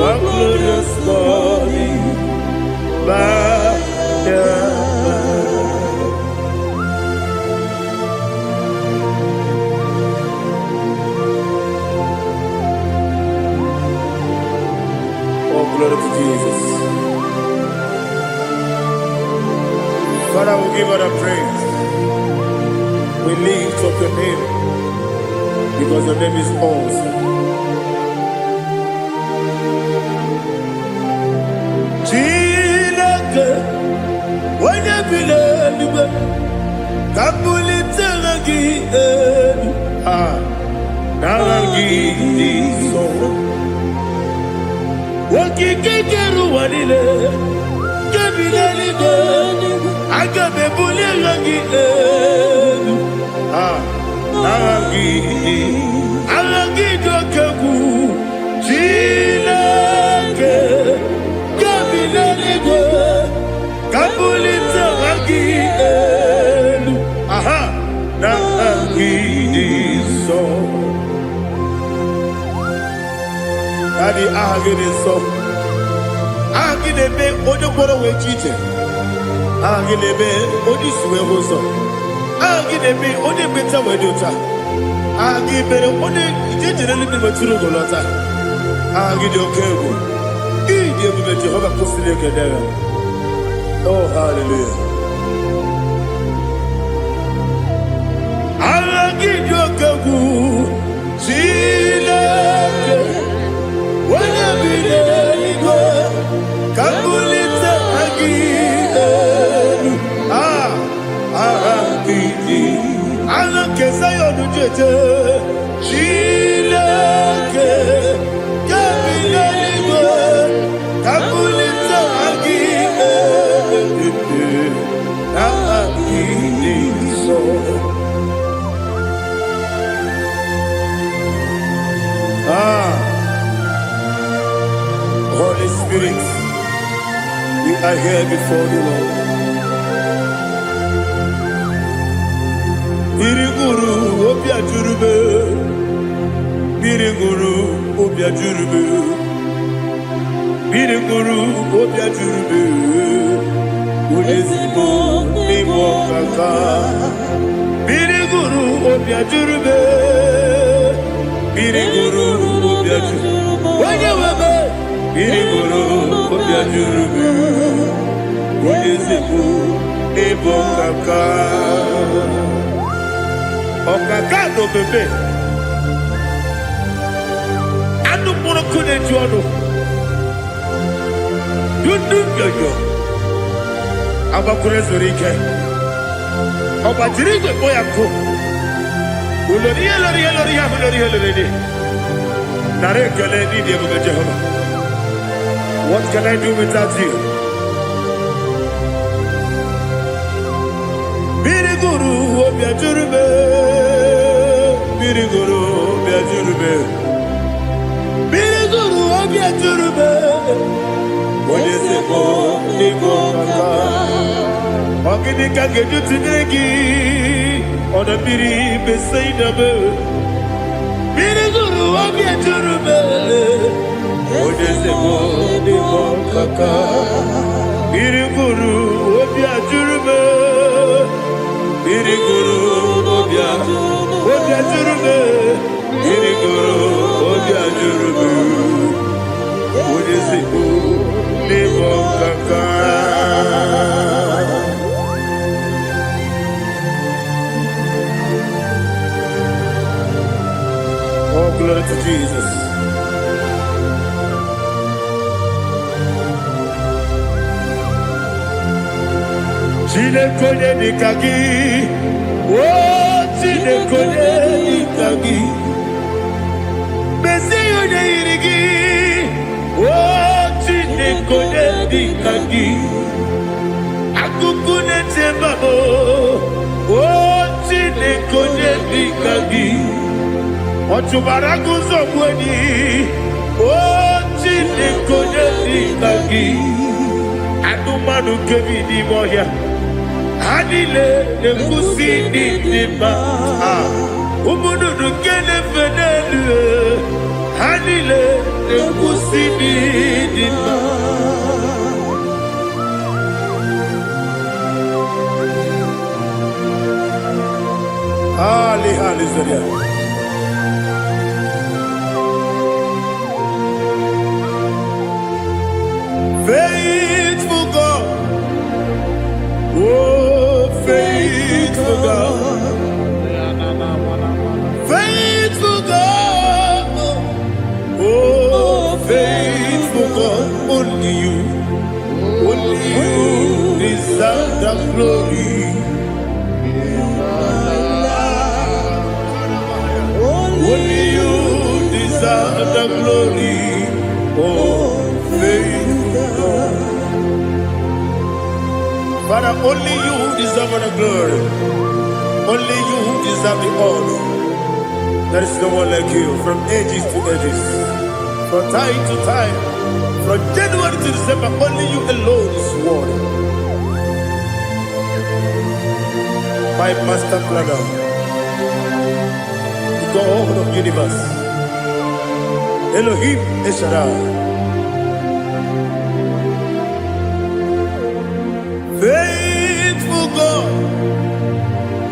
One glorious morning, glory to Jesus. Father, we give her the praise. We lift up your name because your name is awesome. Chilaka, when you believe, Kabuli Telagi, Naragi, so. Wakikeru wanile, Kabilaligo, Agabe Bulelagi, Naragi, Alagi Dokagu, Chilake, Kabilaligo, Kabulita Ragi, Naragi, so. Daddy, ahagide so. Ahagide be ojo koro we chiche. Ahagide be oji suwe hoso. Ahagide be oji beta we dota. Ahagide be oji ijejere libi maturu golota. Ahagide okego. Ije bube Jehovah kusile kedera. Oh, hallelujah. Ahagide okego. Chilake. Wanya binego, kabulita agidelu, agidi. Alake sayodu jeje, chilake, kabinego, kabulita agidelu, agidi so. Holy Spirit, we are here before you, Lord. Biriguru obia jurube, Biriguru obia jurube, Biriguru obia jurube, Ulezimo nimo kaka, Biriguru obia jurube, Biriguru obia jurube, Wanyawebe. Biriguru obia jurube, Ulezimo nimo kaka. Okaka no bebe. Anu mono kune juano. Yundu yoyo. Aba kure zorike. Oba jirigwe boya ko. Uloriya. Nare kele ni diye bebe Jehovah. What can I do without you? Biriguru obia jurube, Biriguru obia jurube, Biriguru obia jurube. Olezemo nimo kaka, ogini kageju tinegi, ona biri beseinabe. Biriguru obia jurube, olezemo nimo kaka, Biriguru obia jurube. Biriguru obia jurube, Biriguru obia jurube, Ulezimo nimo kaka. Oh, glory to Jesus. Chinekonye nikagi, oh chinekonye nikagi, Mesiyo ne irigi, oh chinekonye nikagi, Akukune tembabo, oh chinekonye nikagi, Ochubaragu zobweni, oh chinekonye nikagi, Adumanu kevidi moya. Adile ne kusini nima, umudu kene fenelu. Adile ne kusini nima. Hallelujah. Faithful God, oh faithful God, only you deserve the glory. Only you deserve the glory. Oh, faithful God. Father, only you deserve the glory. Only you deserve the honor. There is no one like you from ages to ages, from time to time, from January to December. Only you alone is worthy. My master planner, the God of the universe, Elohim Eshadai. Faithful God,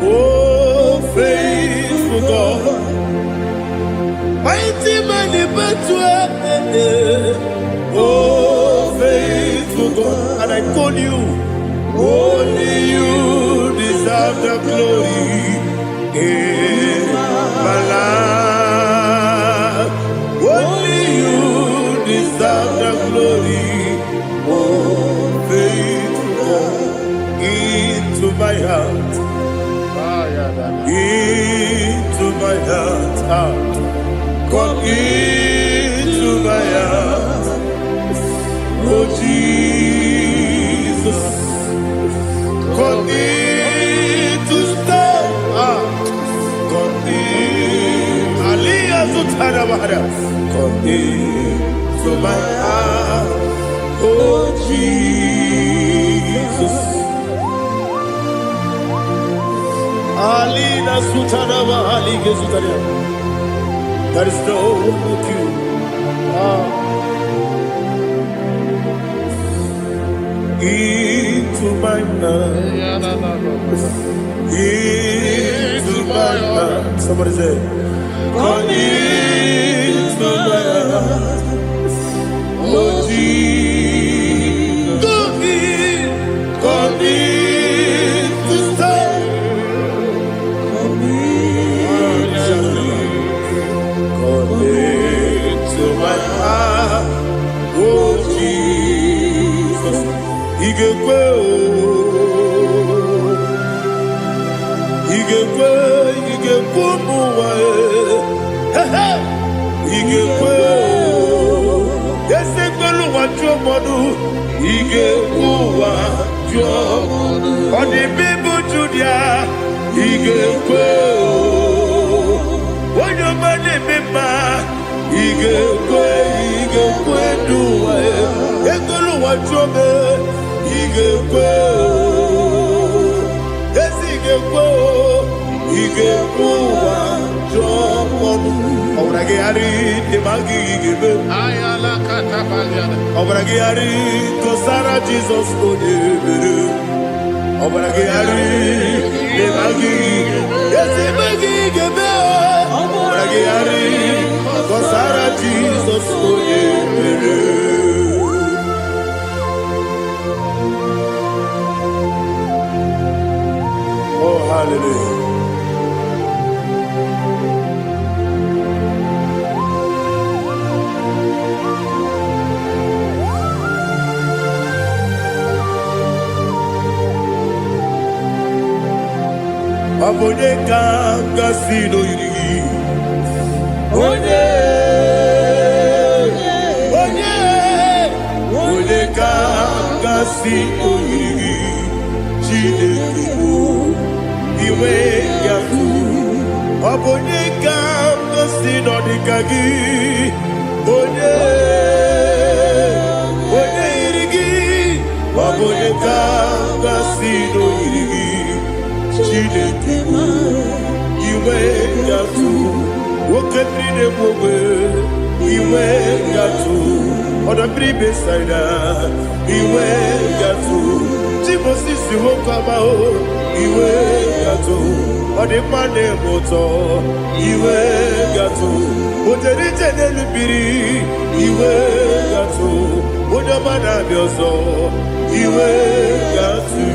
oh faithful God, mighty man in battle, oh faithful God, and I call you, only you deserve the glory in my life. Only you deserve the glory, oh faithful God, into my heart, into my heart, come into my heart, oh Jesus, come in to stay, come in, Aliyah Zutarabara, come into my heart, oh Jesus. Alina Sutanaba Alige Sutaria. There is no one like you. Into my heart. Into my heart. Somebody say, come into my heart. Oh Jesus. Come in to stay. To my heart, oh Jesus, Igekwe, Igekwe, Yesekwelu wachomodu, Igekwe wachomodu, Odi bibu Judia, Igekwe, Wanyomane mema, Igekwe duwa, Ekolu wachome, Igekwe, Igekwe wachomodu. Obrage ari de magi igebe. Ayala katapaliana. Obrage ari to Sarah Jesus odebere. Obrage ari de magi ese magi igebe. Obrage ari to Sarah Jesus odebere. Oh hallelujah. Abone kanga sino yiri, Onye kanga sino yiri, Chinekibu iwe yaku. Abone kanga sino dikagi, Onye yirigi, Abone kanga sino yirigi. Chinekibu iwe yatu, Wokemine mwobe iwe yatu, Oda bribe saida iwe yatu, Timosisi wokamao iwe yatu, Ode mane moto iwe yatu, Oderite nelubiri iwe yatu, Oda mana bioso iwe yatu.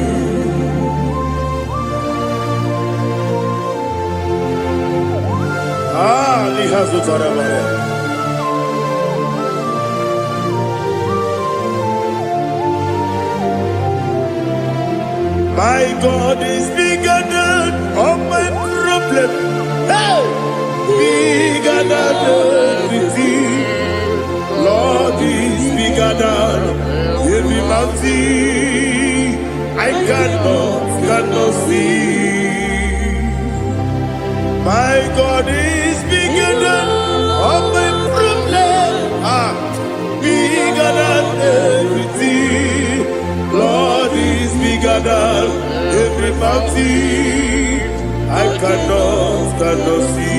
Lihazu Tarabaya. My God is bigger than all my problem. Hey! Bigger than everything. Lord is bigger than every mountain I cannot see. My God is bigger than all my problem. Bigger than everything. Lord is bigger than every mountain I cannot see.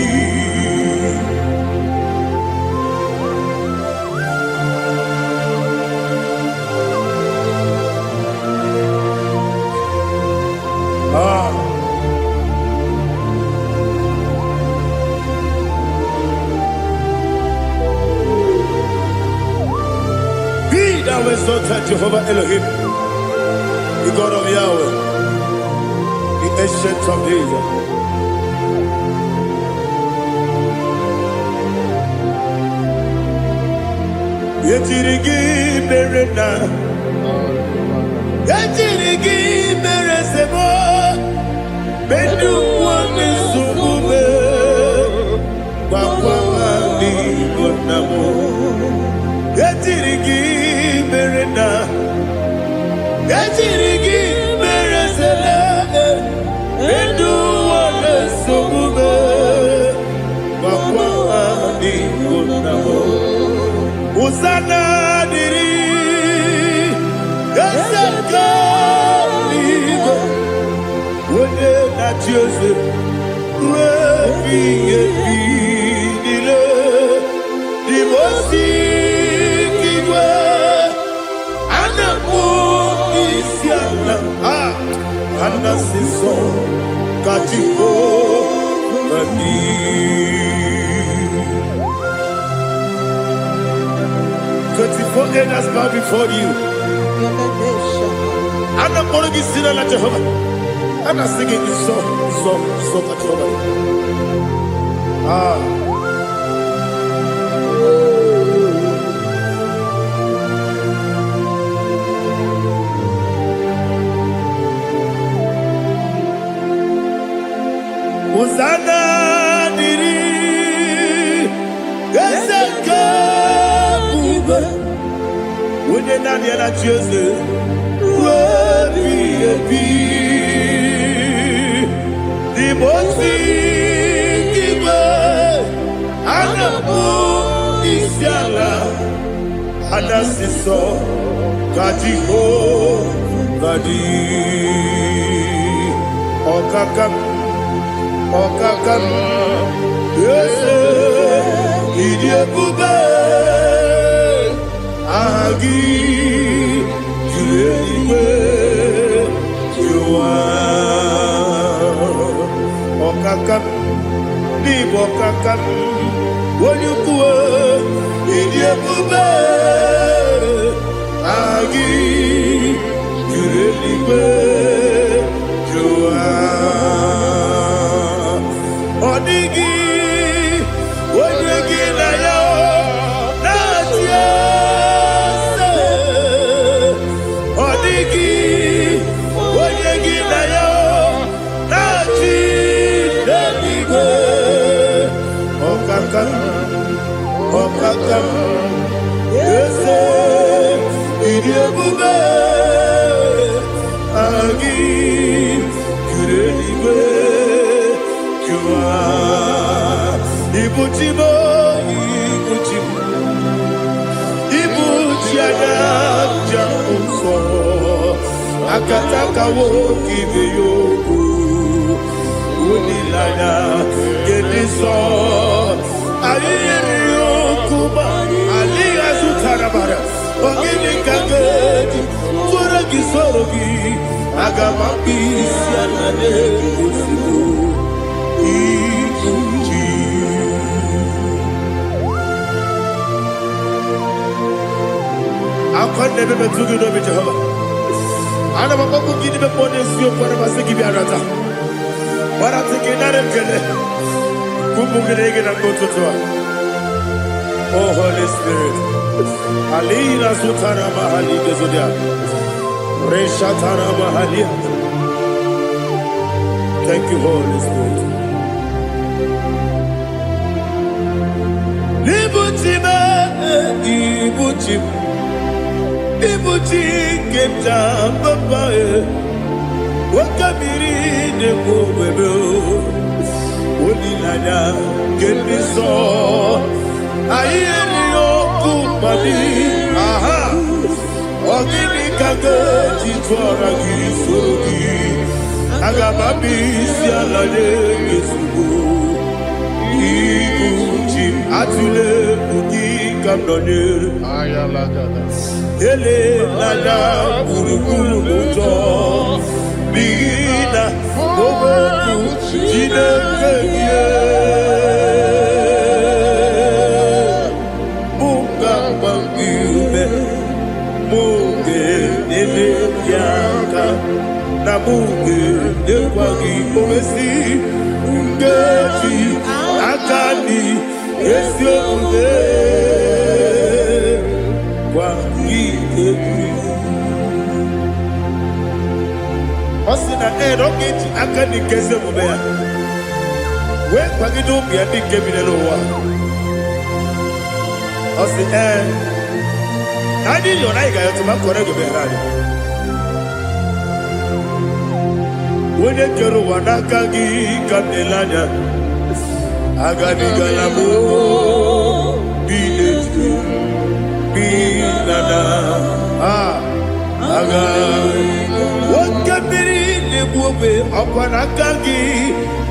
Be thou exalted, Jehovah Elohim, the God of Yahweh, the ancient of days. Yetirigi merena, yetirigi meresemo, bendu wani sumube, wakwani gonamo. Yetirigi merena, yetirigi meresele, bendu wani sumube, wakwani gonamo. Usana diri, yasaka ligo, wone na Jose, rebi dile, dimosi kiwe, anamu isiana, anasiso katiko kani. 24 elders bow before you. I'm not going to be singing like Jehovah. I'm not singing this song like Jehovah. Hosanna diri, Yeseka. When you're not yet at Jose, the most Anabu is Yala, Anasiso, Katiho, Gadi, Okakam, yes, Idiabube. Agi, Juliwe, Jua, Okakam, Nibokakam, Wonyukue, Idiabube, Agi, Juliwe, Jua, Odigi, Wonyuki na yo, Natia. Okakam, yes, Idiabube, Agi, Kureliwe, Jua, Ibuchimo, Ibuchiana, Jamuso, Akataka woki beyoku, Unilana, Gediso, Ayiriyokuba, Aliya Sutarabara, Ogini Kageti, Turagi Sorogi, Agamaki, Sianade, Usiku, Ibuchi. Akwande bebe tugi no be Jehovah. Ana mabaku gidi be pone sio kwa basiki bi arata. Wara tiki na remkele. Kumugirege na kototoa. Oh Holy Spirit. Alina sutara mahali gezodia. Reshatara mahalia. Thank you, Holy Spirit. Ibuchi kemta papa wakamiri de bobebe onilanya kemiso ayeri okupani aha ogini kage titwara gisogi agamabi sialade yesugo ibuchi atule bugi kamdone Ayalagada. ele lada buruburu moto bigina oboku jinekeye munga bangiume munge nele yaka na munge nekwagi omesi ngeji akani esiomuge Osina rocket akani kese mubea. We kwagido bia di kebine lo wa. Osi nadi yo na iga yo tuma kore go be radi. Wene kero wanaka gi kanelanya. Agani galamo biletu. Binana aga wakabiri nebuwe akwanakagi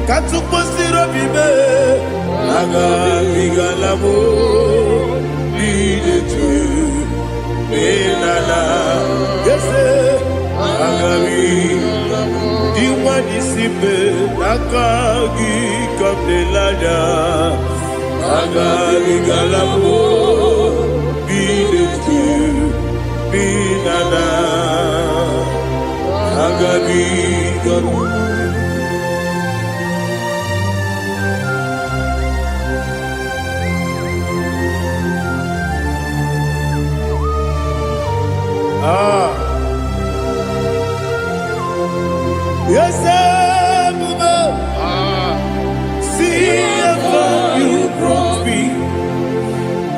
katuposiro bibe aga bigalamo biletu binana yese aga diwani sibe akagi kabelada aga bigalamo Binana Agabi Garu Yes, see how you brought me.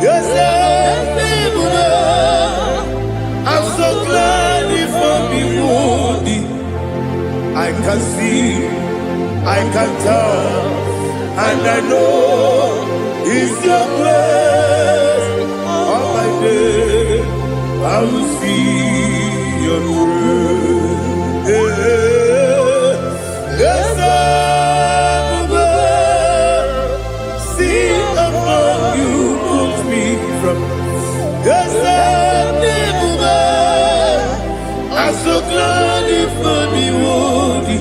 Yes, I'm so glad if I'm body. I can see, I can tell, and I know it's your grace. All my day, I will see your grace. Yes, see how you put me from. Yes, I'm so glad if me woody.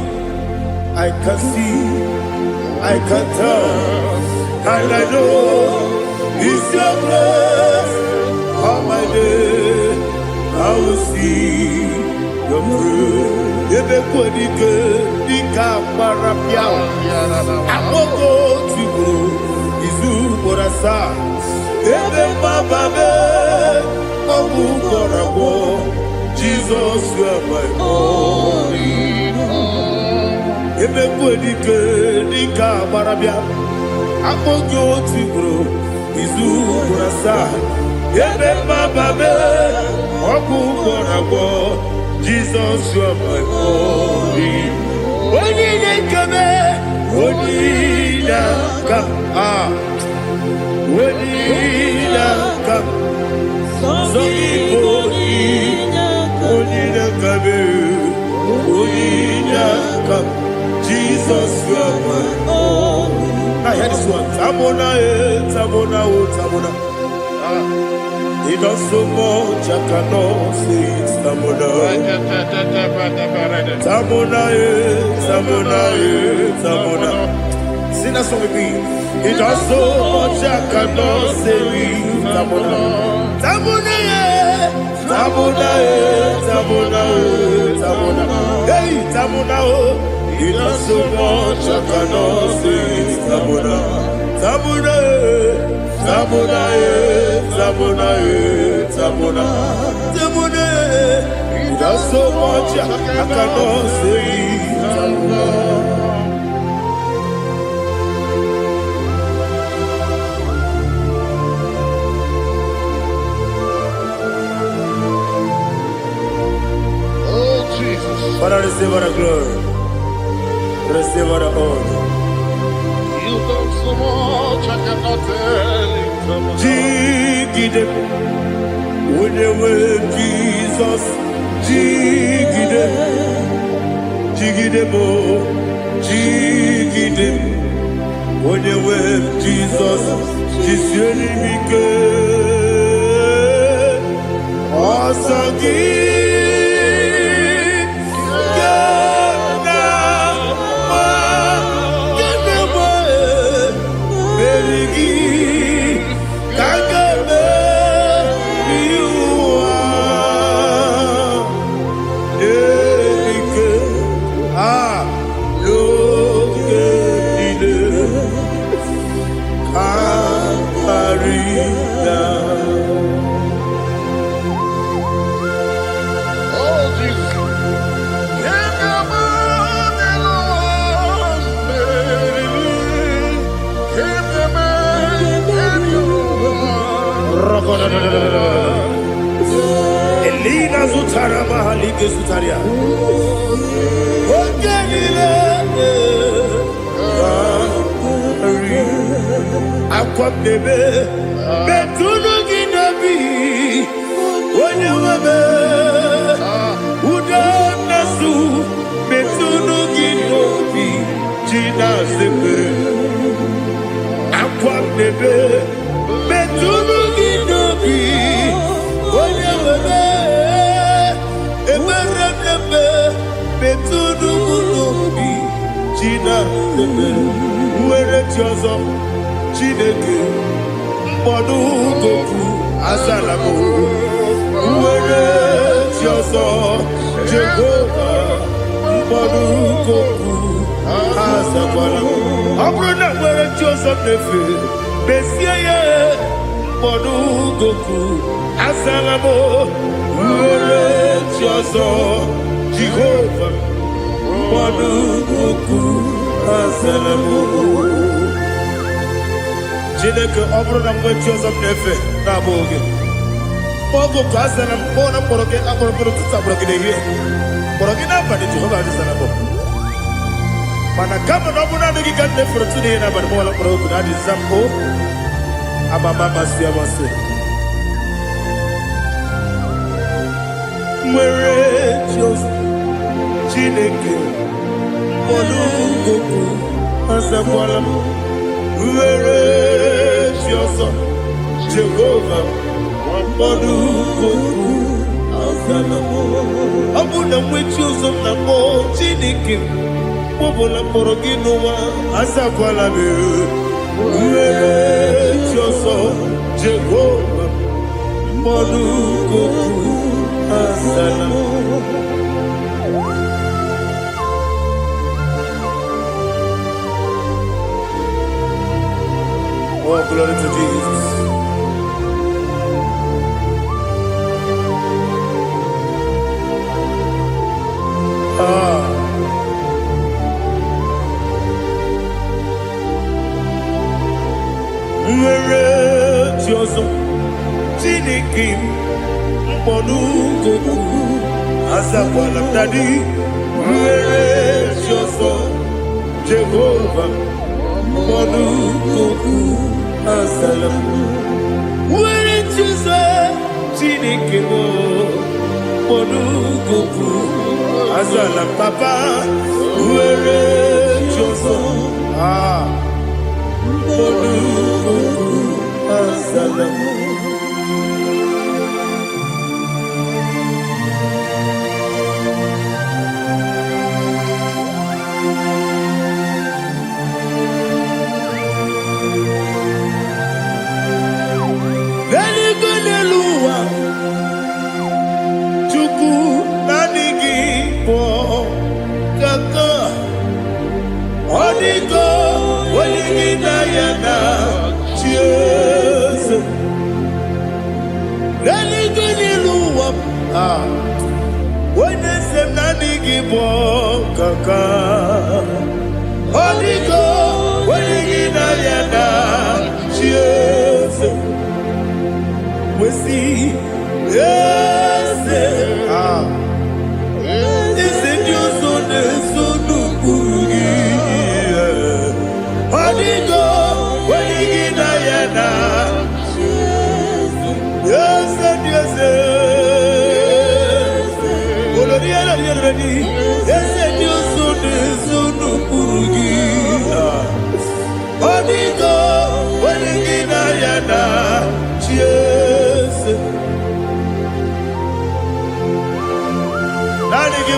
I can see, I can tell, and I know it's your grace. All my day, I will see your grace. Ebe kodike, dika parapia. Amoko tigo, izu borasa. Ebe bababe, obu korabo. Jesus, you are my only home. Ebe kwedike dika barabia, apojo tigro, izu burasa. Ebe bababe, oku korabo. Jesus, you are my only home. Onine kame, onina kam, onina kam, so Onina come, Jesus, you are my own. Now hear this one. Tamona, Tamona, Tamona. He does so much, I cannot say it. Tamona, Tamona, Tamona, Tamona. Sing that song with me. He does so much, I cannot say it. Tamona, Tamona, Tamona, Tamona, Tamona. Hey, Tamona, he does so much, I cannot say it. Tamona, Tamona, Tamona, Tamona, Tamona, Tamona. He does so much, I cannot say it. Tamona. receive all the honor. You've done so much, I cannot tell it. Jigide, when you were Jesus, Jigide, Jigide mo, Jigide, when you were Jesus, Jisyenimike, Osagi, Elina Zutara Mahalike Zutaria. Aqua bebe, Betunu Ginabi, when you were Udanasu, Betunu Ginobi, Gina Zebe, Aqua bebe, Betunu Ginobi, when you were Emerebe, Betunu Ginobi, Gina Zebe, where it was Chineke mkpọdụ goku azalamo nwere chi ọzọ Jehova mkpọdụ goku azakwala ọ bụrụ na nwere chi ọzọ na-efe mesie ya mkpọdụ goku azalamo nwere chi ọzọ Jehova mkpọdụ goku azalamo Chineke ọ bụrụ na mgbe chi ọzọ na-efe na-abụ oge ọgụ ka a zara m kpọọ na mkpọrọ gị akpọrọ mkpọrọ tụtụ akpọrọ gị n'ehihie kpọrọ gị n'abalị Jehova adịzara bụ mana kama na ọ bụrụ na adịghị ka nne fere tụ n'ihe n'abalị mụọla mkpọrọ oge na adịza m o amama amasị amasị nwere chi ọzọ Chineke mkpọrọ ogogo azakwala m nwere chi ọzọ Jehova mkpọdụ goku azala ọ bụ na nwe chi ọzọ na mkpọ Chineke kpọbụla mkpọrọ gị n'ụwa azakwala m nwere chi ọzọ Jehova mkpọdụ goku azala Oh, glory to Jesus. Nwere chi ọzọ Chineke mkpọdụ goku azakwala m dadi nwere chi ọzọ Jehova mkpọdụ goku azalam nwere chi ọzọ Chineke mkpọdụ goku azalam papa nwere chi ọzọ mkpọdụ goku azalam Chukwu na-adịghị bụ kaka ọ dịgo onye gị na ya na chi eze n'eluigwe n'elu ụwa onye eze m na-adịghị bụ kaka ọ dịgo onye gị na ya na chi eze wesi eze eze ndị ọzọ na-eso n'okpuru gị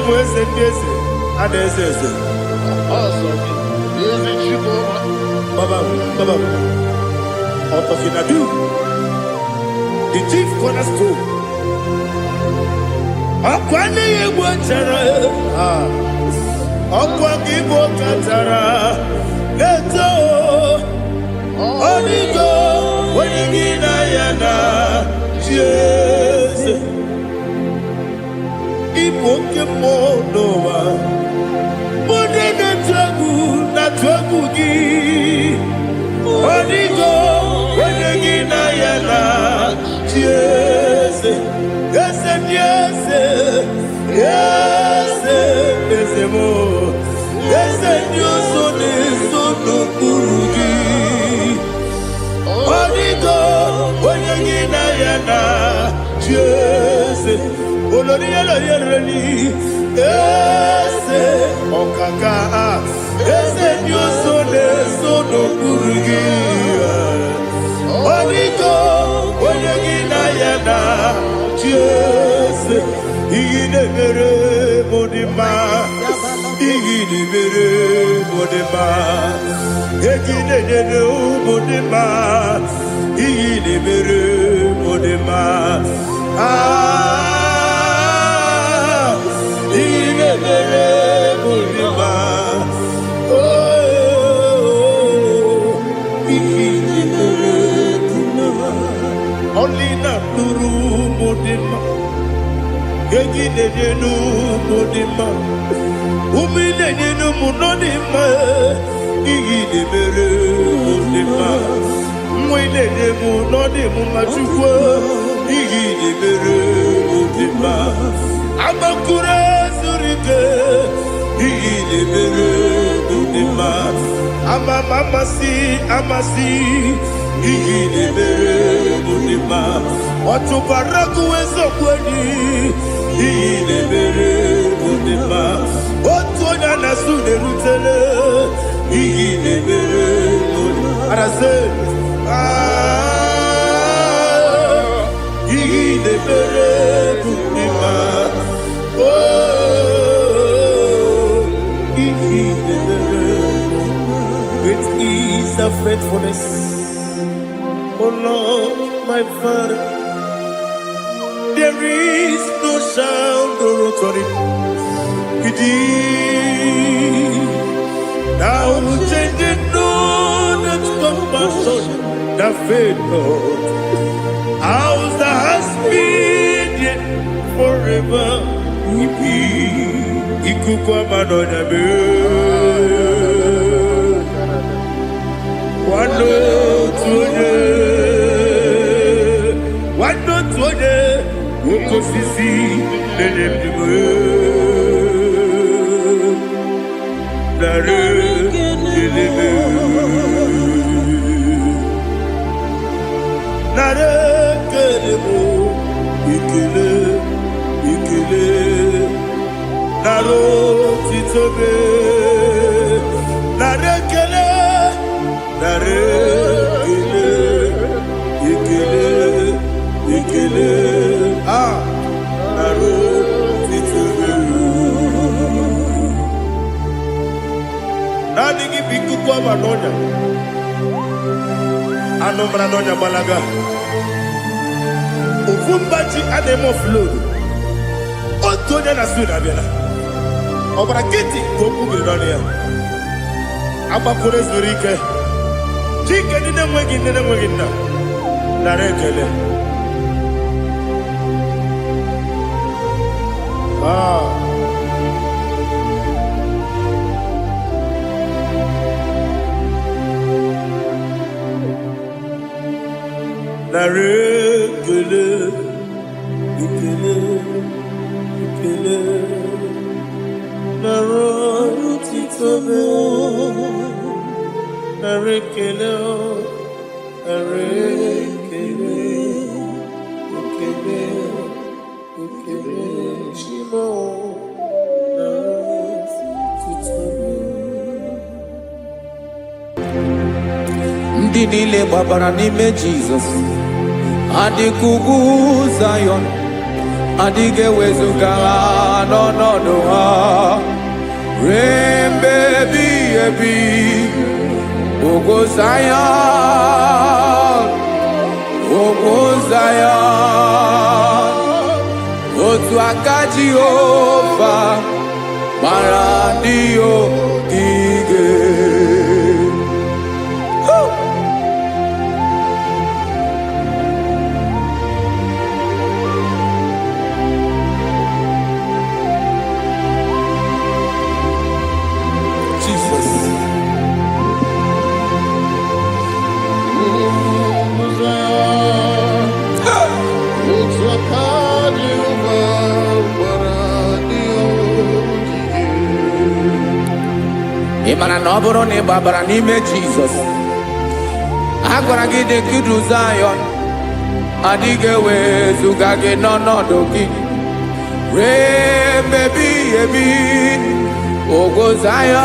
bụ eze ndị eze a na-eze eze. Baba, Otofinadu, the chief cornerstone. Akwani Igbo chara, Akwani Igbo katara, Leto, Onigo, Wenigina yana, Jesus. Igbo kemonowa, Monega tragu na tragu gi. Onigo, Wenigina yana, Jesus. Yes, yes, yes, yes, mo. Yes, you so no kurugi. Onigo, Wenigina yana, Jesus. Olori yelori, yes, okaka. Yes, you so no kurugi. Onigo, Wenigina yana. Yes, igide mere modima, igide mere modima, igide mere modima, igide mere modima. Ah, igide mere modima. Oh, igide mere modima. Only not Nuru Modima. Egide Nenu Modima. Umide Nenu Munodima. Igide Mere Modima. Mwide Nemu Nodimu Machukwa. Igide Mere Modima. Amakure Zurike. Igide Mere Modima. Amasi. Igide mere modima, otubaraku wezo kweli. Igide mere modima, otonya nasude rutele. Igide mere modima, arase. Igide mere modima, oh, igide mere modima. It is a faithfulness. Oh Lord, my Father, there is no sound or authority. It is now changing, no, that's compassion, the faith, Lord. Ours that has been yet forever. Ikukwa manonya be. Wano tuye. Wano tuye, woko sisi lelem diwe. Nare keleme, nare kelemo, ikele, naro titobe, nare kele, nare ikele, naro titobe. Nani gibiku kwa manonya, anomra nonya balaga. Ufumbaji ademo flow. Otonya na suna bela. Obra kiti koku bilonia. Aba kore zurike. Chike nene mwegi na. Narekele. Narekele, ikele, narotitobe, narekele, ikele, shimo, narotitobe. Ndị niile gbabara n'ime Jizọs adịka ugwu Zayọn, adịghị ewezuga ha n'ọnọdụ ha ruo mgbe ebighị ebi. Ugwu Zion, ugwu Zion, otu aka Jehova gbara ndị ogige. Ị mara na ọ bụrụ na ị gbabara n'ime Jizọs, a gwara gị dị kudu Zion, adịghị ewezuga gị n'ọnọdụ gị ruo mgbe ebighị ebi. Ugwu Zion,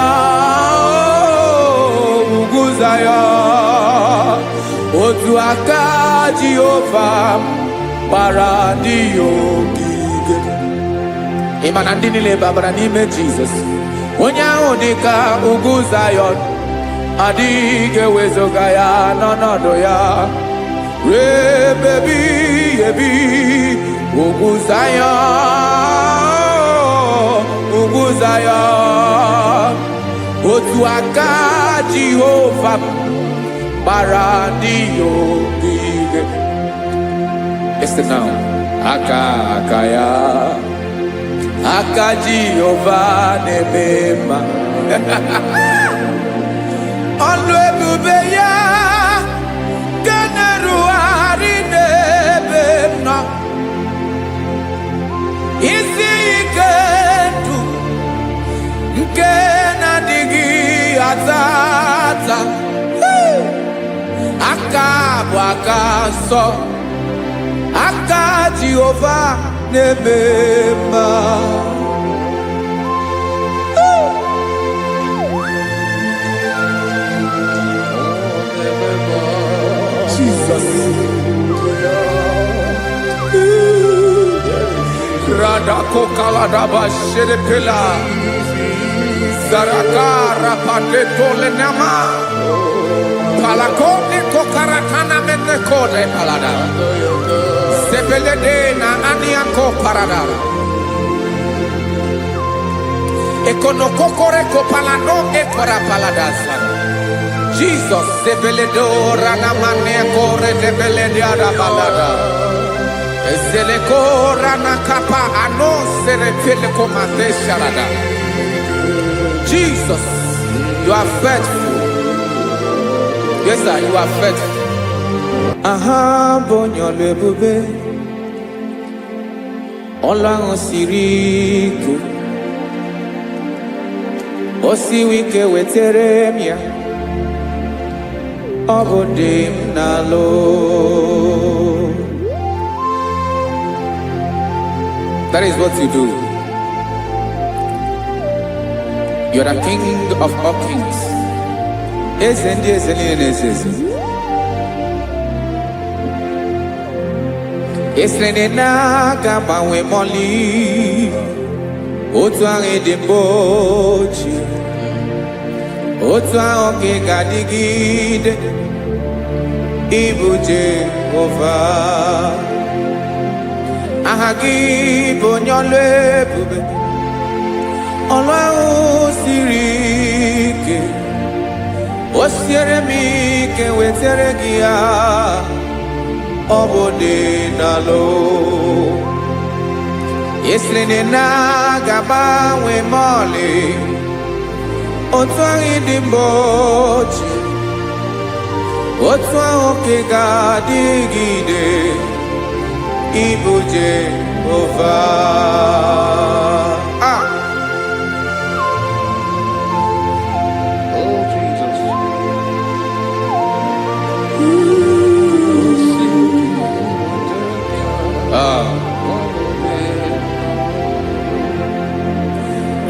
ugwu Zion, otu aka Jehova gbara ndị ogige. Ị ma na ndị niile gbabara n'ime Jizọs, onye ahụ dị ka ugwu Zion, adịghị ewezuga ya n'ọnọdụ ya ruo mgbe ebighị ebi. Ugwu Zion, ugwu Zion, otu aka Jehova gbara ndị ogige. Listen now, aka ya, aka Jehova na-eme mma. Ọlụ ebube ya ga na-erugharị n'ebe m nọ. Isi ike ndụ nke na-adịghị ata ata. Aka bụ aka nsọ, aka Jehova na-eme mma. Jesus. Radako kaladaba shedepela zarakara pateto lenama palakone kokaratana mete kode palada sepelede na aniako parada ekonokokore kopalano ekora paladasa. Jesus sepeledo rana mane kore debelede arabalada ezeleko rana kapa ano serepele komate sharada. Jesus, you are faithful. Yes sir, you are faithful. Aha bonyo lebube Ọlọ́run siri ike o siwi ike wetere m ya. Ọ bụ dị m n'alụ. That is what you do. You are the King of all kings. Eze ndị eze niile na-eze eze. Esere na-aga gbanwe mọlị otu ahụ dị mgbe ochie, otu ahụ ka ị ga-adịgide. Ịbụ Jehova, aha gị bụ onye ọlụ ebube, ọlụ ahụ siri ike. O siere m ike wetere gị ya, ọ bụ dị n'alụ. Esiri na-agbanwe mọlị otu ahụ dị mgbe ochie, otu ahụ ka ị ga-adịgide. Ịbụ Jehova. Oh Jesus.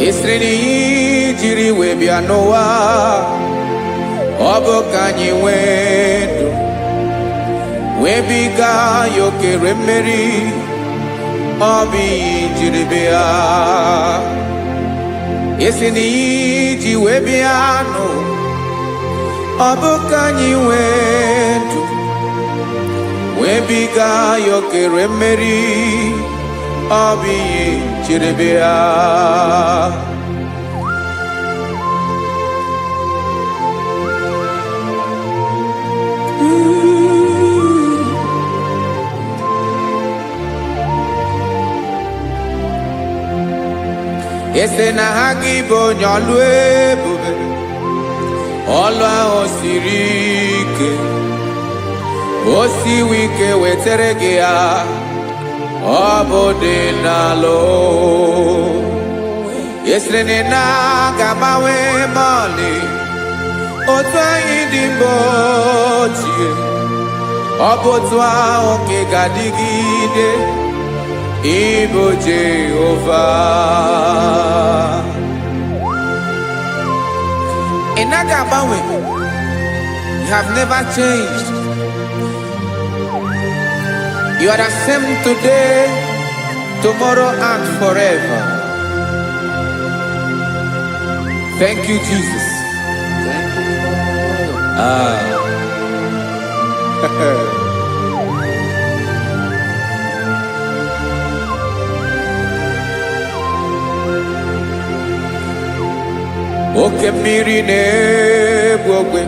Esiri jiri wee bịa n'ụwa, ọ bụ ka anyị nwee ndụ wee biga ya okere mmeri obi jiribia esini ji webiano obukanyi wendu webiga yokere meri obi jiribia ese na IGBO nyolu ebube olu ahụ siri ike o siwe ike wetere gị ya ọ bụ dị n'alụ esiri na ga-agbanwe mọlị otu anyị dị mgbe ochie ọ bụ otu ahụ ka ga-adịgide Ibo Jehovah Inagabawe, you have never changed. You are the same today, tomorrow and forever. Thank you, Jesus. Thank you, Lord. Oke mmiri na-egbu ogwe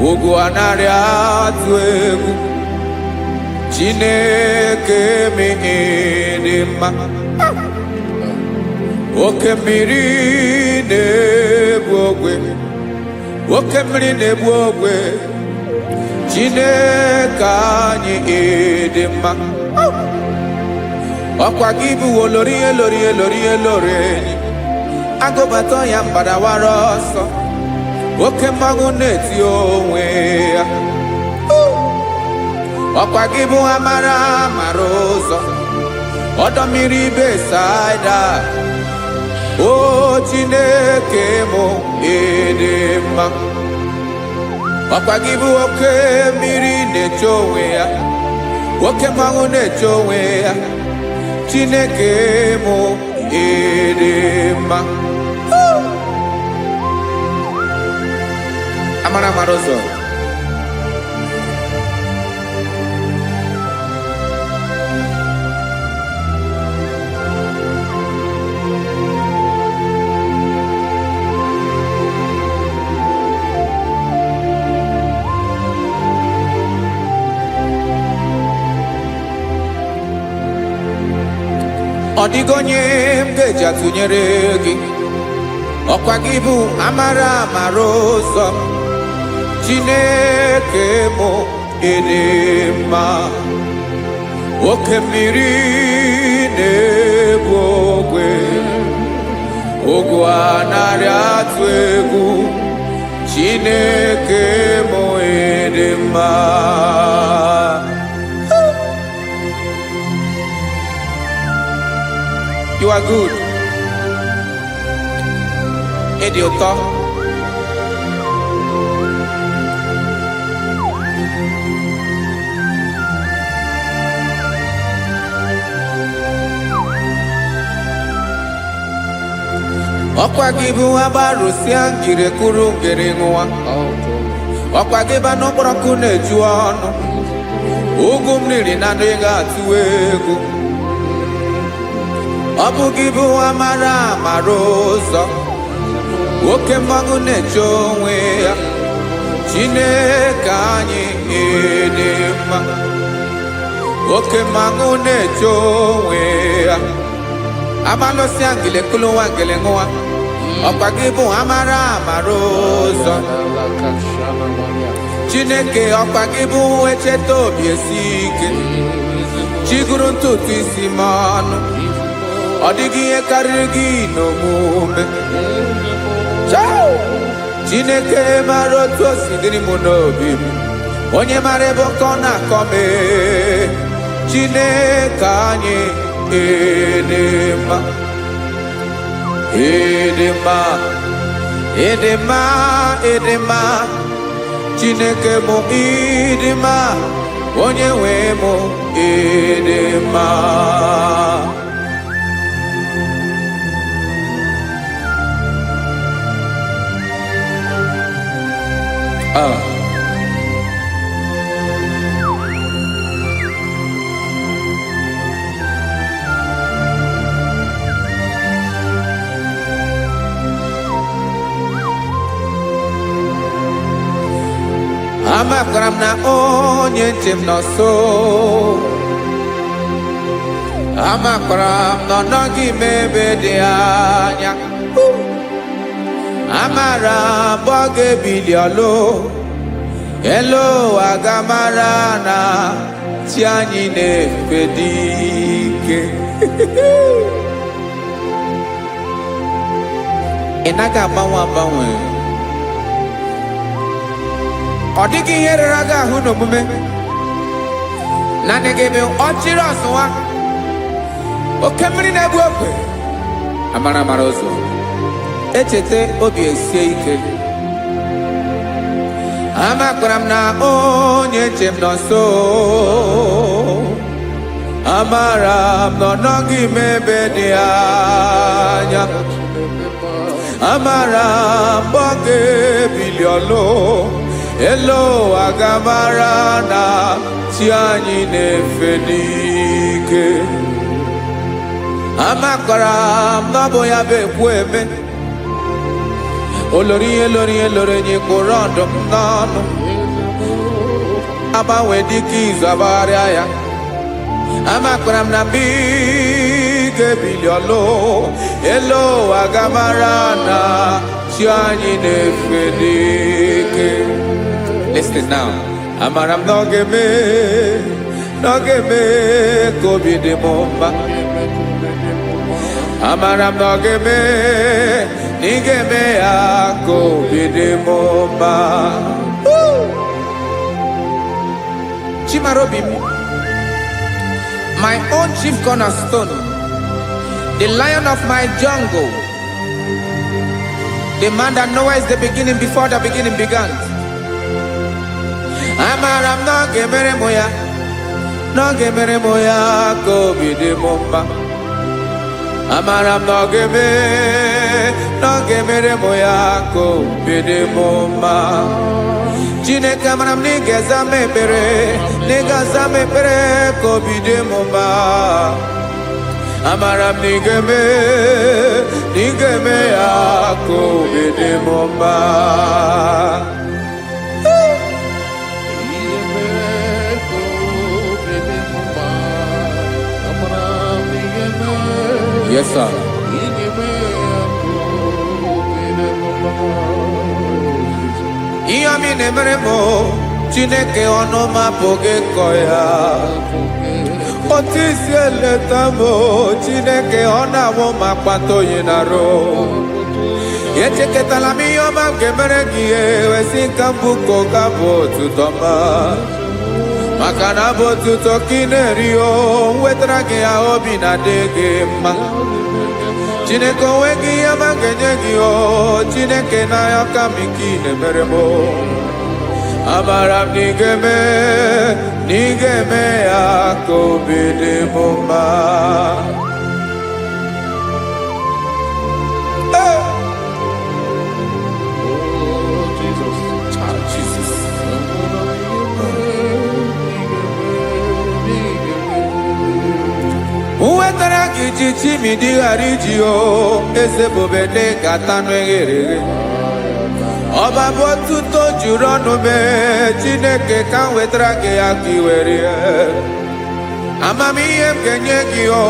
ugwu anarị atụ egwu Chineke dị mma oke mmiri na-egbu ogwe oke mmiri na-egbu ogwe Chineke anyị dị mma ọkwa gị bụ olori enyi agụbata ya mgbadawara ọsọ oke mmanwụ na-eti onwe ya ọkwa gị bụ amara ụzọ ọdọ mmiri Besaida o Chineke mụ dị mma ọkwa gị bụ oke mmiri na-eche onwe ya oke mmanwụ na-eche onwe ya Chineke mụ dị mma amara ụzọ ọ dịghị onye m ga-eji atụnyere gị ọkwa gị bụ amara ụzọ Chineke mụ dị mma oke mmiri na-egbu ogwe ugwu anarị atụ egwu Chineke mụ dị mma You are good. Ịdị ụtọ. Ọkwa gị bụ agbarụsịa ngire kụrụ ngere nwa. Ọkwa gị bụ n'okporoko na-eju ọnụ. Ugwu mmiri na ndị ga-atụ egwu. Ọ bụ gị bụ amara ụzọ oke mmanwụ na-eche onwe ya Chineke anyị dị mma oke mmanwụ na-eche onwe ya abalụsị angele kụlụ nwa ngele nwa ọkwa gị bụ amara ụzọ Chineke ọkwa gị bụ echeta obi esi ike chiguru ntutu isi m ọnụ ọ dịghị ihe karịrị gị n'omume Chineke mara otu o si dịrị m n'obi m onye mara ebe ọkọ na-akọ m Chineke anyị dị mma dị mma dị mma dị mma Chineke mụ dị mma onye nwe m ịdị mma. Amakara m na onye ntị m nọ nso. Amakara m na ọ nọghị m ebe dị anya. Amara m ọ ga-ebili ọlụ. Elu ụwa ga-amara na chi anyị na-efe dị ike. Ị naghị agbanwe agbanwe. Ọ dịghị ihe rere gị ahụ n'omume. Naanị gị bụ ọchịrị ọsụwa. Oke mmiri na-egbu okwe. Amara mara ụzọ. Echete obi esie ike. Amakwara m na onye nche m nọ nso. Amara m na ọ nọghị m ebe dị anya. Amara m ọ ga-ebili ọlụ. Elu ụwa ga-amara na chi anyị na-efe n'ike. Amakwara m na ọ bụ ya bụ ekwu eme. Olori enyi kwụrụ ọdụm n'ọnụ. Agbanwe dịka izu agbagharịa ya. Amakwara m na mgbe ị ga-ebili ọlụ. Elu ụwa ga-amara na chi anyị na-efe n'ike. Listen now. Amara m na ọ ga-eme ka obi dị m mma. Amara m na ọ ga-eme na ị ga-eme ya ka obi dị m mma. Chimarobi m, my own chief cornerstone, the lion of my jungle, the man that knows the beginning before the beginning began. Amara m na ọ ga-emere m ya, na ọ ga-emere m ya ka obi dị m mma. Amara m na ọ ga-emere m ya ka obi dị m mma. Chineke amara m na ị ga-aza m ekpere, na ị ga-aza m ekpere ka obi dị m mma. Amara m na ị ga-eme ya ka obi dị m mma. Yes, sir. Ihe mi na-emere m Chineke ọnụ m apụghị ịkọ ya. Otu isi eleta m Chineke ọ na-awụ m akpata oyi n'arụ. Echeketala m ihe ọma m ga-emere gị ewesi nka mbụ ka ọ ga-abụ otuto ọma. Maka na abụ otuto ka ị na-eri o wetara gị ya obi na-adị gị mma. Chineke onwe gị ihe ọma ga-enye gị o Chineke n'anya ka m ike ị na-emere m. Amara m na ị ga-eme ya ka obi dị m mma. Wetara gị ji chimidi ghara iji o eze bobede gata anụ eghere eghe. Ọba bụ otuto juru ọnụ mee Chineke ka m wetara gị ya ka i were ya. Amamihe m ga-enye gị o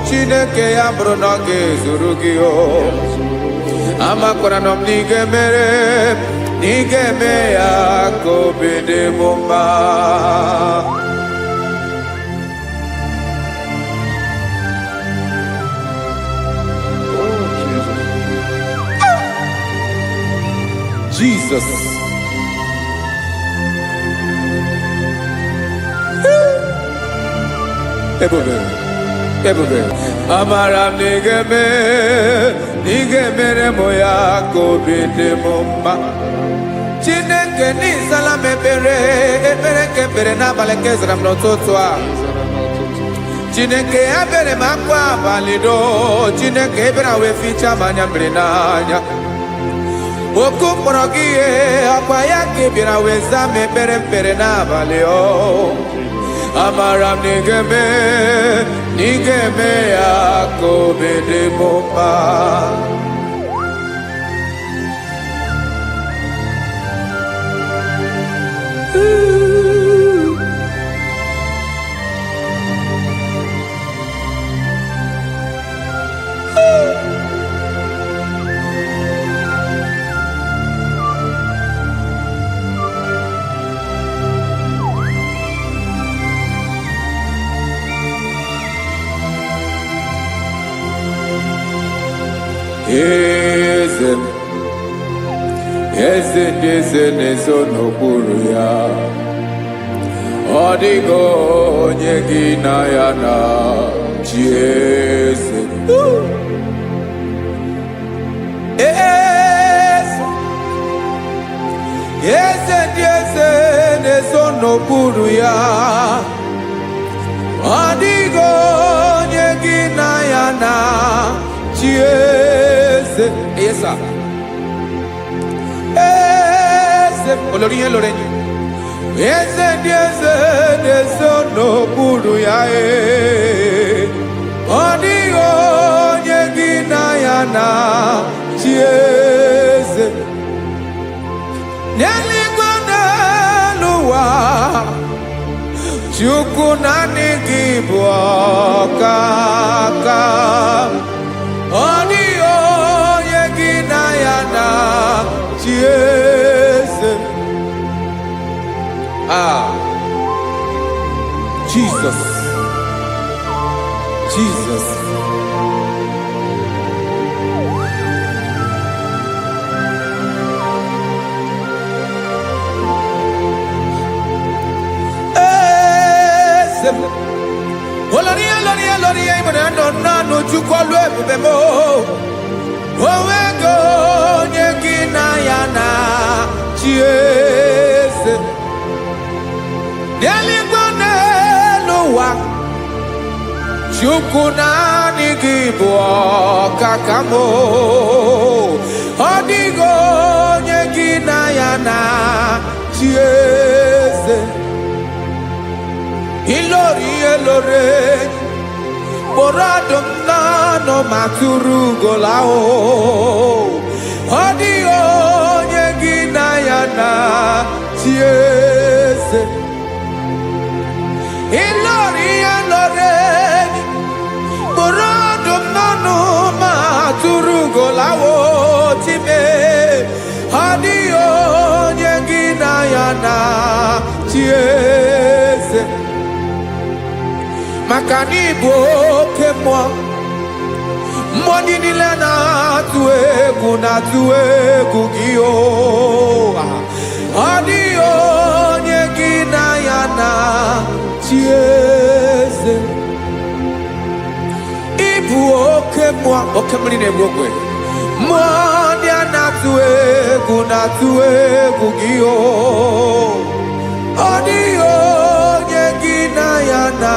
Chineke ya bụrụ na ọ ga-ezuru gị o. Amakwara na m na ị ga-eme ya ka obi dị m mma. Jesus. Ebube. Amara m na ị ga-emere m ya ka obi dị m mma. Chineke n'ịzala m ekpere nke ekpere n'abalị nke zara m n'ụtụtụ a. Chineke ebere m akwa abalị do. Chineke ebere wee fichaa m anya mmiri n'anya. Oku mkpọrọ gị ihe akwa ya ka ị bịara wee zaa m ekpere mkpere n'abalị o. Amara m na ị ga-eme ya ka obi dị m mma. Eze na-ezo n'okpuru ya. Ọ dịghị onye gị na ya na chi eze. Eze ndị eze na-ezo n'okpuru ya. Ọ dịghị onye gị na ya na chi eze. Yes, sir. Olórí yẹn lórí yẹn. Eze ndị eze na-ezo n'okpuru ya. Ọ dịghị onye gị na ya na chi eze. N'eluigwe n'elu ụwa, Chukwu naanị gị bụ ọkaka. Ọ dịghị onye gị na ya na chi eze. Jesus. Olórí ìbọn nánú Chukwu olu ebube mo. Onwego onye gị na ya na chi eze. N'eluigwe n'elu ụwa, Chukwu naanị gị bụ ọkaka m. Ọ dịghị onye gị na ya na chi eze. Ilori kpọrọ ọdụm n'ọnụ ma tụrụ ugola ahụ. Ọ dịghị onye gị na ya na chi eze. Ilori kpọrọ ọdụm n'ọnụ ma tụrụ ugola ahụ. Time ọ dịghị onye gị na ya na chi eze. Maka na ị bụ oke mmụọ, mmụọ ndị niile na-atụ egwu gị o. Ọ dịghị onye gị na ya na chi eze. Ị bụ oke mmụọ, oke mmiri na-egbu ogwe. Mmụọ ndị a na-atụ egwu gị o. Ọ dịghị onye gị na ya na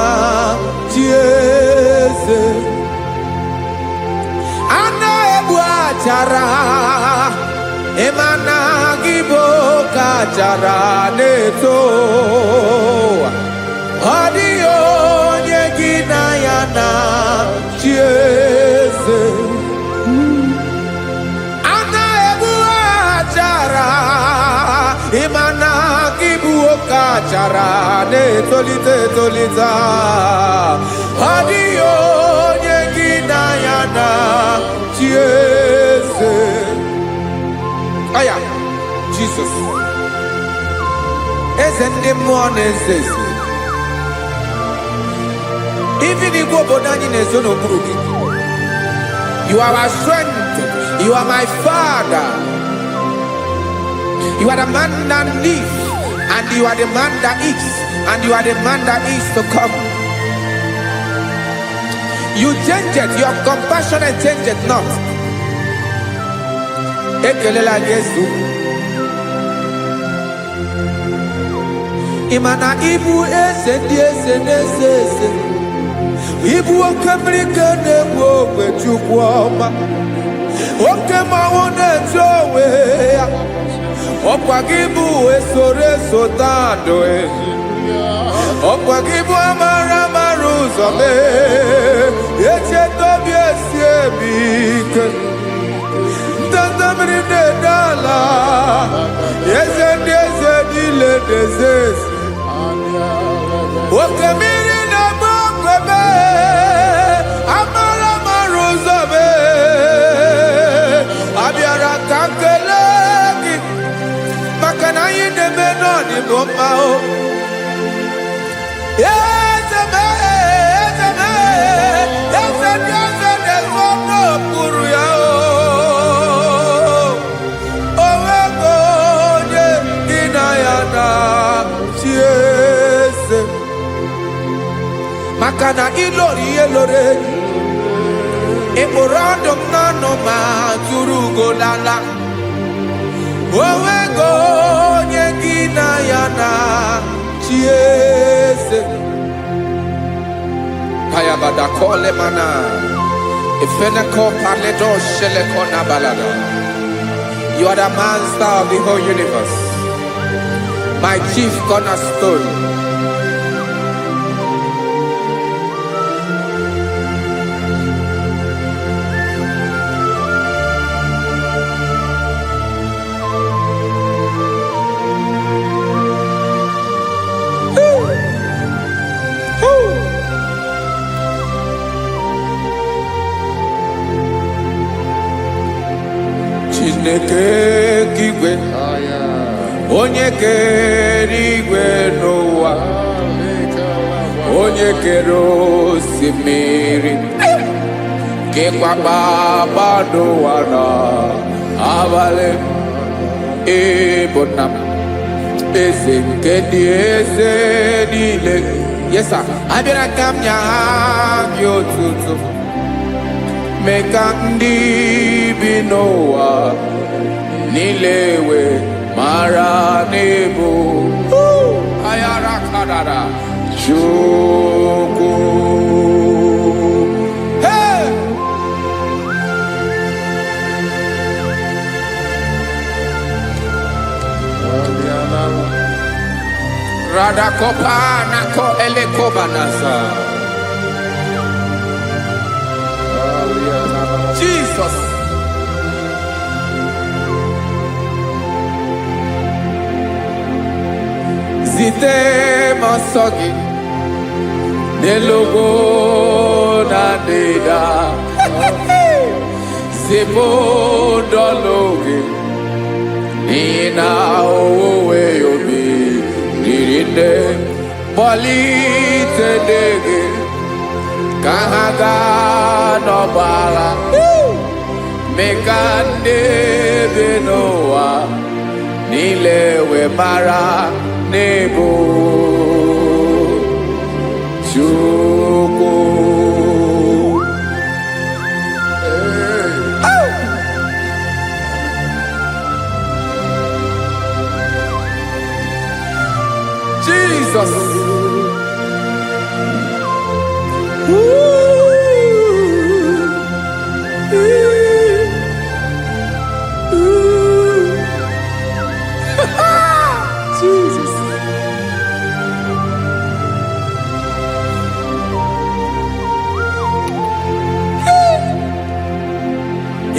chi eze. A na-egbu achara, ịma na gị bụ ka achara na-eto. Ọ dịghị onye gị na ya na chi eze. A na-egbu achara, ịma na gị bụ ka achara na-etolite. Ọ dịghị onye gị na ya na chi eze. Aya, Jesus. Eze ndị mmụọ na-eze eze. Even igwe obodo anyị na-ezo n'okpuru gị. You are our strength. You are my Father. You are the man that lives, and you are the man that is, and you are the man that is to come. You change it, your compassion and change it not. Ekelela Yesu. Imana ibu ese di ese nese ese. Ibu okamrika nebu okwe chukwoma. Okema wone jowe. Okwagibu esore sotando ezi. Okwagibu amara maruzome. Eche tobi esiebike. Tandamri de dala. Eze dile dezes. Okemiri na mokwebe. Amara maruzome. Abiara kankelegi. Makana yine menoni gomao. Makana ilori elore Eborandom nano ma turugo lala Owego nyegina yana chiese Payabada kole mana Ifeneko paledo sheleko na balada. You are the master of the whole universe, my chief cornerstone. Chineke kigwe onye kere igwe n'ụwa onye kere osimiri kekwa kpakpando ụwa n'abalị ịbụ nna m eze nke ndị eze niile. Yes sir, abịara ka m nye gị otuto mee ka ndị bi n'ụwa niile wee mara n'ebu ayara kadara Chukwu. Hey! Radakopa nako elekobanasa. Jesus. Zite masogi nelogo na deda Zibo dologe Nina owe yobi Nirinde Bolite dege Kahaga nobala Mekande benoa Nilewe mara nebo Chukwu. Jesus. Jesus.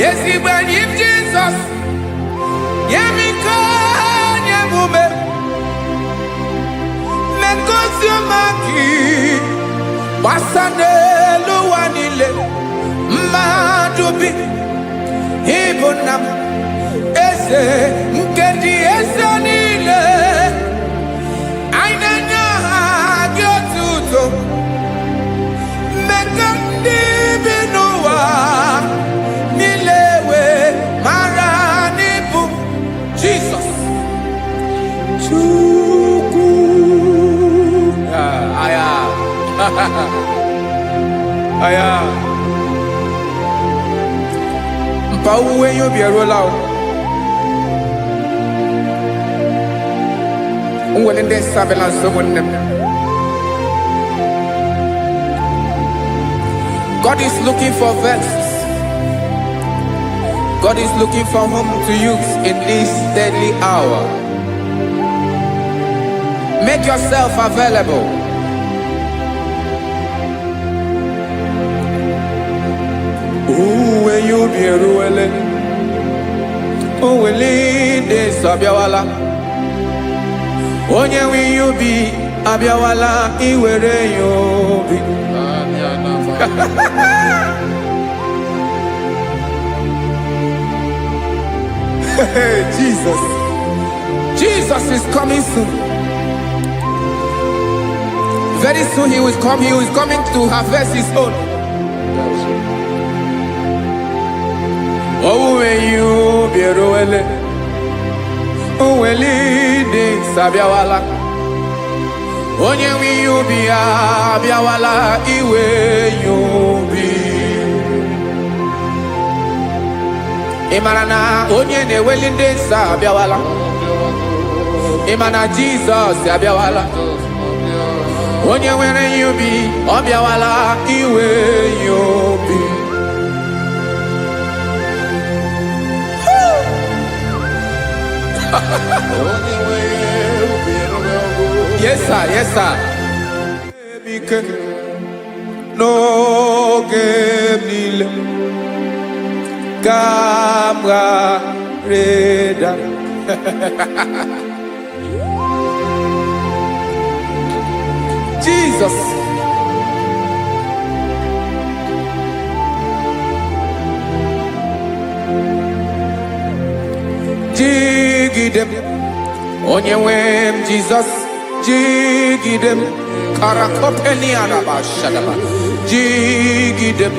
Yes, he believe Jesus. Yemiko, yemume. Mekosiomaki. Basane luwanile. Madubi. Ibunam. Ese nkedi ese nile. Ainanya agyotuto. Mekandi binuwa. Nilewe maranibu. Jesus. Chukwu. Aya. Aya. Mpa uwe yo bierola o. When they surveillance someone them. God is looking for vessels. God is looking for whom to use in this deadly hour. Make yourself available. When you be a ruler, who will lead this Abiawala? Onye will you be Abiawala? Iwere you be. Jesus. Jesus is coming soon. Very soon he will come. He is coming to harvest his own. Oh, when you be roele, oh, when leading Sabiawala, onye will you be Abiawala, iwe you be. Imarana, onye ne welinde Sabiawala, Imana Jesus Sabiawala, onye where you be, Abiawala, iwe you be. Yes, sir. Yes, sir. No game camera reda. Jesus. Jigidem, onye wem Jesus, jigidem, karakopeni araba shadaba, jigidem,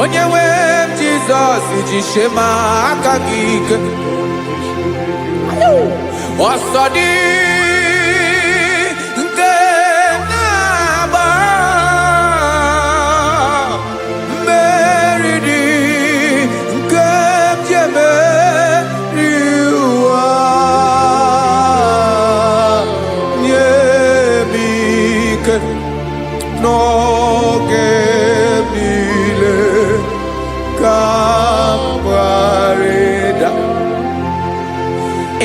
onye wem Jesus, jishema akagig, osodi nke naba, meridi nke jeme. No gebile kamareda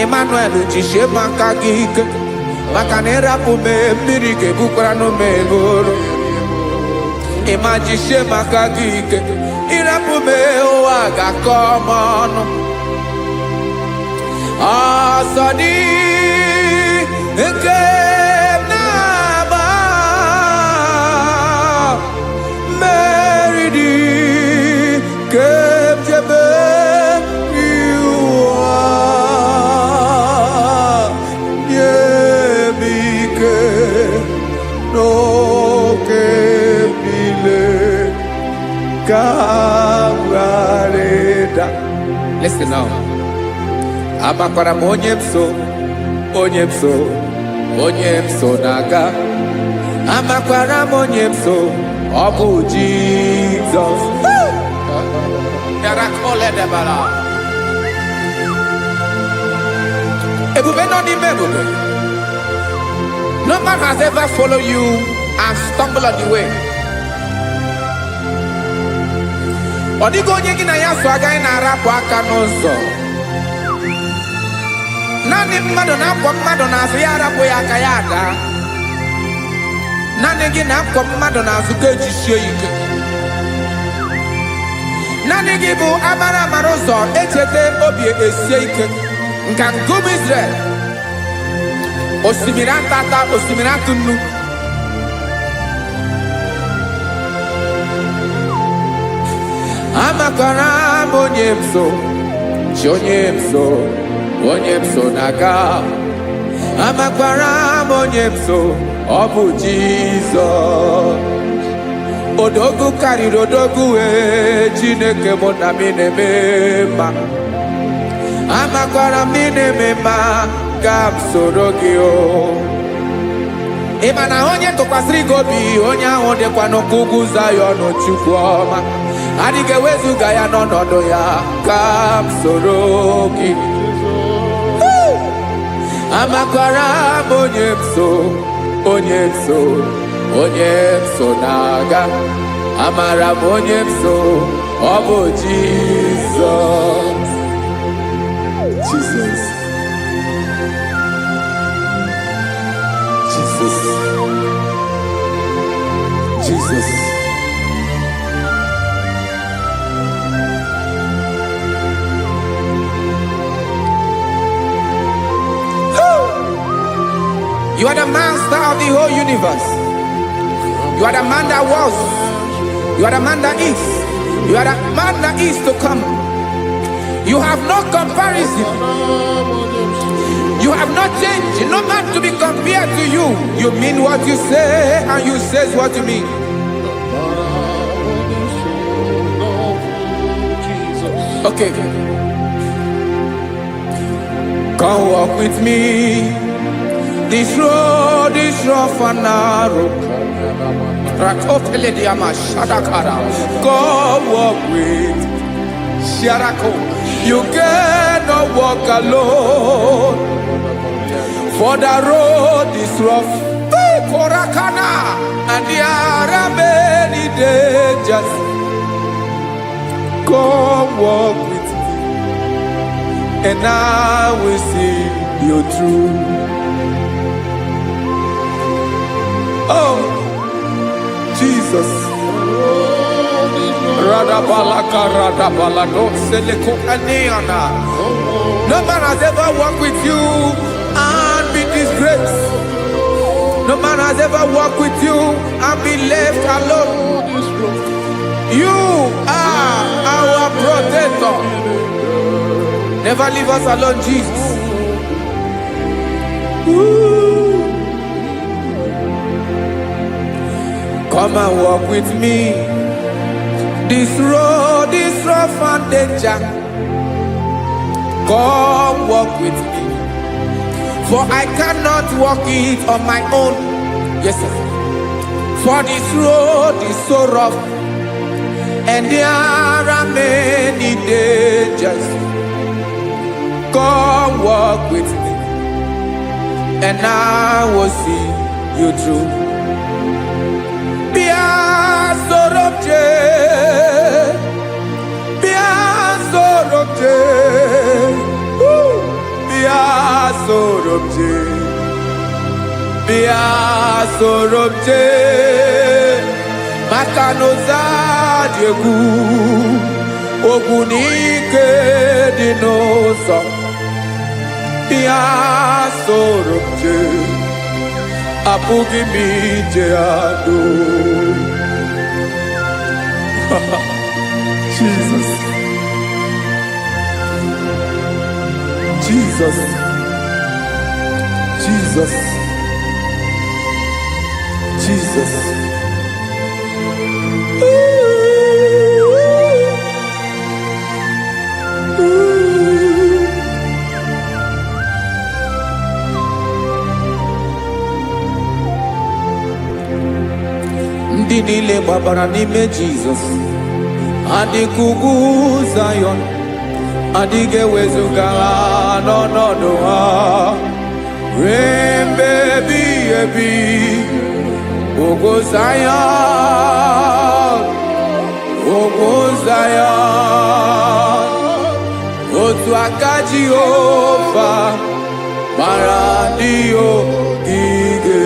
Emmanuel jishe makagike makanera pume mirike bukrano meboro Ema jishe makagike irapume oaga komono asadi nke Listen now. Amakwara onyemso naga. Amakwara onyemso obu Jesus. Yarakole debara. Ebube no ni mebube. No man has ever followed you and stumbled on the way. Odigo onye gị na ya so agaghị na-arapụ aka n'ụzọ. Naanị mmadụ na-akwọ mmadụ n'azụ ya arapụ ya aka ya ada. Naanị gị na-akwọ mmadụ n'azụ ka ejisie ike. Naanị gị bụ amara ụzọ echete obi esie ike. Nka ngụmụ Israel. Osimiri atata, osimiri atụ nnu. Amakwara onyemso naga. Amakwara onyemso obu Jesus. Odogu karịrị odogu Chineke mụ na mi na-eme mma. Amakwara m na-eme mma ka m soro gị o. Ị ma na onye tụkwasịrị gị obi onye ahụ dịkwa n'ugwu Zayọn Chukwu ọma. Adịghị ewezuga ya n'ọnọdụ ya ka m soro gị. amakwara m onye m so na-aga, amara m onye m so, ọ bụ Jizọs. Jesus. Jesus. Jesus. You are the master of the whole universe. You are the man that was. You are the man that is. You are the man that is to come. You have no comparison. You have not changed. No man to be compared to you. You mean what you say, and you say what you mean. Okay. Come walk with me. This road is rough and narrow. Come walk with Sharako. You cannot walk alone, for the road is rough. Korakana, and there are many dangers. Come walk with me, and I will see you through. Oh, Jesus. No man has ever walked with you and been disgraced. No man has ever walked with you and been left alone. You are our protector. Never leave us alone, Jesus. Ooh. Come and walk with me. This road is rough and danger. Come walk with me, for I cannot walk it on my own. Yes, sir. For this road is so rough, and there are many dangers. Come walk with me, and I will see you through. Sorobje Makanoza Diegu Ogunike Dinosa Bia Sorobje Apugi Mijeado. Jesus. Jesus. Jesus. Jesus. Ndị niile gbabara n'ime Jizọs adịghị ugwu Zayọn, adịghị ewezuga ha n'ọnọdụ ha ruo mgbe ebighị ebi. Ugwu Zayọn, ugwu Zayọn, otu aka Jehova gbara ndị ogige.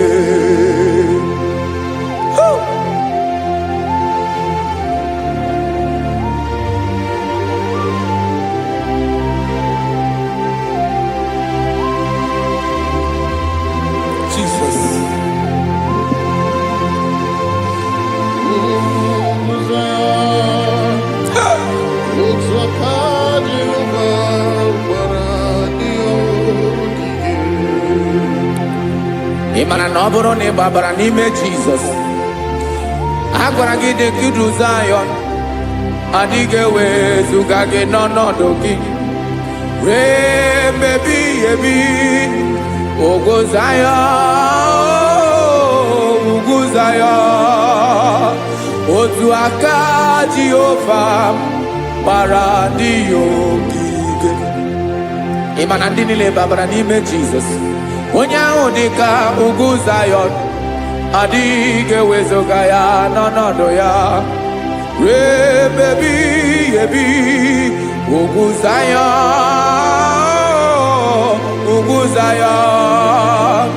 Imana na ọ bụrụ na ị gbabara n'ime Jizọs, a gwara gị dị ka idu Zayọn, adịghị ewezuga gị n'ọnọdụ gị ruo mgbe ebighị ebi. Ugwu Zayọn, ugwu Zayọn, otu aka Jehova gbara ndị ogige. Imana ndị niile gbabara n'ime Jizọs onye ahụ dịka ugwu Zayọn adịghị ewezuga ya n'ọnọdụ ya ruo ebi ugwu Zayọn, ugwu Zayọn,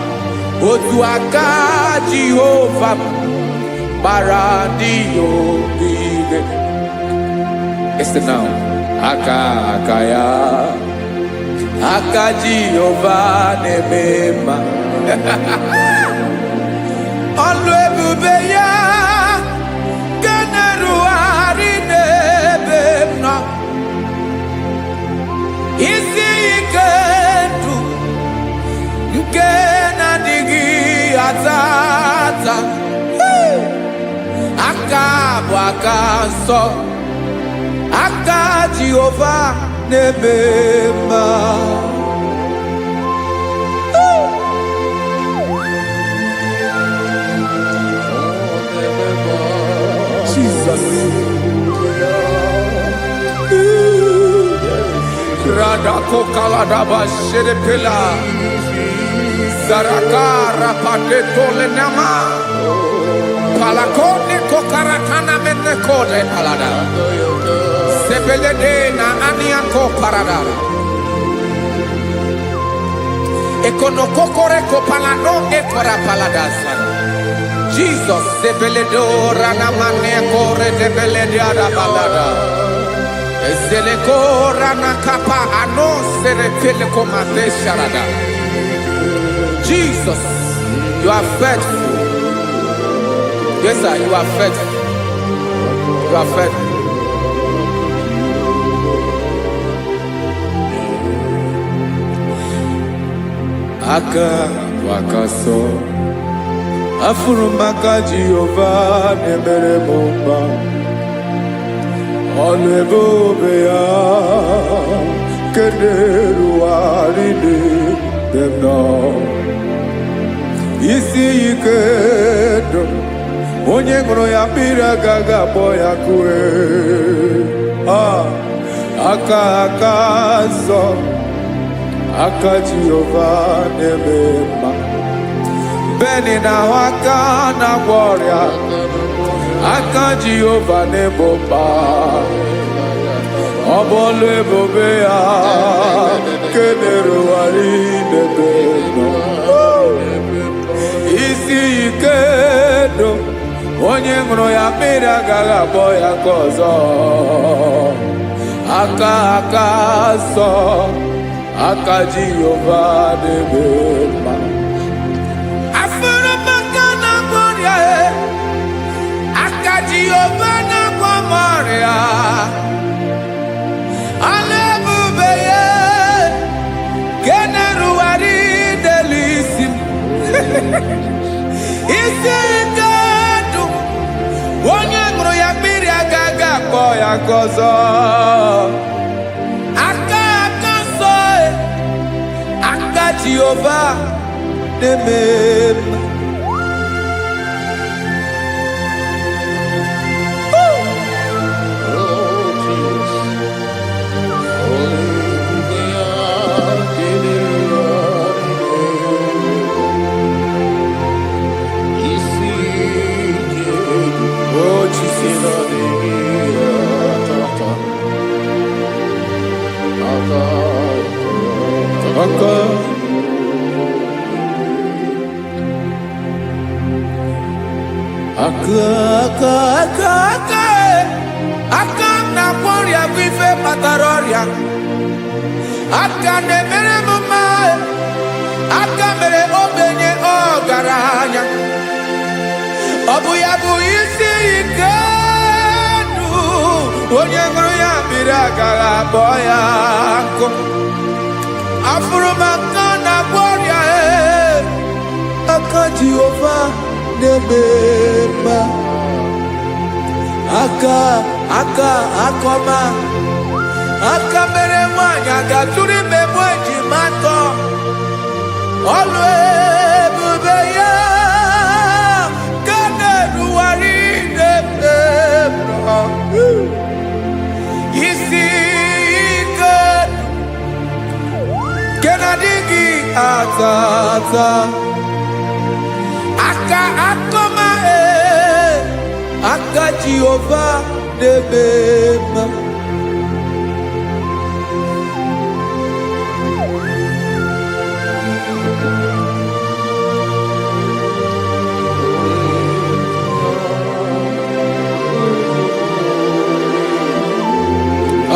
otu aka Jehova gbara ndị ogige. Listen now. Aka ya, aka Jehova na-eme mma. Ọlụ ebube ya ga na-erugharị n'ebe m nọ. Isi ike ndụ nke na-adịghị ata ata. Aka bụ aka nsọ, aka Jehova na-eme mma. Jesus. Radako kaladaba sherepela zarakara pateto lenama palakone kokaratana menekode palada sebelede na aniako paradara ekonokokore kopalano ekora paladasa. Jesus sebeledora na manekore debelediada balada ezelekora na kapa ano serepele komate sharada. Jesus, you are faithful. Yes sir, you are faithful. You are faithful. Aka wakaso afuru maka Jehova na-emere m mma. Ọlụ ebube ya nke na-erugharị n'ebe m nọ. Isi ike ndụ onye ṅụrụ ya mmiri agaghị akpọ ya kue. Aka nsọ, aka Jehova na-eme mma. Beni na aka na-agwọ ọrịa, aka Jehova na-ebo mma. Ọ bụ ọlụ ebube ya nke na-erugharị n'ebe m nọ. Isi ike ndụ onye ṅụrụ ya mmiri agaghị akpọ ya ka ọzọ. Aka nsọ, aka Jehova na-eme mma. Afụrụ maka na-agwọ ọrịa, aka Jehova na-agwọ m ọrịa. Ọlụ ebube ya nke na-erugharị n'elu isi m. Isi ike ndụ onye ṅụrụ ya mmiri agaghị akpọ ya ka ọzọ. Aka nsọ, aka Jehova na-eme mma. Aka na-agwọ ọrịa bụ ife kpatara ọrịa. Aka na-emere m mma. Aka mere ogbenye ọgaranya. Ọ bụ ya bụ isi ike ndụ onye ṅụrụ ya mmiri agaghị akpọ ya nkụ. Afụrụ m aka na-agwọ ọrịa, aka Jehova na-eme mma. Aka akọma, aka mere nwanyị agatụrụ ime mụ ejima atọ. Ọlụ ebube ya ka na-erugharị n'ebe m nọ. Isi ike nke na-adịghị ata ata. ọzọ aka akọma aka Jehova na-eme mma.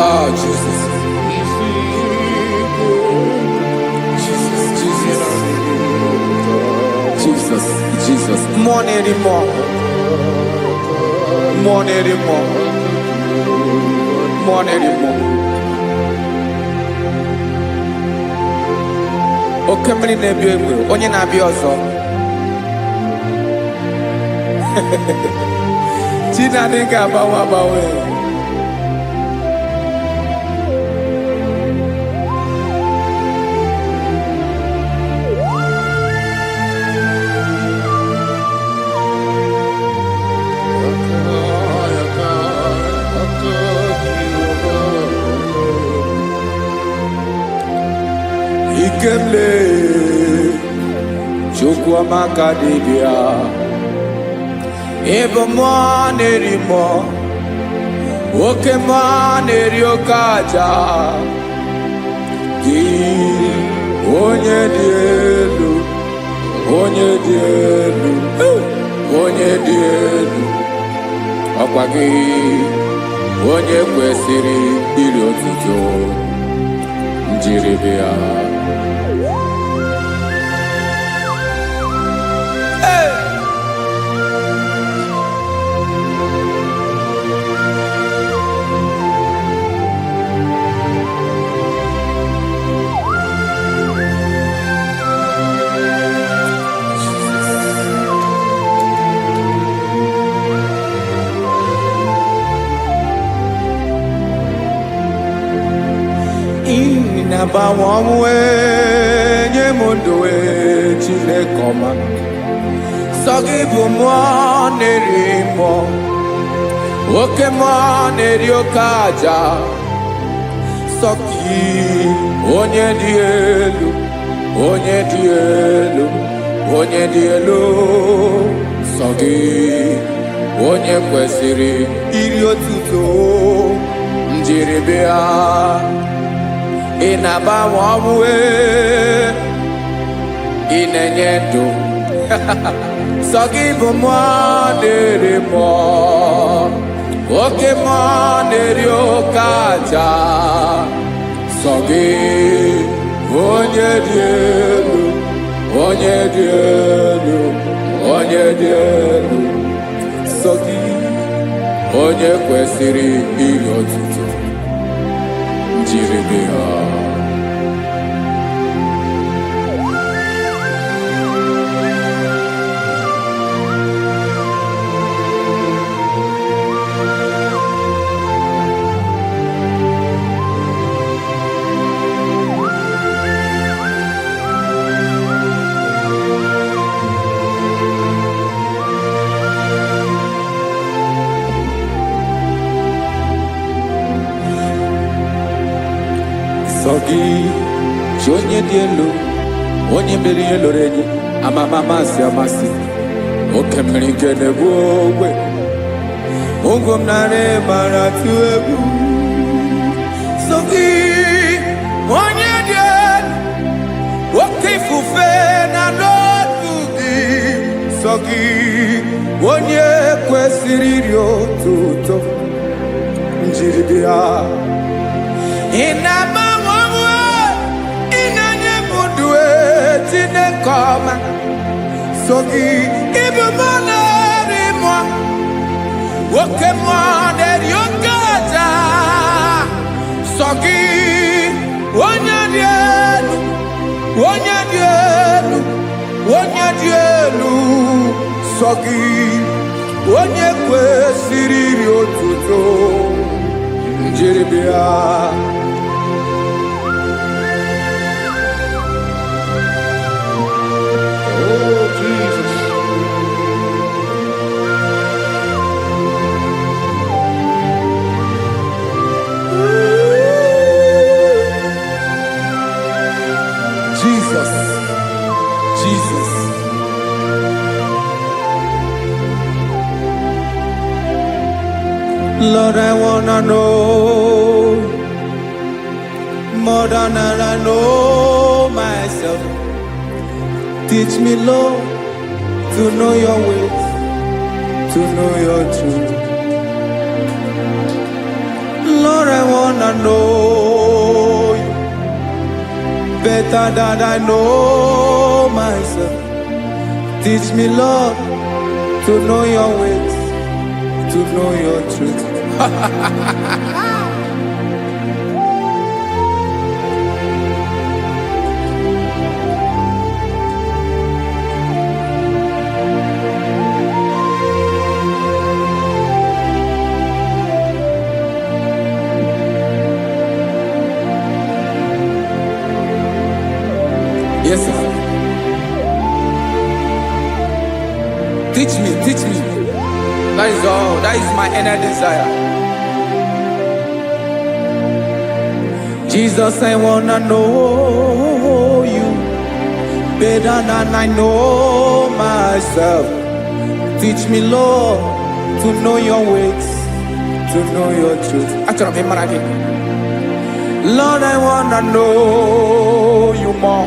Oh, Jesus. Jesus. More anymore. More anymore. More anymore. Okemri na-ebi egbe, onye na-abịa ọzọ. Chinadị ga-agbanwe agbanwe. Ikemle Chukwamaka dibia ebe mmụọ na-eri mmụọ oke mmụọ na-eri oke aja gị onye dị elu onye dị elu onye dị elu ọkwa gị onye kwesịrị iri otuto njiri bịa. Nabawanwe nye mundowe Chineke ọma sọ gị bụ mmụọ na-eri mmụọ oke mmụọ na-eri oke aja sọ gị onye dị elu onye dị elu onye dị elu sọ gị onye kwesịrị iri otuto njiri bịa. Ị na-agbanwe ọnwụ ị na-enye ndụ sọ gị bụ mmụọ na-eri mmụọ oke mmụọ na-eri oke aja sọ gị onye dị elu onye dị elu onye dị elu sọ gị onye kwesịrị iri otuto njiri bịa. Sọ gị chi onye dị elu onye mere ihe loro enyi amama amasị amasị oke mmiri nke na-egbu ogwe ụgwọ m narị mara tụ egwu. Sọ gị onye dị elu oke ifufe na n'otu gị sọ gị onye kwesịrị iri otuto njiri bịa. Ị na-agbanwe ọnwụ ị na-enye m ndụ Chineke ọma sọ gị ịbụ mmụọ na-eri mmụọ oke mmụọ na-eri oke aja sọ gị onye dị elu onye dị elu onye dị elu sọ gị onye kwesịrị iri otuto njiri bịa. Oh, Jesus. Jesus. Lord, I wanna know more than I know myself. Teach me, Lord, to know your ways, to know your truth. Lord, I wanna know you better than I know myself. Teach me, Lord, to know your ways, to know your truth. Yes, sir. Teach me, teach me. That is all. That is my inner desire. Jesus, I wanna know you better than I know myself. Teach me, Lord, to know your ways, to know your truth. Lord, I wanna know you more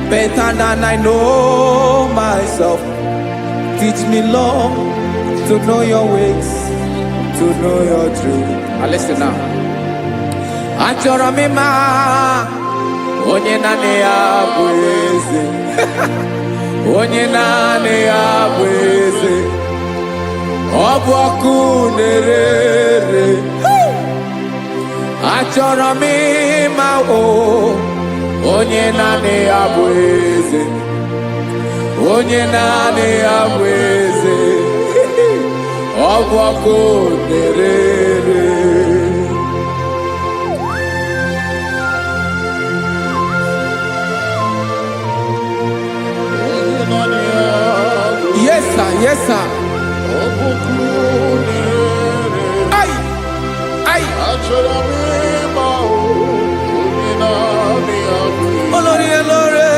better than I know myself. Teach me, Lord, to know your ways, to know your truth. Listen now. Achọrọ m ịma onye naanị ya bụ eze. Onye naanị ya bụ eze. Ọ bụ ọkụ na-ere. Achọrọ m ịma onye naanị ya bụ eze. Onye naanị ya bụ eze. Ọ bụ ọkụ na-ere. Yes, sir. Yes, sir. Ay, ay. Olórí elóore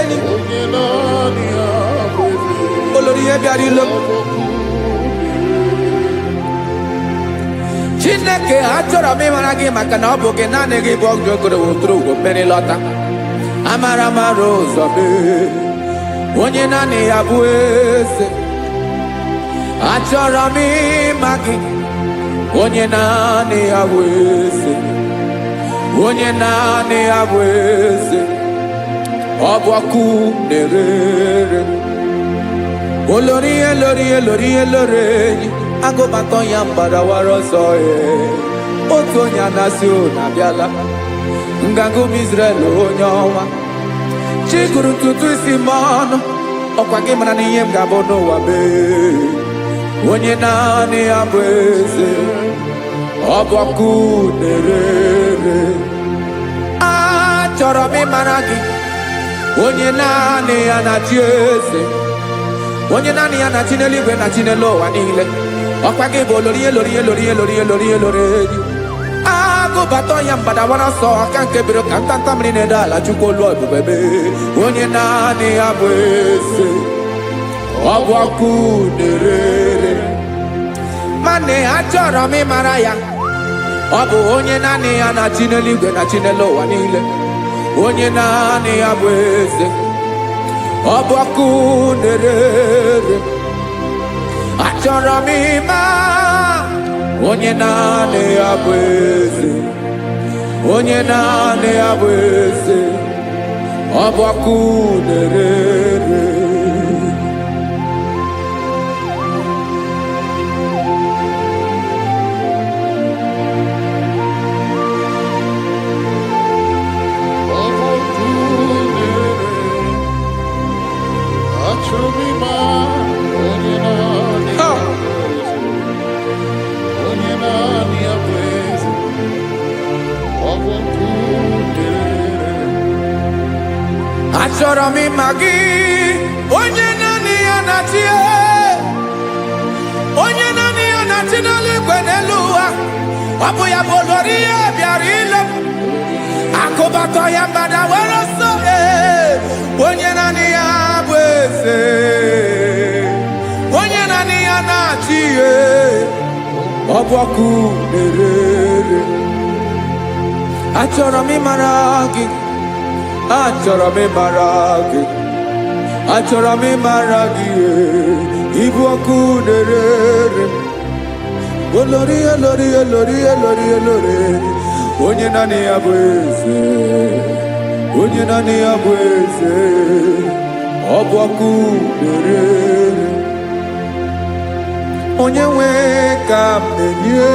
ni. Olórí ebiari lo. Chineke achọrọ m ịmara gị maka na ọ bụ gị naanị gị bụ ọgụ ogoro wotoro ugwo mmeri lọta. Amara mara ụzọ mee. Onye naanị ya bụ eze. Achọrọ m ịma gị. Onye naanị ya bụ eze. Onye naanị ya bụ eze. Ọ bụ ọkụ na-ere. Olórí elórí elórí elóore enyi. Agụbatọ ya mgbadawara ọsọ ya. Otu onye anasị unu abịala. Nganga ụmụ Izrel onye ọma. Chi gụrụ ntutu isi m ọnụ. Ọkwa gị mara na ihe m ga-abụ n'ụwa mee. Onye naanị ya bụ eze. Ọ bụ ọkụ na-ere. Achọrọ m ịmara gị. Onye naanị ya na-achị eze. Onye naanị ya na-achị n'eluigwe na-achị n'elu ụwa niile. Ọkwa gị bụ olórí elórí elórí elórí elórí elóore enyi. Agụbatọ ya mgbadawara ọsọ aka nke biri ka ntanta mmiri na-ede ala Chukwu olu ebube mee. Onye naanị ya bụ eze. Ọ bụ ọkụ na-ere. Mane achọrọ m ịmara ya. Ọ bụ onye naanị ya na-achị n'eluigwe na-achị n'elu ụwa niile. Onye naanị ya bụ eze. Ọ bụ ọkụ na-ere. Achọrọ m ịma onye naanị ya bụ eze. Onye naanị ya bụ eze. Ọ bụ ọkụ na-ere. Achọrọ m ịma gị. Onye naanị ya na-achị. Onye naanị ya na-achị n'eluigwe n'elu ụwa. Ọ bụ ya bụ olórí ya bịara ile. Akụbatọ ya mgbadawara ọsọ. Onye naanị ya bụ eze. Onye naanị ya na-achị. Ọ ọbọkụ na-erere. Achọrọ m ịmara gị, achọrọ m ịmara gị, achọrọ m ịmara gị, ịbụ ọkụ na-erere. Olori olori olori olori olori, onye naanị ya bụ eze, onye naanị ya bụ eze, ọ bụ ọkụ na-erere. Onye nwe ka m na-enye,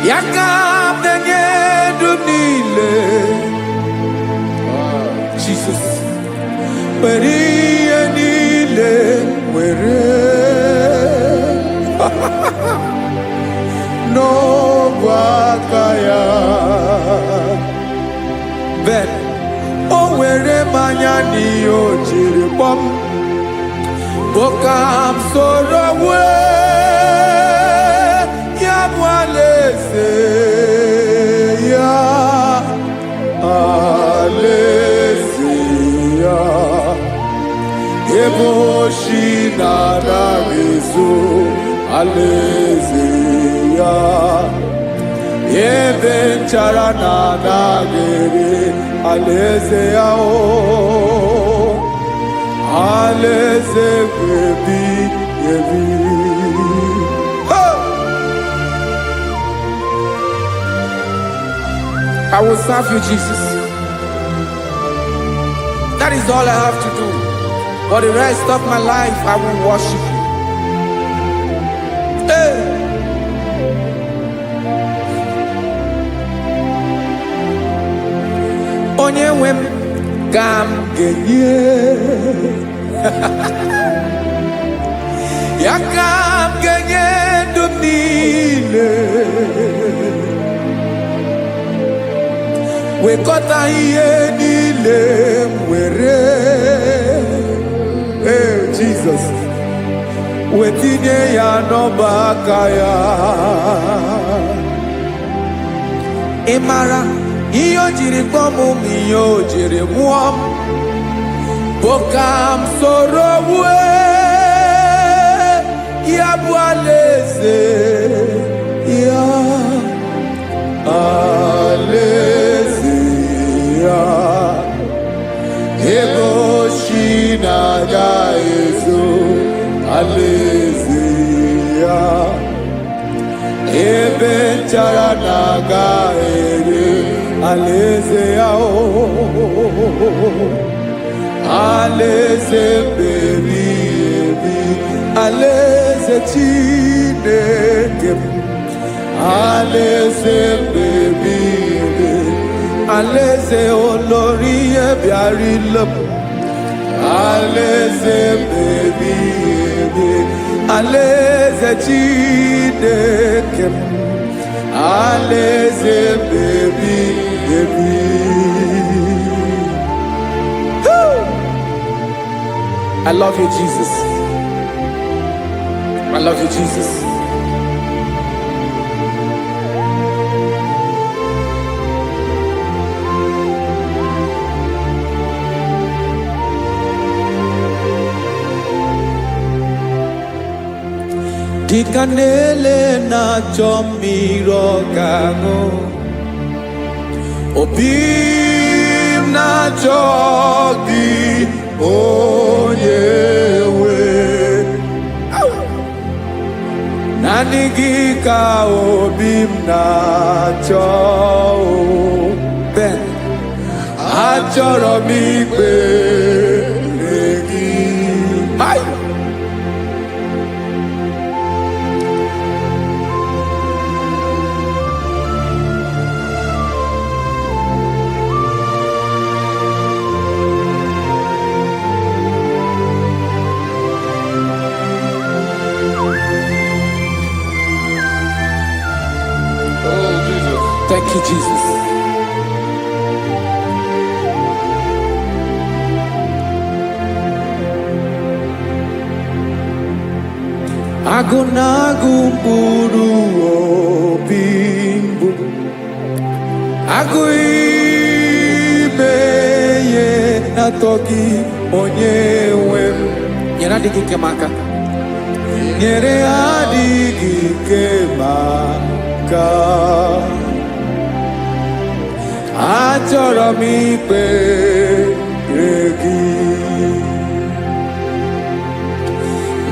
ya ka m na-enye ndụ niile. Jesus, were ihe niile were n'ọbụ aka ya. Ben, o were mmanya n'ihe o jiri kpọm, Bokam soro wee ya bụ alaeze ya, alaeze ya. Ebe oshi na-anaghị ezo, alaeze ya. Ebe nchara na-anaghị ere, alaeze ya o. Alaeze ebi ebi. I will serve you, Jesus. That is all I have to do. For the rest of my life, I will worship you. Hey. Onye nwe m ka m ga-enye, ya ka m ga-enye ndụ m niile. Wekọta ihe niile m were, Jesus, wetinye ya n'ọba aka ya. Ị mara ihe o jiri kpọọ m, ihe o jiri mụọ m, Bokam soro wee ya bụ alaeze ya, alaeze ya. Ebe oshi na-agaghị ezo, alaeze ya. Ebe nchara na-agaghị ere, alaeze ya o. Alaeze ebi ebi, alaeze Chineke m. Alaeze ebi ebi, alaeze olori bịara ile m. Alaeze ebi ebi, alaeze Chineke m. Alaeze ebi ebi. I love you, Jesus. I love you, Jesus. Dịka na-ele na-achọ mmiri ọ ga-aṅụ, obi m na-achọ gị, onye nwe. Naanị gị ka obi m na-achọ. Ben, achọrọ m ikpere gị. Thank you, Jesus. Agụ na-agụ mkpụrụ obi mbụ, agụ ime ihe na-atọ gị, onye nwe m. Nyere adịghị ike m aka. nyere adịghị ike maka achọrọ m ikpere gị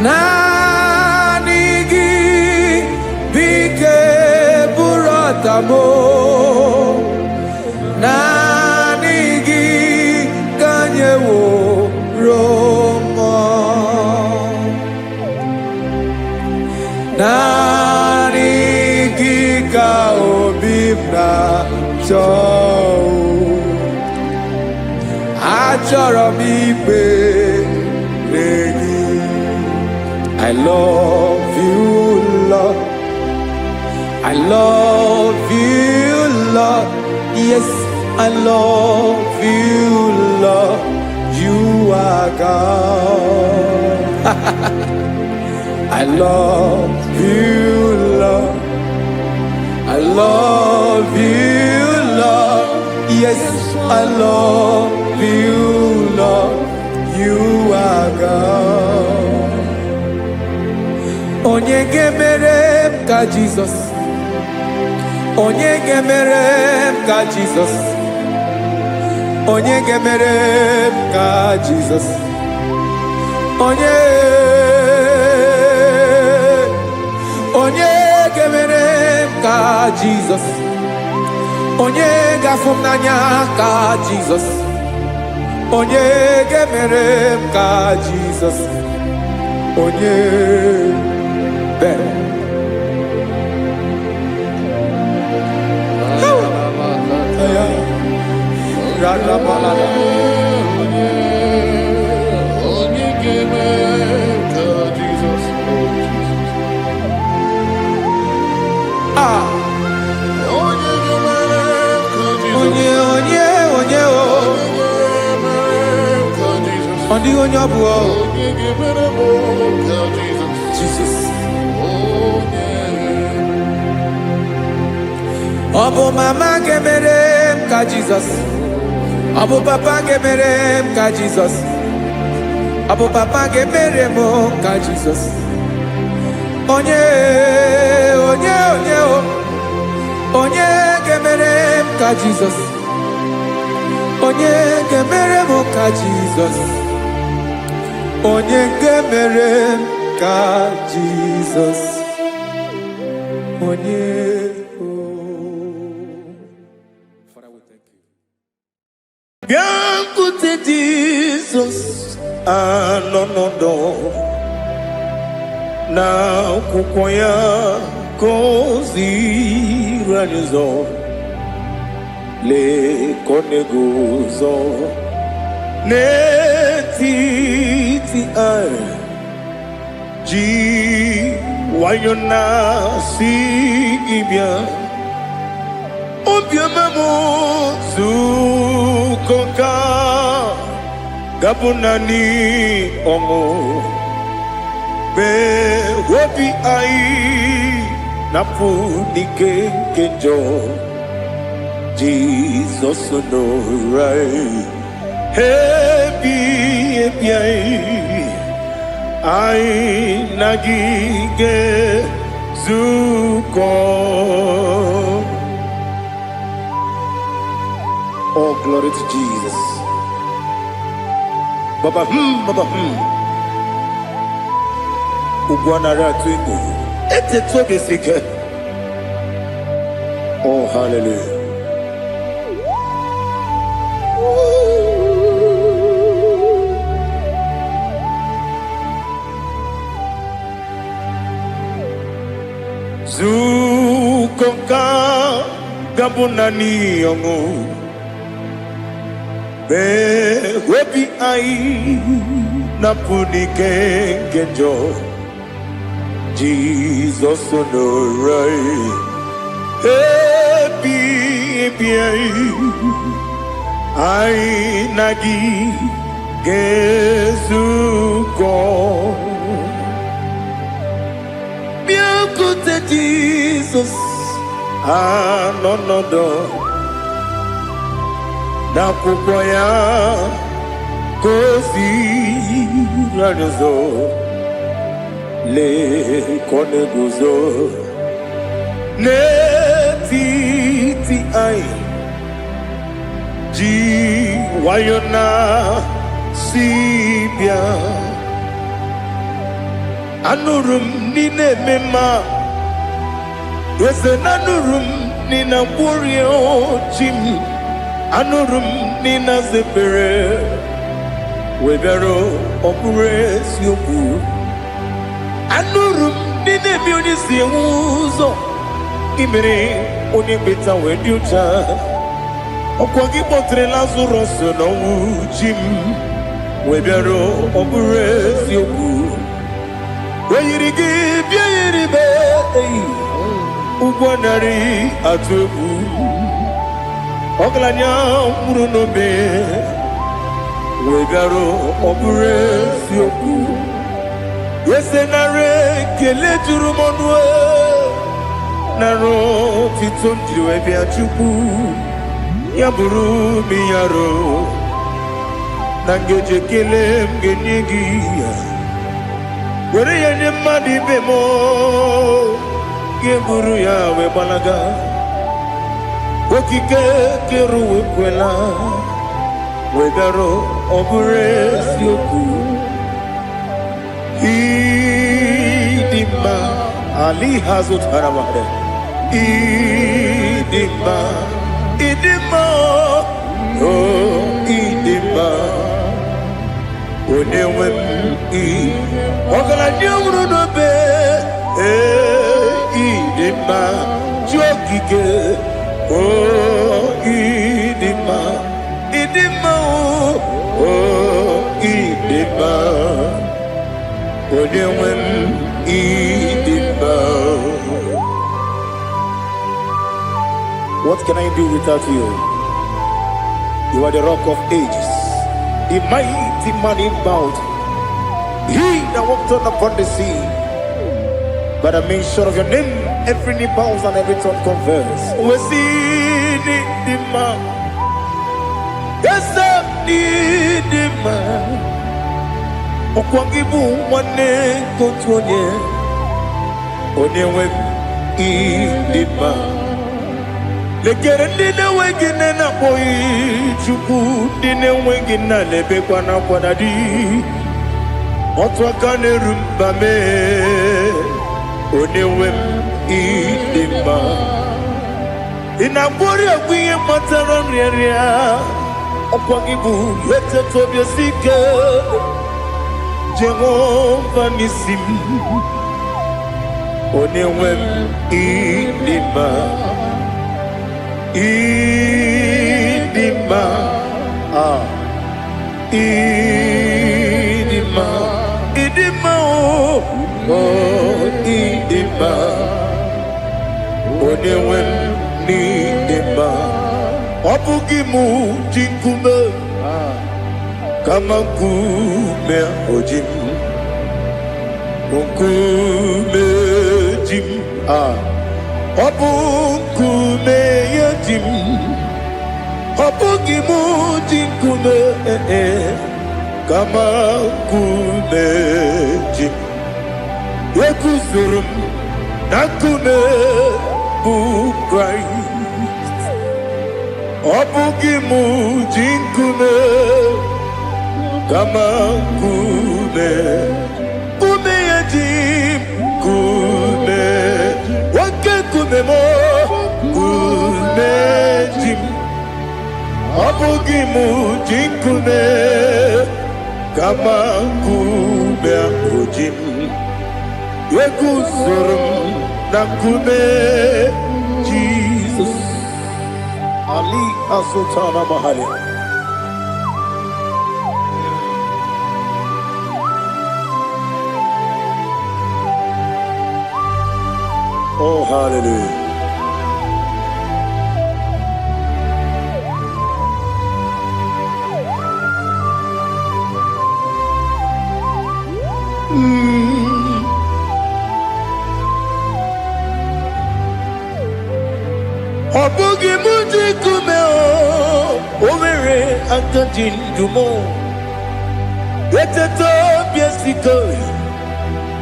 naanị gị bike bụrụ ọtamo naanị gị ka nyeworo m naanị gị ka obi m na-achọ achọrọ m ikpere gị I love you, Lord. I love you, Lord. Yes, I love you, Lord. You are God. I love you, Lord. I love you, Lord. Yes, I love you, Lord. You are God. Onye gemere m ka Jesus. Onye gemere m ka Jesus. Onye gemere m ka Jesus. Onye gemere m ka Jesus. Onye gafum n'anya ka Jesus. Onye gemere m ka Jesus. Onye ben onye ọbụọ Jesus ọ bụ mama gemere m ka Jesus ọ bụ papa gemere m ka Jesus ọ bụ papa gemere m ka Jesus onye gemere m ka Jesus onye gemere m ka Jesus onye gemere m ka Jesus onye Father, we thank you. Biancote Jesus anonodo na kukoya kozi ranizo le konegozo netiti ai ji wayona si ibia obiamamu zukoka gabunani omo be wobi ai napudike kenjo Jesus no right hebi ai nagige zuko. Oh, glory to Jesus. Baba Ugwana ratuiku ete toge sike. Oh, hallelujah. Zukonka gabunani yongu be webi ai napudike genjo Jesus no right happy ai nagi gezuko Biancote Jesus anonodo na kukoya kozi ranizo le kone guzo n'etiti anyị ji nwayọ na si bịa anụrụ m n'ile eme mma eze na anụrụ m n'ile mkpụrụ ochi m anụrụ m n'ile zebere webịara ọ bụrụ eziokwu anụrụ m n'ile ebe onye si enwe ụzọ imere onye mkpeta wee dị ụcha ọkwa gị kpọtere Lazarọs n'ọnwụ chi m wee bịara ọ bụrụ eziokwu wee yiri gị bịa yiri be ụgwọ narị atụ egwu ọgaranya mkpụrụ n'obe wee bịara ọ bụrụ eziokwu ese narị ekele juru m ọnụ narị otito m jiri wee bịa Chukwu ya bụrụ m ya ro na ngeji ekele m ga-enye gị ya were ya nye mmadụ ibe m ga-eburu ya wee gbalaga okike kere wee kwela wee bịara ọ bụrụ eziokwu ịdị mma ali ha zụtara mmadụ ịdị mma idima oh idima onye nwe m ọgaranya nwụrụ n'obe idima ji ogige oh idima idima oh idima onye nwe m idima. What can I do without you? You are the rock of ages, the mighty man in battle. He that walked on upon the sea. By the mention of your name, every knee bows and every tongue confess. We see the man. Yes, I need the man. Okwangibu wane kotonye. Onyewe the man. Lekere ndị na-enweghị nne na-akpọghị Chukwu ndị na-enweghị nna na-ebekwa n'akwa na di otu aka na-eru mba mee onye nwe m ịdị mma ị na-agwọrị agwụ ihe matara nrịarịa ọkwa gị bụ eteta obi esi ike Jehova n'isi m onye nwe m ịdị mma idima idima idima oh idima onye nwe m n'idima ọ bụghị mụ ji nkume kama nkume oji m nkume ji m ọ bụ nkume ya ji m ọ bụghị m ji nkume kama nkume ji m ekuzuru m na nkume bụ Kraịst ọ bụghị m ji nkume kama nkume nkume ya ji m nkume nwoke nkume m nkume ji m ọ bụghị m ji nkume kama nkume ahụ ji m eguzoro m na nkume Jizọs ali asụtara mahali oh hallelujah. Ọ bụghị m ji nkume o nwere aka ji ndụ m eteta obi esiko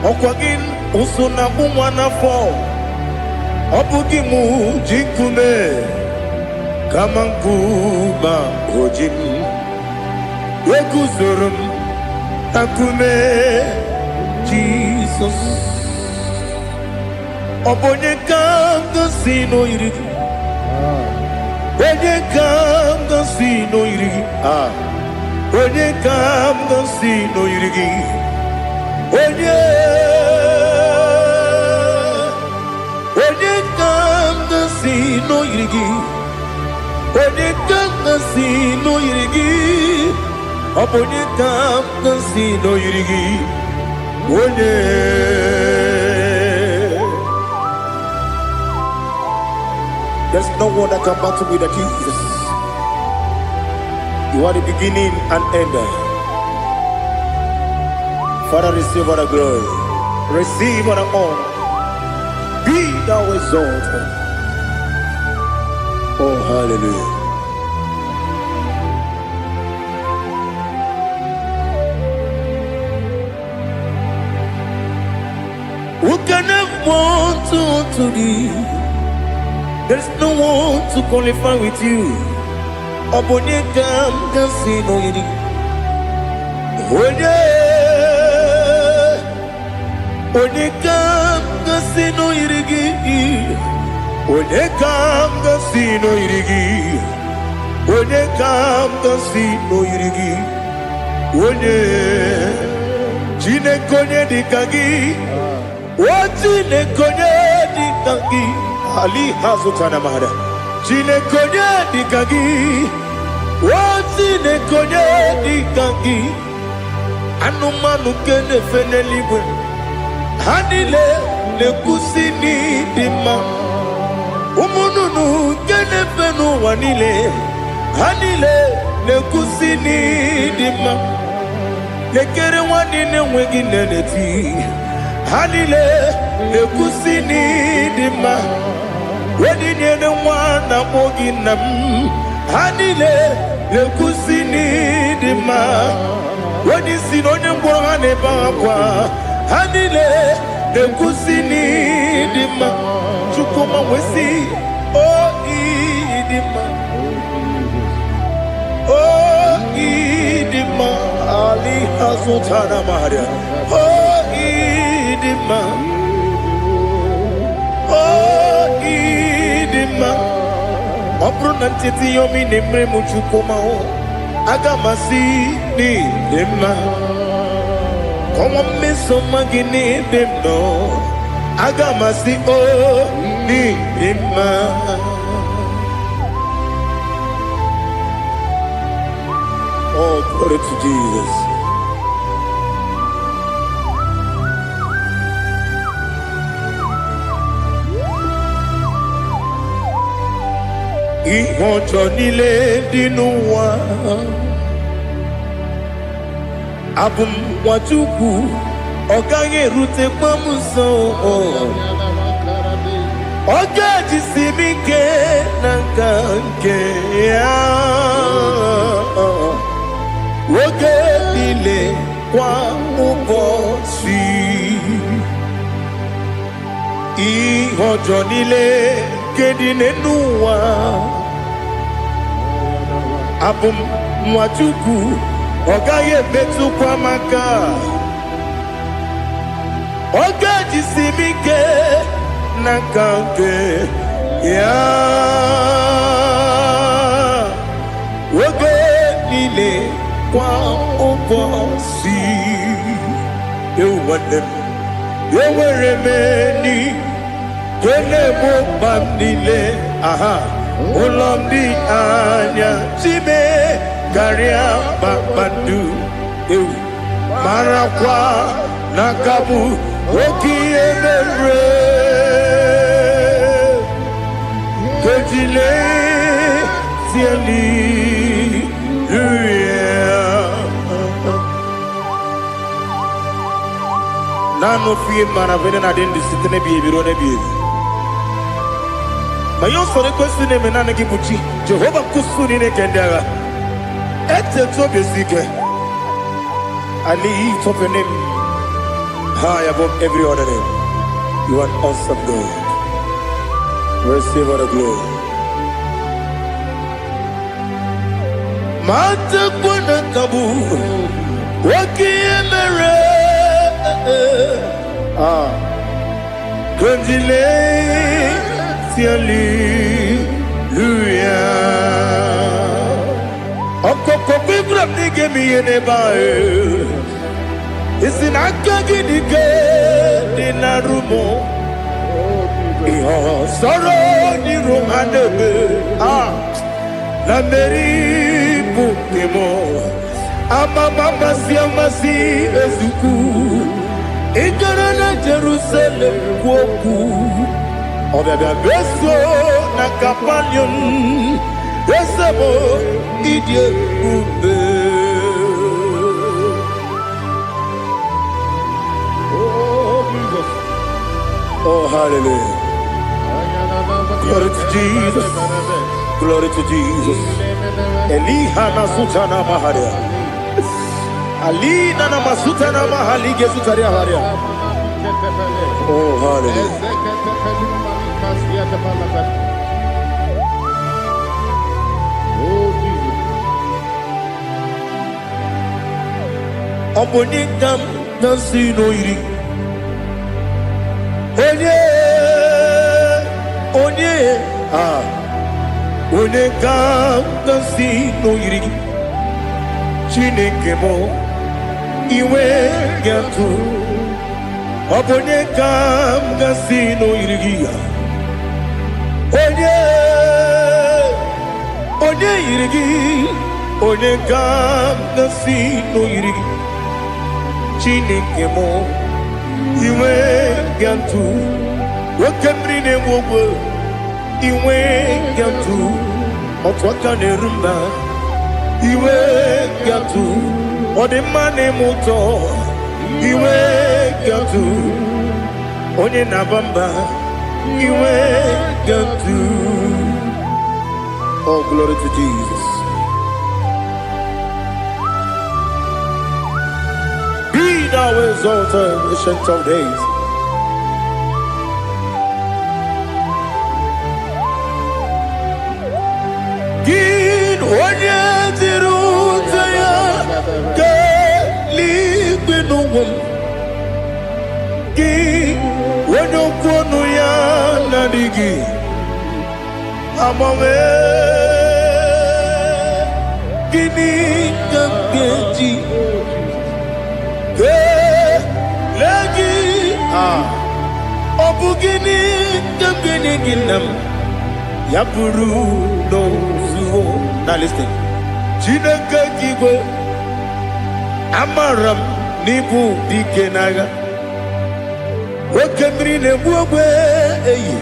Okwagin usuna umwana fo Obugi mu jikume Kamankuba ojim Wekuzurum akume Jesus Obonye kanga sino irigi Onye kanga sino irigi Onye kanga sino irigi Onye kanga sino irigi Onye kanga sino irigi Onye kanga sino irigi Onye There's no one that can battle with Jesus. You are the beginning and end. Father, receive all the glory. Receive all the honor. Be thou exalted. Oh, hallelujah. Who can have one to thee? There's no one to qualify with you. Obonye kam kasino yidi. Onye kam kasino yidi. Onye kam kasino yidi. Onye kam kasino yidi. Onye chine konye dikagi. Chine konye dikagi. Ali hazutana mahada. Chine konye dikagi. Chine konye dikagi. Anumanu kene fene libwe. Hanile le kusini dima. Umununu kene fenu wanile. Hanile le kusini dima. Lekere wanine wengi neneti. Hanile le kusini dima. Wedi nyene wana mogi nam Hanile le kusini dima Wedi sinonye mbwangane bakwa Hanile le kusini dima Chukuma wesi Oh idima Oh idima Ali hazutana maharia Oh idima Obruna titi yomi nemre muchukoma o Agamasi ni dema Koma meso magini demno Agamasi o ni dema Oh, glory to Jesus. Ihojo nile dinuwa Abum watuku Oganye rute pamuso Oga jisimike nankanke Woge nile kwa ubosi Ihojo nile kedine nuwa Abum mwatuku Ogaye betu kwa maka Oga jisimike nakanke Ya Woge nile kwa ubosi Ewanem Eweremeni Kene mo bandile Aha Ulomdi anya Chime Garia babandu Marakwa Nakabu Oki emere Kejile Tieli Nano fiye maravene na dende sitene biye birone biye Mayon sore kwesune menane kibuchi Jehova kusuni ne kendera Ete to besike Ali topenem high above every other name. You are an awesome God. Receive all the glory. Mata kuna kabu wakiemere Konjile hallelujah. Okoko bibra nige mi enebae. Isinaka ginike dinarumo. Iho soro ni romanebe. La meri bukemo. Ama mama siamasi ezuku. Ikarana Jerusalem woku. Obebe beso na kapanion. Esemo idie ube. Oh, hallelujah. Glory to Jesus. Glory to Jesus. Elihana sutana maharia. Alina na masutana mahali gesutaria haria. Oh, hallelujah. Obonikam nasino iri. Onye ka nasi n'oyiri Chineke mo iwe gatu Onye ka nasi n'oyiri Onye yiri Onye ka nasi n'oyiri Chineke mo iwe gatu Wakemri ne mwogo iwe gatu Otwaka ne rumba iwe gatu Odemane moto iwe gatu Onye nabamba iwe gatu. Oh, glory to Jesus. Be thou exalted, ancient of days. Gin onye dịrị ụzọ ya ka eluigwe n'ụwa m. Gị onye okwu ọnụ ya na-adịghị agbanwe. Gịnị ka m ga-eji kelee gị? Ọ bụ gịnị ka m ga-enye gị nna m? Ya bụrụ n'ozuo. Now listen. Chineke kigwe amara m n'ibu dike n'agha. Oke mmiri na-egbu ogwe eyi.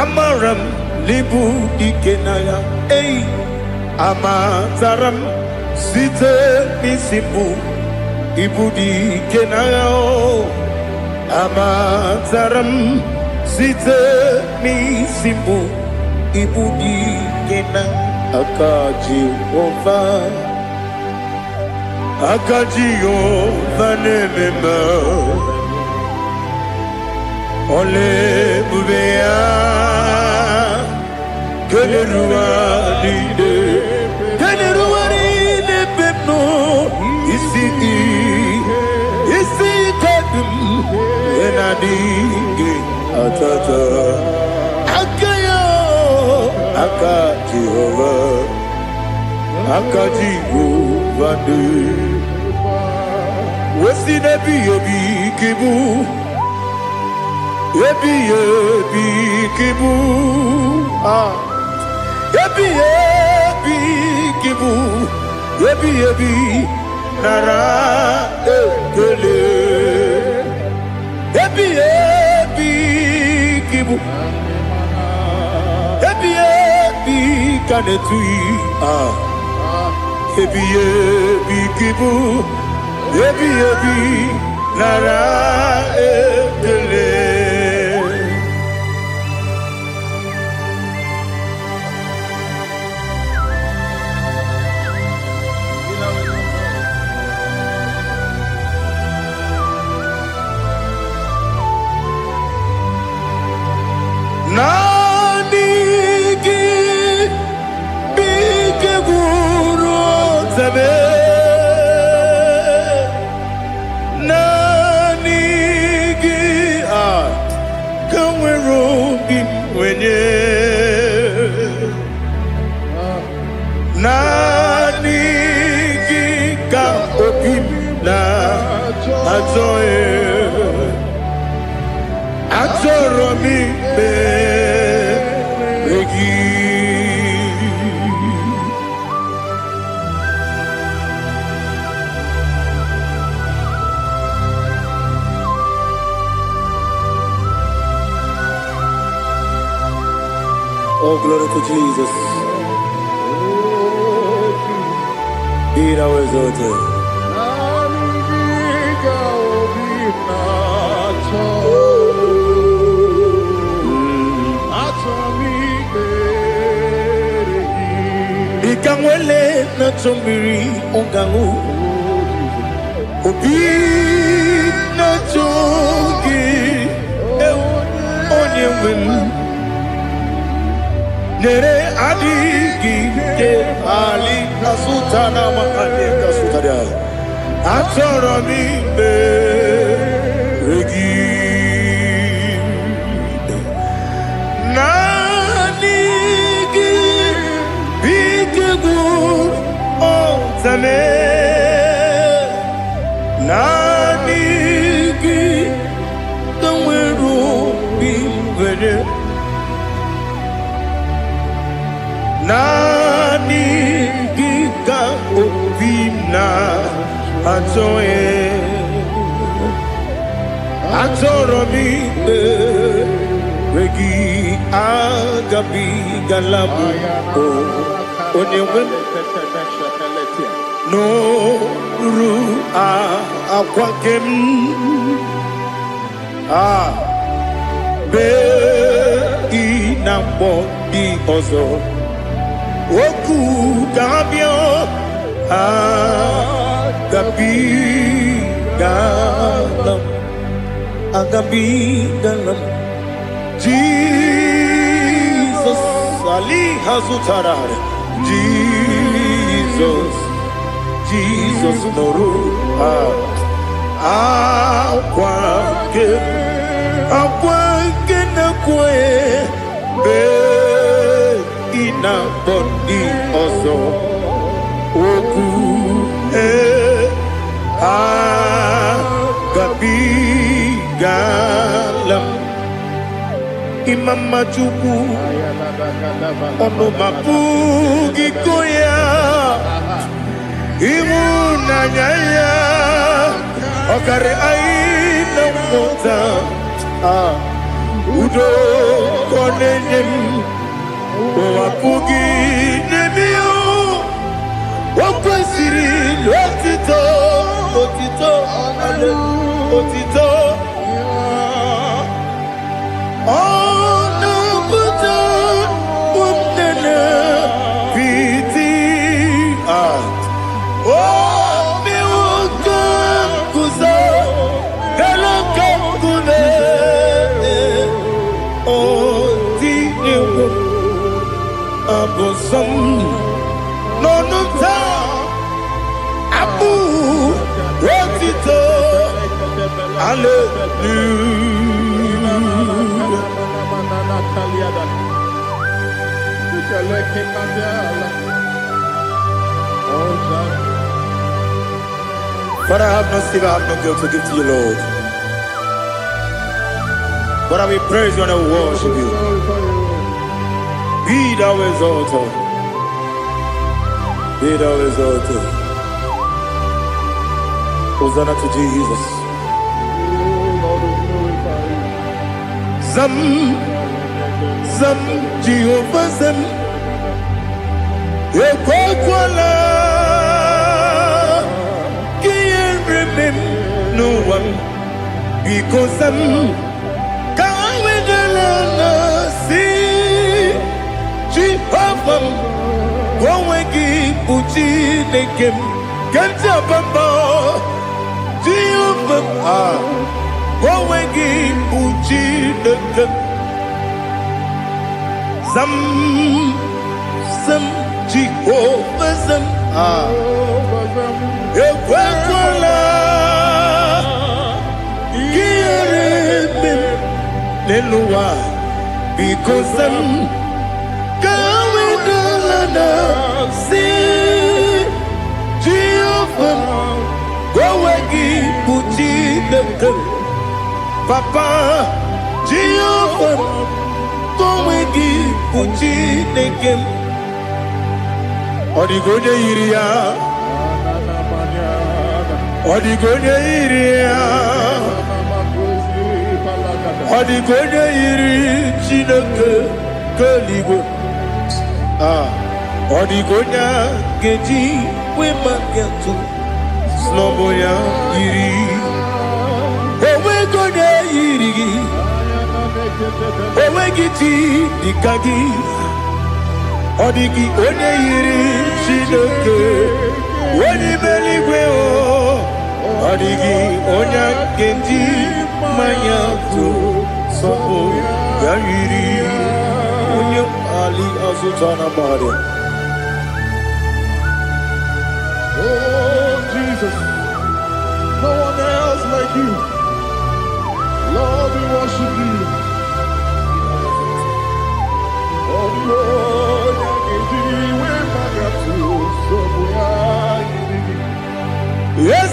Amara m n'ibu dike n'agha. Eyi amatara m site n'isi mbụ ibu dike n'agha. Amatara m site n'isi mbụ ibu dike n'agha. Aka Jehova na-ememe ole ebube ya keleruwa niile pepno isi kadum enadinge atata aka Jehova de wesi nebi ebi kibu ebi kibu ebi kibu ebi nara ekele ebi kibu ebi kanetui ebi kibu ebi nara ekele. Atoromi Beregi. Oh, glory to Jesus. Be thou exalted. Ikangwele na chombiri ongangu Obi na chogi onye win Nere adigi ke ali asutana makane kasutaria Atoromi beregi Nanigi bigegu otame Nanigi kamweru bimvene Nani giga obina atoe Atoromi regi agabi galabu onyewe no ru akwakem be inambo di ozo Oku gabio agabi galam Jesus Ali Hazutarare Jesus Noru Akwake na kwe Ina bondi ozo Oku Gabi galam Imam majuku Ono mapugi koya Imu nanyaya Okare aina mota Udo konenyem Wapugi nebio Wakwesiri Otito Otito Ono buto Umnene Piti Miwuka Kuzo Galaka Kune Otini Abosam Nonunta Abu Otito But I have no sin, I have no guilt to give to you, Lord. But I will praise you and I will worship you. Be thou exalted. Be thou exalted. Hosanna to Jesus. Zam Jehovah Zam Ekwakwala Can't remember no one because Zam Kawedalana see Jehovah Wawegi Uchi Nekem Kantabamba Jehovah Wawegi Uchi Nekem Zam Jehovah Zam Ekwakwala Kieremem Nenua because Zam Kawedalana see Jehovah Wawegi Uchi Chineke Papa Jehovah Kowegi Chineke Odigonye yiri ya Odigonye yiri ya Odigonye yiri Chineke Keligwe Odigonya geji wema getu Sloboya yiri Owegonya yiri Owegiti dikagi Odigi onye yiri Chineke Woni meligwe o Odigi onya geji manya tu Sloboya yiri Onye Ali Azutana Bahari. Oh, Jesus, no one else like you. Lord, we worship you. Oh, Lord, yes,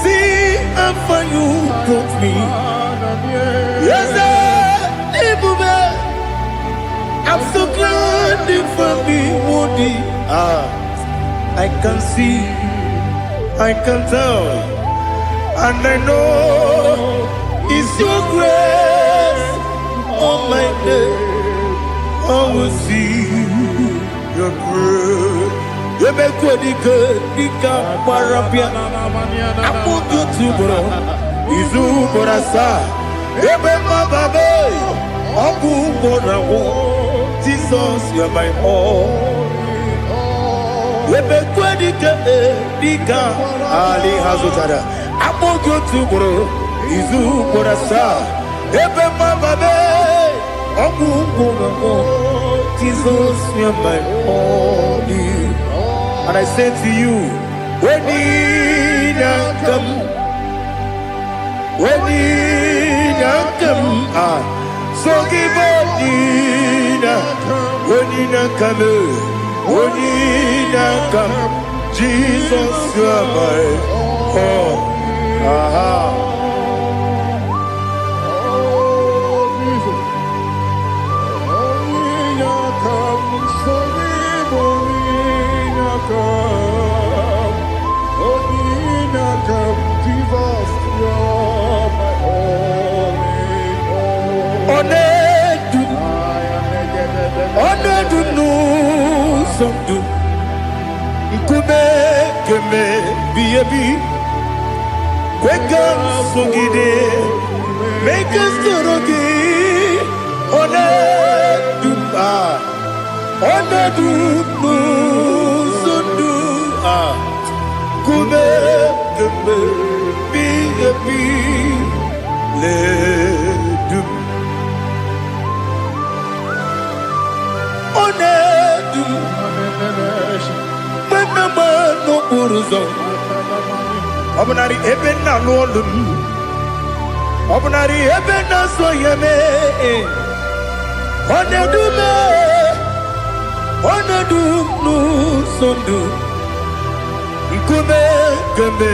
see how far you brought me. Yes, I'm so glad for me, Woody. I can see, I can tell, and I know it's your grace. Oh my day, I will see your grace. You make what you could, you can't parapia. I want you to bro. Izu borasa, ebe mababe. Abu borawo, Jesus, you're my all. Ebe kwadike dika Ali Hazutada. I want you to bro. Izu borasa, ebe mababe. Abu borawo, Jesus, you're my all. And I say to you, when you come, when you come, so give up Nina, when you come, Jesus, you are my all. Onedu no somdu Nkube keme biyebi Kweka songide Meke sorogi Onedu Onedu no somdu Nkube keme biyebi Ledu Onedu Menama no uruzo Obunari ebe na lolum Obunari ebe na soyeme Onedu me Onedu no sondu Nkume keme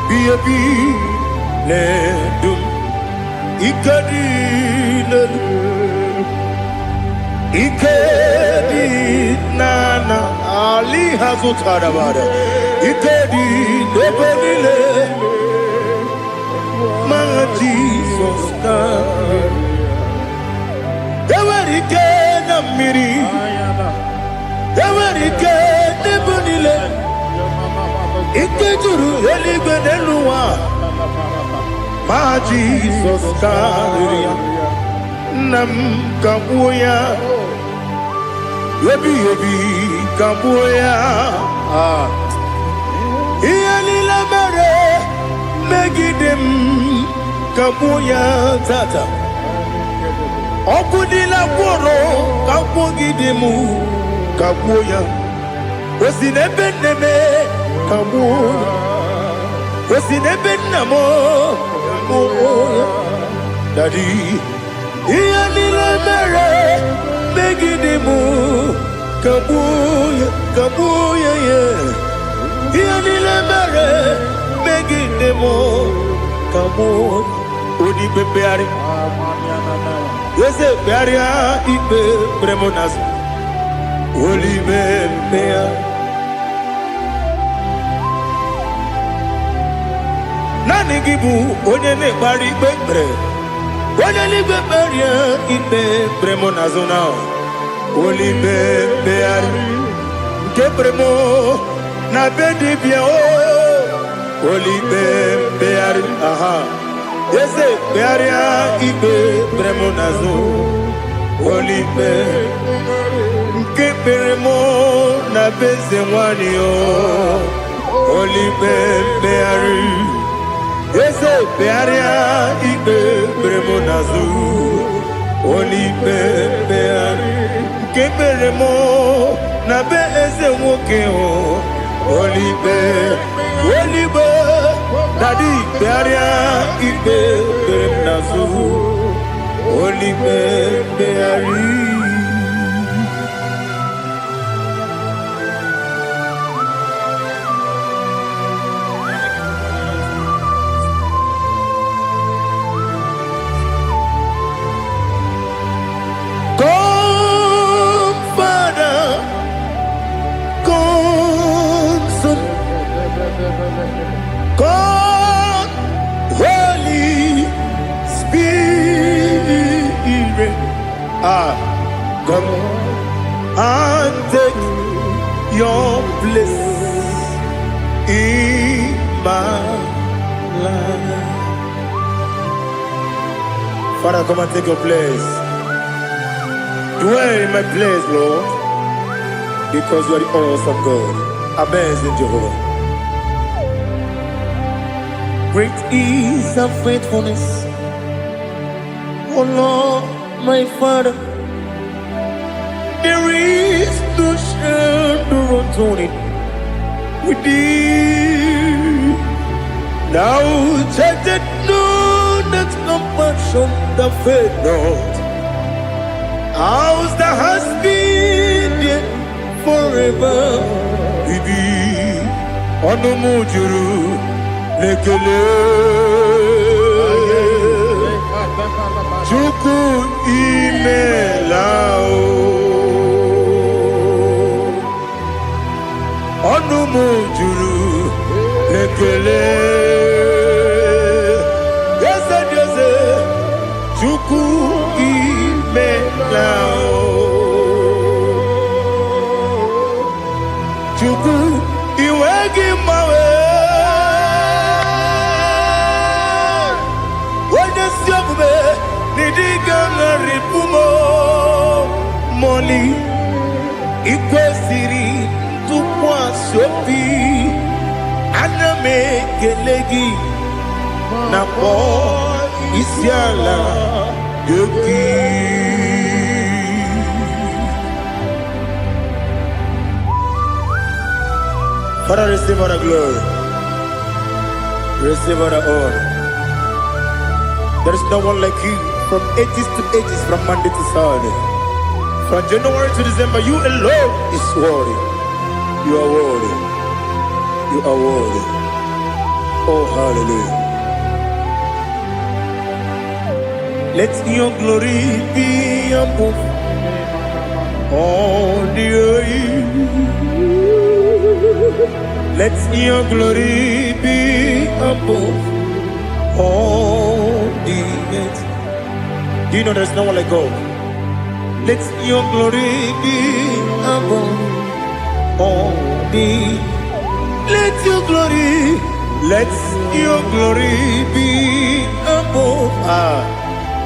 biyebi ledum Ikadi lelu Ikedi nana Ali Hazutada Bada Ikedi nebenile Ma Jesus na Ewerike na miri Ewerike nebenile Ikejuru eligwe neluwa Ma Jesus na Nam kabuya Yebi kabuya Iyali la mere Megidem kabuya tata Okudila kworo kabugidemu kabuya Osinebeneme kabuya Osinebenamo kabuya Daddy Iyali la mere Megidemu kabuya kabuya yeah Iyali la mere mo odi bebeari Yese bearia ibe bremonas Oli bebea Nani gibu onye ne bari bebre Onye li beberia ibe bremonas now Oli bebeari Kebremo na bedi bien o Oli bebeari aha Yese bearia ibe bremonazo Oli be Kebremo na beze wani o Oli beari Yese bearia ibe bremonazo Oli beari Kebremo na beze woke o Oli be Daddy bearia ibe bremonazo Oli beari God, Holy Spirit, come and take your place in my life. Father, come and take your place. Dwell in my place, Lord, because you are the awesome God. Amazing Jehovah. Great is thy faithfulness, O Lord, my Father. There is no shadow of turning with thee. Now judged know that compassion that faith not. Ours that has been there forever with thee. Onomujuru. Lekele Chuku imelao Onumujuru Lekele Yese Chuku imelao Chuku iwegi mawe Nidigana ripumo Moli Ikwesiri Tukwa sopi Aname gelegi Napo Isiala Yoki Father, receive all the glory. Receive all the honor. There is no one like you. From ages to ages, from Monday to Saturday, from January to December, you alone is worthy. You are worthy. You are worthy. Oh, hallelujah. Let your glory be above all the earth. Let your glory be above all the earth. Do you know there's no one like God? Let your glory be above all the. Let your glory be above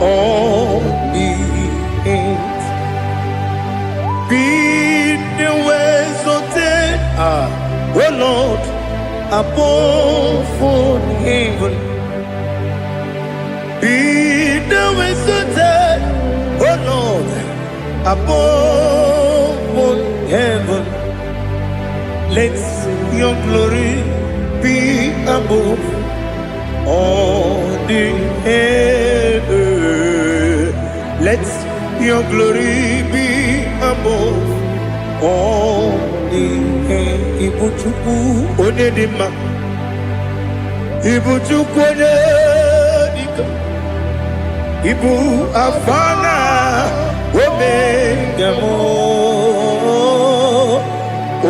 all the earth. Be the ways of death, oh Lord, above all heaven. Be the ways of death, oh Lord, above all heaven. Let your glory be above all the earth. Let your glory be above all the earth. Ibuchuku onedima, Ibuchuku onedima. Ibu afana omega mo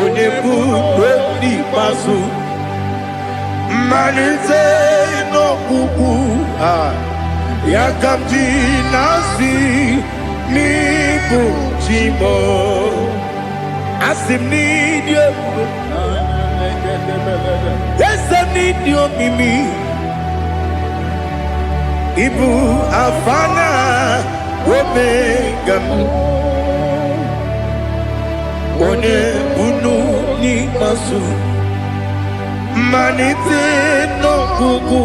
onebu doni pasu manite no kuku yakamji nasi ni bujimo asim ni dio asim ni dio mimi Ibu afana omega one bunu ni masu manite no kuku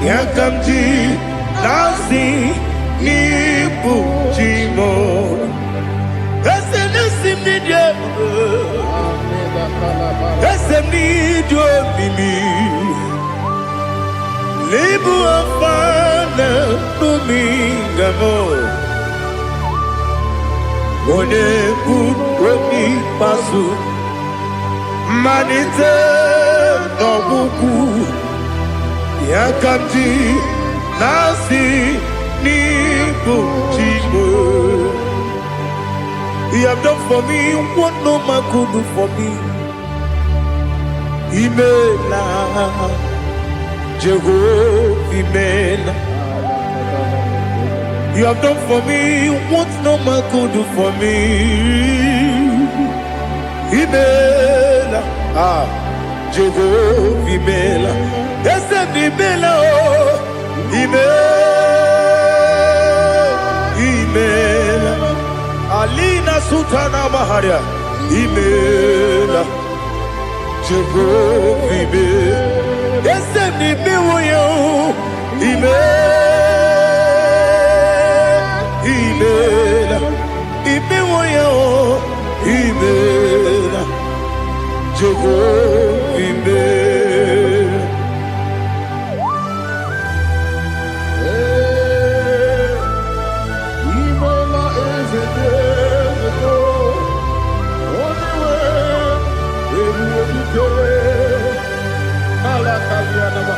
yakamji nasi ni bujimo esenesim ni dio esem ni dio mimi Libu afana dominga mo One kudoni pasu Manite no buku Yakamji nasi ni bujimo You have done for me what no man could do for me Imela Jehovah, you have done for me what no man could do for me. Imela, Jehovah, Imela, yes, Imela, Imela, Alina Sutana Maharia, Imela, Jehovah, Imela. Yes, I'm the Miwoyo. Imela, Imiwoyo, Imela, Jehovah, Imela. Imela is a desert. Only way, Alakalianaba.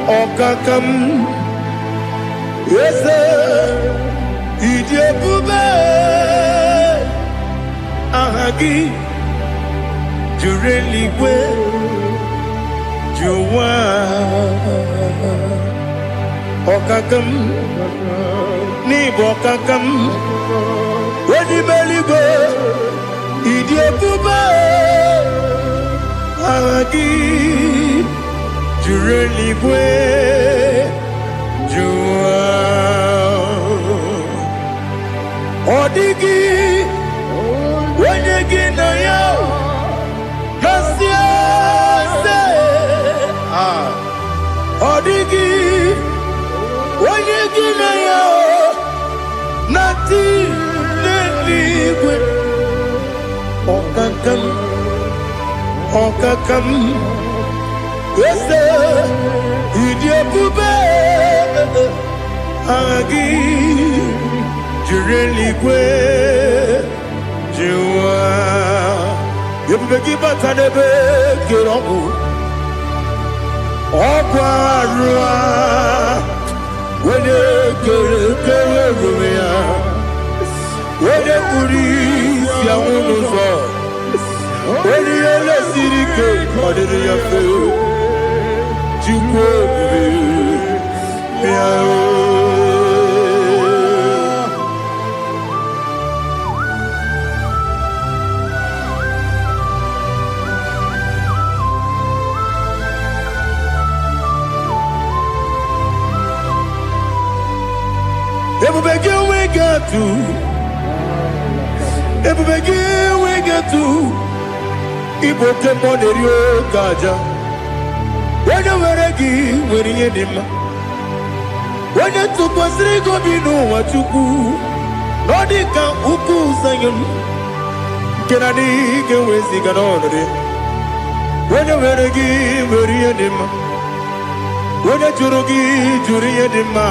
Okakam, yes, Idiabube, Ahagi, Jureli Juwa Okakam Ni Bokakam Wedi Beligo Idiabube Ahagi Jureli Juwa Odigi Wenyegi na yao Nasia Odigi Wenyegi na yao Nati Neligwe Okakam Wese Idiabube Agi Jureligwe Juwa Yebubeki batanebe Kirongu Okwarua Wene kere rumia Wene kuri siya unuzo Wene yele sirike Kadiri ya fe Chukwe Miao Ebubege we get to Ibo tempo de rio gaja Wene weregi weri yedima Wene tuko srigo binu wachuku Nodika uku sanyon Kenani gewezi ganonore Wene weregi weri yedima Onye jụrụ gị jụrụ ihe dị mma.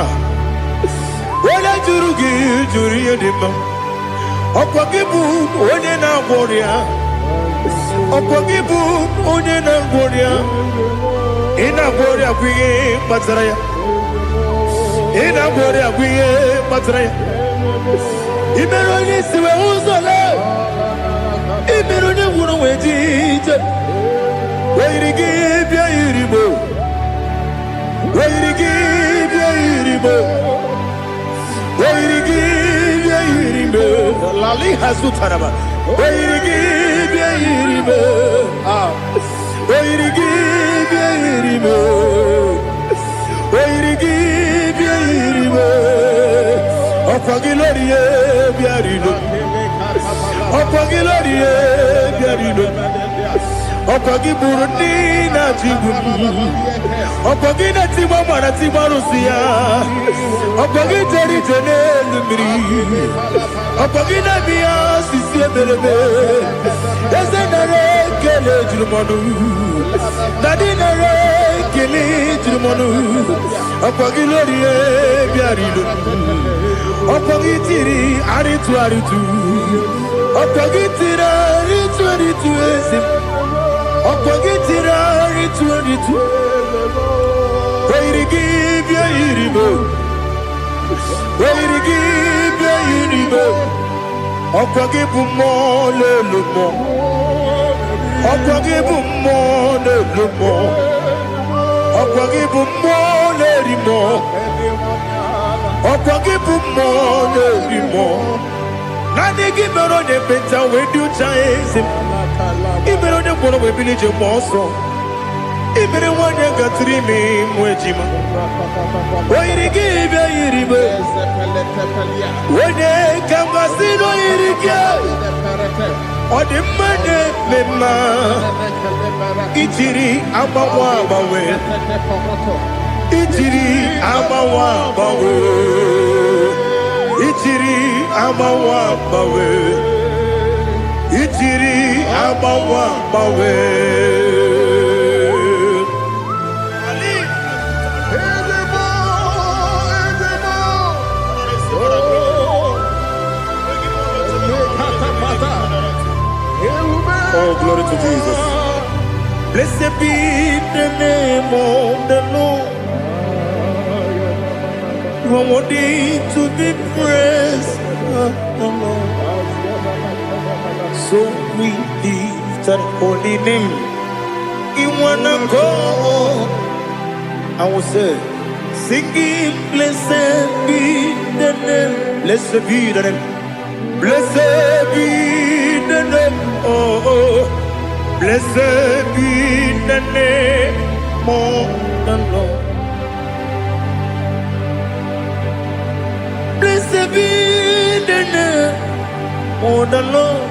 Onye jụrụ gị jụrụ ihe dị mma. Ọkwa gị bụ onye na-agwọ ọrịa. Ọkwa gị bụ onye na-agwọ ọrịa. Ị na-agwọ ọrịa bụ ihe kpatara ya. Ị na-agwọ ọrịa bụ ihe kpatara ya. Ị mere onye isi wee ụzọ lee. Ị mere onye nwụrụ wee dị ije. Oyiri gị bịa yiri Igbo. Oyiri gị bịa yiri Igbo. Oyiri gị bịa yiri Igbo. Lali hazutara ba. Oyiri gị bịa yiri Igbo. Oyiri gị bịa yiri Igbo. Oyiri gị bịa yiri Igbo. Ọkwa gị lórí ye bịa rilo. Ọkwa gị lórí ye bịa rilo. Ọkwa gị bụrụ ndị na-achịgbu m. Ọkwa gị na-etigba mara tigba arụsị ya. Ọkwa gị jere ije n'elu mmiri. Ọkwa gị na-eme ya sisi emereme. Eze nara ekele juru m ọnụ. Dadi nara ekele juru m ọnụ. Ọkwa gị lórí ye bịa rilo. Ọkwa gị tiri arịtụ arịtụ. Ọkwa gị tiri arịtụ arịtụ eze. Ọkwa gị tiri arịtụ arịtụ. Oyiri gị bịa yiri Igbo. Oyiri gị bịa yiri Igbo. Ọkwa gị bụ mmụọ n'elu mmụọ. Ọkwa gị bụ mmụọ n'elu mmụọ. Ọkwa gị bụ mmụọ n'eri mmụọ. Ọkwa gị bụ mmụọ n'eri mmụọ. Naanị gị mere onye ekpenta wee dị ụcha eze. Ị mere onye mkpọrọ wee bili ije mgbe ọsọ. Ị mere nwanyị gatụrụ ime mụ ejima. Oyiri gị bịa yiri Igbo. Onye ka m gasị n'oyiri gị. Ọ dị mma na-eme mma. Ijiri agbanwe agbanwe. Ijiri agbanwe agbanwe. Ijiri agbanwe agbanwe. Ijiri agbanwe agbanwe. Oh, glory to Jesus. Blessed be the name of the Lord. You are worthy to be praised. So we lift that holy name. You wanna go? I will say, singing, blessed be the name. Blessed be the name. Blessed be the name. Oh, blessed be the name of the Lord. Blessed be the name of the Lord.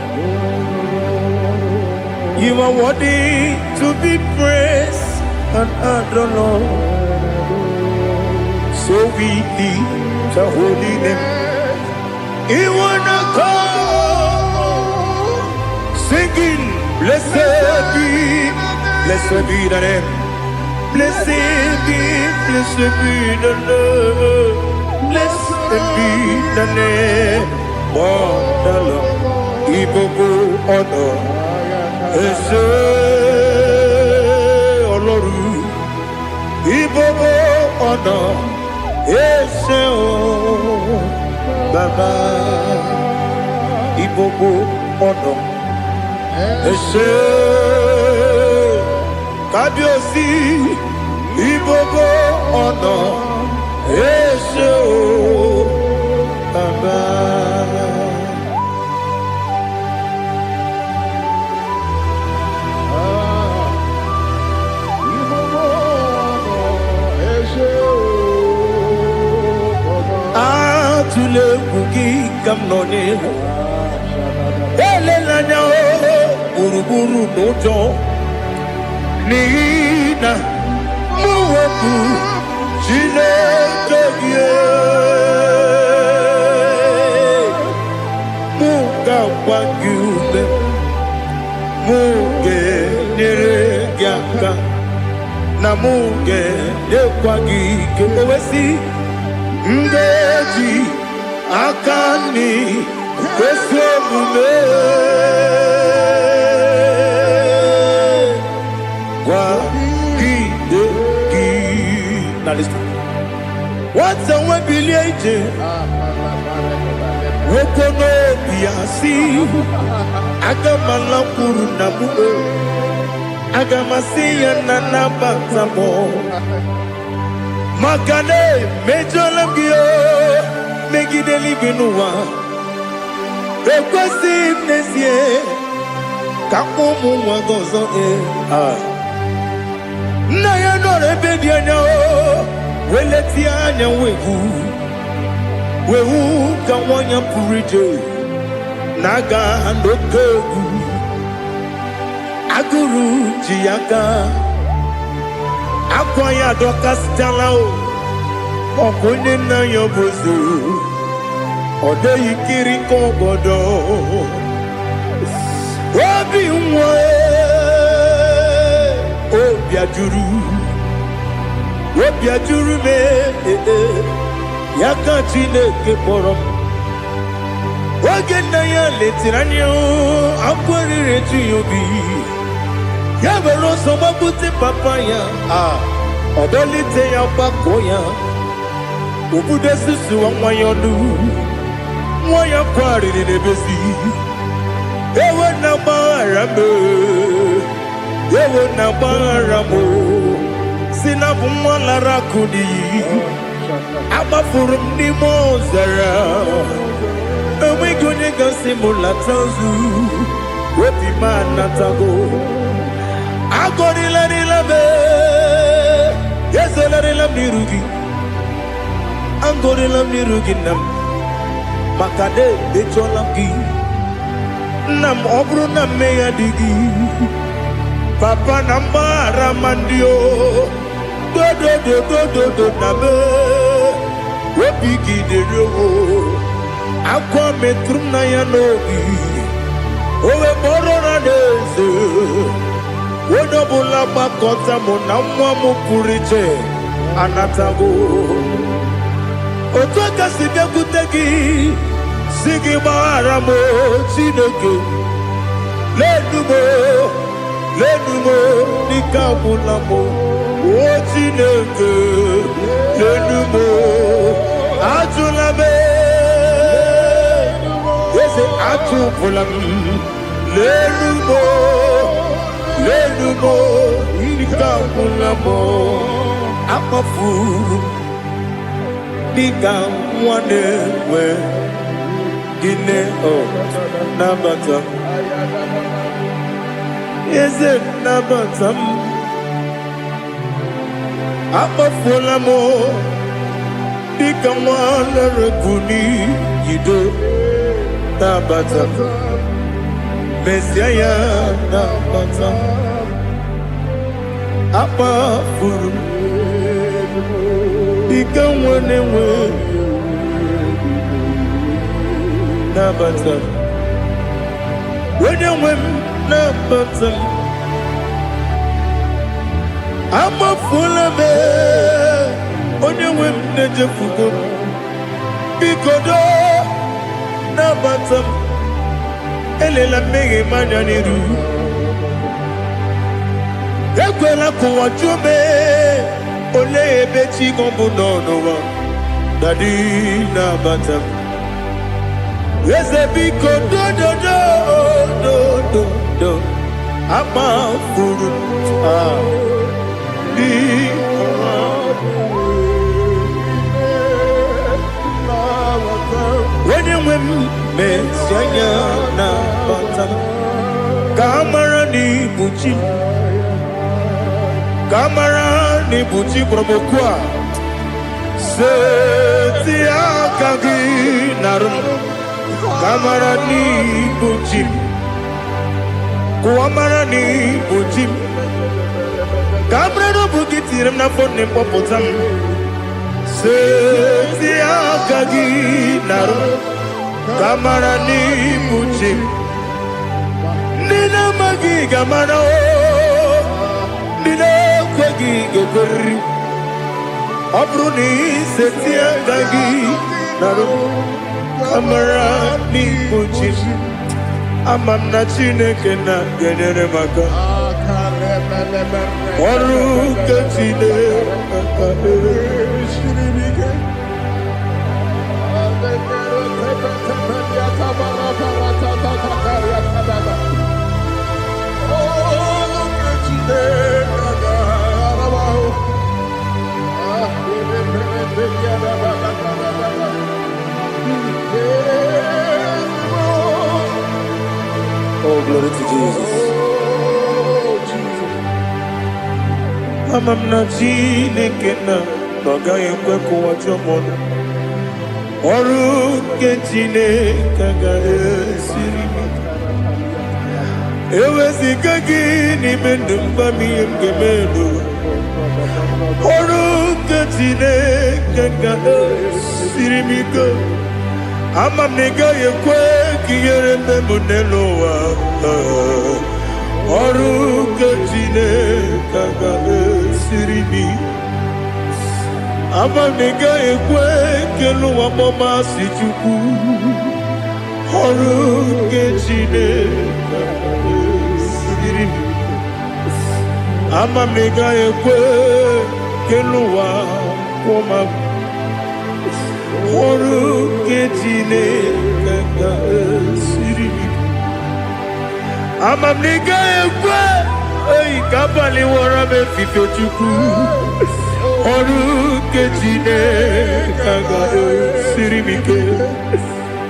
You are worthy to be praised and adored. So we lift the holy name. You wanna come singing, blessed be the name. Blessed be the Lord. Blessed be the name of the Lord. IGBO honor. Ese Oloru. IGBO honor. Ese o Baba. IGBO honor. Ese Kabiosi. IGBO honor. Ese o Baba. Atule kuki kamnoni. Elelanya o uruburu nojo. Nina muweku Chineke Muga wagube. Muge nere gyaka. namuge dekwagi kewesi ngeji akani kwesemume gwagideki. Now listen. What's a webiliate? Wokono biasi agamala kuru namu agamasiya nanabatamo makane mejolamgio megideli binuwa ekwesi nesie kakumu wagozo na ya nore bedianya weletia anya wehu kawanya purije naga ndokewu aguru jiyaga akwaya dokastalao okunye na yobozu odo yikiri kogodo obi nwa obi ajuru me yaka Chineke kpọrọ m oge nna ya letiri anya akwarịrị etu ya obi ya were ọsọ gbapute papa ya ọdọlite ya gbakọ ya obodo susuwa nwa ya ọnụ nwa ya kwarịrị n'ebezi ewe na gbaghara m ewe na gbaghara m si na bụ nwa lara akụ n'iyi agbafuru m n'ime ọzara enweghị onye gasị m lata ozu obi m anatago agọrịlarịla m ezelarịla m n'iru gị agọrịla m n'iru gị nna m maka na echọla m gị nna m ọ bụrụ na mmehie adịghị papa na mgbaghara ma ndị o dodododododo na me obi gị dere owo akwa metụrụ na ya n'obi owe kpọrọ na n'eze onye ọbụla gbakọta mụ na nwa m pụrụ iche anatago otu aka si bịakwute gị si gị gbaghara m Chineke lenumo dịka agwụla m o Chineke lenumo ajụla m eze atụpụla m lenumo dịka agwụla m akpọfuru dịka nwa na-enwe gịnị nabata eze nabata m akpafuola m dịka nwa na-erekwu n'iyido nabata mesia ya nabata akpafuru dịka nwa na-enwe nabata onye nwe m nabata amafuola m onye nwe m na-ejefugo biko do nabata m elela mmehie m anya n'iru ekwela ka ụwa jụọ m olee ebe chi gọ bụ n'ụwa dadi nabata m eze biko do amafuru onye nwe m mesi anya na bata ka amara n'ibu chi ka amara n'ibu chi kpọrọmokwu a seti aka gị narụ ka amara n'ibu chi kuamara n'ibu chi ka amara n'obu gị tinyere m n'afọ nne mkpọpụta m seti aka gị narụ ka amara n'ibu chi ndị na-amaghị ga-amara o ndị na-ekweghị gekori Abruni setia gagi Naru Amara ni kuchi Amam na chineke na genere maka Oru ketine Oh, glory to Jesus. Amam na chineke na noga ekwe kuwa chomono Oru ketine kagare sirimi Ewezika gini mendumba miyemgemeno Oru ketine kagare sirimi Amam nega yekwe kiyere memunelo wa Oru ketine kagare sirimi Amam nega yekwe kelu wa mama sichuku Oru ketine kagare sirimi Amam nega yekwe kelu wa mama Oru ketine kagare sirimi Amam nega yekwe Ei kabali wara me fifo chuku Oru ketine kagare sirimi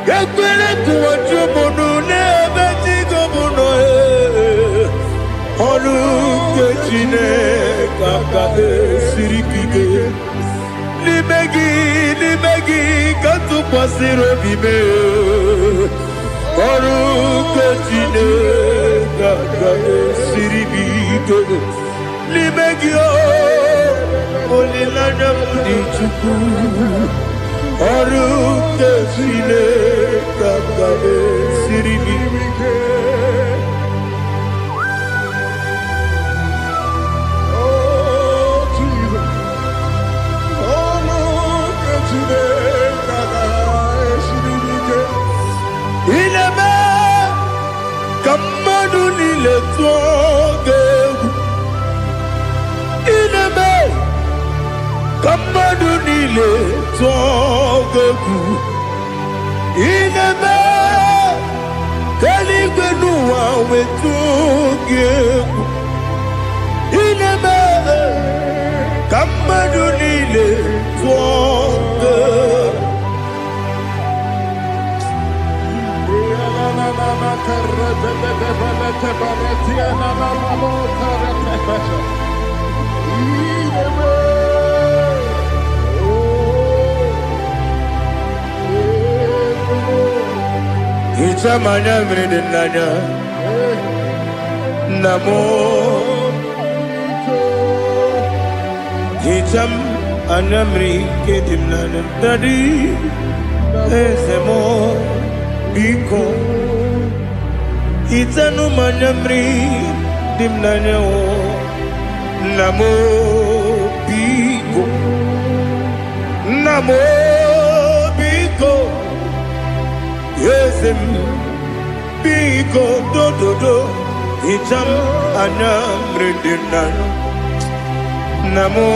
Yakwele kuwa chumono nebe tigo mono Oru ketine kagare sirimi Limegi katu pasiro bime Oru ketine kagare sirimi Limegi olilanya mudi chuku Oru ketine kagare sirimi Ineme kamadu nile tuoge Ineme kamadu nile tuoge Ineme kaligwenu wawe tuoge Ineme kamadu nile tuoge Ichamanya mridinanya Namo Icham anamri kedimnanya Dadi Ezemo Biko Itanu manyamri dimnanya o Namo Biko Namo Biko Yesem Biko do do do Icham anamri dimnanya Namo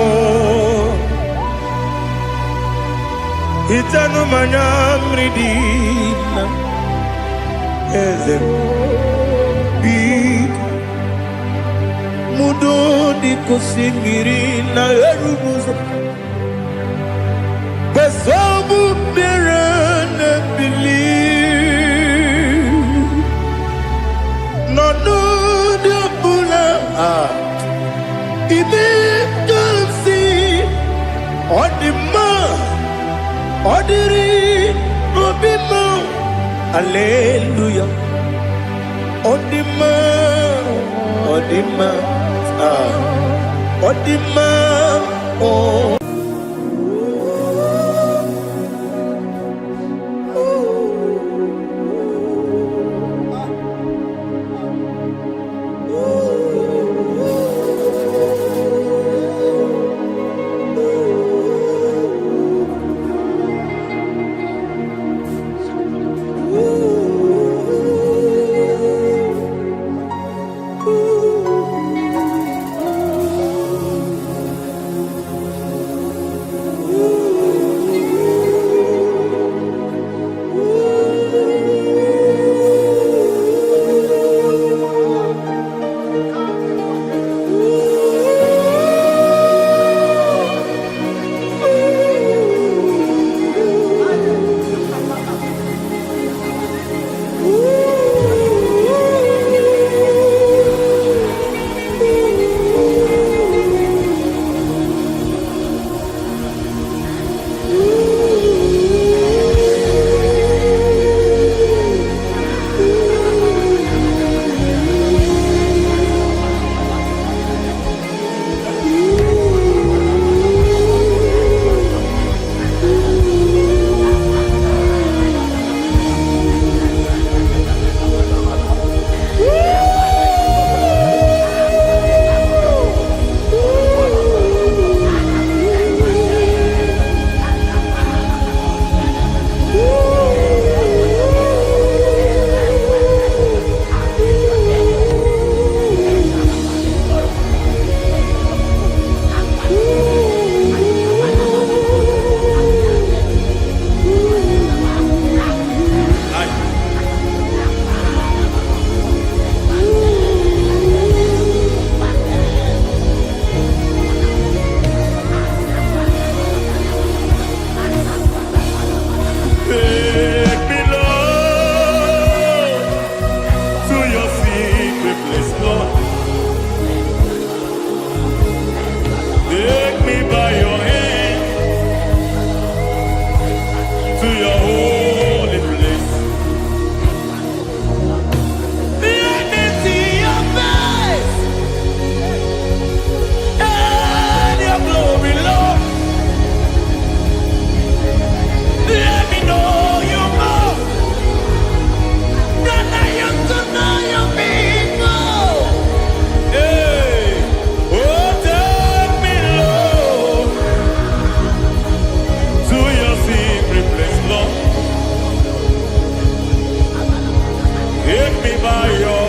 Itanu manyamri dimnanya Ezem Biko Mudo di kusingiri na erumuzo Besobu birane believe No de bula Ibe kansi Odima Odiri Obima Alleluia Odima Odima Odima Oh bayo